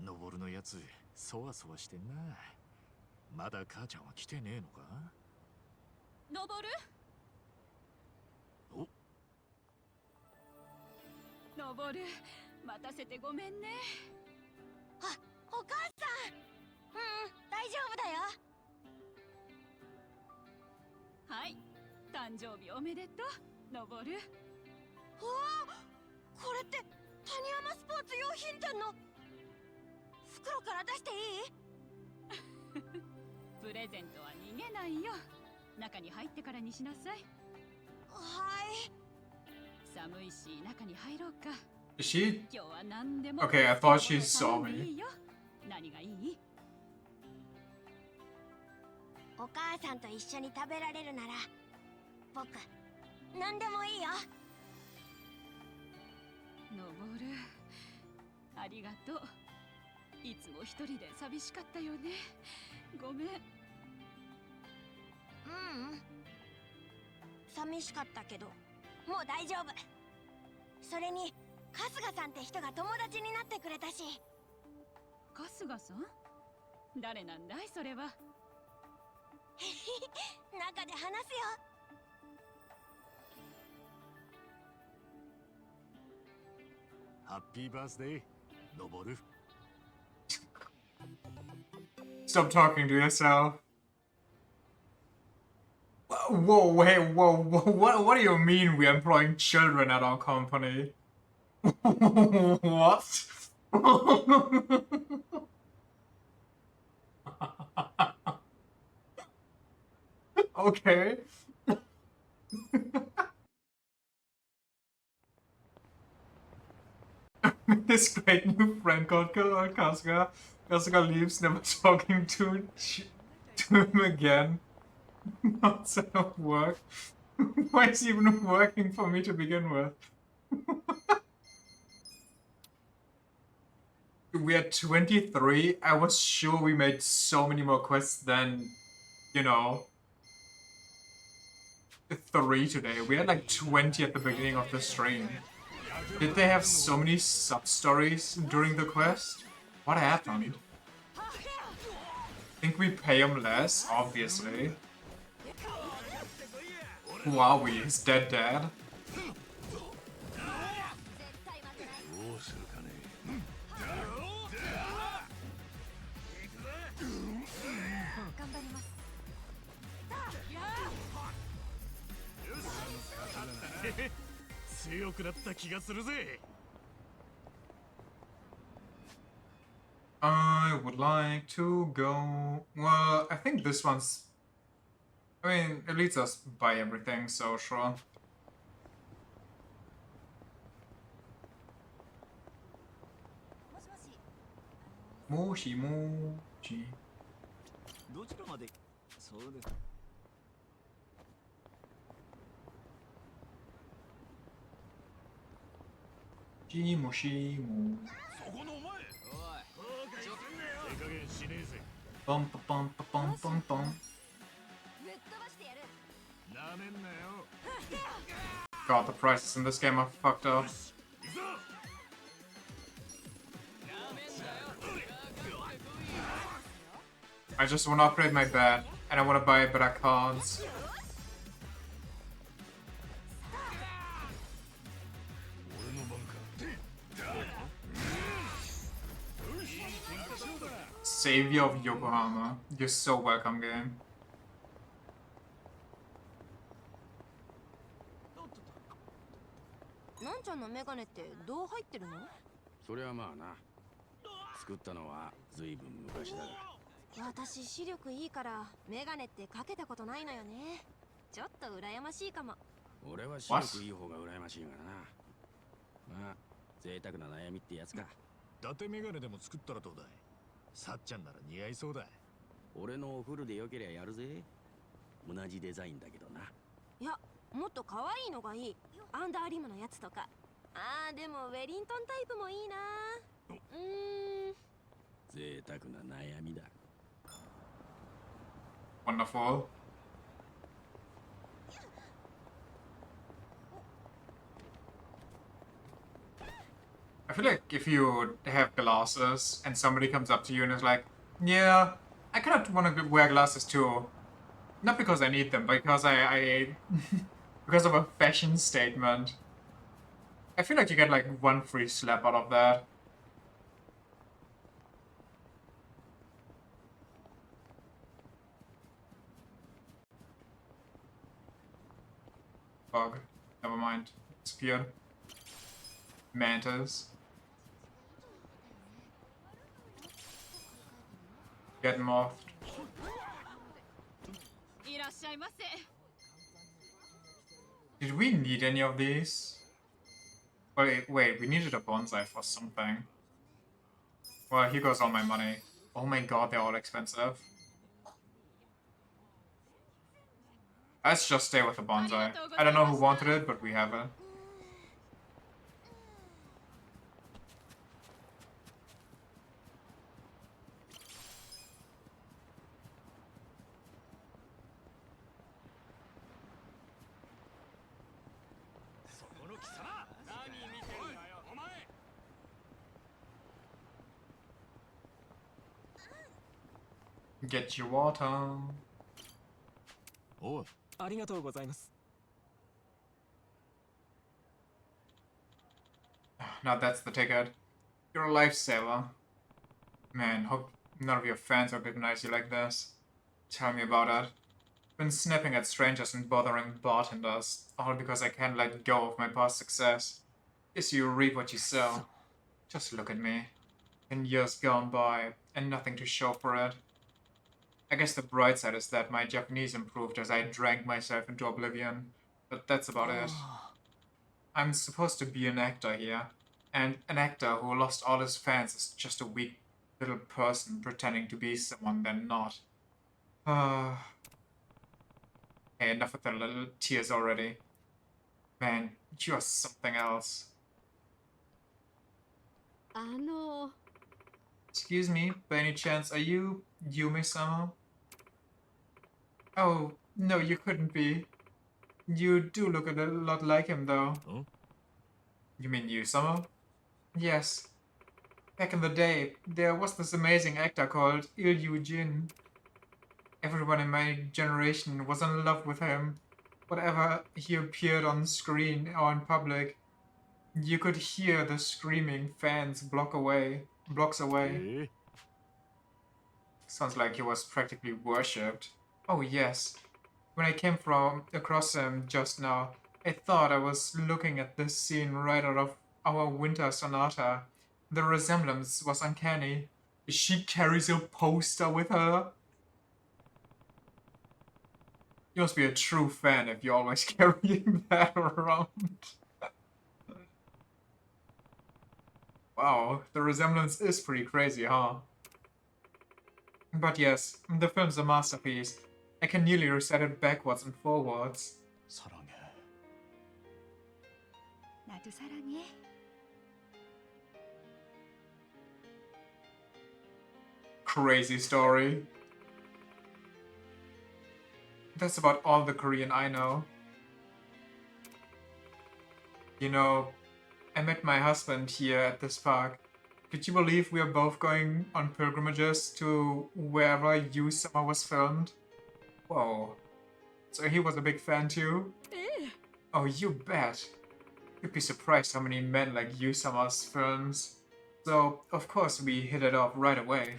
のぼるのやつそわそわしてんな。まだ母ちゃんは来てねえのか？のぼる？お。のぼる、待たせてごめんね。あ、お母さん。大丈夫だよ。はい、誕生日おめでとう、のぼる。うわあ、これって谷山スポーツ用品店の。袋から出していい？プレレゼントは逃げないよ。中に入ってからにしなさい。はい。寒いし中に入ろうか。 Is she? 今日は何でも Okay, I thought she 好き saw なものを頼んで me. いいよ。何がいい？お母さんと一緒に食べられるなら僕何でもいいよ。のぼる、ありがとう。いつも一人で寂しかったよね。ごめん。寂しかったけどもう大丈夫。それに春日さんって人が友達になってくれたし。春日さん？誰なんだいそれは。中で話すよ。ハッピーバースデー、のぼる。Stop talking to yourself. Whoa, hey, whoa, what do you mean we're employing children at our company? What? Okay. This great new friend called Kasuga. Kasuga leaves, never talking to him again. Outside of work. Why is he even working for me to begin with? We are 23. I was sure we made so many more quests than, you know, 3 today. We had like 20 at the beginning of the stream. Did they have so many sub-stories during the quest? What happened? Think we pay him less? Obviously. Who are we? His dead dad? I would like to go... Well, I think this one's... I mean, it leads us by everything, so sure. Moshi moshi. どちらまでそうです。しもしも。そこのお前。おい。手加減しねえぜ。ポンポポンポポンポンポン。ぶっ飛ばしてやる。なめんなよ。 God, the prices in this game are fucked up. I just want to upgrade my bed, and I want to buy better cards. Savior of Yokohama. You're so welcome, game. なんちゃんのメガネってどう入ってるの？そりゃまあな。作ったのはずいぶん昔だが。私視力いいからメガネってかけたことないのよね。ちょっと羨ましいかも。俺は視力いい方が羨ましいがな。まあ贅沢な悩みってやつか。伊達メガネでも作ったらどうだい。さっちゃんなら似合いそうだ。俺のお風呂でよけりゃやるぜ。同じデザインだけどな。いや、もっと可愛いのがいい。アンダーリムのやつとか。あー、でもウェリントンタイプもいいな。贅沢な悩みだ。Wonderful. I feel like if you have glasses and somebody comes up to you and is like, yeah, I kind of want to wear glasses too. Not because I need them, but because I because of a fashion statement. I feel like you get like one free slap out of that. Bug. Never mind. Disappeared. Mantas. Get morphed. らっしゃいませ。 Did we need any of these? Wait, we needed a bonsai for something. Well, here goes all my money. Oh my god, they're all expensive. Let's just stay with the bonsai. I don't know who wanted it, but we have it. Get your water. おう。ありがとうございます。 Now that's the ticket. You're a lifesaver. Man, hope none of your fans recognize you like this. Tell me about it. Been snapping at strangers and bothering bartenders, all because I can't let go of my past success. Guess you reap what you sow. Just look at me. 10 years gone by, and nothing to show for it. I guess the bright side is that my Japanese improved as I drank myself into oblivion, but that's about it. I'm supposed to be an actor here, and an actor who lost all his fans is just a weak little person pretending to be someone they're not. Hey, enough with the little tears already. Man, you're something else. Excuse me, by any chance, are you Yumi-sama? Oh, no, you couldn't be. You do look a lot like him, though. Huh? You mean Yu-sama? Yes. Back in the day, there was this amazing actor called Il-Yu-jin. Everyone in my generation was in love with him. Whatever he appeared on screen or in public, you could hear the screaming fans blocks away. Sounds like he was practically worshipped. Oh yes. When I came across him just now, I thought I was looking at this scene right out of our Winter Sonata. The resemblance was uncanny. She carries a poster with her. You must be a true fan if you're always carrying that around. Wow, the resemblance is pretty crazy, huh? But yes, the film's a masterpiece. I can nearly recite it backwards and forwards. 사랑해. 나도 사랑해. Crazy story. That's about all the Korean I know. You know, I met my husband here at this park. Could you believe we are both going on pilgrimages to wherever Yu-sama was filmed? Whoa. So he was a big fan too? Oh, you bet. You'd be surprised how many men like Yu-sama's films. So, of course, we hit it off right away.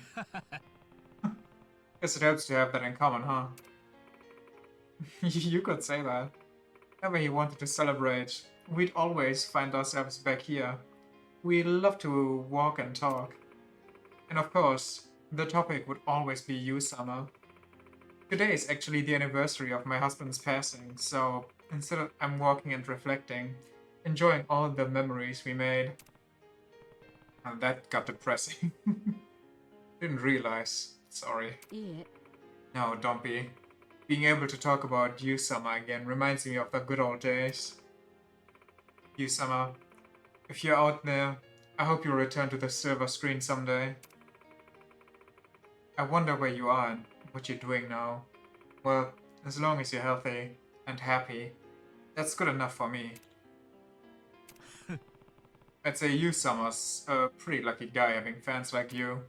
Guess it helps to have that in common, huh? You could say that. Whenever he wanted to celebrate, we'd always find ourselves back here. We love to walk and talk. And of course, the topic would always be Yu-sama. Today is actually the anniversary of my husband's passing, so instead I'm walking and reflecting, enjoying all the memories we made. And that got depressing. Didn't realize. Sorry. Yeah. No, don't be. Being able to talk about Yu-sama again reminds me of the good old days. Yu-sama, if you're out there, I hope you'll return to the silver screen someday. I wonder where you are and what you're doing now. Well, as long as you're healthy and happy, that's good enough for me. I'd say Yu-sama's a pretty lucky guy having fans like you.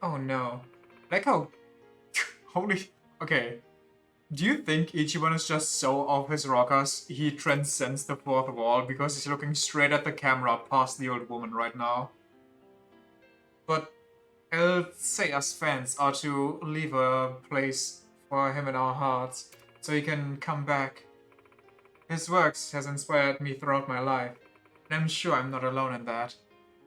Oh no. Like how... Holy... Okay. Do you think Ichiban is just so off his rockers he transcends the fourth wall because he's looking straight at the camera past the old woman right now? But I'll say us fans are to leave a place for him in our hearts so he can come back. His works has inspired me throughout my life, and I'm sure I'm not alone in that.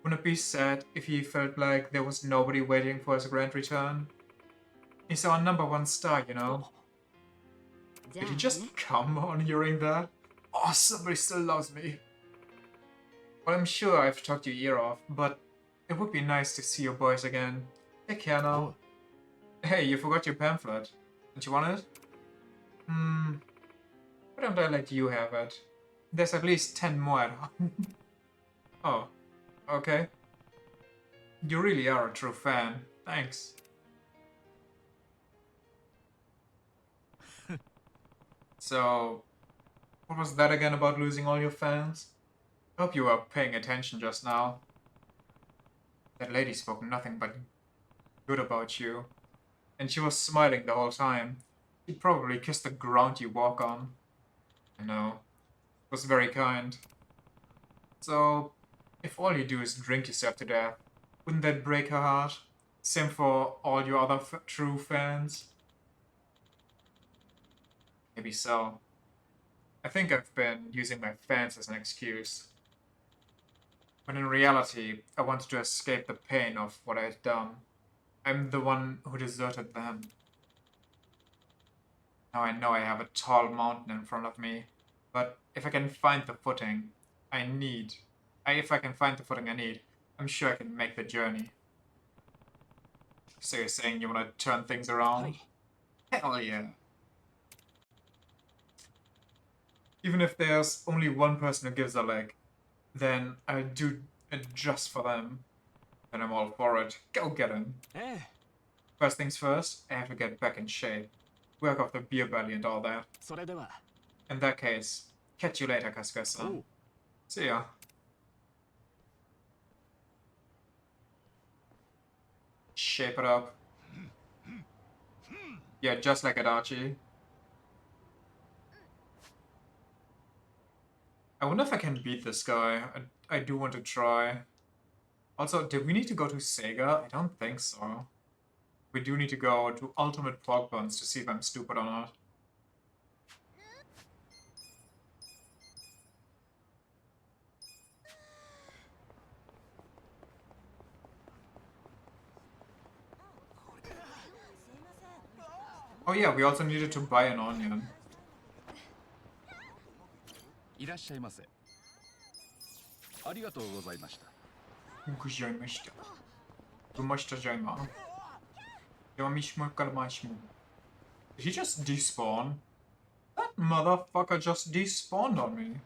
Wouldn't it be sad if he felt like there was nobody waiting for his grand return? He's our #1 star, you know. Did he just come on hearing that? Oh, somebody still loves me. Well, I'm sure I've talked your ear off, but it would be nice to see your boys again. Take care now. Hey, you forgot your pamphlet. Don't you want it? Why don't I let you have it? There's at least 10 more at home. Oh, okay. You really are a true fan. Thanks. So, what was that again about losing all your fans? Hope you were paying attention just now. That lady spoke nothing but good about you. And she was smiling the whole time. She probably kissed the ground you walk on. I know. It was very kind. So, if all you do is drink yourself to death, wouldn't that break her heart? Same for all your other true fans? Maybe so. I think I've been using my fans as an excuse. When in reality, I wanted to escape the pain of what I had done. I'm the one who deserted them. Now I know I have a tall mountain in front of me, but if I can find the footing I need, I'm sure I can make the journey. So you're saying you want to turn things around? Hell yeah. Even if there's only one person who gives a leg, then I'll do it just for them. And I'm all for it. Go get him. First things first, I have to get back in shape. Work off the beer belly and all that. In that case, catch you later, Kasuga-san. See ya. Shape it up. Yeah, just like Adachi. I wonder if I can beat this guy. I do want to try. Also, did we need to go to Sega? I don't think so. We do need to go to Ultimate Pork Buns to see if I'm stupid or not. Oh yeah, we also needed to buy an onion. いらっしゃいませ。ありがとうございました。ございました。ごましたじゃいま。やみしもからましも。Did he just despawn? That motherfucker just despawned on me.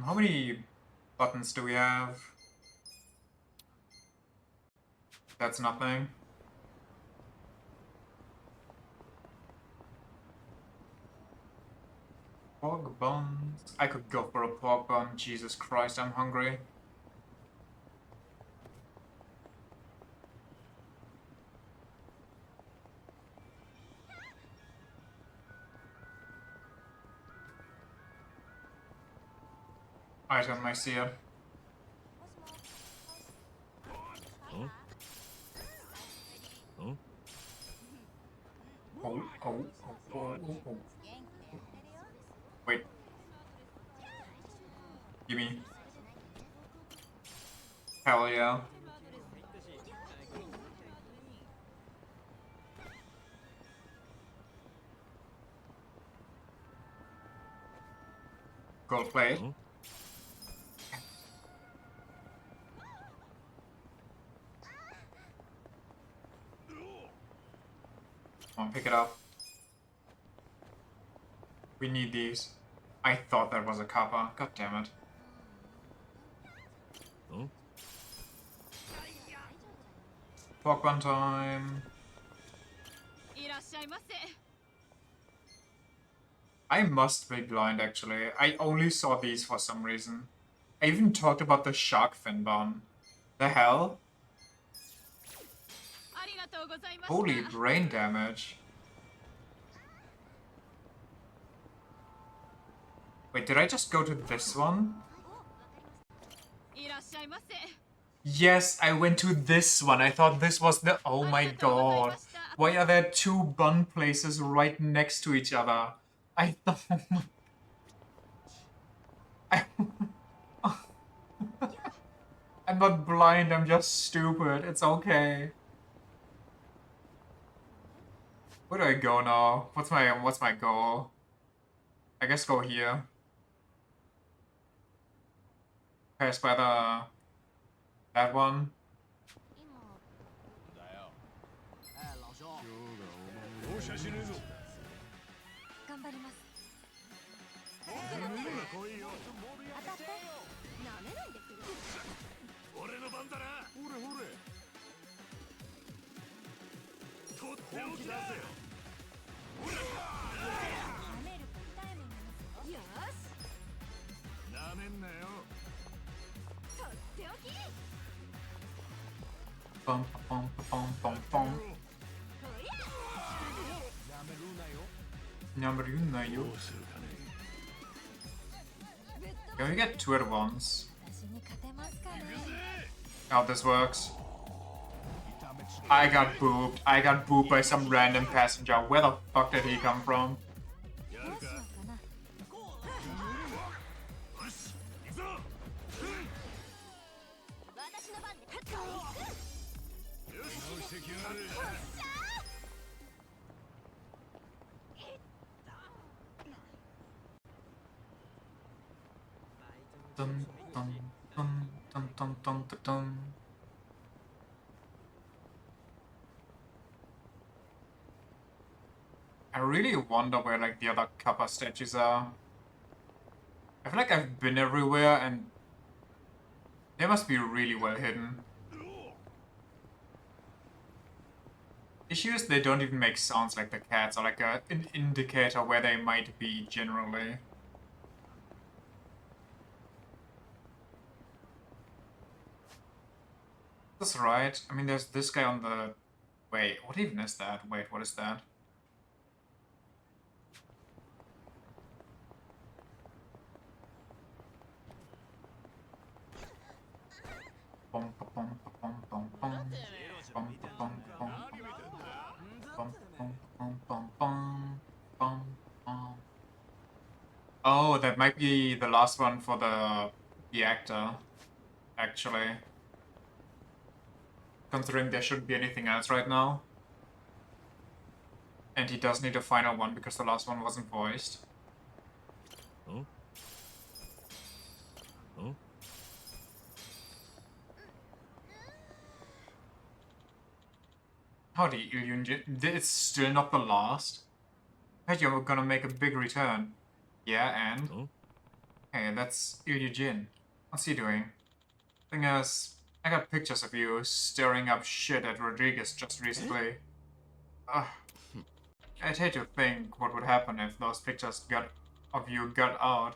How many buttons do we have? That's nothing. Pork buns. I could go for a pork bun. Jesus Christ, I'm hungry. Item, I see it. Oh. Wait. Gimme. Hell yeah. Gold plate. Come on, pick it up. We need these. I thought that was a kappa. God damn it. Pork bun time. I must be blind, actually. I only saw these for some reason. I even talked about the shark fin bun. The hell? Holy brain damage. Wait, did I just go to this one? Yes, I went to this one. I thought this was the... Oh my god. Why are there two bun places right next to each other? I don't... I'm not blind, I'm just stupid. It's okay. Where do I go now? What's my goal? I guess go here. Pass by that one. 容赦しねえぞ。頑張ります。来いよ。当たって。なめないでくれ。俺の番だな。ほれほれ。とっておきだぜ。ほら。跳ねると痛い目によし。なめんなよ。とっておき。 Bum, bum, bum, bum, bum. Namarunayo. Can we get two at once? How this works. I got booped. I got booped by some random passenger. Where the fuck did he come from? Dun, dun, dun, dun, dun, dun, dun, dun. I really wonder where like the other Kappa statues are. I feel like I've been everywhere and they must be really well hidden. Issue is they don't even make sounds like the cats or like an indicator where they might be generally. That's right. I mean, there's this guy on the... Wait, what even is that? Wait, what is that? Bum, bum, bum, bum, bum, bum. Bum, bum, bum, bum, bum, bum, bum, bum, bum, bum. Oh, that might be the last one for the actor, actually. Considering there shouldn't be anything else right now. And he does need a final one because the last one wasn't voiced. Huh? Huh? Howdy, Ilyunjin. It's still not the last? I heard you're gonna make a big return. Yeah, and? Huh? Hey, that's Ilyunjin. What's he doing? Thing is, I got pictures of you stirring up shit at Rodriguez just recently. Ugh. I'd hate to think what would happen if those pictures of you got out.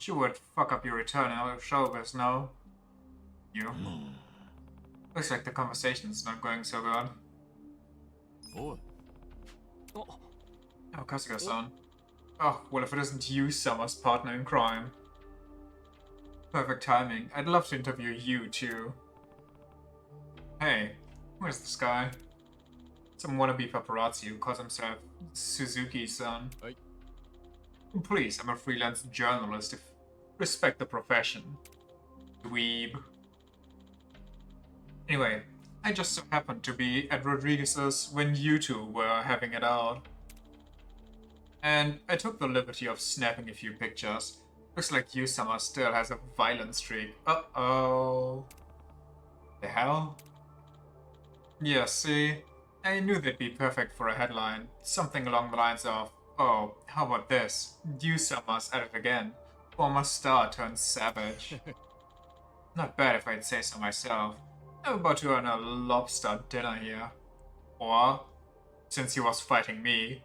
You would fuck up your return out of showbiz, no? You? Looks like the conversation's not going so good. Oh. Oh, Kasuga-san. Oh, well, if it isn't you, Summer's partner in crime. Perfect timing. I'd love to interview you, too. Hey, where's this guy? Some wannabe paparazzi who calls himself Suzuki-san. Please, I'm a freelance journalist. Respect the profession. Dweeb. Anyway, I just so happened to be at Rodriguez's when you two were having it out. And I took the liberty of snapping a few pictures. Looks like Yu-sama still has a violent streak. Uh-oh. The hell? Yeah, see? I knew they'd be perfect for a headline. Something along the lines of, oh, how about this? Yu-sama's at it again. Former star turned savage. Not bad if I'd say so myself. I'm about to earn a lobster dinner here. Or, since he was fighting me,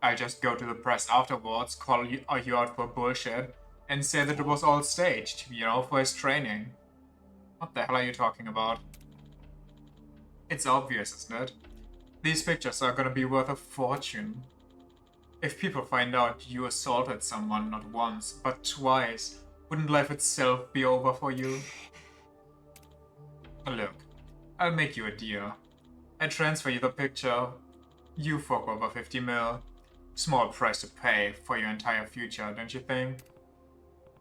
I'll just go to the press afterwards, call you out for bullshit, and say that it was all staged, you know, for his training. What the hell are you talking about? It's obvious, isn't it? These pictures are gonna be worth a fortune. If people find out you assaulted someone not once, but twice, wouldn't life itself be over for you? Look, I'll make you a deal. I transfer you the picture You fork over 50 mil. Small price to pay for your entire future, don't you think?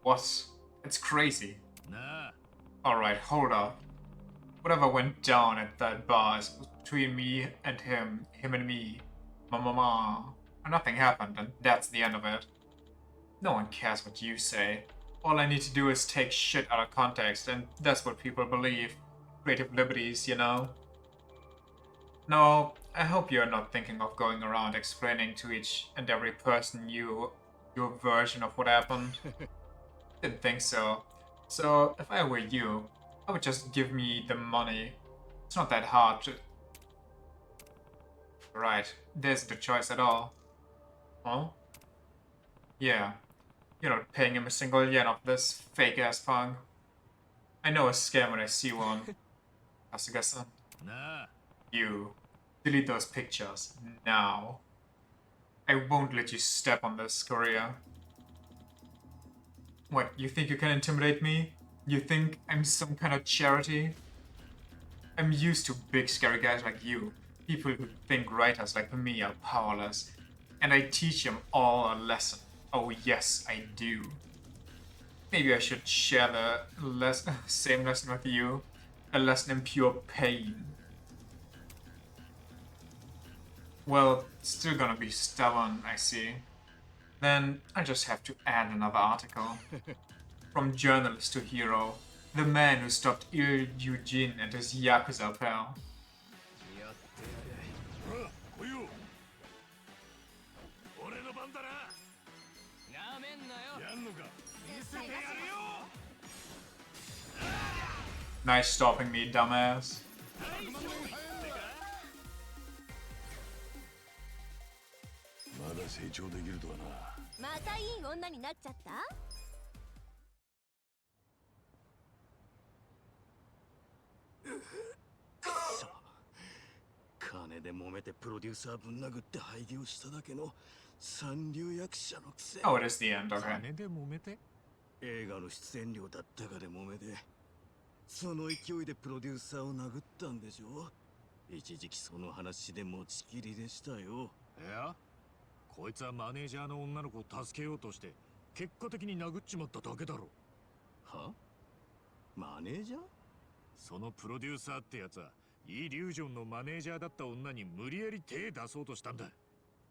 What? It's crazy. Nah. Alright, hold up. Whatever went down at that bar is between me and him and me. Mama. Nothing happened, and that's the end of it. No one cares what you say. All I need to do is take shit out of context, and that's what people believe. Creative liberties, you know? No, I hope you're not thinking of going around explaining to each and every person your version of what happened. Didn't think so. So, if I were you, I would just give me the money. It's not that hard to... Right, there's the choice at all. Huh? Yeah, you're not paying him a single yen of this fake-ass punk. I know a scam when I see one. Kasuga-san. Nah. You. Delete those pictures. Now. I won't let you step on this, Korea. What, you think you can intimidate me? You think I'm some kind of charity? I'm used to big scary guys like you. People who think writers like me are powerless. And I teach them all a lesson. Oh yes, I do. Maybe I should share the same lesson with you. A lesson in pure pain. Well, still gonna be stubborn, I see. Then I just have to add another article. From journalist to hero. The man who stopped Il Yujin and his Yakuza pal. Nice stopping me, dumbass. まだ成長できるとはな。またいい女になっちゃった？金で揉めてプロデューサーぶん殴って廃業しただけの三流役者のくせ。Oh, it is the end, okay. 金で揉めて？映画の出演料だったかで揉めて、その勢いでプロデューサーを殴ったんでしょ。一時期その話で持ちきりでしたよ。いや、こいつはマネージャーの女の子を助けようとして結果的に殴っちまっただけだろ。は？マネージャー？そのプロデューサーってやつはイリュージョンのマネージャーだった女に無理やり手出そうとしたんだ。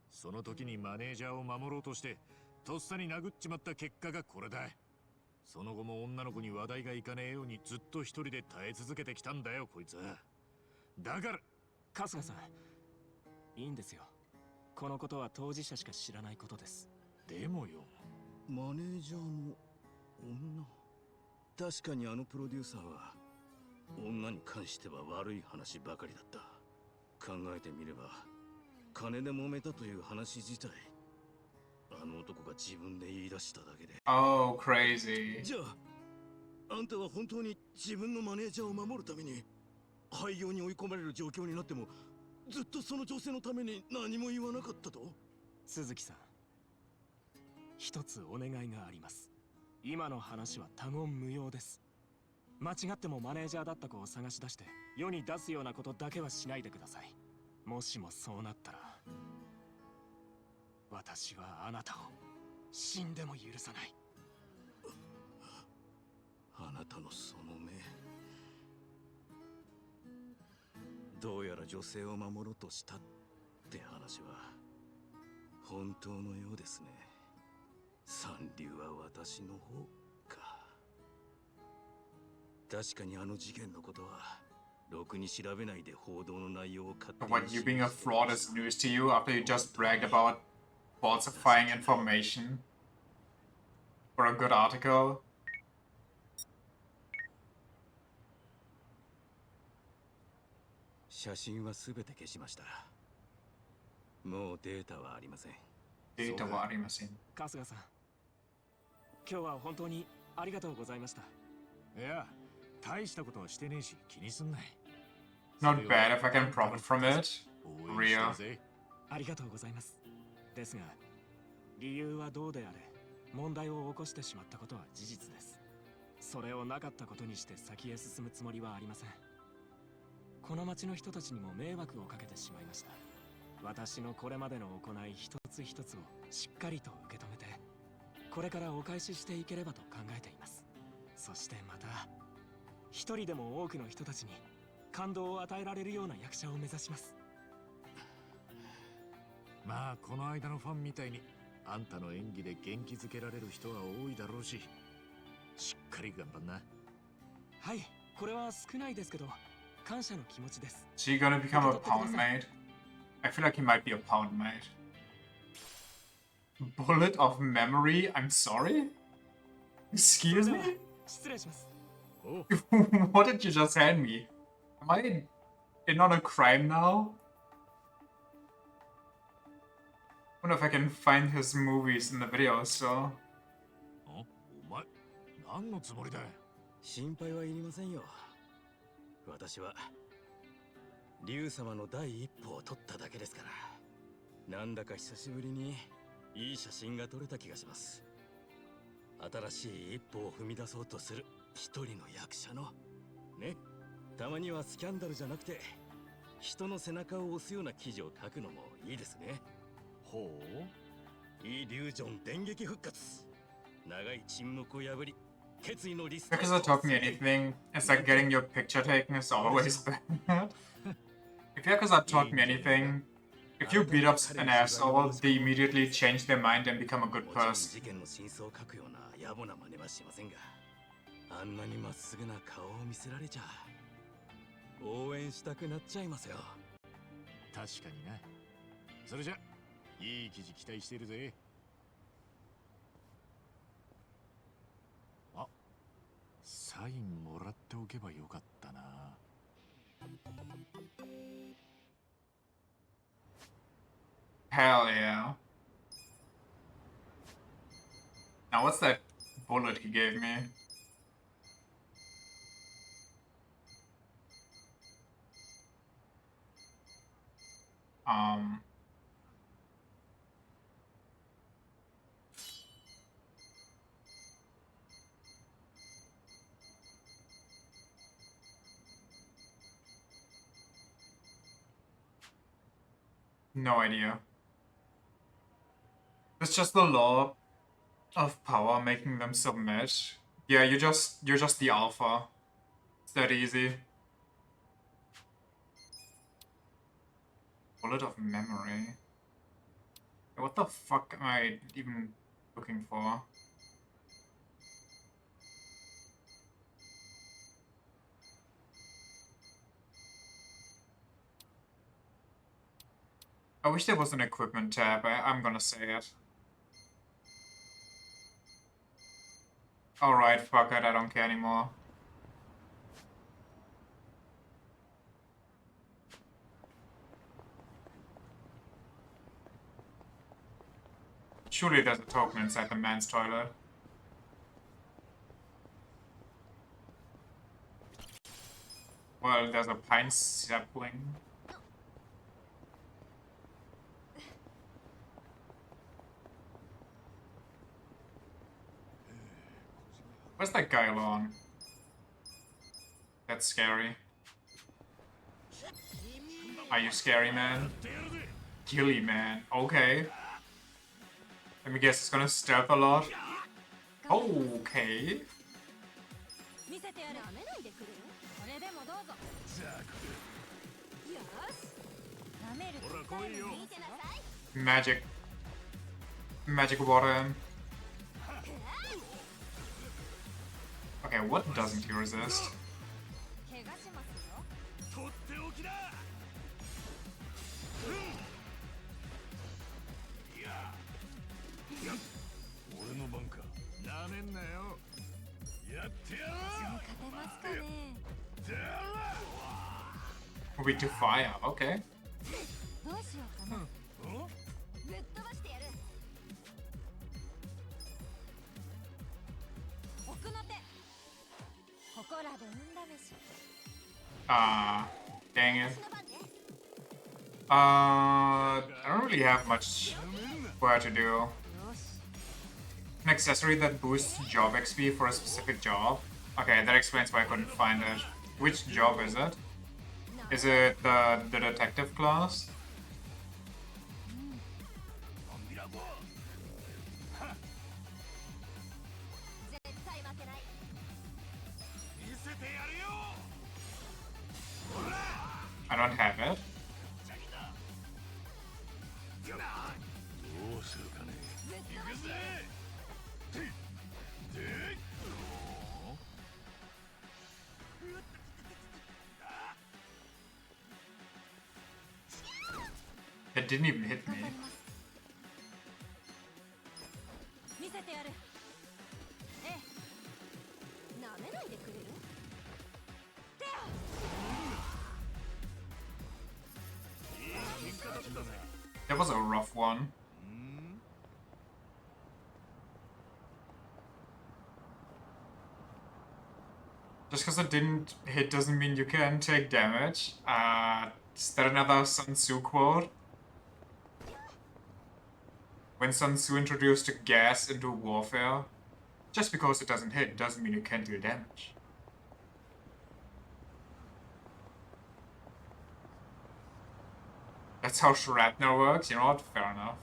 その時にマネージャーを守ろうとしてとっさに殴っちまった結果がこれだ。その後も女の子に話題がいかねえようにずっと一人で耐え続けてきたんだよ、こいつは。だから春日さん、いいんですよ。このことは当事者しか知らないことです。でもよ、マネージャーの女。確かにあのプロデューサーは女に関しては悪い話ばかりだった。考えてみれば金で揉めたという話自体、あの男が自分で言い出しただけで。Oh, crazy. じゃあ、あんたは本当に自分のマネージャーを守るために廃業に追い込まれる状況になってもずっとその女性のために何も言わなかったと？鈴木さん、一つお願いがあります。今の話は他言無用です。間違ってもマネージャーだった子を探し出して世に出すようなことだけはしないでください。もしもそうなったら私はあなたを死んでも許さない。あなたのその目、どうやら女性を守ろうとしたって話は本当のようですね。三流は私の方か。確かにあの事件のことはろくに調べないで報道の内容を勝手に。 What, you being a fraud is news to you after you just bragged about falsifying information for a good article? 写真はすべて消しました。もうデータはありません。データはありません。春日さん、今日は本当にありがとうございました。いや、大したことはしてねえし気にすんない。 Not bad if I can profit from it. 応援してるぜ。ありがとうございます。ですが、理由はどうであれ、問題を起こしてしまったことは事実です。それをなかったことにして先へ進むつもりはありません。この町の人たちにも迷惑をかけてしまいました。私のこれまでの行い一つ一つをしっかりと受け止めて、これからお返ししていければと考えています。そしてまた一人でも多くの人たちに感動を与えられるような役者を目指します。まあこの間のファンみたいにあんたの演技で元気づけられる人は多いだろうし、しっかり頑張んな。はい、これは少ないですけど感謝の気持ちです。 Is he gonna become a pound maid? I feel like he might be a pound maid. Bullet of memory? I'm sorry? Excuse me? 失礼します。What did you just hand me? Am I in on a crime now? Wonder if I can find his movies in the videos, so. お前何のつもりだ。心配はいりませんよ。私は竜様の第一歩を取っただけですから。なんだか久しぶりにいい写真が撮れた気がします。新しい一歩を踏み出そうとする一人の役者のね。たまにはスキャンダルじゃなくて人の背中を押すような記事を書くのもいいですね。ほう、イリュージョン電撃復活。長い沈黙を破り決意のリスト。Because it taught me anything, it's like getting your picture taken is always bad. If Yakuza taught me anything, if you beat up an asshole, they immediately change their mind and become a good person. 事件の真相を書くような野暮な真似はしませんが、あんなにまっすぐな顔を見せられちゃ応援したくなっちゃいますよ。確かにな。それじゃいい記事期待してるぜ。あ、サインもらっておけばよかったな。Hell yeah. Now what's that bullet he gave me? No idea. It's just the law of power making them submit. Yeah, you're just the alpha. It's that easy. Bullet of memory. What the fuck am I even looking for? I wish there was an equipment tab. I'm gonna say it. Alright, fuck it, I don't care anymore. Surely there's a token inside the man's toilet. Well, there's a pine sapling. Where's that guy alone? That's scary. Are you scary, man? Gilly, man. Okay. Let me guess, it's gonna stealth a lot. Okay. Magic. Magic water. Okay, what doesn't he resist? Moving to fire, okay. Dang it. I don't really have much where to do. An accessory that boosts job XP for a specific job. Okay, that explains why I couldn't find it. Which job is it? Is it the detective class? I don't have it. どうするかね。行くぜ。で、It didn't even hit me. 見せてやる。ええ。なめないでくれる？ That was a rough one. Just because it didn't hit doesn't mean you can take damage. Is that another Sun Tzu quote? When Sun Tzu introduced gas into warfare, just because it doesn't hit doesn't mean you can't deal damage. That's how shrapnel works, you know what? Fair enough.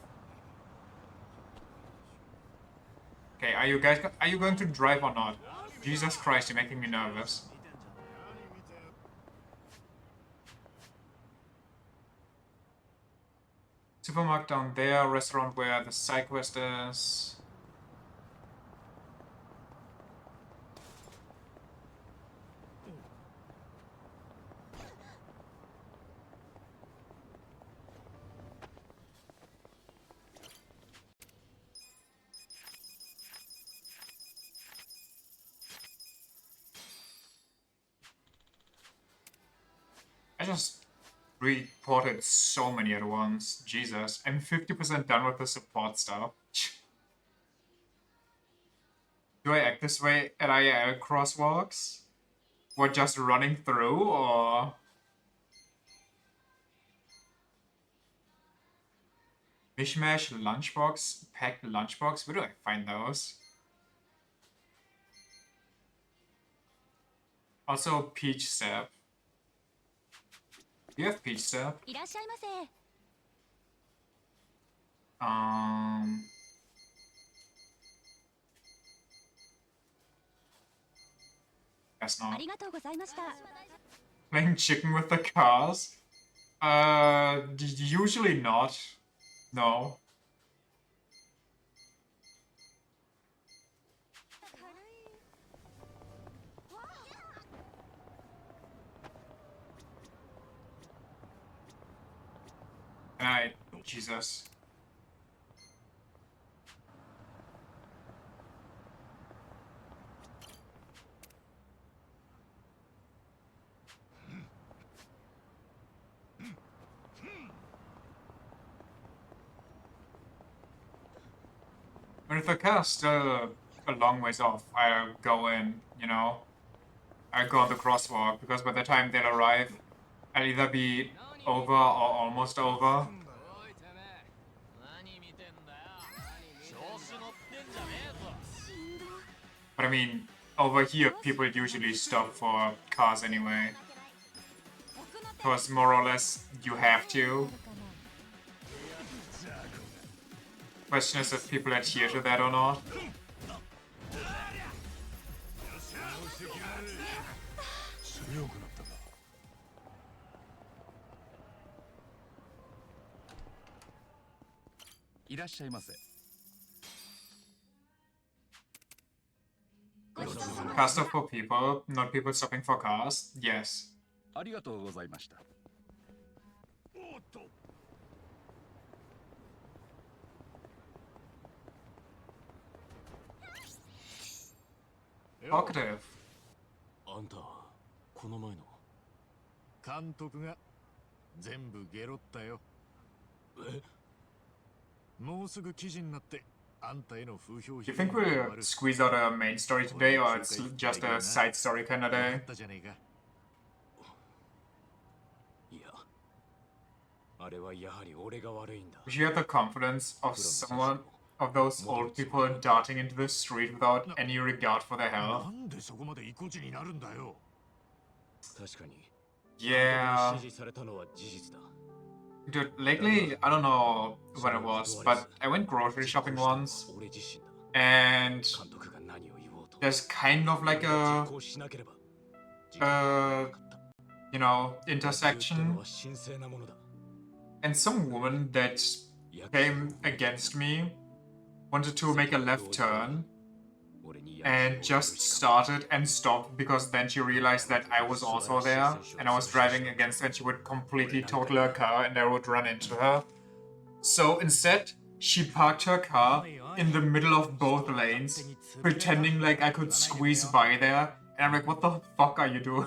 Okay, are you going to drive or not? Jesus Christ, you're making me nervous. Supermarket down there, restaurant where the side quest is. I just reported so many at once. Jesus, I'm 50% done with the support stuff. Do I act this way at IRL crosswalks? What, just running through, or...? Mishmash lunchbox, packed lunchbox? Where do I find those? Also, peach sap. Do you have peach sap? いらっしゃいませ。 Guess あ not. りがとうございました。 Playing chicken with the cars? Usually not. No. Jesus. But if the car's still a long ways off, I'll go in, you know? I'll go on the crosswalk, because by the time they'll arrive, I'll either be over or almost over. But I mean, over here, people usually stop for cars anyway. Because more or less, you have to. Question is if people adhere to that or not. Car stop for people, not people stopping for cars? Yes. ありがとうございました。Talkative. あんた、この前の監督が全部ゲロったよ。え？もうすぐ記事になってあんたへの風評 Do you think we'll squeeze out a main story today, or it's just a side story kind of day? いや、あれはやはり俺が悪いんだ。 If you had the confidence of someone, of those old people darting into the street without any regard for their health. なんでそこまで意固地になるんだよ。確かに。 Yeah. 指示されたのは事実だ。 Dude, lately, I don't know when it was, but I went grocery shopping once, and there's kind of like a you know, intersection, and some woman that came against me wanted to make a left turn and just started and stopped because then she realized that I was also there and I was driving against her and she would completely total her car and I would run into her. So instead, she parked her car in the middle of both lanes, pretending like I could squeeze by there. And I'm like, what the fuck are you doing?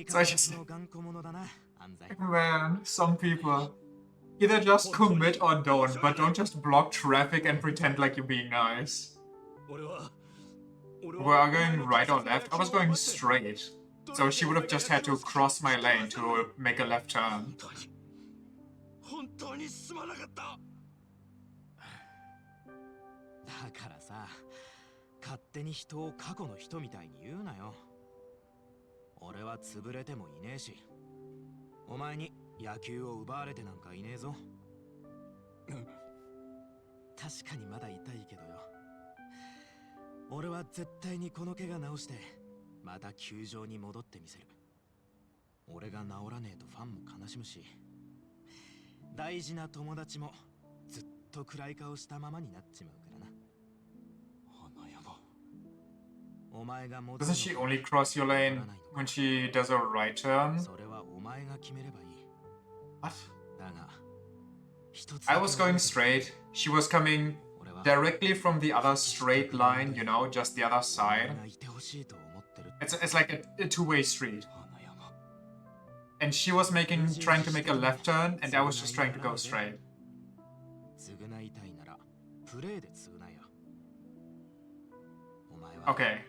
So I just, like, man, some people either just commit or don't, but don't just block traffic and pretend like you're being nice. Were I going right or left? I was going straight. So she would have just had to cross my lane to make a left turn. 本当にすまなかっただからさ勝手に人を過去の人みたいに言うなよ俺は潰れてもいねえしお前に野球を奪われてなんかいねえぞ確かにまだ痛いけどよ俺は絶対にこの怪我治してまた球場に戻ってみせる俺が治らねえとファンも悲しむし大事な友達もずっと暗い顔したままになっちまうからな。花山。お前がも Doesn't she only cross your lane when she does a right turn? それはお前が決めればいい。What? だが、 I was going straight. She was coming directly from the other straight line, you know, just the other side. It's like a two-way street. And she was trying to make a left turn, and I was just trying to go straight. Okay.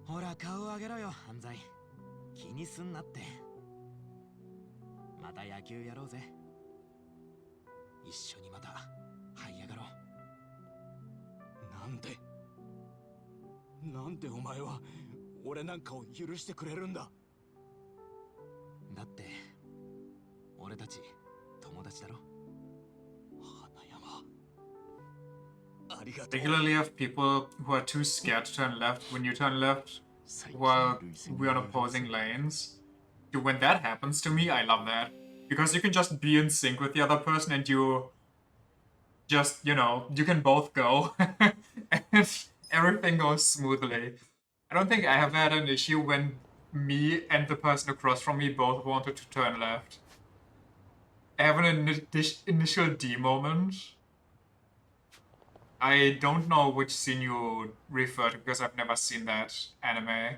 ほら顔を上げろよ犯罪気にすんなってまた野球やろうぜ一緒にまた這い上がろうなんでお前は俺なんかを許してくれるんだだって俺たち友達だろ花山ありがとう Regularly have people who are too scared to turn left when you turn left while we're on opposing lanes. Dude, when that happens to me, I love that. Because you can just be in sync with the other person and you just, you know, you can both go and everything goes smoothly. I don't think I have had an issue when me and the person across from me both wanted to turn left. I have an initial D moment. I don't know which scene you refer to because I've never seen that anime.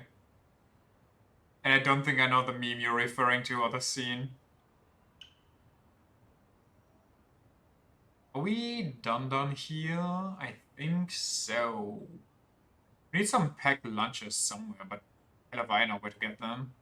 And I don't think I know the meme you're referring to or the scene. Are we done here? I think so. We need some packed lunches somewhere, but hell if I know where to get them.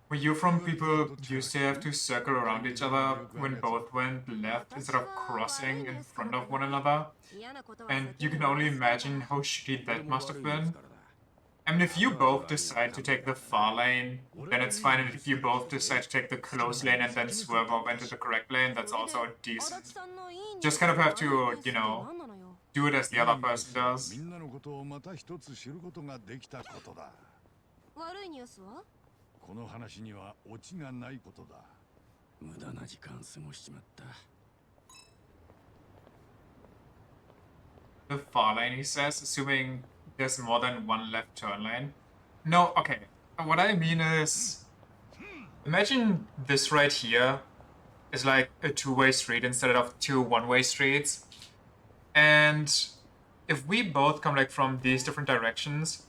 Were you from people used to have to circle around each other when both went left instead of crossing in front of one another? And you can only imagine how shitty that must have been. I mean, if you both decide to take the far lane, then it's fine, and if you both decide to take the close lane and then swerve over into the correct lane, that's also decent. Just kind of have to, you know, do it as the other person does. 悪いニュースはこの話にはオチがないことだ無駄な時間過ごしちまった The far lane, he says, assuming there's more than one left turn lane. No, okay. What I mean is, imagine this right here is like a two-way street instead of two one-way streets. And if we both come like from these different directions,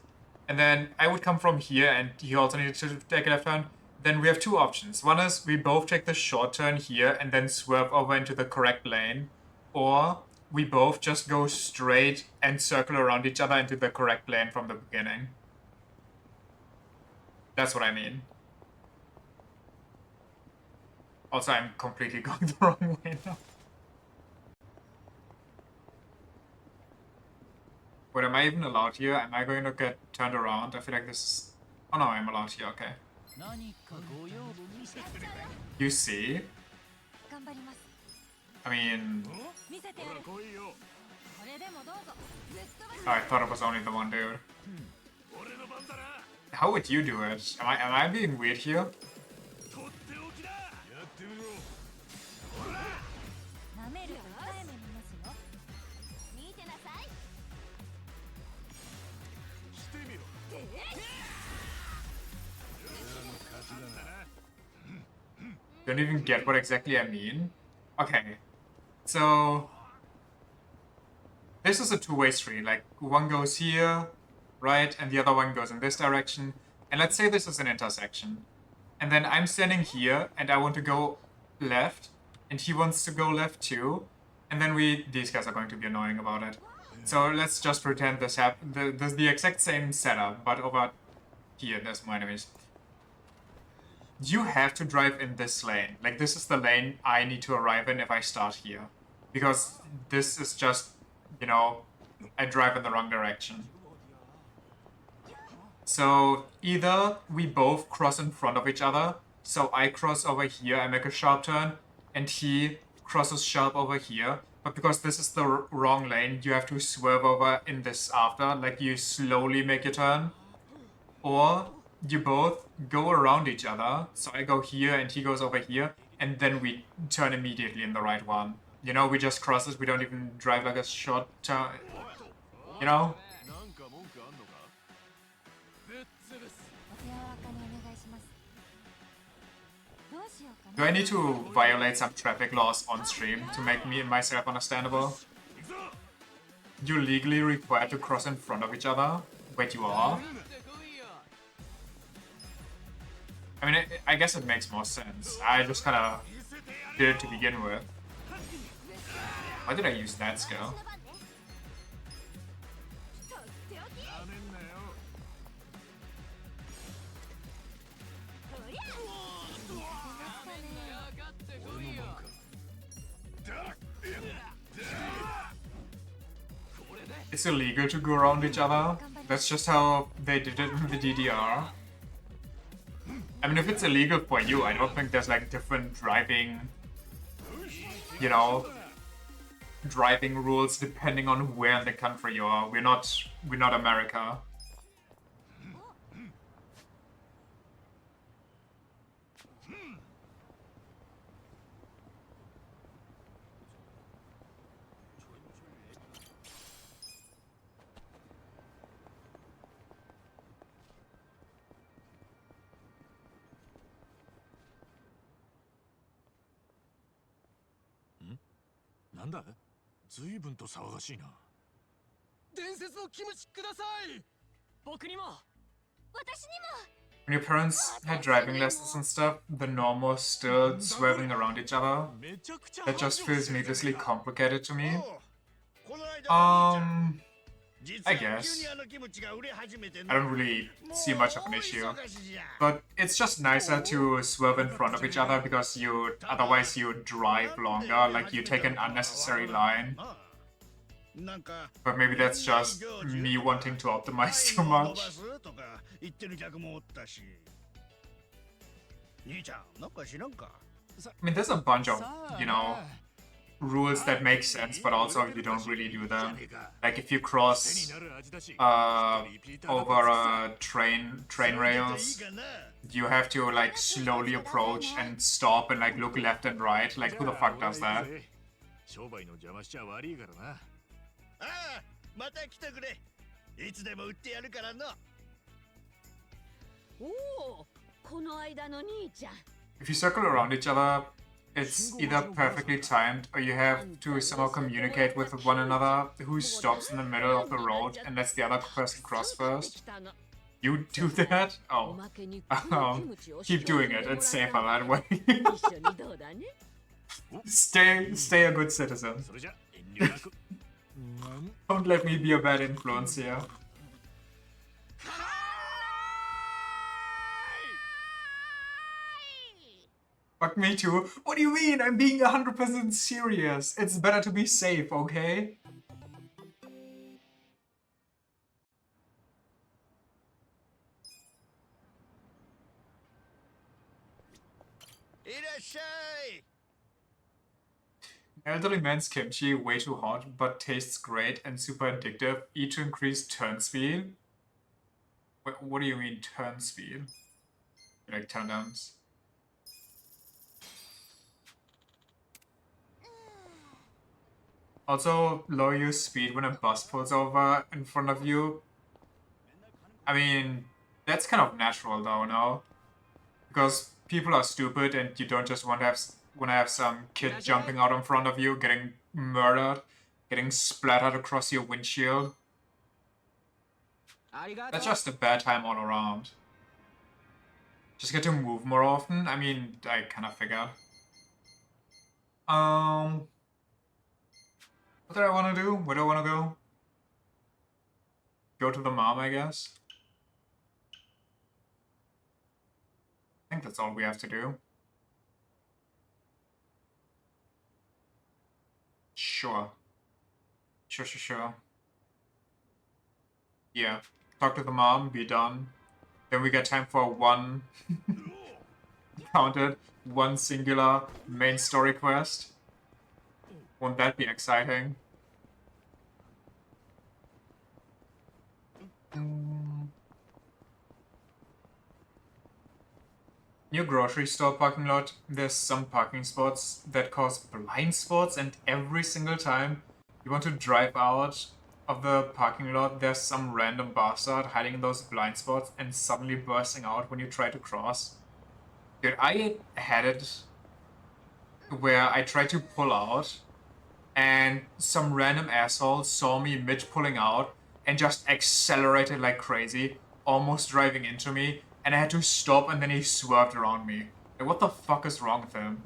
and then I would come from here and he also needed to take a left turn, then we have two options. One is we both take the short turn here and then swerve over into the correct lane, or we both just go straight and circle around each other into the correct lane from the beginning. That's what I mean. Also, I'm completely going the wrong way now. Wait, am I even allowed here? Am I going to get turned around? I feel like this is... Oh no, I'm allowed here, okay. You see? I mean... Oh, I thought it was only the one dude. How would you do it? Am I being weird here? Don't even get what exactly I mean. Okay, so this is a two-way street. Like one goes here, right, and the other one goes in this direction. And let's say this is an intersection, and then I'm standing here, and I want to go left, and he wants to go left too, and then these guys are going to be annoying about it. So let's just pretend this there's the exact same setup, but over here, there's my enemies. You have to drive in this lane. Like, this is the lane I need to arrive in if I start here. Because this is just, you know, I drive in the wrong direction. So, either we both cross in front of each other, so I cross over here, I make a sharp turn, and he crosses sharp over here. But because this is the wrong lane, you have to swerve over in this after, like you slowly make your turn. Or you both go around each other, so I go here and he goes over here, and then we turn immediately in the right one. You know, we just cross this, we don't even drive like a short turn, you know? Do I need to violate some traffic laws on stream to make me and myself understandable? You're legally required to cross in front of each other? Wait, you are? I mean, I guess it makes more sense. I just kind of did it to begin with. Why did I use that skill? It's illegal to go around each other. That's just how they did it in the DDR. I mean, if it's illegal for you, I don't think there's like different driving, you know, driving rules depending on where in the country you are. We're not America. When your parents had driving lessons and stuff, the norm was still swerving around each other. That just feels needlessly complicated to me. I guess. I don't really see much of an issue. But it's just nicer to swerve in front of each other because otherwise you drive longer, like you take an unnecessary line. But maybe that's just me wanting to optimize too much. I mean, there's a bunch of, you know, rules that make sense, but also you don't really do them. Like if you cross over train rails, you have to like slowly approach and stop and like look left and right. Like who the fuck does that? If you circle around each other, it's either perfectly timed or you have to somehow communicate with one another who stops in the middle of the road and lets the other person cross first. You do that? Oh. Keep doing it, it's safer that way. Stay a good citizen. Don't let me be a bad influence here. Fuck me too. What do you mean? I'm being 100% serious. It's better to be safe, okay? Elderly man's kimchi, way too hot, but tastes great and super addictive. Eat to increase turn speed. What do you mean turn speed? Like turn downs? Also, lower your speed when a bus pulls over in front of you. I mean, that's kind of natural though, no? Because people are stupid and you don't just want to have some kid jumping out in front of you, getting murdered, getting splattered across your windshield. That's just a bad time all around. Just get to move more often. I mean, I kind of figured. What do I want to do? Where do I want to go? Go to the mom, I guess. I think that's all we have to do. Sure. Sure. Yeah. Talk to the mom, be done. Then we get time for one counted, one singular main story quest. Won't that be exciting? New grocery store parking lot, there's some parking spots that cause blind spots, and every single time you want to drive out of the parking lot, there's some random bastard hiding in those blind spots and suddenly bursting out when you try to cross. Dude, I had it where I tried to pull out and some random asshole saw me mid pulling out and just accelerated like crazy, almost driving into me, and I had to stop and then he swerved around me. Like, what the fuck is wrong with him?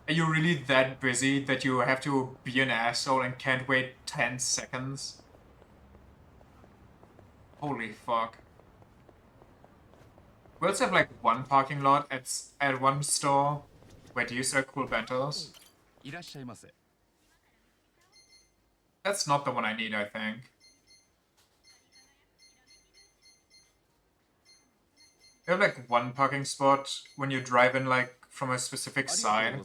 Are you really that busy that you have to be an asshole and can't wait 10 seconds? Holy fuck. We also have like one parking lot at one store. Wait, do you sell cool bentos? That's not the one I need, I think. You have like one parking spot when you drive in like from a specific side.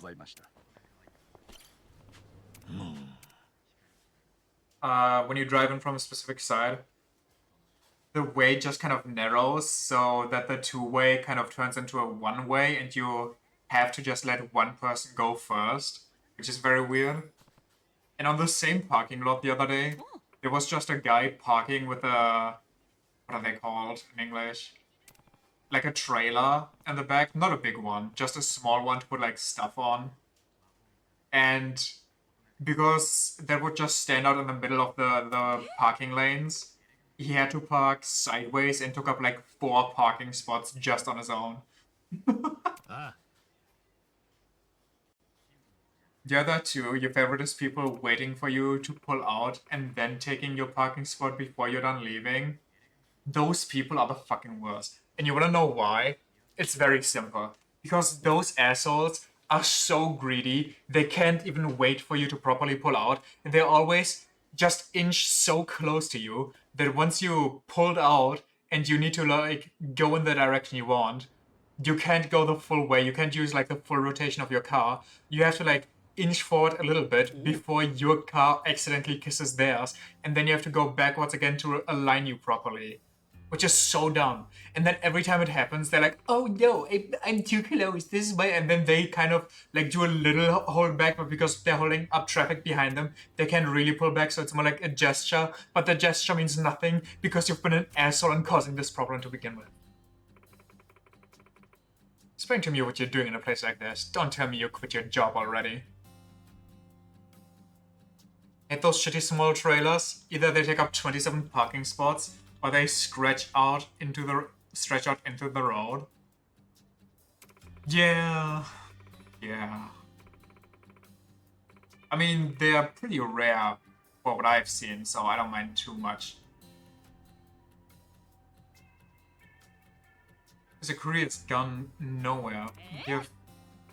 When you drive in from a specific side, the way just kind of narrows so that the two-way kind of turns into a one-way and you have to just let one person go first, which is very weird. And on the same parking lot the other day, there was just a guy parking with a... what are they called in English? Like a trailer in the back. Not a big one, just a small one to put like stuff on. And because that would just stand out in the middle of the parking lanes, he had to park sideways and took up like 4 parking spots just on his own. The other two, your favorite is people waiting for you to pull out and then taking your parking spot before you're done leaving. Those people are the fucking worst. And you wanna know why? It's very simple. Because those assholes are so greedy, they can't even wait for you to properly pull out, and they always just inch so close to you that once you pulled out and you need to like go in the direction you want, you can't go the full way. You can't use like the full rotation of your car. You have to like inch forward a little bit before your car accidentally kisses theirs, and then you have to go backwards again to align you properly, which is so dumb. And then every time it happens, they're like, oh no, I'm too close, this is and then they kind of like do a little hold back, but because they're holding up traffic behind them, they can't really pull back, so it's more like a gesture, but the gesture means nothing because you've been an asshole and causing this problem to begin with. Explain to me what you're doing in a place like this. Don't tell me you quit your job already. Hate those shitty small trailers. Either they take up 27 parking spots, or they stretch out into the road. Yeah. I mean, they are pretty rare for what I've seen, so I don't mind too much. Because the courier's gone nowhere. You have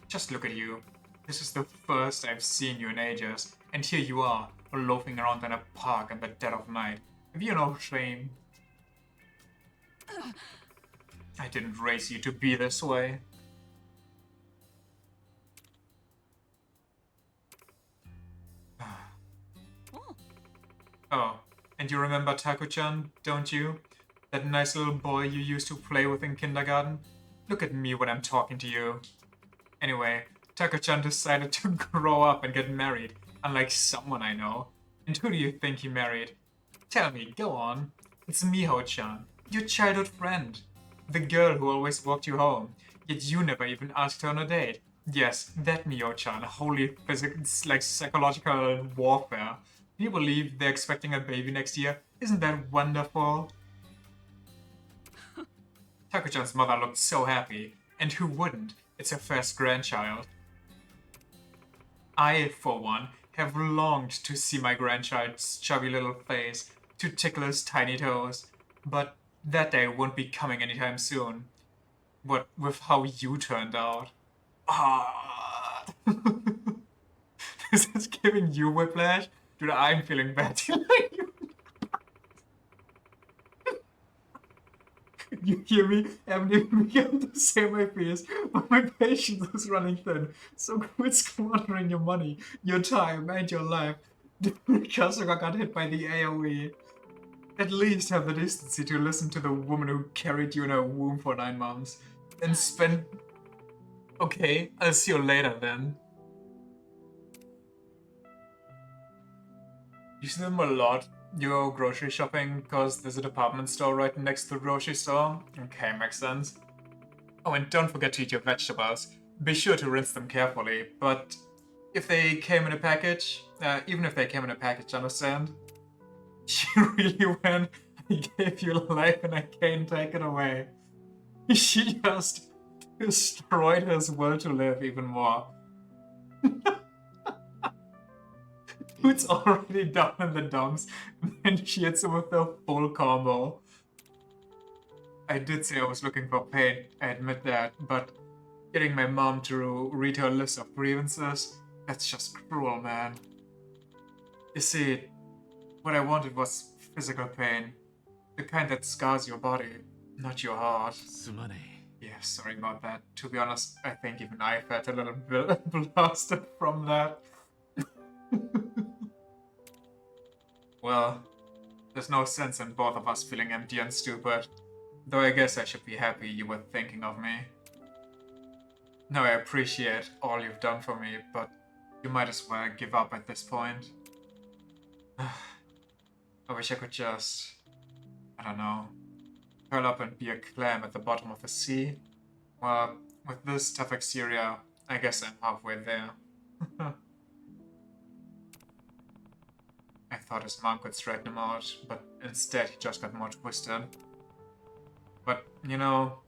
Just look at you. This is the first I've seen you in ages, and here you are, loafing around in a park in the dead of night. Have you no shame? I didn't raise you to be this way. Oh, and you remember Taku-chan, don't you? That nice little boy you used to play with in kindergarten? Look at me when I'm talking to you. Anyway, Taku-chan decided to grow up and get married, unlike someone I know. And who do you think he married? Tell me, go on. It's Miho-chan, your childhood friend. The girl who always walked you home, yet you never even asked her on a date. Yes, that Miho-chan, holy physics, like psychological warfare. Can you believe they're expecting a baby next year? Isn't that wonderful? Taku-chan's mother looked so happy, and who wouldn't? It's her first grandchild. I, for one, have longed to see my grandchild's chubby little face, to tickle his tiny toes, but that day won't be coming anytime soon. What with how you turned out. Ah. Is this giving you whiplash? Dude, I'm feeling bad. You hear me? I haven't even begun to say my face, but my patience is running thin. So quit squandering your money, your time, and your life. Kasuga got hit by the AoE. At least have the decency to listen to the woman who carried you in her womb for 9 months. And spend... Okay, I'll see you later then. You see them a lot. You go grocery shopping because there's a department store right next to the grocery store. Okay, makes sense. Oh, and don't forget to eat your vegetables. Be sure to rinse them carefully, but if they came in a package, even if they came in a package, understand? She really went, I gave you life and I can't take it away. She just destroyed his will to live even more. Dude's already down in the dumps, and she hits him with the full combo. I did say I was looking for pain, I admit that, but getting my mom to read her list of grievances, that's just cruel, man. You see, what I wanted was physical pain. The kind that scars your body, not your heart. Yeah, sorry about that. To be honest, I think even I felt a little bit blasted from that. Well, there's no sense in both of us feeling empty and stupid. Though I guess I should be happy you were thinking of me. No, I appreciate all you've done for me, but you might as well give up at this point. I wish I could just... I don't know... curl up and be a clam at the bottom of the sea. Well, with this tough exterior, I guess I'm halfway there. I thought his mom could straighten him out, but instead he just got more twisted. But, you know,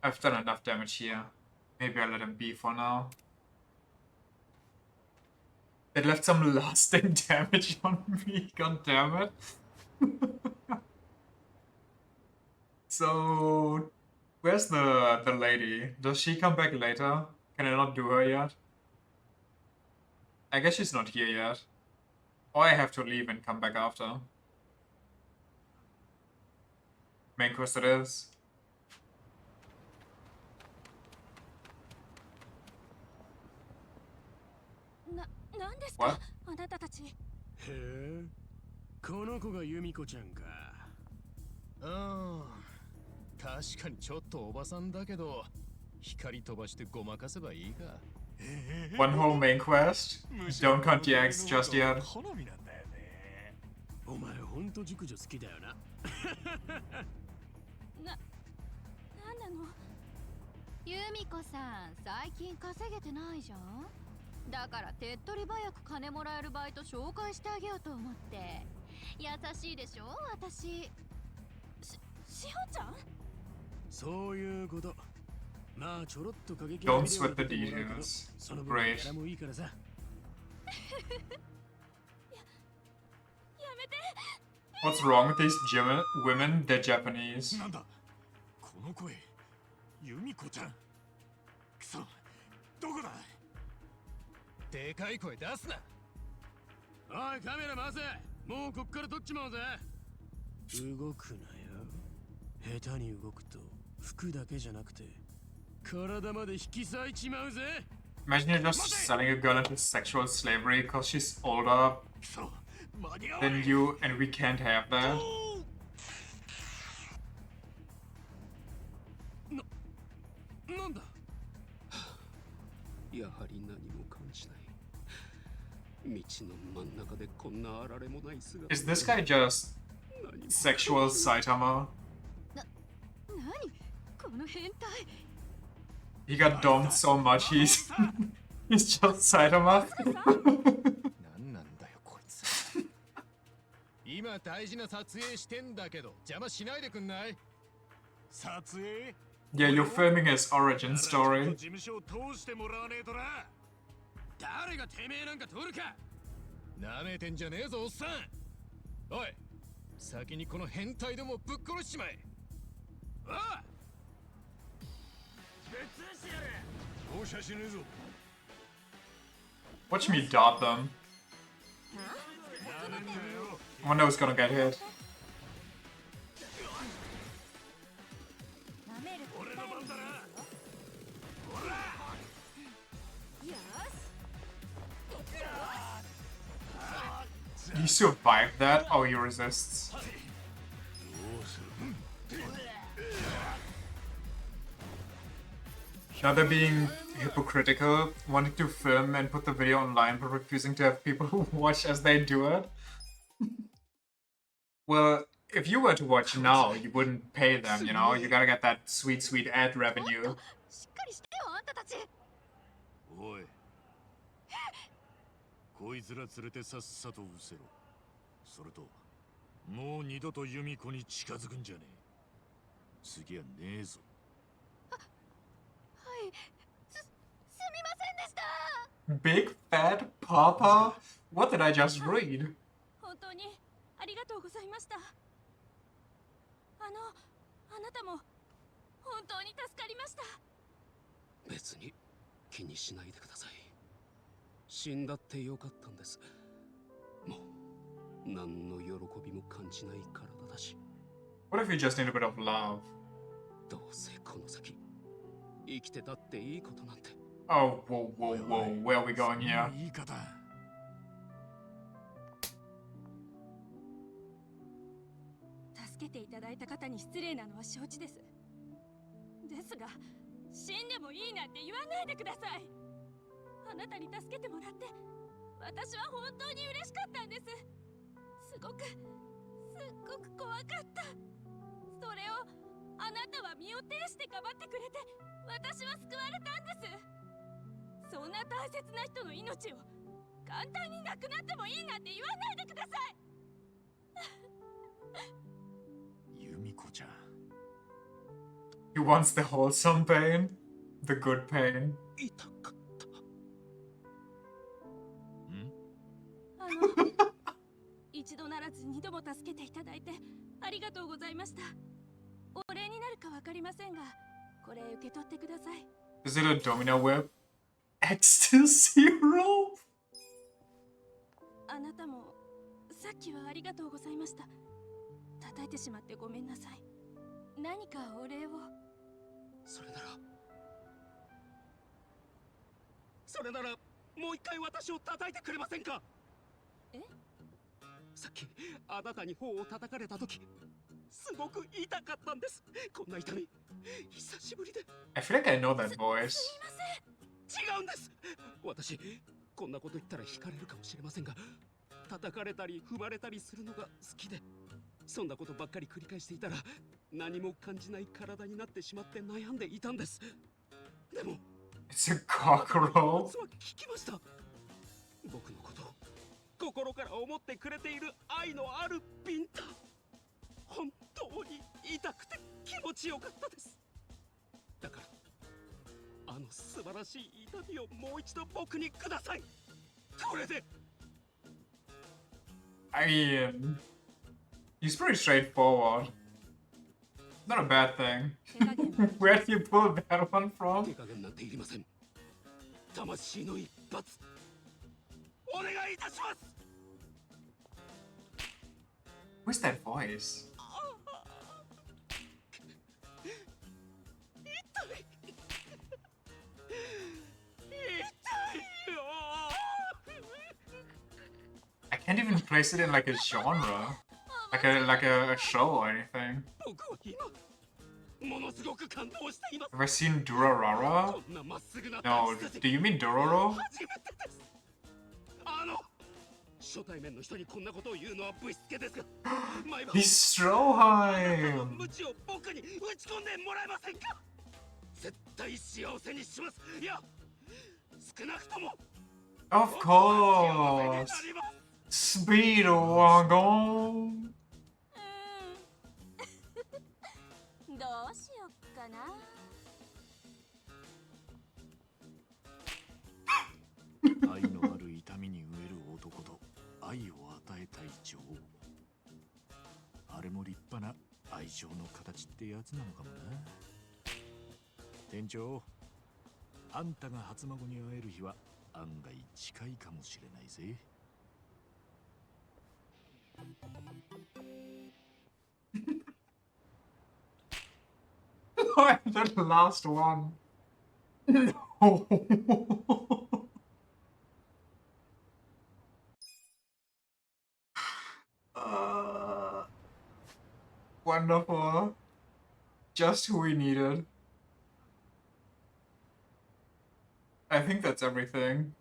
I've done enough damage here. Maybe I'll let him be for now. It left some lasting damage on me, god damn it. So, where's the lady? Does she come back later? Can I not do her yet? I guess she's not here yet. Or I have to leave and come back after. Main quest it is. What? あなたたち。へえ、この子がユミコちゃんか。ああ、確かにちょっとおばさんだけど、光飛ばしてごまかせばいいか。One whole main quest? Don't count the eggs just yet. 好みなんだよね。お前ほんと熟女好きだよな。なんなの？ユミコさん、最近稼げてないじゃん。だから手っ取り早く金もらえるバイト紹介してあげようと思って。優しいでしょ、私。しほちゃん？そういうこと。まあちょろっと過激 Don't sweat the details. Great. もいいからさ。やめて。What's wrong with these women? They're Japanese. なんだこの声ユミコちゃんくそどこだ。でかい声出すな。おいカメラ回せ。もうこっから撮っちまうぜ。動くなよ。下手に動くと服だけじゃなくて体まで引き裂いちまうぜ。 Imagine you're just selling a girl into sexual slavery because she's older than you and we can't have that. なんだ。やはり何も感じない。道の真ん中でこんなあられもない姿。 Is this guy just sexual Saitama? この変態。 He got domed so much he's he's just Saitama. なんなんだよこいつ。今大事な撮影してんだけど邪魔しないでくんない？撮影？ Yeah, you're filming his origin story. 事務所を通してもらわねえとな。誰がてめえなんか撮るか。なめてんじゃねえぞおっさん。おい、先にこの変態どもぶっ殺しちまえ。おい。ぶっ潰してやれ。放射しねえぞ。 Watch me dot them. I wonder who's gonna get hit. You survived that? Oh, he resists. Now they're being hypocritical, wanting to film and put the video online but refusing to have people who watch as they do it. Well, if you were to watch now, you wouldn't pay them, you know? You gotta get that sweet, sweet ad revenue. しっかりしてよあんたたち。おい。こいつら連れてさっさと失せろ。それと、もう二度とユミコに近づくんじゃねえ。次はねえぞ。はい、すみませんでした。 Big Fat Papa? What did I just read? 本当にありがとうございました。あなたも本当に助かりました。別に気にしないでください。死んだってよかったんです。もう何の喜びも感じない体だし。 What if you just need a bit of love? どうせこの先生きてたっていいことなんて。 Oh, whoa, whoa, whoa, where are we going here? 言い方。助けていただいた方に失礼なのは承知です。ですが、死んでもいいなんて言わないでください。あなたに助けてもらって、私は本当に嬉しかったんです。すっごく怖かった。それをあなたは身を挺してかばってくれて、私は救われたんです。そんな大切な人の命を簡単になくなってもいいなんて言わないでください。ユミコちゃん。 He wants the wholesome pain, the good pain. 痛かった。一度ならず二度も助けていただいてありがとうございました。お礼になるかわかりませんが、これ受け取ってください。Is it a domino whip? X to zero? あなたもさっきはありがとうございました。叩いてしまってごめんなさい。何かお礼を。それならもう一回私を叩いてくれませんか。え？さっきあなたに頬を叩かれた時、すごく痛かったんです。こんな痛み久しぶりで。 I feel like I know that voice. 違うんです。私こんなこと言ったら惹かれるかもしれませんが、叩かれたり踏まれたりするのが好きで、そんなことばっかり繰り返していたら何も感じない体になってしまって悩んでいたんです。でも It's a cockerel. 聞きました。僕のことを心から思ってくれている愛のあるビンタ、本当に痛くて気持ちよかったです。だからあの素晴らしい痛みをもう一度僕にください。これで。 I mean, he's pretty straightforward. Not a bad thing. Where did you pull that one from? 手加減なんていりません。魂の一発お願いいたします。 Who's that voice? 痛いよ。 I can't even place it in like a genre, like a show or anything. 僕は今ものすごく感動しています。 Have I seen Durarara? こんなまっすぐな No, 立ち筋 do you mean Dororo? 初めてです。初対面の人にこんなことを言うのはぶしつけですが、毎晩 He's あなたの Stroheim! 無知を僕に打ち込んでもらえませんか。絶対幸せにします。いや、少なくとも Of 僕は幸せにな course! ります。 Speedwagon! どうしよっかな。愛のある痛みに飢える男と愛を与えたい女王。あれも立派な愛情の形ってやつなのかもな。店長、あんたが初孫に会える日は案外近いかもしれないぜ。The last one. No. Wonderful. Just who we needed. I think that's everything.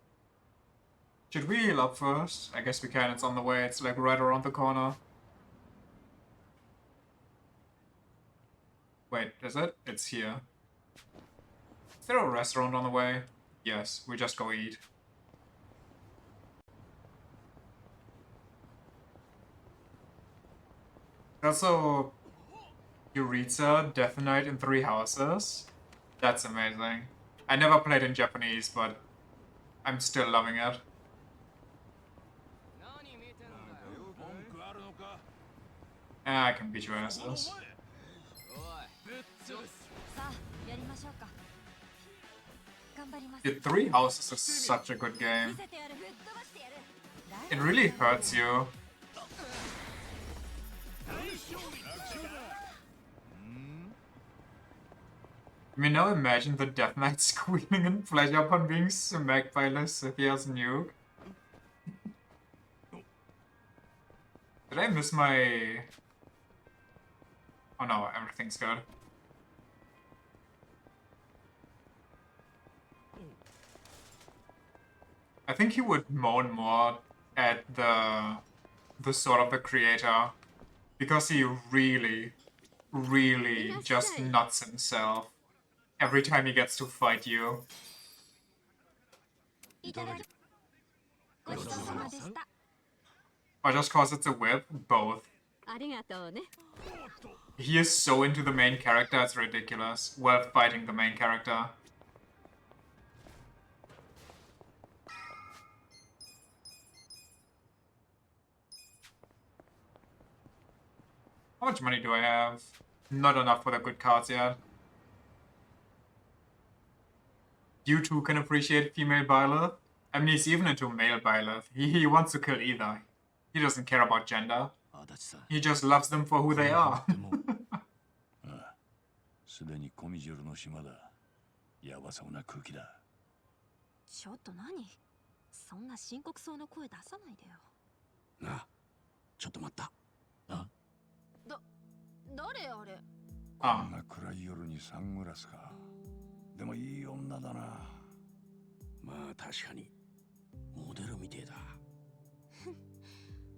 Should we heal up first? I guess we can, it's on the way, it's like right around the corner. Wait, is it? It's here. Is there a restaurant on the way? Yes, we just go eat. Also, Yuritsa, Death Knight in 3 houses. That's amazing. I never played in Japanese, but I'm still loving it. Ah, I can beat your asses. さあやりましょうか。頑張ります。 Dude, 3 houses is such a good game. 見せてやる。ぶっ飛ばしてやる。 It really hurts you. I mean, now imagine the Death Knight squealing in pleasure upon being smacked by Lysithia's nuke. Did I miss my... Oh no, everything's good. I think he would moan more at the sword of the creator, because he really just nuts himself every time he gets to fight you. いただきごちそうさまでした。 Or just cause it's a whip? Both. ありがとうね。 He is so into the main character, it's ridiculous. While fighting the main character. How much money do I have? Not enough for the good cards yet. You too can appreciate female Byleth? I mean, he's even into male Byleth. He wants to kill either. He doesn't care about gender. He just loves them for who they are. すでにコミジュルの島だ。やばそうな空気だ。ちょっと何？そんな深刻そうな声出さないでよ。なあ、ちょっと待った。あ、誰あれ？こんな暗い夜にサングラスか。でもいい女だな。まあ確かにモデルみてえだ。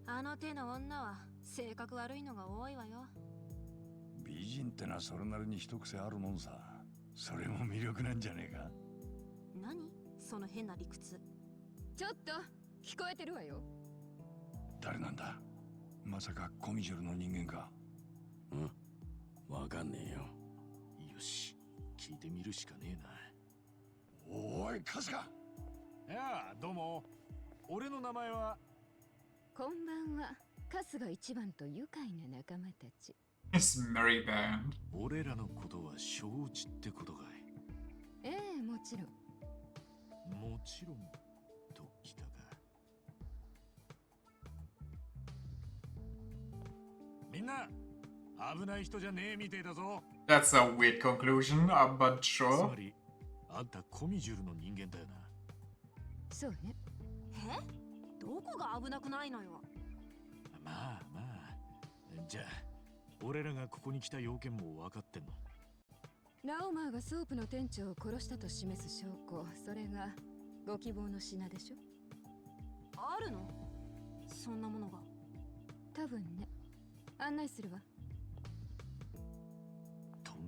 あの手の女は性格悪いのが多いわよ。美人ってのはそれなりに一癖あるもんさ。それも魅力なんじゃねえか。何？その変な理屈。ちょっと聞こえてるわよ。誰なんだ。まさかコミジュルの人間か。うん、わかんねえよ。よし、聞いてみるしかねえな。おい、カスカ。いやあ、どうも。俺の名前は。こんばんは。カスが一番と愉快な仲間たち。It's merry band. 俺らのことは承知ってことかい。ええ、もちろん。もちろんときたか。みんな危ない人じゃねえみてえだぞ。 That's a weird conclusion, but つ sure. まりあんたコミジュールの人間だよな。そうね。どこが危なくないのよ。まあまあ、じゃあ俺らがここに来た要件も分かってんの？ラオマーがソープの店長を殺したと示す証拠、それがご希望の品でしょ。あるの？そんなものが。多分ね。案内するわ。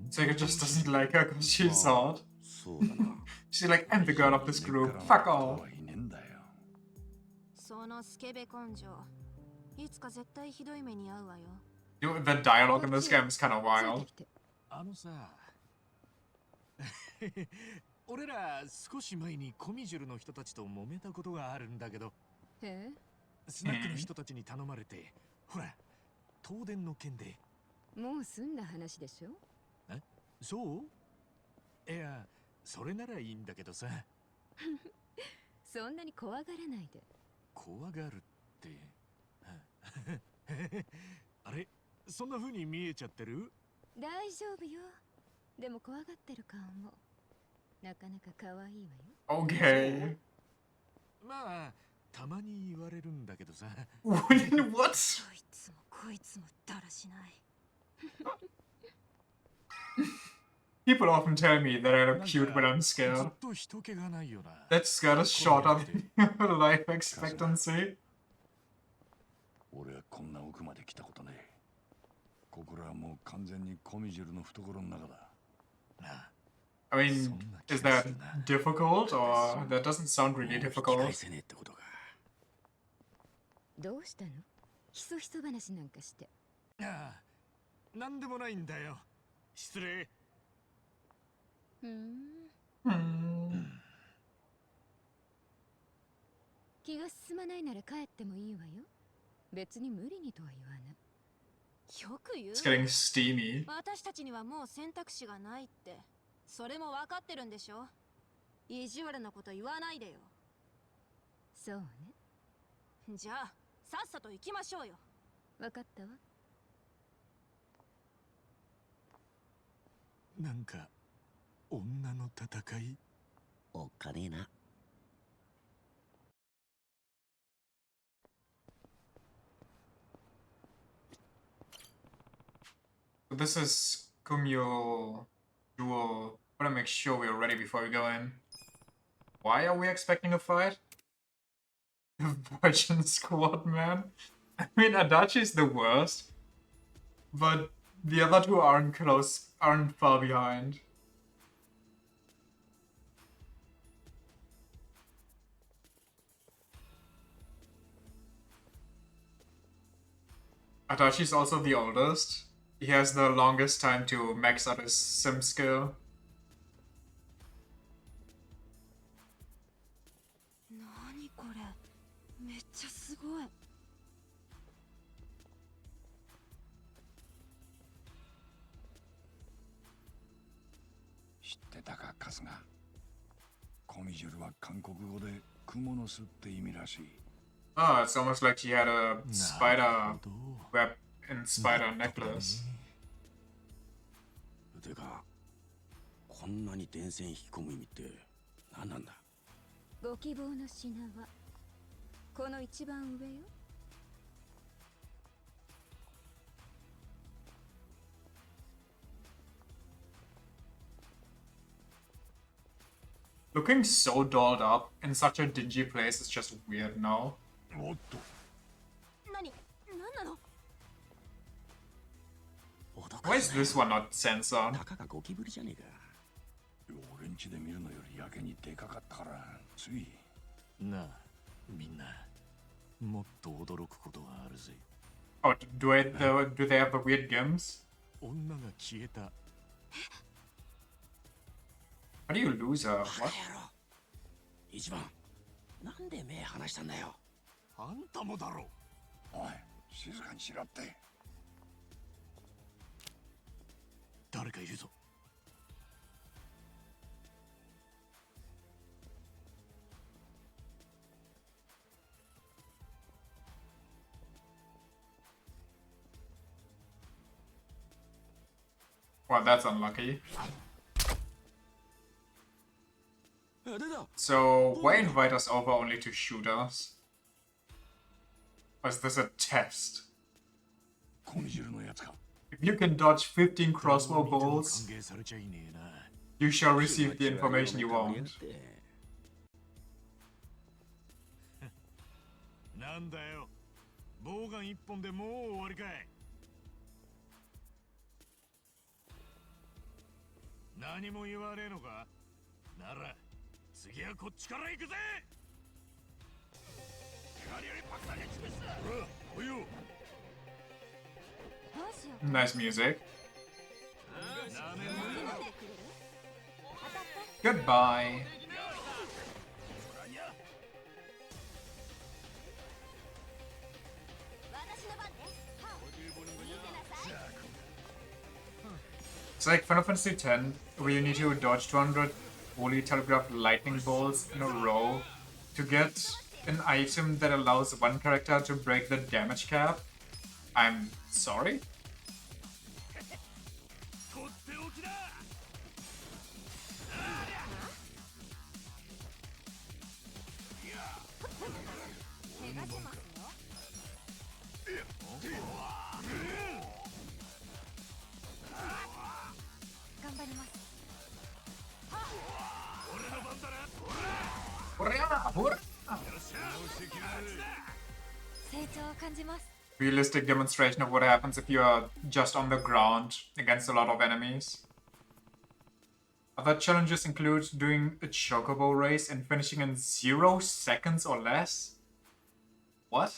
Sega just doesn't like her because she's hot. そうだな。 She's like, I'm the girl of this group. Fuck off. いねえんだよ。そのスケベ根性、いつか絶対ひどい目に遭うわよ。Dude, the dialogue in this game is kind of wild. あのさ俺ら少し前にコミジュルの人たちと揉めたことがあるんだけど、スナックの人たちに頼まれて、ほら東電の件で。もう済んだ話でしょ。え、そう？いや、それならいいんだけどさ。そんなに怖がらないで。怖がるってあれ、そんな風に見えちゃってる？大丈夫よ。でも怖がってる顔もなかなか可愛いわよ。 Okay. まあたまに言われるんだけどさ。What? こいつもこいつもだらしない。People often tell me that I look cute when I'm ず scared. っと人気がないよな。 That scared is shorter than life expectancy. 俺はこんな奥まで来たことねえ。ここらはもう完全にコミジュルの懐の中だ。 I mean, is that difficult or that doesn't sound really difficult? どうしたの？ひそひそ話なんかして。ああ、なんでもないんだよ。失礼。気が進まないなら帰ってもいいわよ。別に無理にとは言わない。よく言う。 It's getting steamy. 私たちにはもう選択肢がないって。それも分かってるんでしょ。意地悪なこと言わないでよ。そうね。じゃあさっさと行きましょうよ。分かったわ。なんか女の戦い？おっかねえな。This is Kumyo Duel. Wanna make sure we're ready before we go in. Why are we expecting a fight? The Virgin Squad, man. I mean, Adachi's the worst, but the other two aren't far behind. Adachi's also the oldest. He has the longest time to max out his sim skill. 何これ、めっちゃすごい。知ってたか、カズが。コミジュルは韓国語で蜘蛛の巣って意味らしい。 Ah, it's almost like she had a spider web and spider necklace. てか、こんなに電線引き込む意味って何なんだ？ご希望の品はこの一番上よ。Looking so dolled up in such a dingy place is just weird now. おっと。何なの？ Why is this one not censored? たかがゴキブリじゃねえか。俺んちで見るのよりやけにでかかったからつい。なあ、みんなもっと驚くことがあるぜ。 Oh, do they have the weird gims? 女が消えた。 How do you lose her? What? 一番、なんで目離したんだよ。あんたもだろ。おい、静かにしろって。誰かいるぞ。Well, that's unlucky. So, why invite us over only to shoot us? Or is this a test? If you can dodge 15 crossbow bolts, you shall receive the information you want. なんだよ。ボウガン一本でもう終わりかい。何も言わねえのか。なら次はこっちから行くぜ。光よりパクだけ示す。ほら、およ。 Nice music. Goodbye. It's like Final Fantasy X, where you need to dodge 200 holy telegraph lightning bolts in a row to get an item that allows one character to break the damage cap. I'm sorry? Realistic demonstration of what happens if you are just on the ground against a lot of enemies. Other challenges include doing a chocobo race and finishing in 0 seconds or less. What?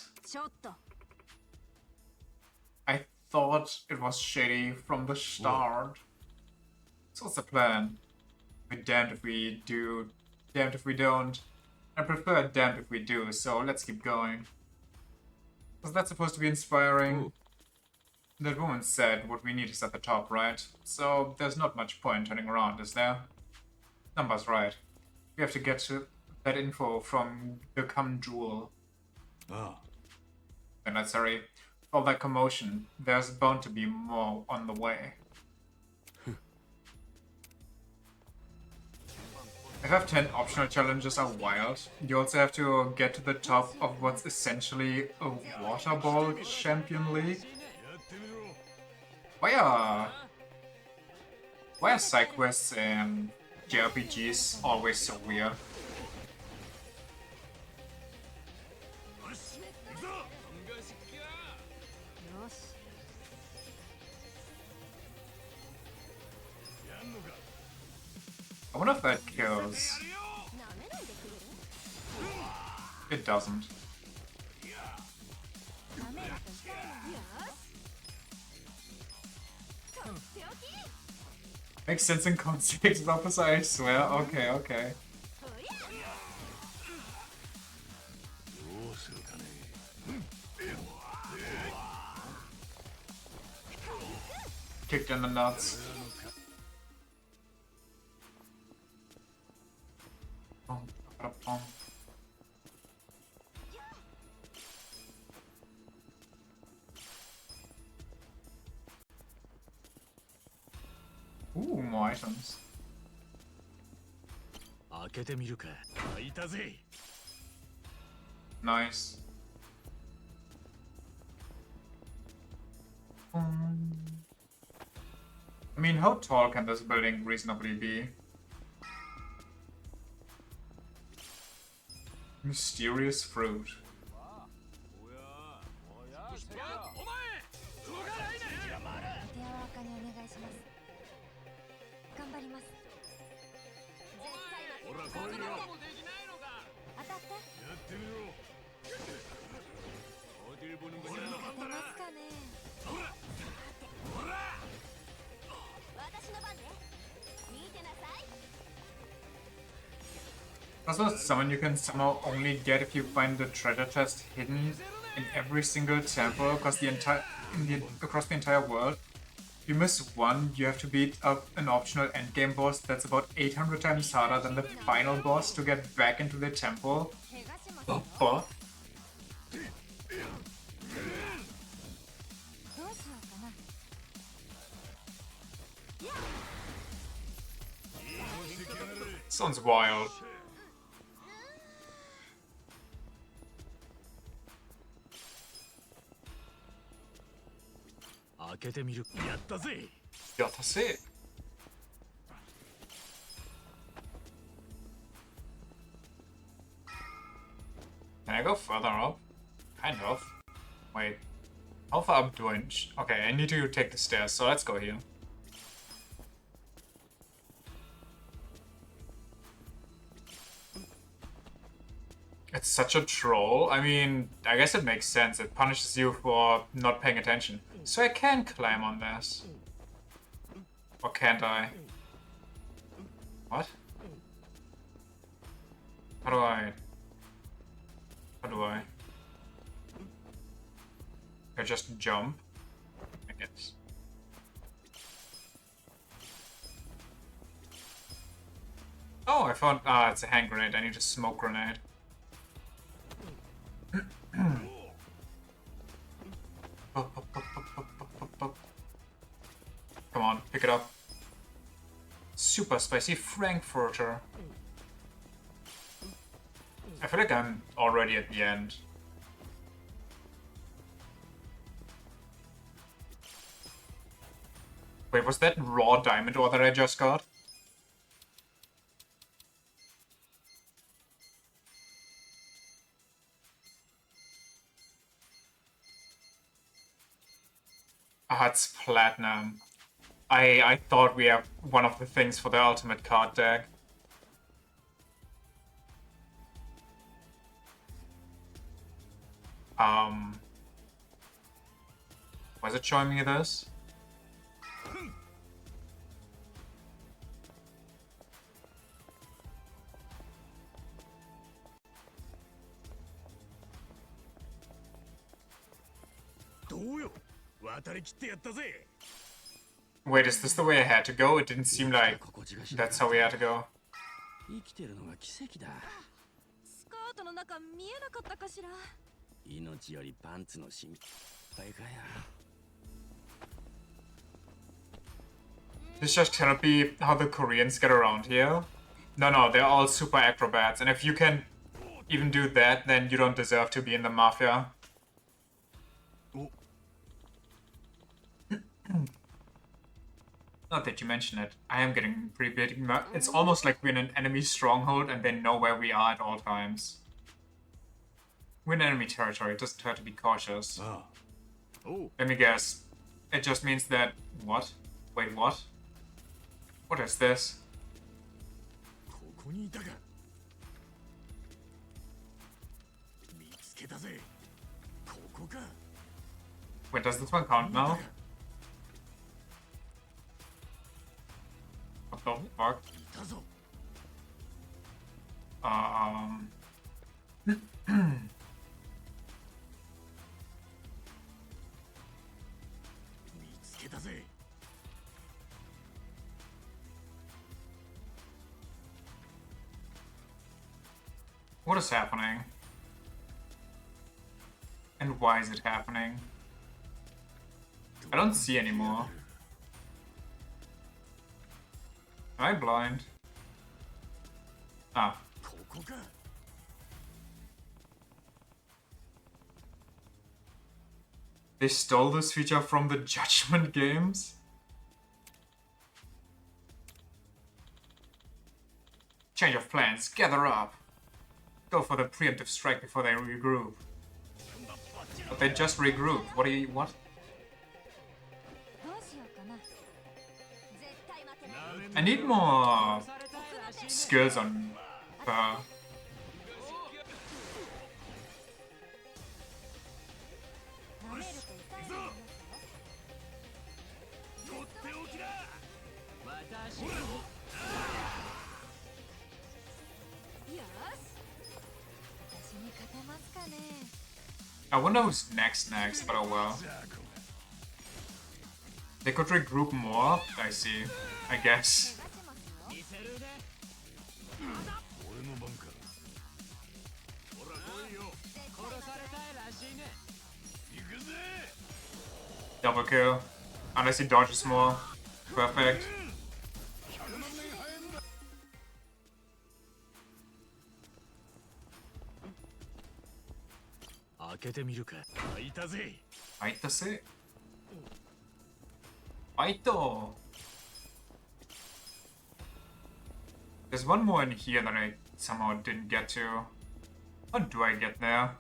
I thought it was shady from the start. So what's the plan? We're damned if we do, damned if we don't. I prefer damned if we do, so let's keep going. Was that supposed to be inspiring? Ooh. That woman said what we need is at the top, right? So there's not much point turning around, is there? Number's right. We have to get to that info from the Come Jewel. Oh. And that's sorry. All that commotion, there's bound to be more on the way. FF10 optional challenges are wild. You also have to get to the top of what's essentially a water ball champion league. Why are side quests and JRPGs always so weird? I wonder if that kills. It doesn't. Makes sense in context, Officer, I swear. Okay, okay. Kicked in the nuts. Ooh, more items. Nice. I mean, how tall can this building reasonably be? Mysterious fruit. Also, someone you can somehow only get if you find the treasure chest hidden in every single temple across the entire world. If you miss one, you have to beat up an optional endgame boss that's about 800 times harder than the final boss to get back into the temple. The fuck? Sounds wild. Yeah, that's it. Can I go further up? Kind of. Wait. How far up do I... Okay, I need to take the stairs, so let's go here. It's such a troll. I mean, I guess it makes sense. It punishes you for not paying attention. So I can climb on this. Or can't I? What? How do I... How do I? I just jump? I guess. Oh, I found... Ah, it's a hand grenade. I need a smoke grenade. Come on, pick it up. Super spicy Frankfurter. I feel like I'm already at the end. Wait, was that raw diamond ore that I just got? Ah, it's platinum. I thought we have one of the things for the ultimate card deck. Was it showing me this? Wait, is this the way I had to go? It didn't seem like that's how we had to go. 生きてるのが奇跡だ。スカートの中見えなかったかしら。命よりパンツの心配かや。 This just cannot be how the Koreans get around here. No, no, they're all super acrobats, and if you can even do that, then you don't deserve to be in the mafia. Not that you mention it, I am getting pretty big. It's almost like we're in an enemy stronghold and they know where we are at all times. We're in enemy territory, it doesn't hurt to be cautious. Let me guess. It just means that... What? Wait, what? What is this? Wait, does this one count now? What the fuck? What is happening? And why is it happening? I don't see anymore. Am I blind? Ah. They stole this feature from the Judgment games? Change of plans, gather up. Go for the preemptive strike before they regroup. But they just regrouped. What do you... what? I need more skills on her. I wonder who's next, but oh well. They could regroup more? I see. I guess. Double kill. Unless he dodges more. Perfect. 開けてみるか。開いたぜ。開いたぜ。開いた。There's one more in here that I somehow didn't get to. How do I get there?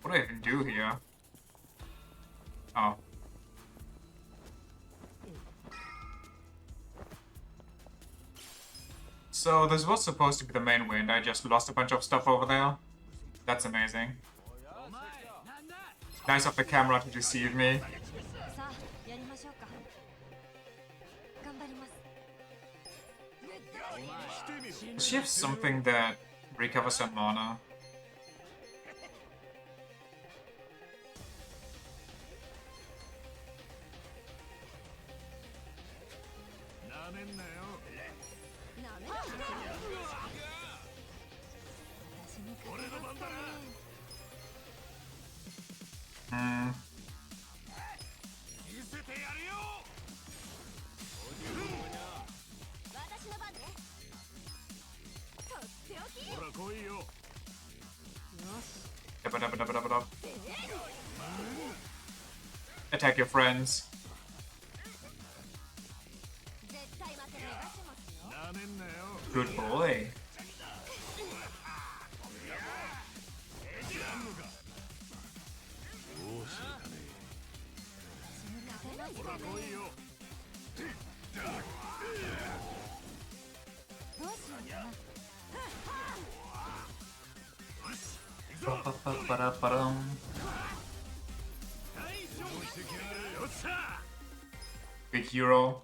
What do I even do here? Oh. So this was supposed to be the main way and I just lost a bunch of stuff over there. That's amazing. Nice of the camera to deceive me. Does she have something that recovers her mana? Hmm. Attack your friends. Good boy. Big hero.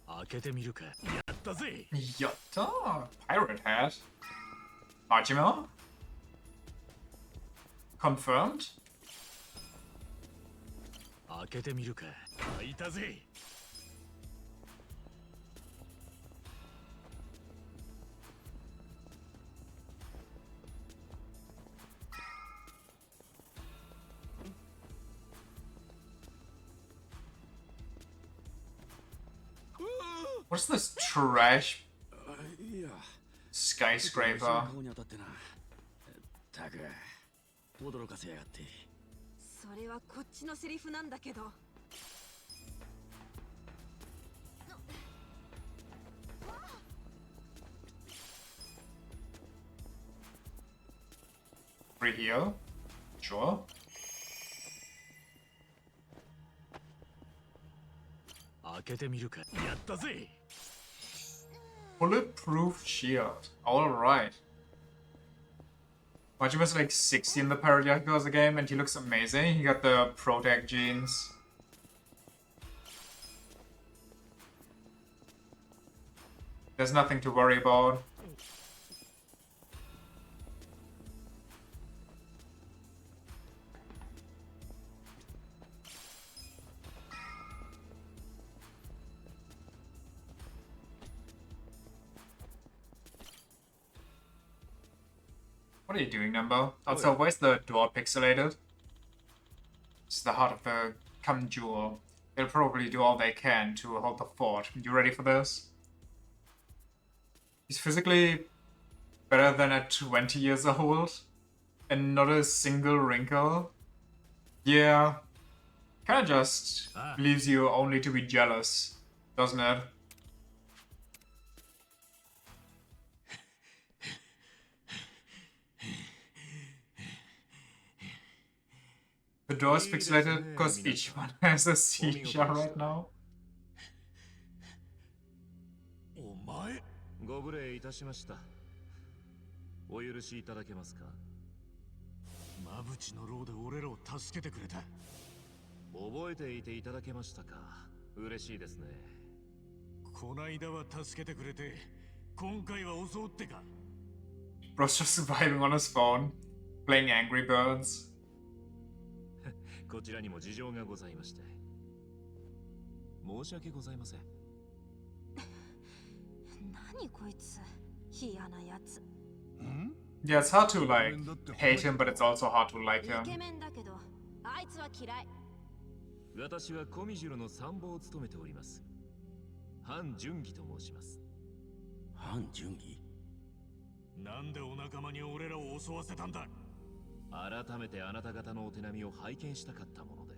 開けてみるか。やったぜ。 Yatta! Pirate hat. Majima? Confirmed? 開けてみるか。開いたぜ。 What's this trash skyscraper? たく驚かせやがって。それはこっちのセリフなんだけど。 Free heal? Sure. 開けてみるか。やったぜ。 Bulletproof shield. Alright. Majima's like 60 in the parody Yakuza game and he looks amazing. He got the Protect genes. There's nothing to worry about. What are you doing, Numbo? Also, where's the door pixelated? It's the heart of the Kamjul. They'll probably do all they can to hold the fort. You ready for this? He's physically better than at 20 years old. And not a single wrinkle. Yeah. Kinda just leaves you only to be jealous, doesn't it? The door is pixelated because each one has a seizure right now. お前。ご無礼いたしました。お許しいただけますか。マブチの牢で俺らを助けてくれた。覚えていていただけましたか。嬉しいですね。こないだは助けてくれて、今回は襲うってか。Bro's just surviving on his phone, playing Angry Birds. こちらにも事情がございまして。申し訳ございません。何こいつ、嫌なやつ。Yeah, it's hard to like hate him, but it's also hard to like イ him. ケメンだけど、あいつは嫌い。私はコミジュロの参謀を務めております。反純義と申します。反純義？なんでお仲間に俺らを襲わせたんだ？改めてあなた方のお手並みを拝見したかったもので、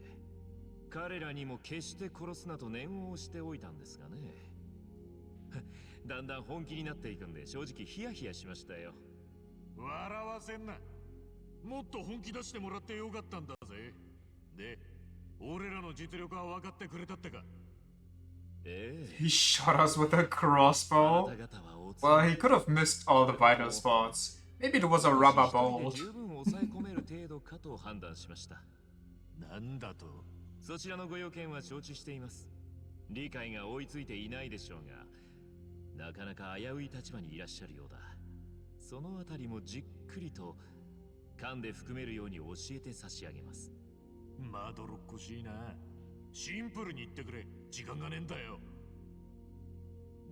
彼らにも決して殺すなと念を押しておいたんですがね。だんだん本気になっていくんで正直ヒヤヒヤしましたよ。笑わせんな。もっと本気出してもらってよかったんだぜ。で、俺らの実力は分かってくれたってか？He shot us with a crossbow? Well, he could have missed all the vital spots. Maybe it was a rubber bolt. 十分抑え込める程度かと判断しました。なんだと？そちらのご用件は承知しています。理解が追いついていないでしょうが、なかなか危うい立場にいらっしゃるようだ。そのあたりもじっくりと勘で含めるように教えて差し上げます。まどろっこしいな。シンプルに言ってくれ。時間がねえんだよ。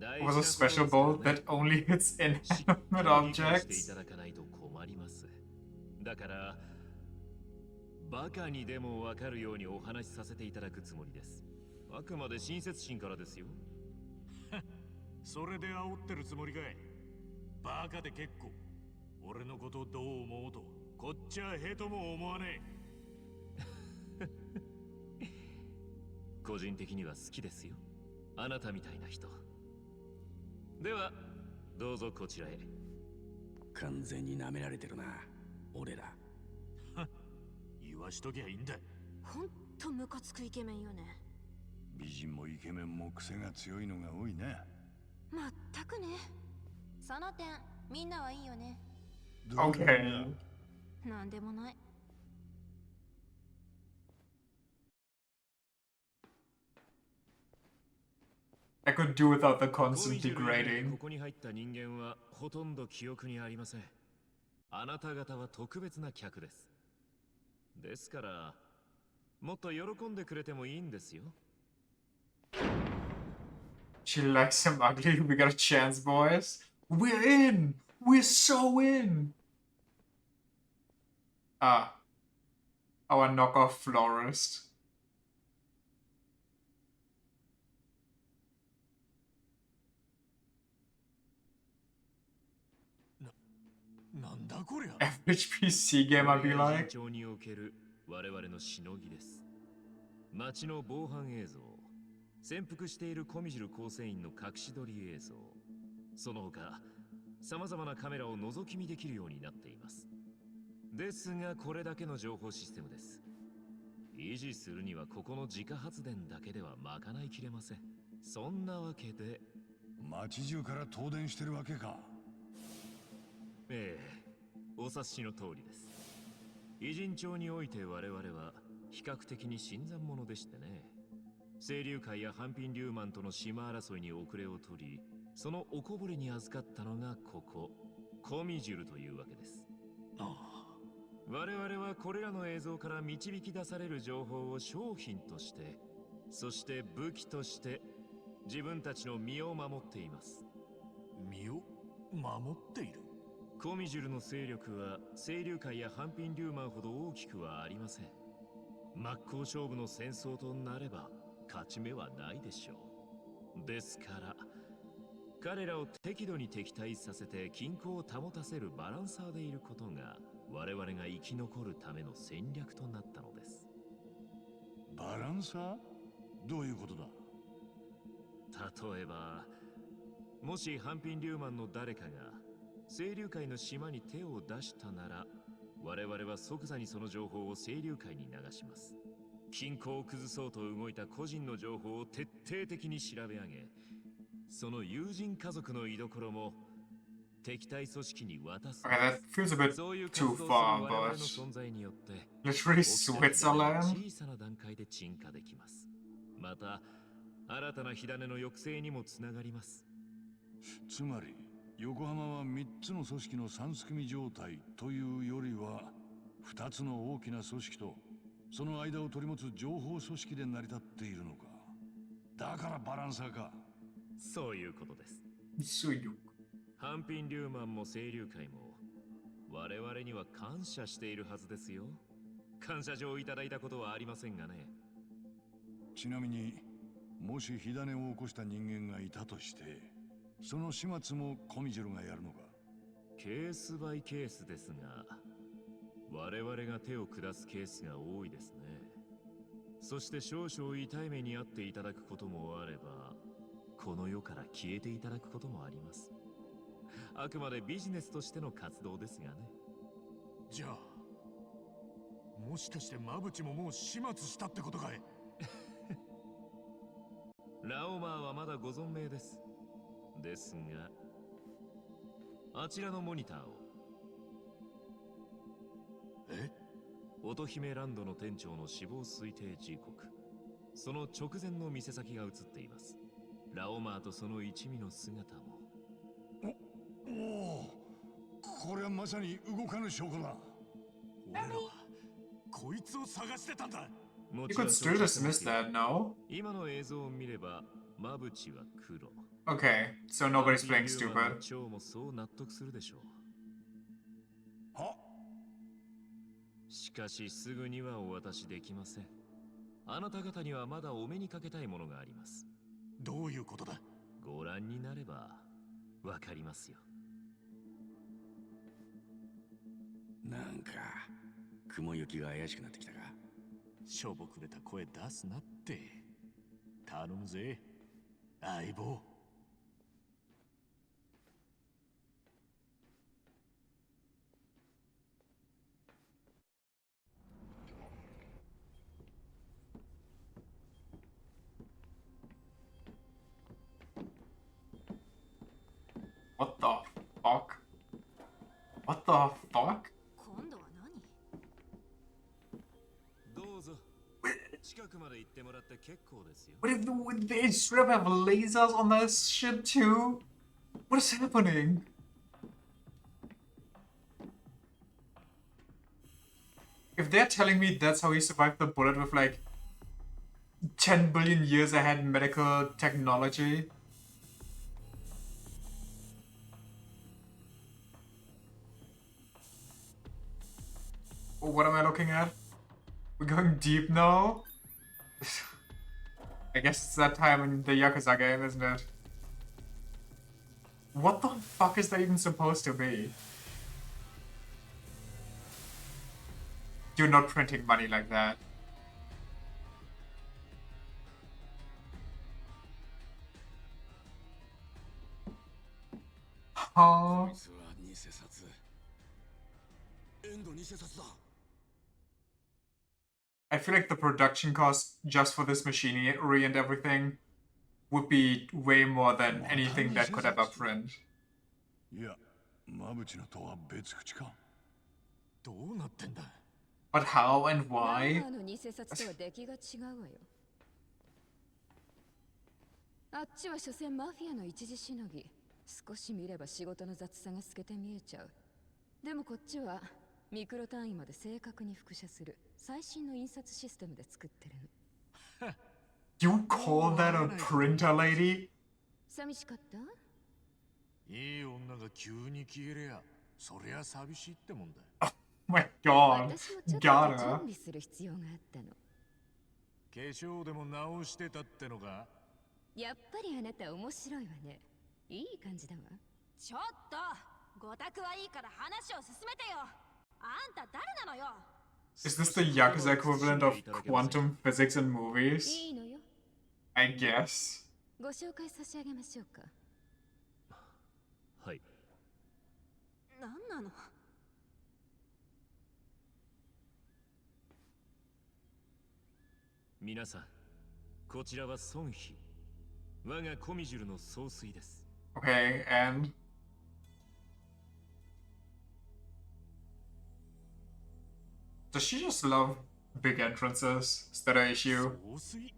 It was a special bolt that only hits inanimate objects. だからバカにでもわかるようにお話しさせていただくつもりです。あくまで親切心からですよ。それで煽ってるつもりかい。バカで結構。俺のことをどう思うと、こっちはへとも思わねえ。個人的には好きですよ。あなたみたいな人。ではどうぞこちらへ。完全に舐められてるな、俺ら。言わしときゃいいんだ。ほんとムカつくイケメンよね。美人もイケメンも癖が強いのが多いね。まったくね。その点みんなはいいよね。Okay. なんでもない。I could do without the constant degrading. ここに入った人間はほとんど記憶にありません。あなた方は特別な客です。ですからもっと喜んでくれてもいいんですよ。She likes him ugly. We got a chance, boys. We're in. We're so in. Ah, our knockoff florist. なんだこりゃ。 Average PC gamer be like. 緊張における我々のしのぎです。街の防犯映像、潜伏しているコミジル構成員の隠し撮り映像、その他様々なカメラを覗き見できるようになっています。ですがこれだけの情報システムです。維持するにはここの自家発電だけでは賄いきれません。そんなわけで街中から東電してるわけか。ええ、お察しの通りです。偉人帳において我々は比較的に新参者でしてね。清流会や半品リューマンとの島争いに遅れを取り、そのおこぼれに預かったのがここコミジュルというわけです。我々はこれらの映像から導き出される情報を商品として、そして武器として自分たちの身を守っています。身を守っている？コミジュルの勢力は清流会や半品リューマンほど大きくはありません。真っ向勝負の戦争となれば勝ち目はないでしょう。ですから彼らを適度に敵対させて均衡を保たせるバランサーでいることが我々が生き残るための戦略となったのです。バランサー？どういうことだ？例えばもし半品リューマンの誰かが清流会の島に手を出したなら、我々は即座にその情報を清流会に流します。均衡を崩そうと動いた個人の情報を徹底的に調べ上げ、その友人家族の居所も敵対組織に渡す。 Okay, that feels a bit too far, but literally Switzerland? 小さな段階で鎮火できます。また新たな火種の抑制にもつながります。つまり横浜は3つの組織の三すくみ状態というよりは2つの大きな組織とその間を取り持つ情報組織で成り立っているのか。だからバランサーか。そういうことです。そういう。半品リューマンも清流会も我々には感謝しているはずですよ。感謝状をいただいたことはありませんがね。ちなみにもし火種を起こした人間がいたとして、その始末もコミジュルがやるのか？ケースバイケースですが、我々が手を下すケースが多いですね。そして少々痛い目に遭っていただくこともあれば、この世から消えていただくこともあります。あくまでビジネスとしての活動ですがね。じゃあもしかしてマブチももう始末したってことかい？ラオマーはまだご存命です。ですが、あちらのモニターを。え？乙姫ランドの店長の死亡推定時刻、その直前の店先が映っています。ラオマーとその一味の姿も。おお、これはまさに動かぬ証拠だ。俺らはこいつを探してたんだ。You could still dismiss that, no? 今の映像を見れば、マブチは黒。Okay, so nobody's playing stupid. 蝶もそう納得するでしょう。は？しかしすぐにはお渡しできません。あなた方にはまだお目にかけたいものがあります。どういうことだ？ご覧になればわかりますよ。なんか雲行きが怪しくなってきたか。しょぼくれた声出すなって。頼むぜ相棒。What the fuck? What the fuck? 今度は何？どうぞ。近くまで行ってもらって結構ですよ。What if they straight up have lasers on this shit too? What is happening? If they're telling me that's how he survived the bullet with like 10 billion years ahead medical technology. What am I looking at? We're going deep now? I guess it's that time in the Yakuza game, isn't it? What the fuck is that even supposed to be? You're not printing money like that. Huh? I feel like the production cost just for this machinery and everything would be way more than anything that could ever print. いや、マブチのとは別口か。どうなってんだ。But how and why? あの偽札とは出来が違うわよ。あっちは所詮マフィアの一時しのぎ。少し見れば仕事の雑さが透けて見えちゃう。でもこっちはミクロ単位まで正確に複写する最新の印刷システムで作ってるの。You call that a printer, lady? 寂しかった？いい女が急に消えりゃ、そりゃ寂しいってもんだ。Oh my god. 私もちょっと準 Gotta. 備する必要があったの。化粧でも直してたってのか？やっぱりあなた面白いわね。いい感じだわ。ちょっとごたくはいいから話を進めてよ。あんた誰なのよ。 Is this the Yakuza equivalent of quantum physics in movies? いいのよ。I guess. ご紹介差し上げましょうか。はい。何なの？皆さん、こちらは孫妃。我がコミジュルの総帥です。Okay, and does she just love big entrances? Is that an issue? 総帥？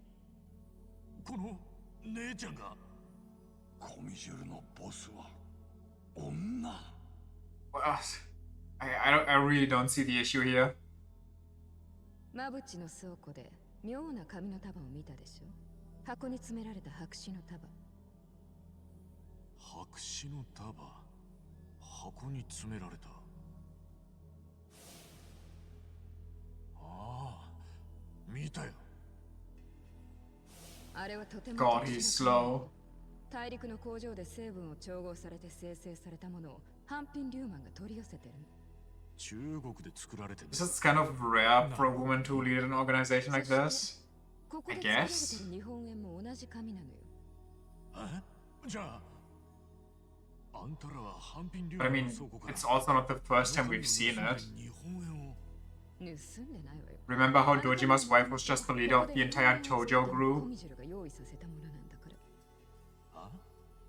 この姉ちゃんが？コミジュルのボスは女。Well, I really don't see the issue here. マブチの倉庫で妙な紙の束を見たでしょ。箱に詰められた白紙の束。白紙の束、箱に詰められた。ああ、見たよ。あれはとても God, he's slow. 大陸の工場で成分を調合されて生成されたものをハンピン・リューマンが取り寄せてるの。中国で作られてる。 This is kind of rare for a woman to lead an organization like this. ここ I で作られて guess. る日本円も同じ紙なのよ。じゃあ、あんたらはハンピンリュ But I ーマン mean, の倉庫から it's also not the first time we've seen it. 日本円を。盗んでないわよ。 Remember how Dojima's wife was just the leader of the entire Tojo コ group? ミジュルが用意させたものなんだから。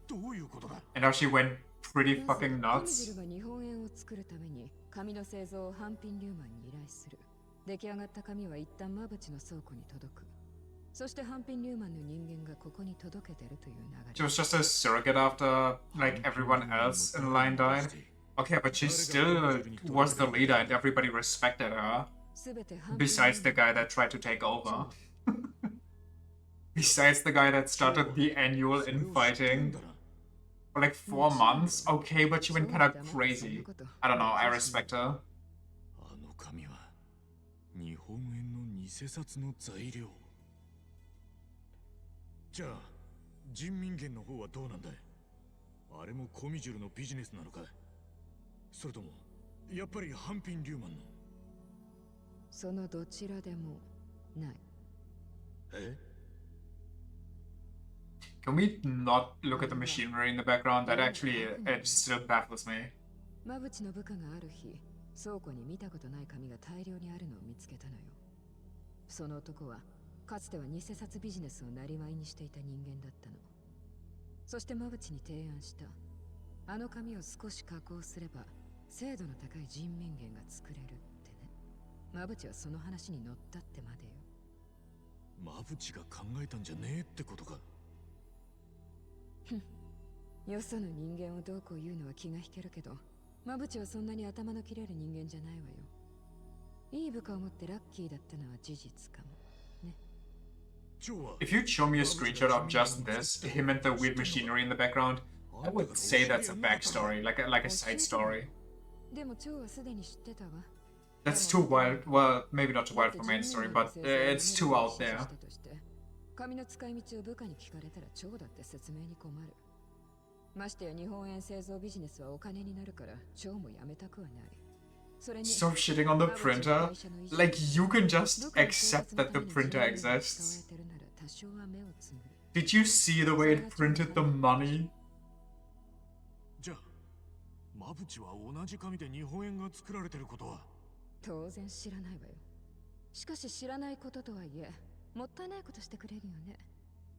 どういうことだ。 And how she went pretty まず fucking コミジ nuts? ルが日本円を作るために紙の製造をハンピン・リューマンに依頼する。出来上がった紙は一旦マブチの倉庫に届く。そしてハンピン・リューマンの人間がここに届けてるという流れ。 She was just a surrogate after, like, everyone else in the line died. Okay, but she still was the leader and everybody respected her. Besides the guy that tried to take over. Besides the guy that started the annual infighting. For like 4 months? Okay, but she went kind of crazy. I don't know, I respect her. あの紙は日本円の偽札の材料。じゃあ、人民元の方はどうなんだい。あれもコミジュルのビジネスなのかい。それともやっぱりハンピン・リューマンの。そのどちらでもない。え Can we not look at the machinery in the background? That actually, it still baffles me. マブチの部下がある日、倉庫に見たことない紙が大量にあるのを見つけたのよ。その男はかつては偽札ビジネスを生業にしていた人間だったの。そしてマブチに提案した。あの紙を少し加工すれば精度の高い人民元が作れるってね。マブチはその話に乗ったってまでよ。マブチが考えたんじゃねえってことか。よその人間をどうこう言うのは気が引けるけど、マブチはそんなに頭の切れる人間じゃないわよ。いい部下を持ってラッキーだったのは事実かもね。 If you'd show me a screenshot of just this, him and the weird machinery in the background, I would say that's a backstory, like a side story. でも蝶はすでに知ってたわ。 That's too wild. Well, maybe not too wild for main story, but it's too out there. 紙の使い道を部下に聞かれたら蝶だって説明に困る。ましてや日本円製造ビジネスはお金になるから蝶もやめたくはない。それに Stop shitting on the printer. Like, you can just accept that the printer exists. Did you see the way it printed the money? じゃあ、マブチは同じ紙で日本円が作られてることは当然知らないわよ。しかし知らないこととはいえ、もったいないことしてくれるよね。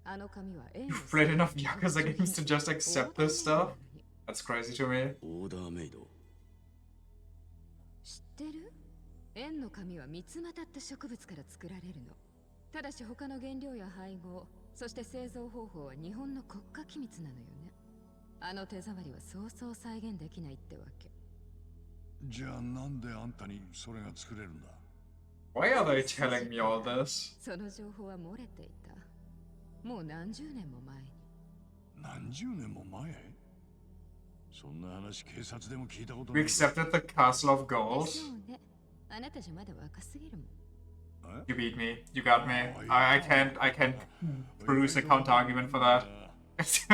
あの紙は円を You've played enough Yakuza games to just accept this stuff? That's crazy to me. オーダーメイド。知ってる？円の紙は三つまたった植物から作られるの。ただし他の原料や配合、そして製造方法は日本の国家機密なのよね。あの手触りはそうそう再現できないってわけ。じゃあなんであんたにそれが作れるんだ。 Why are they telling me all this? その情報は漏れていた。もう何十年も前に。何十年も前？そんな話警察でも聞いたことな We い。 accepted the Castle of Gold. そうね。あなたじゃまだ若すぎるもん。You beat me. You got me. I can't produce a counter argument for that. It's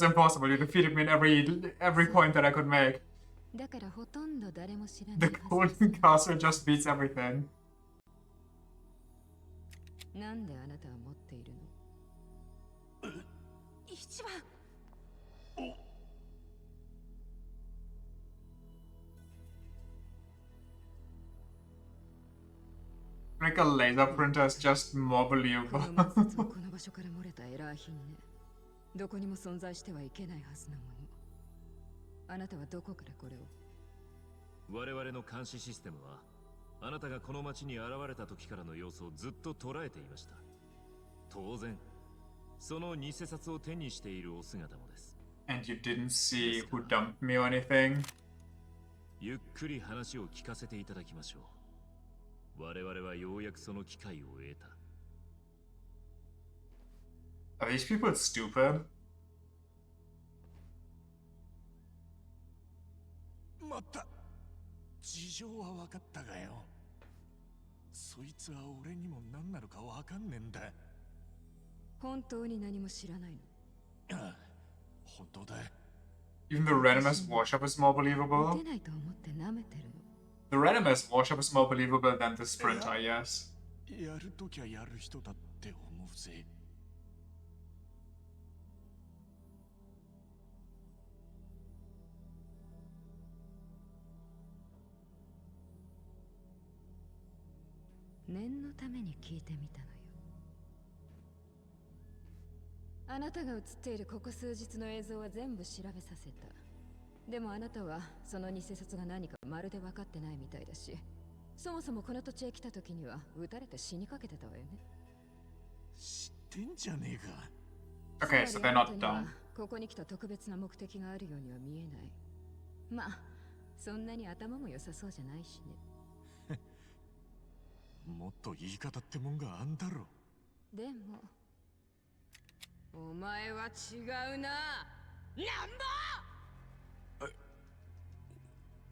impossible. You defeated me in every point that I could make. だからほとんど誰も知らな The いはず。 Golden Castle just beats everything. なんであなたは持っているの？一番。Like a laser printer is just more こ believable. の摩擦はこの場所から漏れたエラー品ね。どこにも存在してはいけないはずなもの。あなたはどこからこれを？我々の監視システムはあなたがこの町に現れた時からの様子をずっと捉えていました。当然その偽札を手にしているお姿もです。 And you didn't see who dumped me or anything? ゆっくり話を聞かせていただきましょう。我々はようやくその機会を得た。Are these people stupid? まった。事情は分かったがよ。そいつは俺にも何なのかわかんねえんだ。本当に何も知らないの？ああ、本当だ。 Even the randomest wash-up is more 打 believable. てないと思って舐めてるの？ The randomest wash-up is more believable than the sprinter, yes. やるときはやる人だって思うぜ。念のために聞いてみたのよ。あなたが映っているここ数日の映像は全部調べさせた。でもあなたはその偽札が何かまるで分かってないみたいだし、そもそもこの土地へ来た時には撃たれて死にかけてたわよね。知ってんじゃねえか。 Okay, so they're not dumb. ここに来た特別な目的があるようには見えない。まあ、そんなに頭も良さそうじゃないしね。もっと言い方ってもんがあんだろ。でも、お前は違うな。ランボー！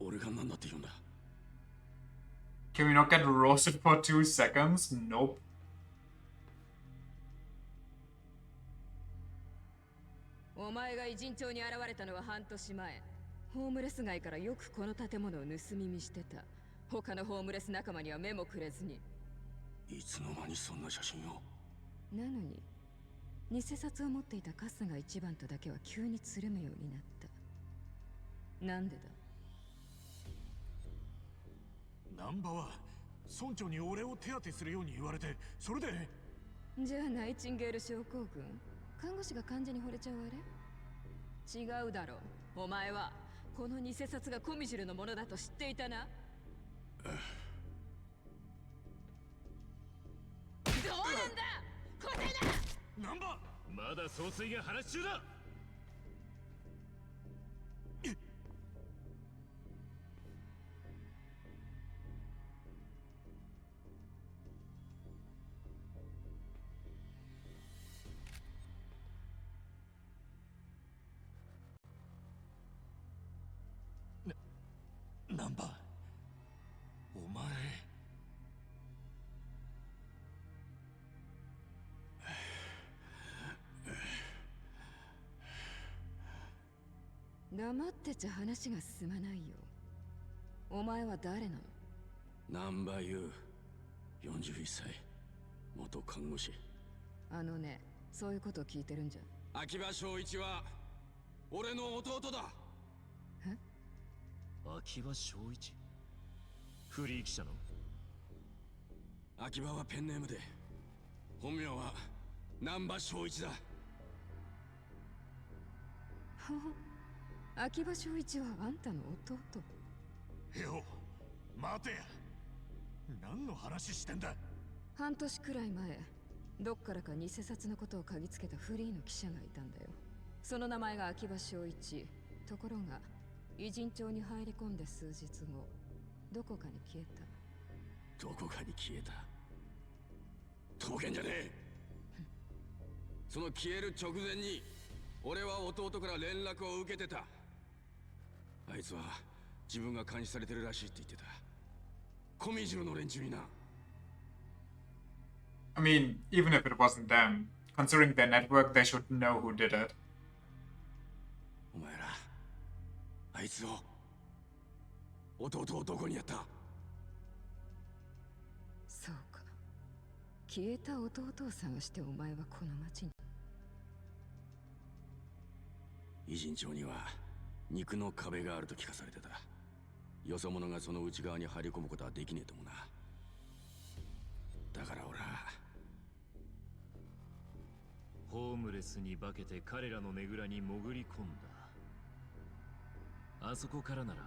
俺が何だって言うんだ。 Can we not get roasted for 2 seconds? Nope. お前が偉人町に現れたのは半年前。ホームレス街からよくこの建物を盗み見してた。他のホームレス仲間には目もくれずに。いつの間にそんな写真を。なのに偽札を持っていた春日一番とだけは急につるむようになった。なんでだ？難波は村長に俺を手当てするように言われて、それで。じゃあナイチンゲール症候群？看護師が患者に惚れちゃうあれ？違うだろう。お前はこの偽札がコミジルのものだと知っていたな。どうなんだ答えだ。難波、まだ総帥が話中だ。難波、お前。黙ってちゃ話が進まないよ。お前は誰なの？難波優、41歳、元看護師。あのね、そういうことを聞いてるんじゃ。秋葉正一は俺の弟だ。え？秋葉正一？フリー記者の？秋葉はペンネームで、本名は難波正一だ。はは、秋葉正一はあんたの弟？よ、待てや。何の話してんだ。半年くらい前、どっからか偽札のことを嗅ぎつけたフリーの記者がいたんだよ。その名前が秋葉正一。ところが偉人町に入り込んで数日後、どこかに消えた。どこかに消えた。当然じゃねえ。その消える直前に俺は弟から連絡を受けてた。あいつは自分が監視されてるらしいって言ってた。コミジルの連中にな。 I mean, even if it wasn't them, considering their network, they should know who did it. お前ら、あいつを、弟をどこにやった？そうか。消えた弟を探してお前はこの町に。偉人町には肉の壁があると聞かされてた。よそ者がその内側に入り込むことはできねえともな。だから俺はホームレスに化けて彼らのねぐらに潜り込んだ。あそこからなら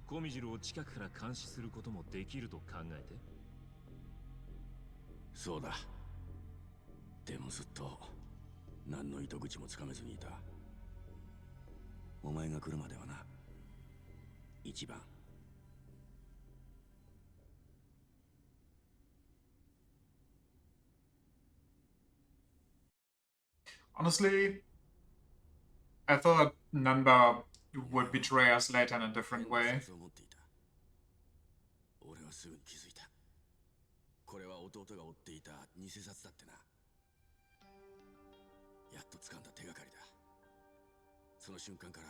コミジルを近くから監視することもできると考えて。そうだ。でもずっと何の糸口もつかめずにいた。お前が来るまではな。一番。Honestly, I thought Namba would betray us later in a different way. 俺はすぐに気づいた。これは弟が追っていた偽札だってな。やっと掴んだ手がかりだ。その瞬間から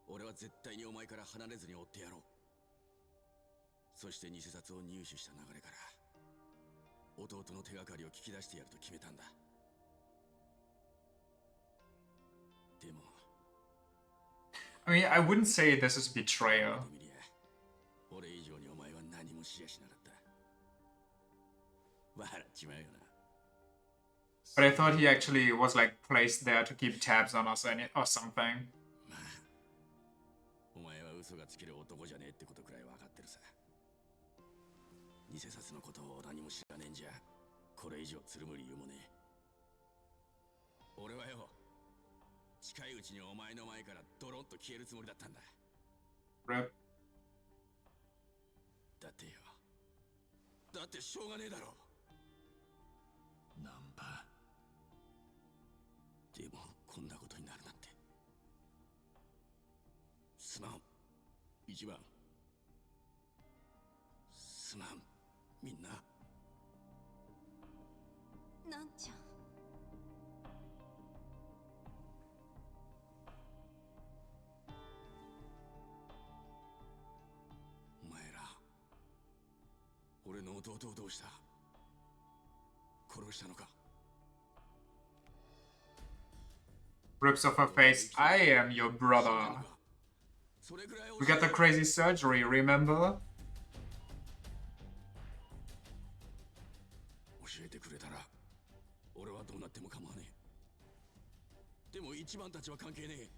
俺は絶対にお前から離れずに追ってやろう。そして偽札を入手した流れから弟の手がかりを聞き出してやると決めたんだ。でも I mean, I wouldn't say this is betrayal. 俺以上にお前は何もしやしなかった。笑っちまうよな。 But I thought he actually was like placed there to keep tabs on us or something. お前は嘘がつける男じゃねえってことくらい分かってるさ。偽札のことを何も知らねえんじゃこれ以上つるむ理由もねえ。俺はよ、近いうちにお前の前からドロンと消えるつもりだったんだ。 Rip. だってよ、だってしょうがねえだろ。ナンバでもこんなことになるなんて。すまん、一番。すまん、みんな。なんちゃん。お前ら、俺の弟をどうした？殺したのか？ Rips off her face. I am your brother. We got the crazy surgery, remember? 教えてくれたら俺はどうなっても構わねえ。でも一番たちは関係ねえ。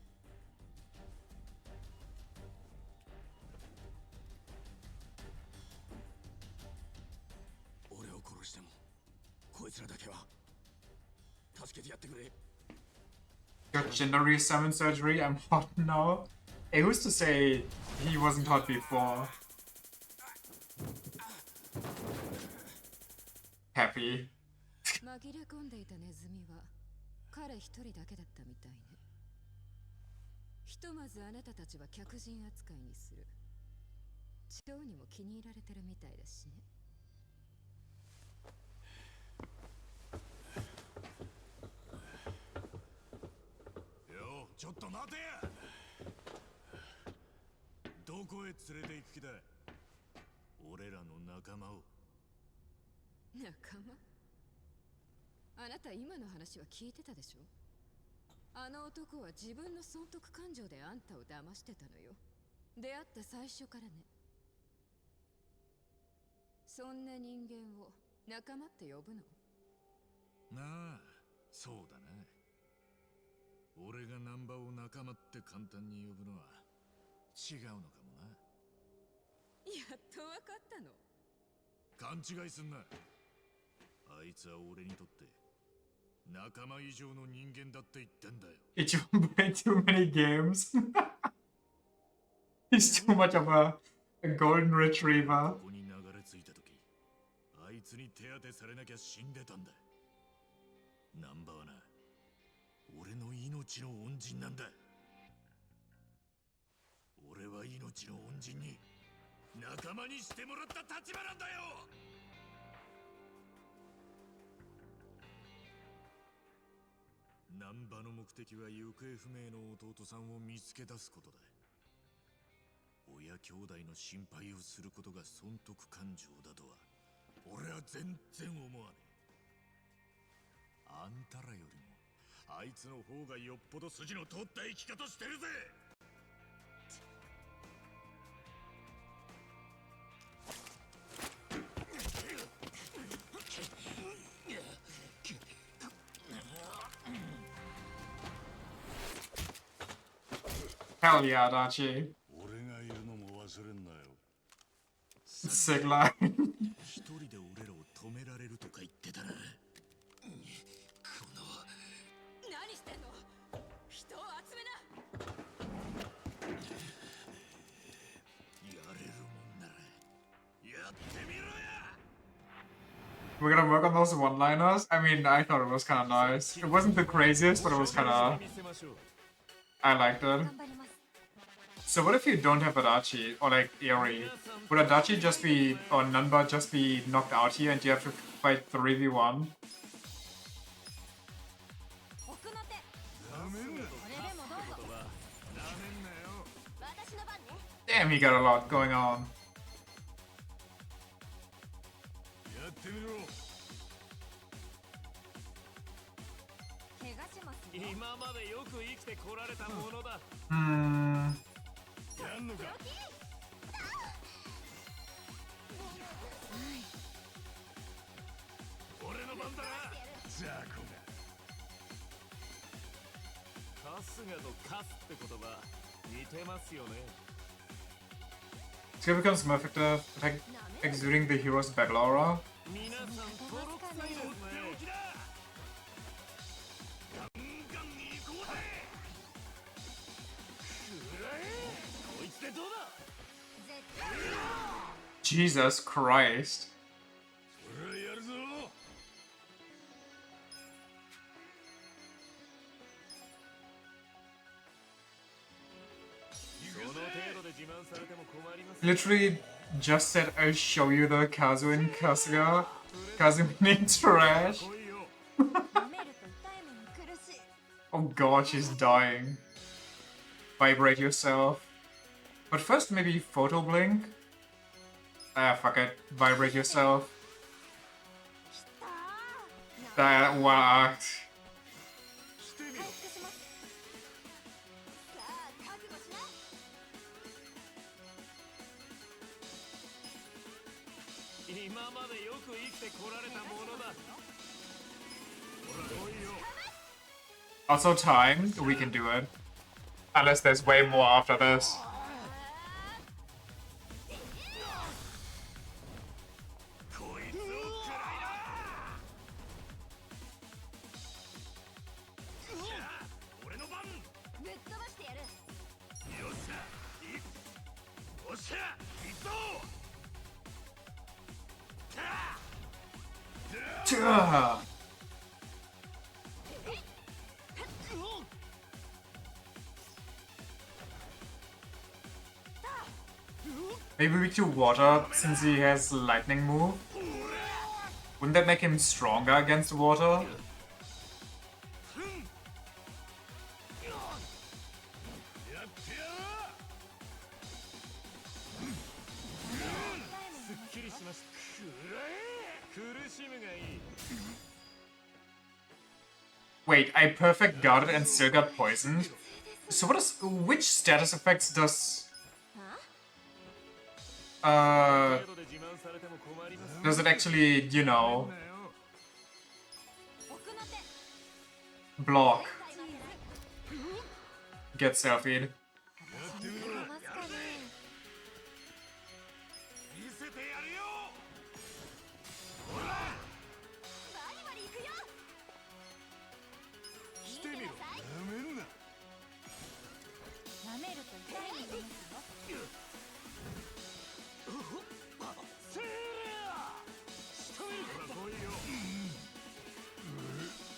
俺を殺してもこいつらだけは助けてやってくれ。 Got gender summon surgery. I'm hot now. Hey, who's to say he wasn't hot before? Happy. 紛れ込んでいたネズミは彼一人だけだったみたいね。ひとまずあなたたちは客人扱いにする。蝶にも気に入られてるみたいだしね。よ、ちょっと待てや。どこへ連れて行く気だ。俺らの仲間を。仲間？あなた今の話は聞いてたでしょ？あの男は自分の損得感情であんたを騙してたのよ。出会った最初からね。そんな人間を仲間って呼ぶの？なあ、そうだな。俺がナンバを仲間って簡単に呼ぶのは違うのかもな。やっとわかったの？勘違いすんな。あいつは俺にとって仲間以上の人間だって言ってんだよ。It's playing too many games. He's too much of a golden retriever. ここに流れ着いた時、あいつに手当てされなきゃ死んでたんだ。ナンバはな、俺の命の恩人なんだ。俺は命の恩人に仲間にしてもらった立場なんだよ。ナンバの目的は行方不明の弟さんを見つけ出すことだ。親兄弟の心配をすることが損得感情だとは俺は全然思わねえ。あんたらよりもあいつの方がよっぽど筋の通った生き方してるぜ。Hell yeah, Dachi. 俺がいるのも忘れんなよ。 Sick line. 一人で俺らを止められるとか言ってたな。この何してんの？人を集めな。やれるもんならやってみろや。 We're gonna work on those one-liners. I mean, I thought it was kind of nice. It wasn't the craziest, but it was kind of... I liked it. 頑張ります。So what if you don't have Adachi or like Eri? Would Adachi just be or Nanba just be knocked out here and you have to fight 3v1? Damn, he got a lot going on. Hmm. Skill becomes more effective, exuding the hero's battle aura. Jesus Christ. Literally just said I'll show you the Kazu and Kasuga. Kazu meaning trash. Oh god, she's dying. Vibrate yourself. But first maybe photo blink. Ah, fuck it. Vibrate yourself. That worked. Also timed, we can do it. Unless there's way more after this. Maybe we do water since he has lightning move. Wouldn't that make him stronger against water? Wait, I perfect guarded and still got poisoned? So what is... which status effects does... does it actually, you know... block? Get selfied.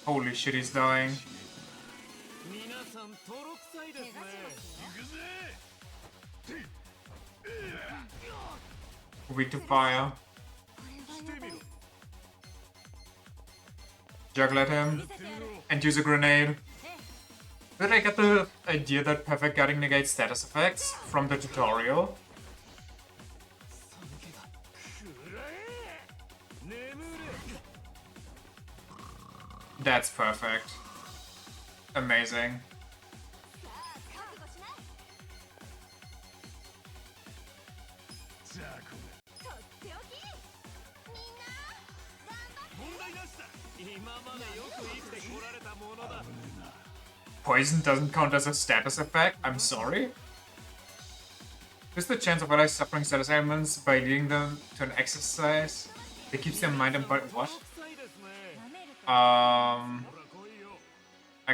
Holy shit, he's dying. Weak to fire. Juggle at him. And use a grenade. Did I get the idea that perfect guarding negates status effects from the tutorial? That's perfect. Amazing. Poison doesn't count as a status effect? I'm sorry? Is the chance of allies suffering status ailments by leading them to an exercise that keeps their mind and body... What? I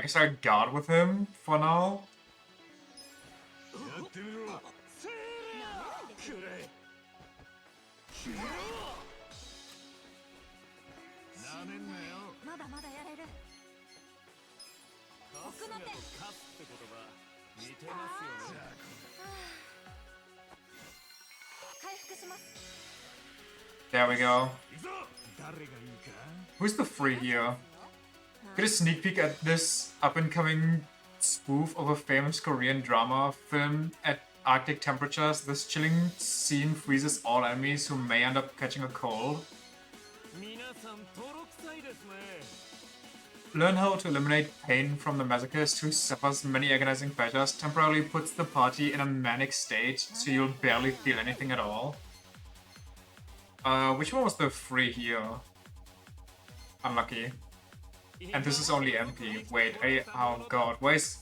guess I'll guard with him for now. There we go. Who's the free here? Get a sneak peek at this up-and-coming spoof of a famous Korean drama film. At Arctic temperatures, this chilling scene freezes all enemies who may end up catching a cold. Learn how to eliminate pain from the masochist who suffers many agonizing pleasures, temporarily puts the party in a manic state, so you'll barely feel anything at all. Which one was the free here? Unlucky. And this is only empty. Wait, oh god, where's...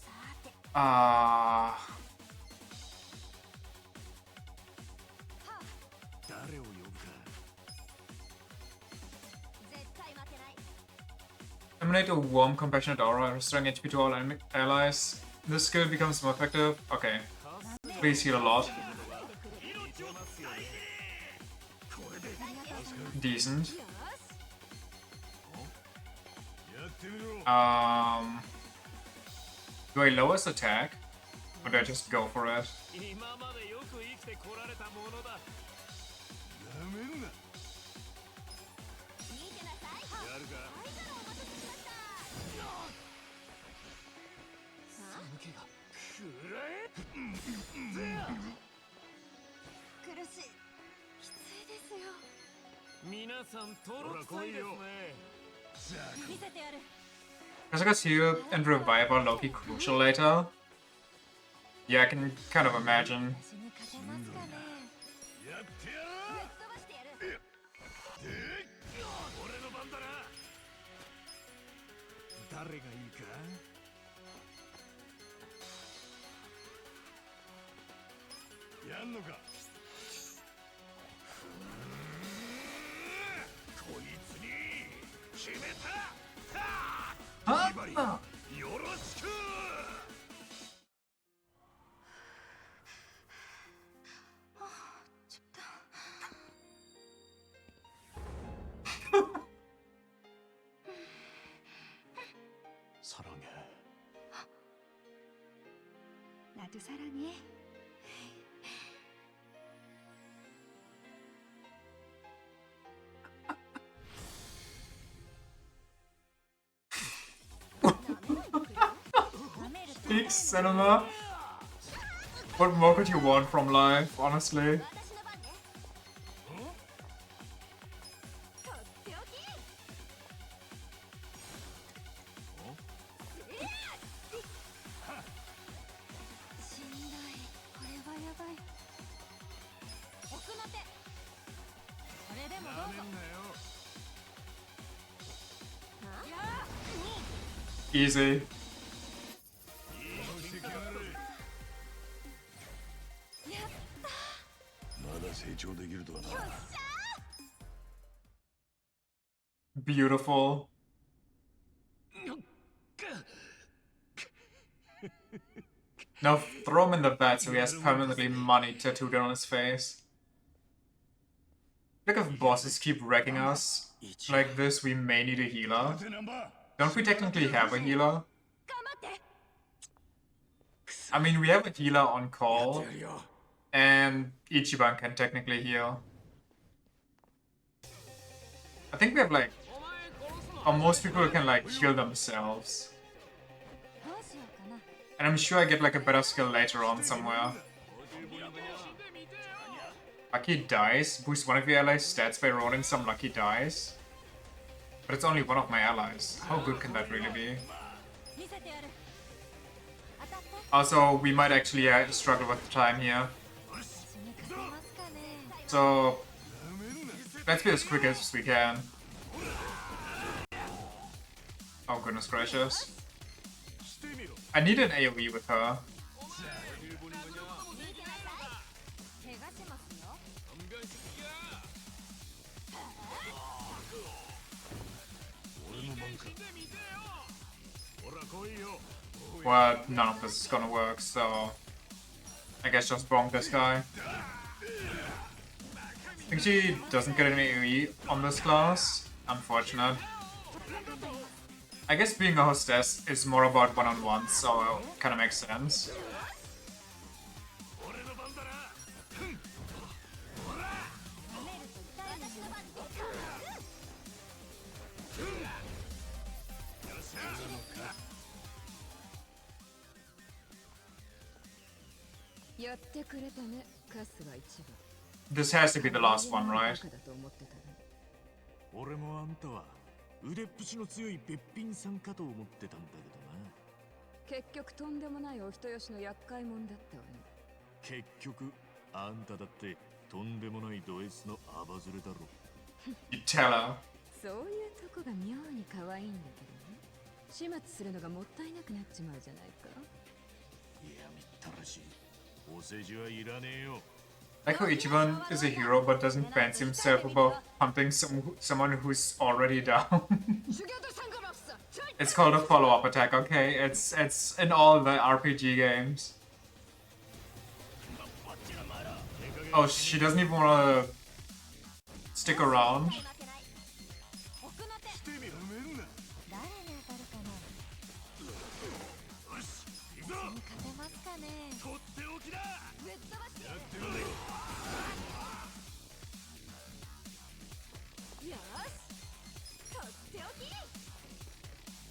Emanate a warm, compassionate aura, restoring HP to all allies. This skill becomes more effective. Okay. Please heal a lot. Decent. Do I lower his attack? Or do I just go for it? Kasuga's heal and revive are low-key crucial later. Yeah, I can kind of imagine. Huh? 사랑해. 나도 사랑해. Peak cinema. What more could you want from life, honestly? Easy. Beautiful. Now throw him in the bed so he has permanently money tattooed on his face. Like if bosses keep wrecking us like this, we may need a healer. Don't we technically have a healer? I mean, we have a healer on call, and Ichiban can technically heal. I think we have like... or most people can like heal themselves. And I'm sure I get like a better skill later on somewhere. Lucky dice? Boost one of your allies' stats by rolling some lucky dice? But it's only one of my allies. How good can that really be? Also, we might actually struggle with time here. So, let's be as quick as we can. Oh goodness gracious. I need an AoE with her. Well, none of this is gonna work, so I guess just bonk this guy. I think she doesn't get an AoE on this class. Unfortunate. I guess being a hostess is more about one-on-one, so it kinda makes sense. やってくれたね、カスが一番。 This has to be the last one, right? 俺もあんたは腕っぷしの強いべっぴんさんかと思ってたんだけどな。結局とんでもないお人よしの厄介者だったわね。結局あんただってとんでもないド S のアバズレだろ。You tell her. そういうとこが妙に可愛いんだけどね。始末するのがもったいなくなっちまうじゃないか。いやみったらしい。お世辞はいらねえよ。Like how Ichiban is a hero but doesn't fancy himself above hunting someone who's already down. It's called a follow-up attack, okay? It's in all the RPG games. Oh, she doesn't even wanna stick around.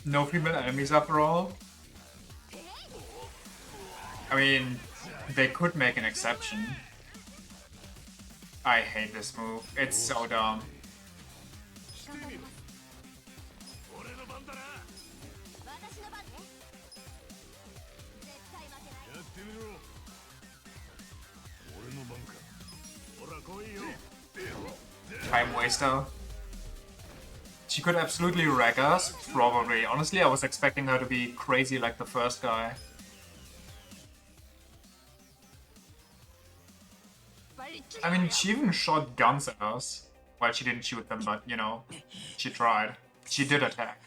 No female enemies after all? I mean, they could make an exception. I hate this move. It's so dumb. Time waster. She could absolutely wreck us, probably. Honestly, I was expecting her to be crazy like the first guy. I mean, she even shot guns at us. Well, she didn't shoot them, but, you know, she tried. She did attack.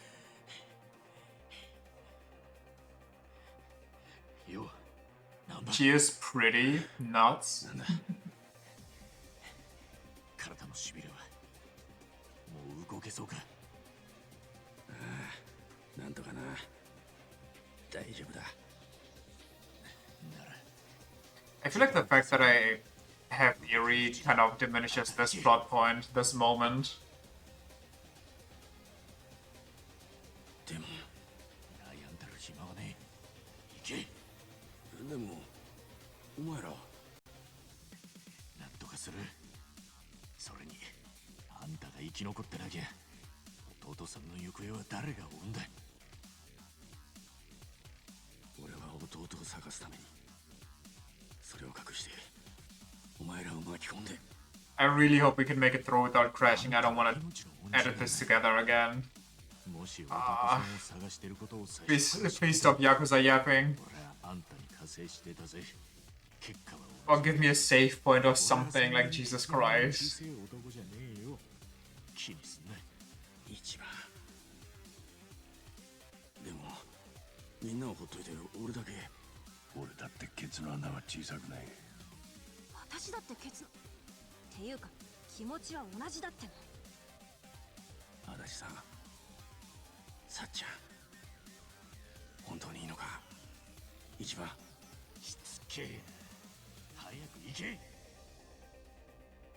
She is pretty nuts. 体のしびれはもう動けそうか。ああ、なんとかな。大丈夫だ。 I feel like the fact that I have Eerie kind of diminishes this plot point, this moment. でも悩んでる暇はねえ。行け。でもお前らなんとかする。それにあんたが生き残ってなきゃ弟さんの行方は誰が追うんだ。俺は弟を探すためにそれを隠してお前らを巻き込んで。 I really hope we can make it through without crashing. I don't want to edit this together again. Please stop Yakuza yapping. Or give me a save point or something, like Jesus Christ. 一番でもみんなをほっといて俺だけ。俺だってケツの穴は小さくない。私だってケツのっていうか気持ちは同じだっての。足立さん、さっちゃん、本当にいいのか。一番しつけえ。早く行け。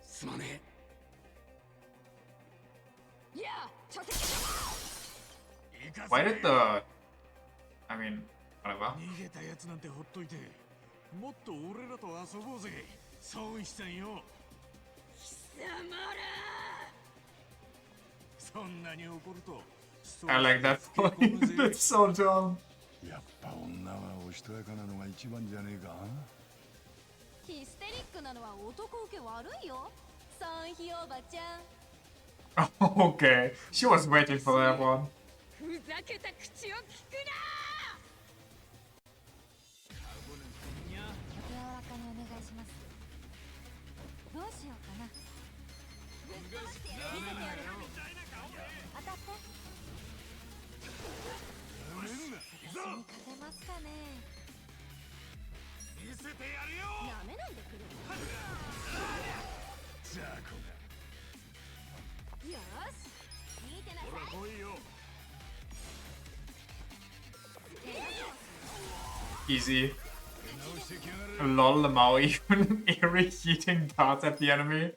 すまねえ。いや、ちょっと Why did the... I mean, whatever. 逃げたやつなんてほっといてもっと俺らと遊ぼうぜ。孫一さんよ。貴様ら。そんなに怒ると。 I like that point. It's so dumb. やっぱ女はおしとやかなのが一番じゃねえか。ヒステリックなのは男受け悪いよ。ソンヒおばちゃん。 Okay, she was waiting for that one. ふざけた口を聞くな。柔らかにお願いします。どうしようかな。ぶっ飛ばしてやる。見せてやる。当たって。私に勝てますかね。見せてやるよ。なめないでくれ。じゃあこよし。見てなさい。ほら来いよ。 Easy. Lol, the Mao even Eerie heating darts at the enemy.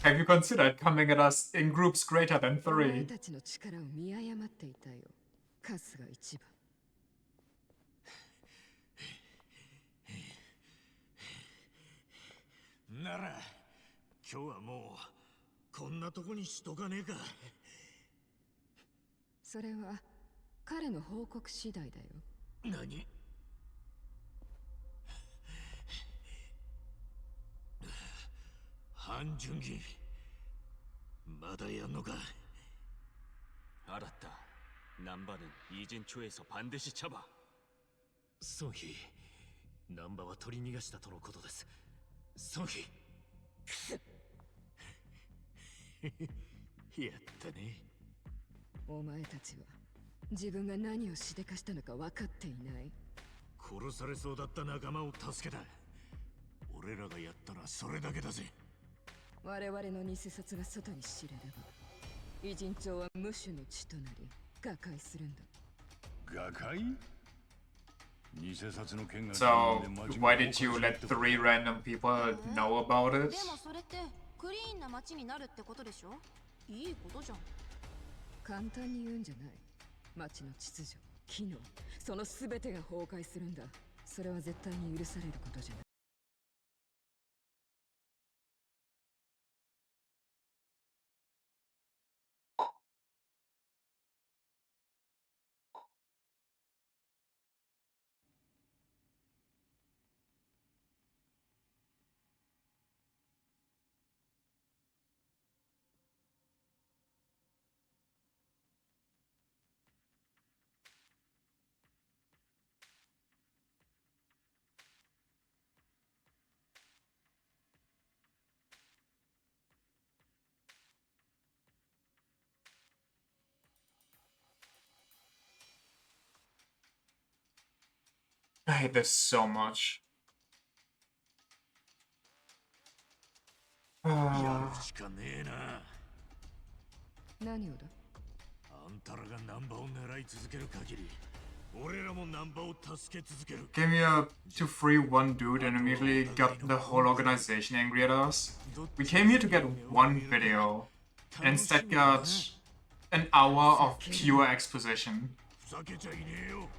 Have you considered coming at us in groups greater than お前 3? たちの力を見誤っていたよ。カスが一番。なら今日はもうこんなとこにしとかねえか。それは彼の報告次第だよ。何？半純義まだやんのか。 알았다. 남바는 이진초에서 반드시 잡아. ソンヒ、ナンバは取り逃がしたとのことです。ソンヒ。やったね。お前たちは自分が何をしでかしたのか分かっていない。殺されそうだった仲間を助けた。俺らがやったのはそれだけだぜ。我々の偽札が外に知れれば、偉人帳は無種の地となり瓦解するんだ。瓦解？偽札の件が So, why did you let 3 random people know about it? でもそれってクリーンな街になるってことでしょ。いいことじゃん。簡単に言うんじゃない。街の秩序、機能、その全てが崩壊するんだ。それは絶対に許されることじゃない。I hate this so much. やるしかねえな。何をだ。あんたらがナンバを狙い続ける限り、俺らもナンバを助け続ける。 Came here to free one dude and immediately got the whole organization angry at us. We came here to get one video and instead got an hour of pure exposition. ふざけちゃいねえよ。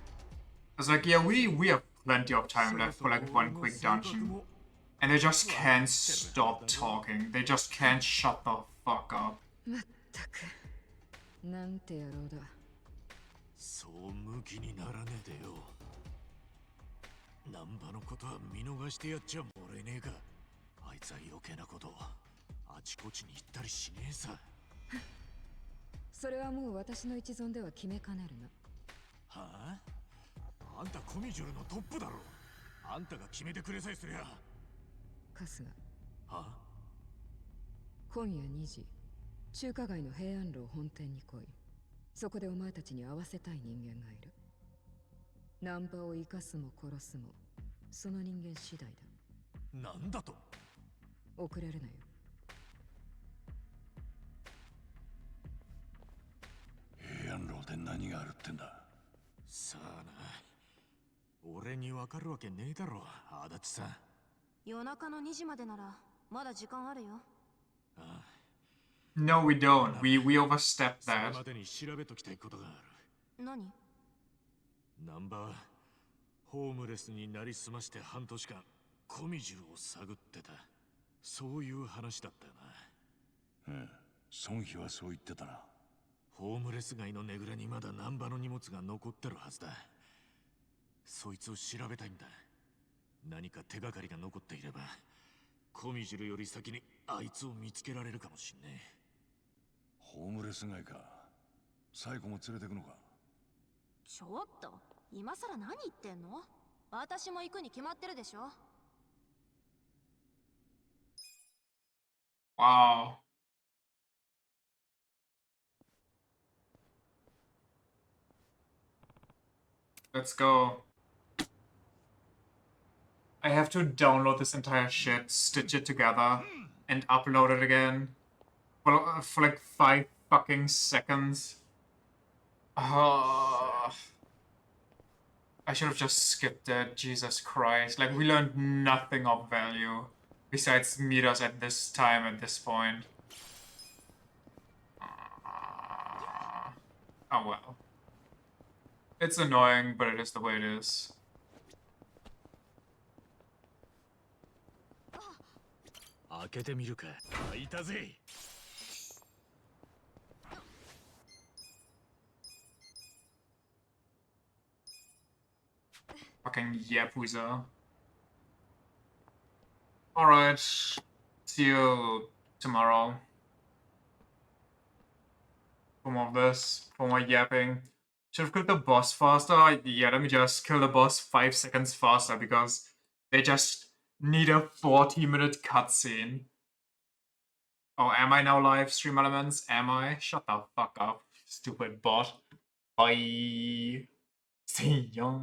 I was like, yeah, we have plenty of time left for like one quick dungeon. And they just can't stop talking. They just can't shut the fuck up. まったく、なんて野郎だ。そうムキにならねえでよ。ナンバのことは見逃してやっちゃもらえねえか。あいつは余計なことあちこちに行ったりしねえさ。それはもう私の一存では決めかねるな。はあ？あんたコミジュルのトップだろ。あんたが決めてくれさえすりゃ。春日。は？今夜2時、中華街の平安楼本店に来い。そこでお前たちに会わせたい人間がいる。ナンパを生かすも殺すも、その人間次第だ。なんだと？遅れるなよ。平安楼で何があるってんだ。さあな。俺にわかるわけねえだろ、足立さん。夜中の2時までならまだ時間あるよ。ああ。 No, we don't. We overstepped それ that. までに調べときたいことがある。何？ナンバーホームレスになりすまして半年間コミジュルを探ってた。そういう話だったよな。うん、孫妃はそう言ってたな。ホームレス街のねぐらにまだナンバの荷物が残ってるはずだ。そいつを調べたいんだ。何か手がかりが残っていればコミジュルより先にあいつを見つけられるかもしんねえ。ホームレス街か。サイコも連れてくのか。ちょっと今さら何言ってんの。私も行くに決まってるでしょ。 Wow. Let's go. I have to download this entire shit, stitch it together, and upload it again. For like 5 fucking seconds. I should have just skipped it, Jesus Christ. Like, we learned nothing of value. Besides meet us at this time, at this point. Oh well. It's annoying, but it is the way it is. 開けてみるか。開いたぜ。Fucking Yakuza. Alright. See you tomorrow. For more of this. For more yapping. Should have killed the boss faster. Yeah, let me just kill the boss 5 seconds faster because they just need a 40-minute cutscene. Oh, am I now live stream elements? Am I? Shut the fuck up, stupid bot. Bye. See ya.